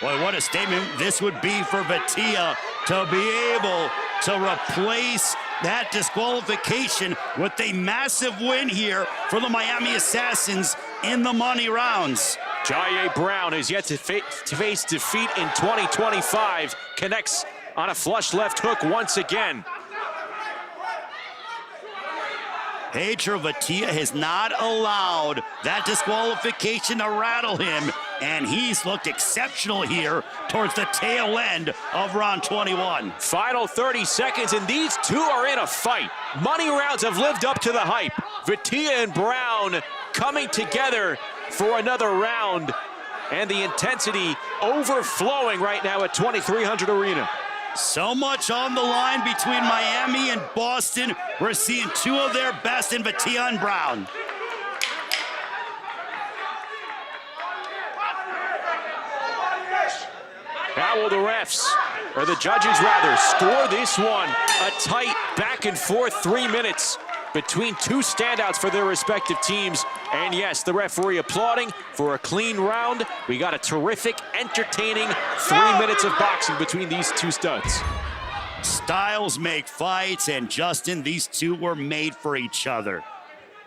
Boy, what a statement this would be for Vaitia to be able to replace that disqualification with a massive win here for the Miami Assassins in the money rounds. Jair Brown is yet to face defeat in 2025. Connects on a flush left hook once again. Pedro Vaitia has not allowed that disqualification to rattle him, and he's looked exceptional here towards the tail end of round 21. Final 30 seconds, and these two are in a fight. Money rounds have lived up to the hype. Vaitia and Brown coming together for another round, and the intensity overflowing right now at 2300 Arena. So much on the line between Miami and Boston. We're seeing two of their best in Vaitia and Brown. How will the refs, or the judges rather, score this one? A tight back and forth 3 minutes between two standouts for their respective teams. And yes, the referee applauding for a clean round. We got a terrific, entertaining 3 minutes of boxing between these two studs. Styles make fights, and Justin, these two were made for each other.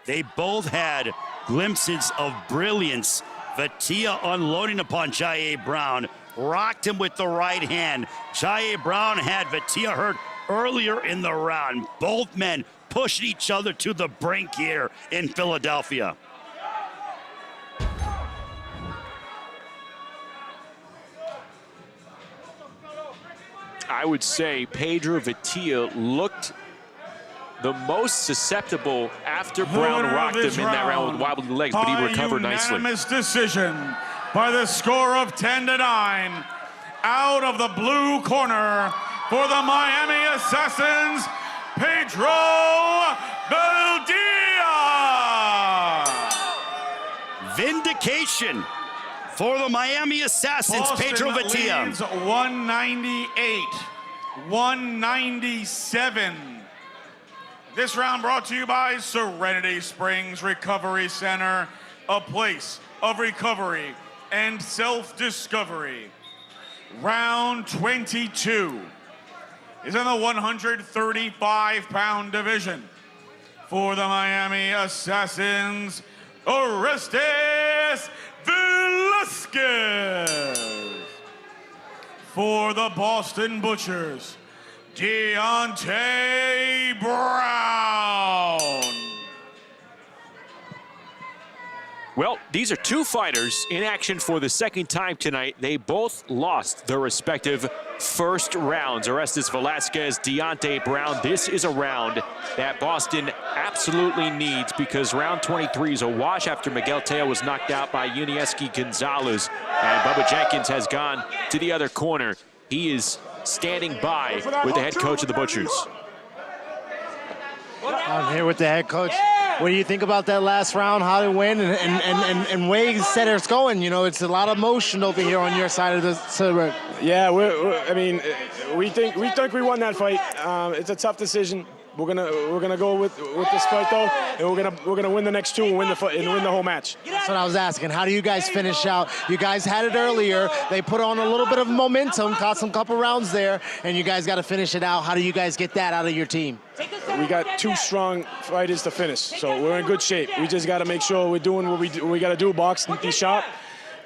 They both had glimpses of brilliance. Vaitia unloading upon Jair Brown, rocked him with the right hand. Jair Brown had Vaitia hurt earlier in the round. Both men pushing each other to the brink here in Philadelphia. I would say Pedro Vaitia looked the most susceptible after Brown rocked him in that round with wobbly legs, but he recovered nicely. Unanimous decision by the score of 10-9, out of the blue corner for the Miami Assassins, Pedro Vaitia. Vindication for the Miami Assassins, Boston Pedro Vaitia. leads 198-197. This round brought to you by Serenity Springs Recovery Center, a place of recovery and self-discovery. Round 22 is in the 135-pound division. For the Miami Assassins, Orestes Velasquez. For the Boston Butchers, Deontay Brown. Well, these are two fighters in action for the second time tonight. They both lost their respective first rounds. Orestes Velasquez, Deontay Brown. This is a round that Boston absolutely absolutely needs, because round 23 is a wash after Miguel Teo was knocked out by Yunieski Gonzalez. And Bubba Jenkins has gone to the other corner. He is standing by with the head coach of the Butchers. I'm here with the head coach. What do you think about that last round, how to win, and ways set it's going? You know, it's a lot of motion over here on your side of the circuit. Yeah, I mean, we think we won that fight. It's a tough decision. We're gonna go with this fight though, and we're gonna win the next two and win the whole match. That's what I was asking. How do you guys finish out? You guys had it earlier. They put on a little bit of momentum, caught some couple rounds there, and you guys got to finish it out. How do you guys get that out of your team? We got two strong fighters to finish, so we're in good shape. We just got to make sure we're doing what we got to do, box and be sharp,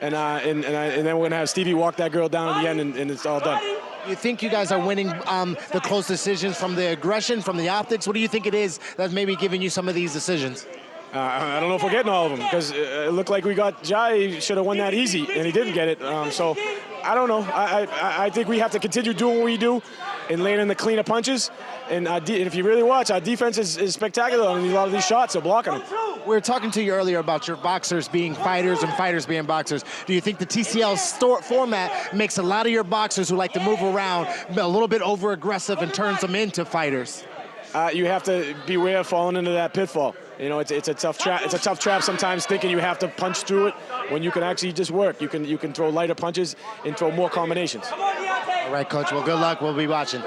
and then we're gonna have Stevie walk that girl down at the end, and it's all done. You think you guys are winning the close decisions from the aggression, from the optics? What do you think it is that's maybe giving you some of these decisions? I don't know if we're getting all of them, because it looked like we got Jai should have won that easy, and he didn't get it. So I don't know. I think we have to continue doing what we do and laying in the cleaner punches. And if you really watch, our defense is spectacular on a lot of these shots, so blocking them. We were talking to you earlier about your boxers being fighters and fighters being boxers. Do you think the TCL format makes a lot of your boxers who like to move around a little bit over-aggressive and turns them into fighters? You have to beware of falling into that pitfall. You know, it's a tough trap. It's a tough trap sometimes, thinking you have to punch through it when you can actually just work. You can throw lighter punches and throw more combinations. All right, Coach. Well, good luck. We'll be watching.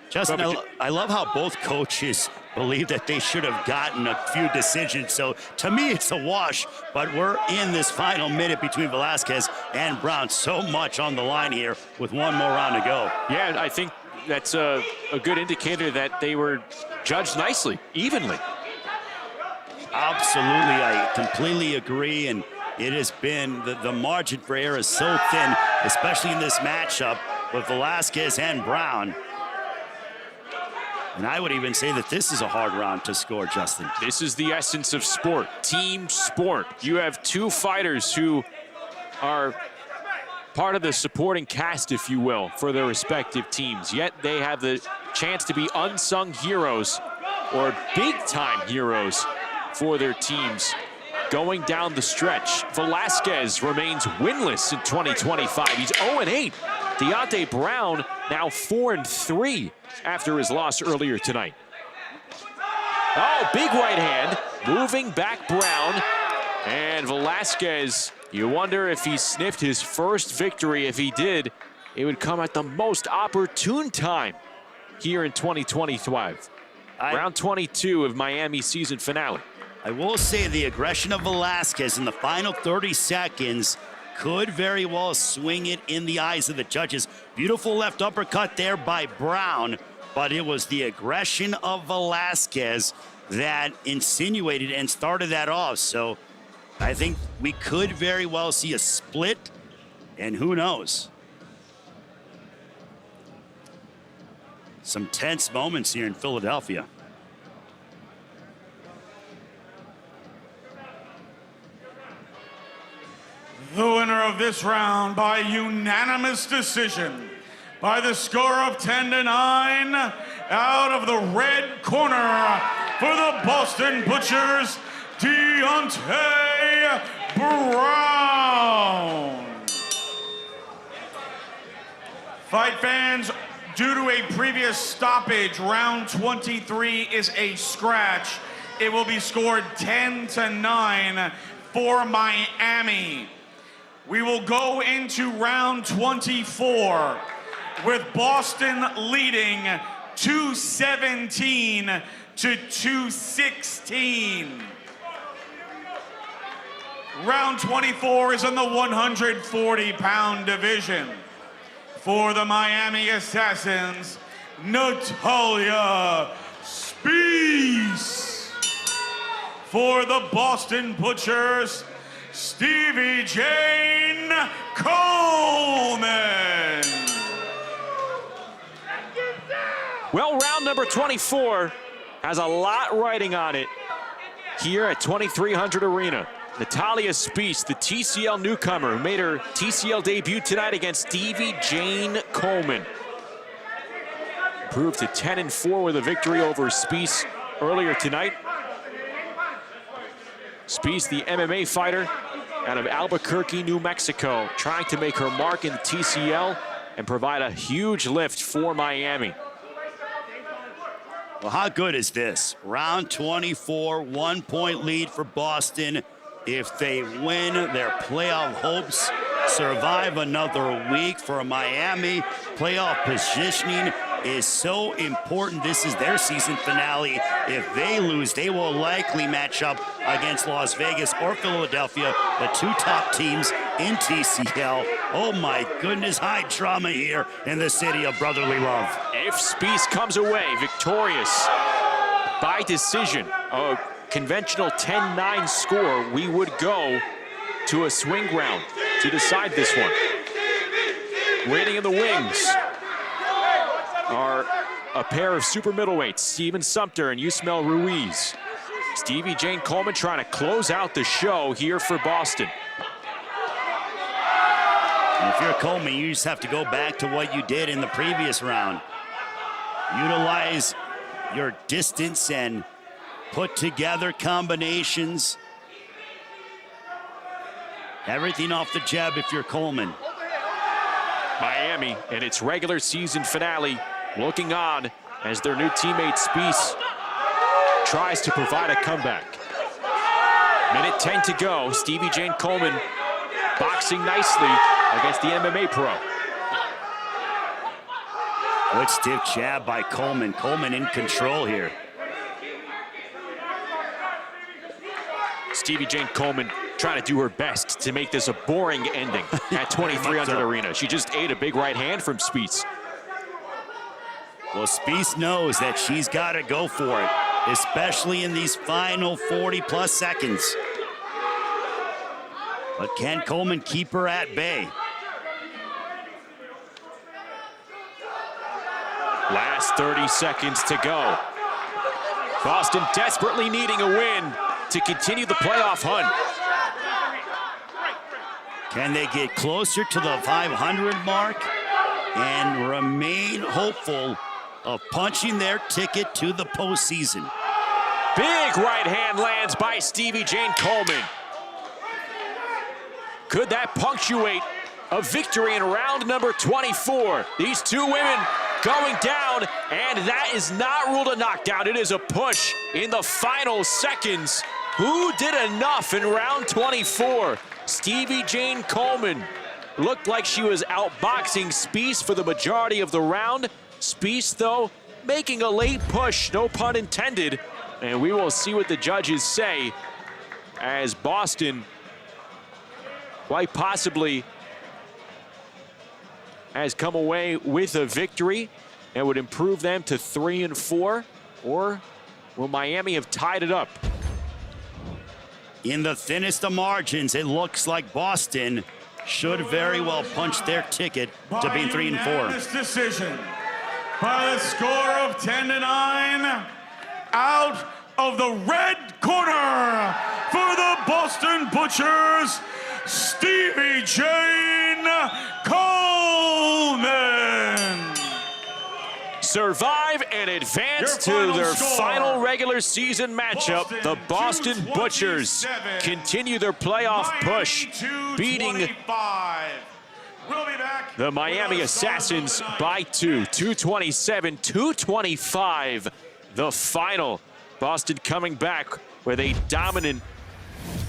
Justin, I love how both coaches believe that they should have gotten a few decisions. So to me, it's a wash, but we're in this final minute between Velasquez and Brown. So much on the line here with one more round to go. Yeah, I think that's a good indicator that they were judged nicely, evenly. Absolutely, I completely agree, and it has been, the margin for error is so thin, especially in this matchup with Velasquez and Brown. And I would even say that this is a hard round to score, Justin. This is the essence of sport, team sport. You have two fighters who are part of the supporting cast, if you will, for their respective teams. Yet they have the chance to be unsung heroes or big-time heroes for their teams going down the stretch. Velasquez remains winless in 2025. He's 0-8. Deontay Brown now 4-3 after his loss earlier tonight. Oh, big right hand, moving back Brown. And Velasquez, you wonder if he sniffed his first victory. If he did, it would come at the most opportune time here in 2025. Round 22 of Miami season finale. I will say the aggression of Velasquez in the final 30 seconds could very well swing it in the eyes of the judges. Beautiful left uppercut there by Brown, but it was the aggression of Velasquez that insinuated and started that off. So I think we could very well see a split, and who knows? Some tense moments here in Philadelphia. The winner of this round by unanimous decision, by the score of 10-9, out of the red corner for the Boston Butchers, Deontay Brown. Fight fans, due to a previous stoppage, round 23 is a scratch. It will be scored 10-9 for Miami. We will go into round 24 with Boston leading 217 to 216. Round 24 is in the 140-pound division. For the Miami Assassins, Natalia Spees. For the Boston Butchers, Stevie Jane Coleman. Well, round number 24 has a lot riding on it here at 2300 Arena. Natalia Spees, the TCL newcomer, who made her TCL debut tonight against Stevie Jane Coleman. Improved to 10-4 with a victory over Spies earlier tonight. Spies, the MMA fighter out of Albuquerque, New Mexico, trying to make her mark in the TCL and provide a huge lift for Miami. Well, how good is this? Round 24, 1-point lead for Boston. If they win, their playoff hopes survive another week for Miami. Playoff positioning is so important. This is their season finale. If they lose, they will likely match up against Las Vegas or Philadelphia, the two top teams in TCL. Oh my goodness, high drama here in the city of brotherly love. If Spies comes away victorious by decision, a conventional 10-9 score, we would go to a swing round to decide this one. Waiting in the wings are a pair of super middleweights, Steven Sumter and Yusmel Ruiz. Stevie Jane Coleman trying to close out the show here for Boston. And if you're Coleman, you just have to go back to what you did in the previous round. Utilize your distance and put together combinations. Everything off the jab if you're Coleman. Miami in its regular season finale looking on as their new teammate Spies tries to provide a comeback. Minute 10 to go. Stevie Jane Coleman boxing nicely against the MMA pro. Good stiff jab by Coleman. Coleman in control here. Stevie Jane Coleman trying to do her best to make this a boring ending at 2300 Arena. She just ate a big right hand from Spies. Well, Spies knows that she's got to go for it, especially in these final 40-plus seconds. But can Coleman keep her at bay? Last 30 seconds to go. Boston desperately needing a win to continue the playoff hunt. Can they get closer to the 500 mark and remain hopeful of punching their ticket to the postseason? Big right hand lands by Stevie Jane Coleman. Could that punctuate a victory in round number 24? These two women going down, and that is not ruled a knockdown. It is a push in the final seconds. Who did enough in round 24? Stevie Jane Coleman looked like she was outboxing Spies for the majority of the round. Spies, though, making a late push, no pun intended. And we will see what the judges say as Boston quite possibly has come away with a victory and would improve them to 3-4, or will Miami have tied it up? In the thinnest of margins, it looks like Boston should very well punch their ticket to being 3-4. This decision by the score of 10-9, out of the red corner for the Boston Butchers, Stevie Jane Coleman. Survive and advance to their final regular season matchup. The Boston Butchers continue their playoff push, beating the Miami Assassins by 227-225. The final. Boston coming back with a dominant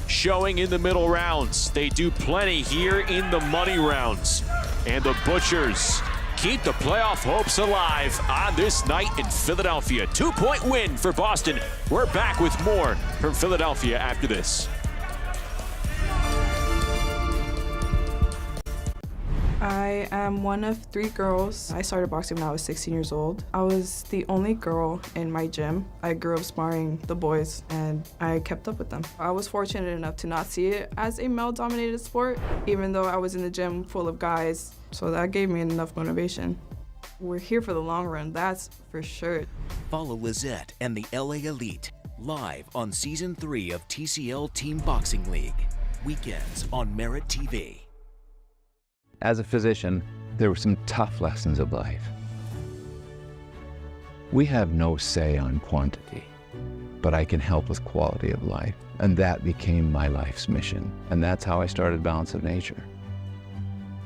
showing in the middle rounds. They do plenty here in the money rounds. And the Butchers keep the playoff hopes alive on this night in Philadelphia. 2-point win for Boston. We're back with more from Philadelphia after this. I am one of 3 girls. I started boxing when I was 16 years old. I was the only girl in my gym. I grew up sparring the boys and I kept up with them. I was fortunate enough to not see it as a male-dominated sport, even though I was in the gym full of guys. So that gave me enough motivation. We're here for the long run, that's for sure. Follow Lizette and the LA Elite live on Season 3 of TCL Team Boxing League. Weekends on Merit TV. As a physician, there were some tough lessons of life. We have no say on quantity, but I can help with quality of life. And that became my life's mission. And that's how I started Balance of Nature.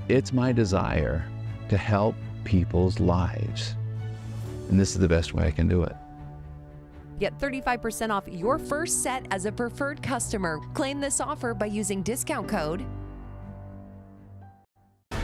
It's my desire to help people's lives. And this is the best way I can do it. Get 35% off your first set as a preferred customer. Claim this offer by using discount code.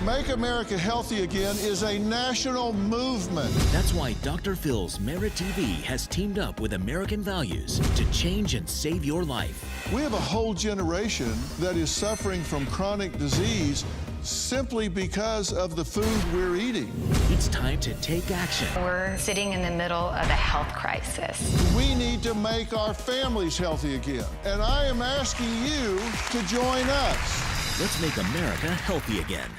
Make America Healthy Again is a national movement. That's why Dr. Phil's Merit TV has teamed up with American Values to change and save your life. We have a whole generation that is suffering from chronic disease simply because of the food we're eating. It's time to take action. We're sitting in the middle of a health crisis. We need to make our families healthy again. And I am asking you to join us. Let's make America healthy again.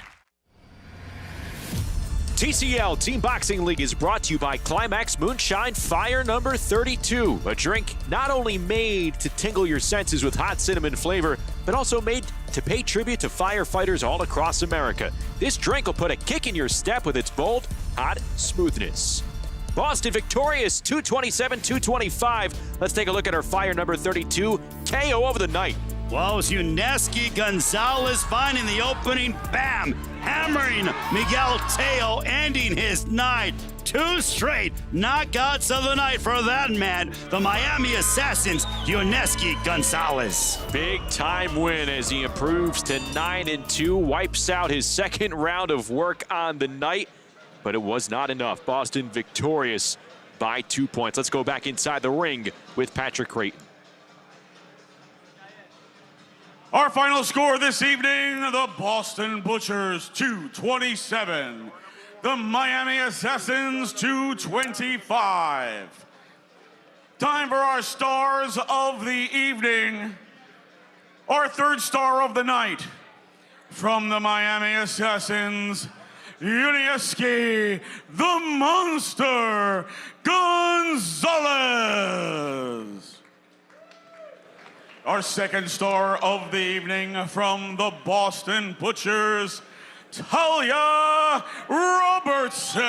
TCL Team Boxing League is brought to you by Climax Moonshine Fire number 32, a drink not only made to tingle your senses with hot cinnamon flavor, but also made to pay tribute to firefighters all across America. This drink will put a kick in your step with its bold, hot smoothness. Boston victorious, 227-225. Let's take a look at our Fire number 32 KO over the night. Well, it's Yuneski Gonzalez finding the opening, bam, hammering Miguel Teo, ending his night. 2 straight knockouts of the night for that man, the Miami Assassins, Yuneski Gonzalez. Big time win as he improves to 9-2, wipes out his second round of work on the night, but it was not enough. Boston victorious by 2 points. Let's go back inside the ring with Patrick Creighton. Our final score this evening, the Boston Butchers 227, the Miami Assassins 225. Time for our stars of the evening. Our third star of the night, from the Miami Assassins, Yuneski the Monster Gonzalez. Our second star of the evening, from the Boston Butchers, Talia Robertson.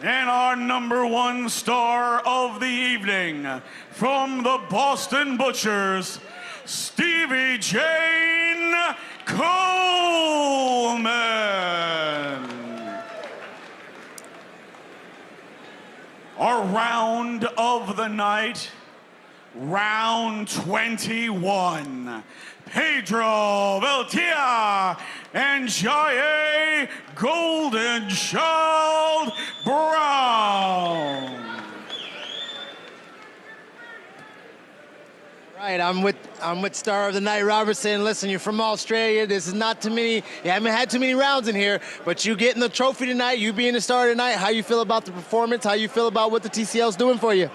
And our number 1 star of the evening, from the Boston Butchers, Stevie Jane Coleman. Our round of the night, round 21. Pedro Veltia and Jaye Golden Child Brown. Right, I'm with Star of the Night Robertson. Listen, you're from Australia. This is not too many. You haven't had too many rounds in here, but you getting the trophy tonight. You being the star tonight. How you feel about the performance? How you feel about what the TCL's doing for you?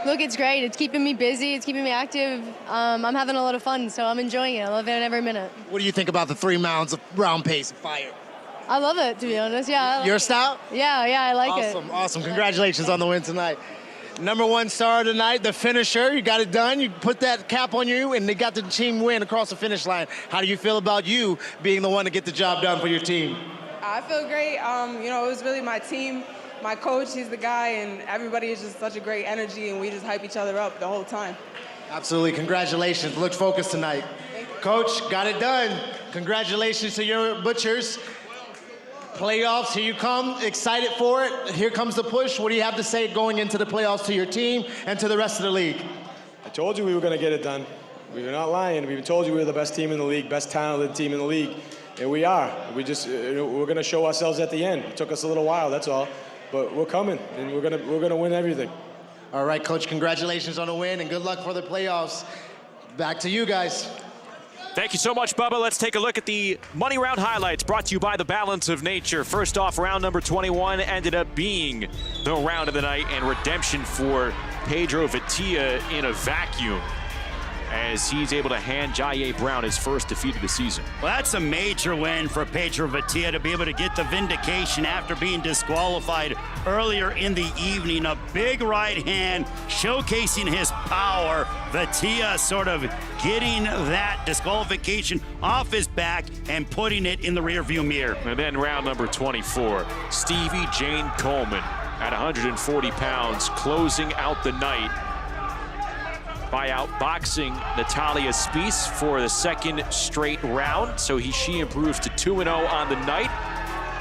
Look, it's great. It's keeping me busy. It's keeping me active. I'm having a lot of fun, so I'm enjoying it. I love it every minute. What do you think about the 3 rounds of round pace of fire? I love it, to be honest. Yeah. Your style? Yeah, I like it. Awesome. Congratulations on the win tonight. Number 1 star of the night, the finisher. You got it done. You put that cap on you, and they got the team win across the finish line. How do you feel about you being the one to get the job done for your team? I feel great. It was really my team. My coach, he's the guy, and everybody is just such a great energy, and we just hype each other up the whole time. Absolutely. Congratulations. Look focused tonight. Coach, got it done. Congratulations to your Butchers. Playoffs, here you come. Excited for it. Here comes the push. What do you have to say going into the playoffs to your team and to the rest of the league? I told you we were going to get it done. We were not lying. We told you we were the best team in the league, best talented team in the league, and we are. We just we're going to show ourselves at the end. It took us a little while, that's all, but we're coming, and we're going to win everything. All right, Coach. Congratulations on the win, and good luck for the playoffs. Back to you guys. Thank you so much, Bubba. Let's take a look at the money round highlights brought to you by the Balance of Nature. First off, round number 21 ended up being the round of the night, and redemption for Pedro Veltia in a vacuum. as he's able to hand Jaye Brown his first defeat of the season. Well, that's a major win for Pedro Vaitia to be able to get the vindication after being disqualified earlier in the evening. A big right hand showcasing his power. Vaitia sort of getting that disqualification off his back and putting it in the rearview mirror. And then round number 24, Stevie Jane Coleman at 140 pounds, closing out the night by outboxing Natalia Spies for the second straight round. So she improves to 2-0 on the night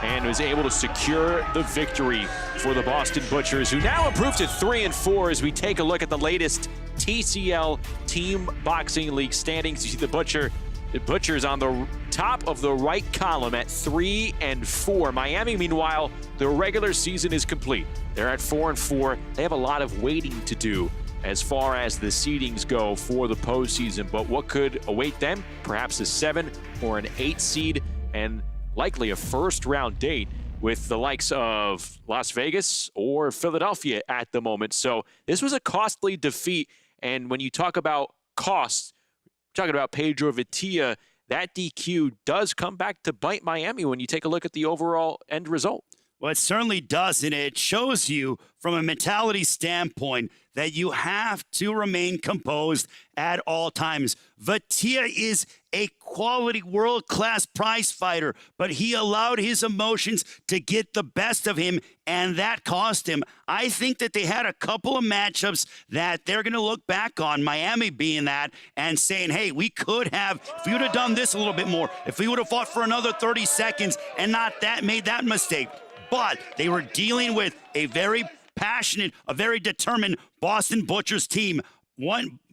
and was able to secure the victory for the Boston Butchers, who now improve to 3-4 as we take a look at the latest TCL Team Boxing League standings. You see the Butchers on the top of the right column at 3-4. Miami, meanwhile, the regular season is complete. They're at 4-4. They have a lot of waiting to do as far as the seedings go for the postseason, but what could await them? Perhaps a 7 or an 8 seed, and likely a first-round date with the likes of Las Vegas or Philadelphia at the moment. So this was a costly defeat, and when you talk about costs, talking about Pedro Vaitia, that DQ does come back to bite Miami when you take a look at the overall end result. Well, it certainly does, and it shows you from a mentality standpoint that you have to remain composed at all times. Vaitia is a quality world-class prize fighter, but he allowed his emotions to get the best of him, and that cost him. I think that they had a couple of matchups that they're going to look back on, Miami being that, and saying, hey, we could have, if we would have done this a little bit more, if we would have fought for another 30 seconds and not made that mistake. But they were dealing with a very passionate, a very determined Boston Butchers team.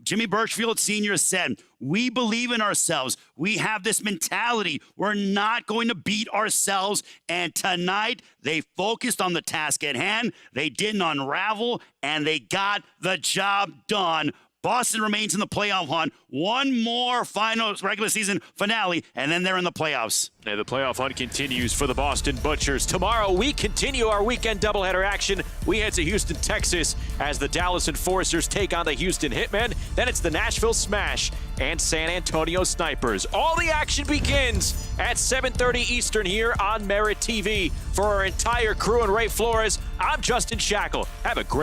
Jimmy Birchfield Sr. said, we believe in ourselves. We have this mentality. We're not going to beat ourselves. And tonight, they focused on the task at hand. They didn't unravel, and they got the job done. Boston remains in the playoff hunt. One more final regular season finale, and then they're in the playoffs. And the playoff hunt continues for the Boston Butchers. Tomorrow, we continue our weekend doubleheader action. We head to Houston, Texas, as the Dallas Enforcers take on the Houston Hitmen. Then it's the Nashville Smash and San Antonio Snipers. All the action begins at 7:30 Eastern here on Merit TV. For our entire crew and Ray Flores, I'm Justin Shackle. Have a great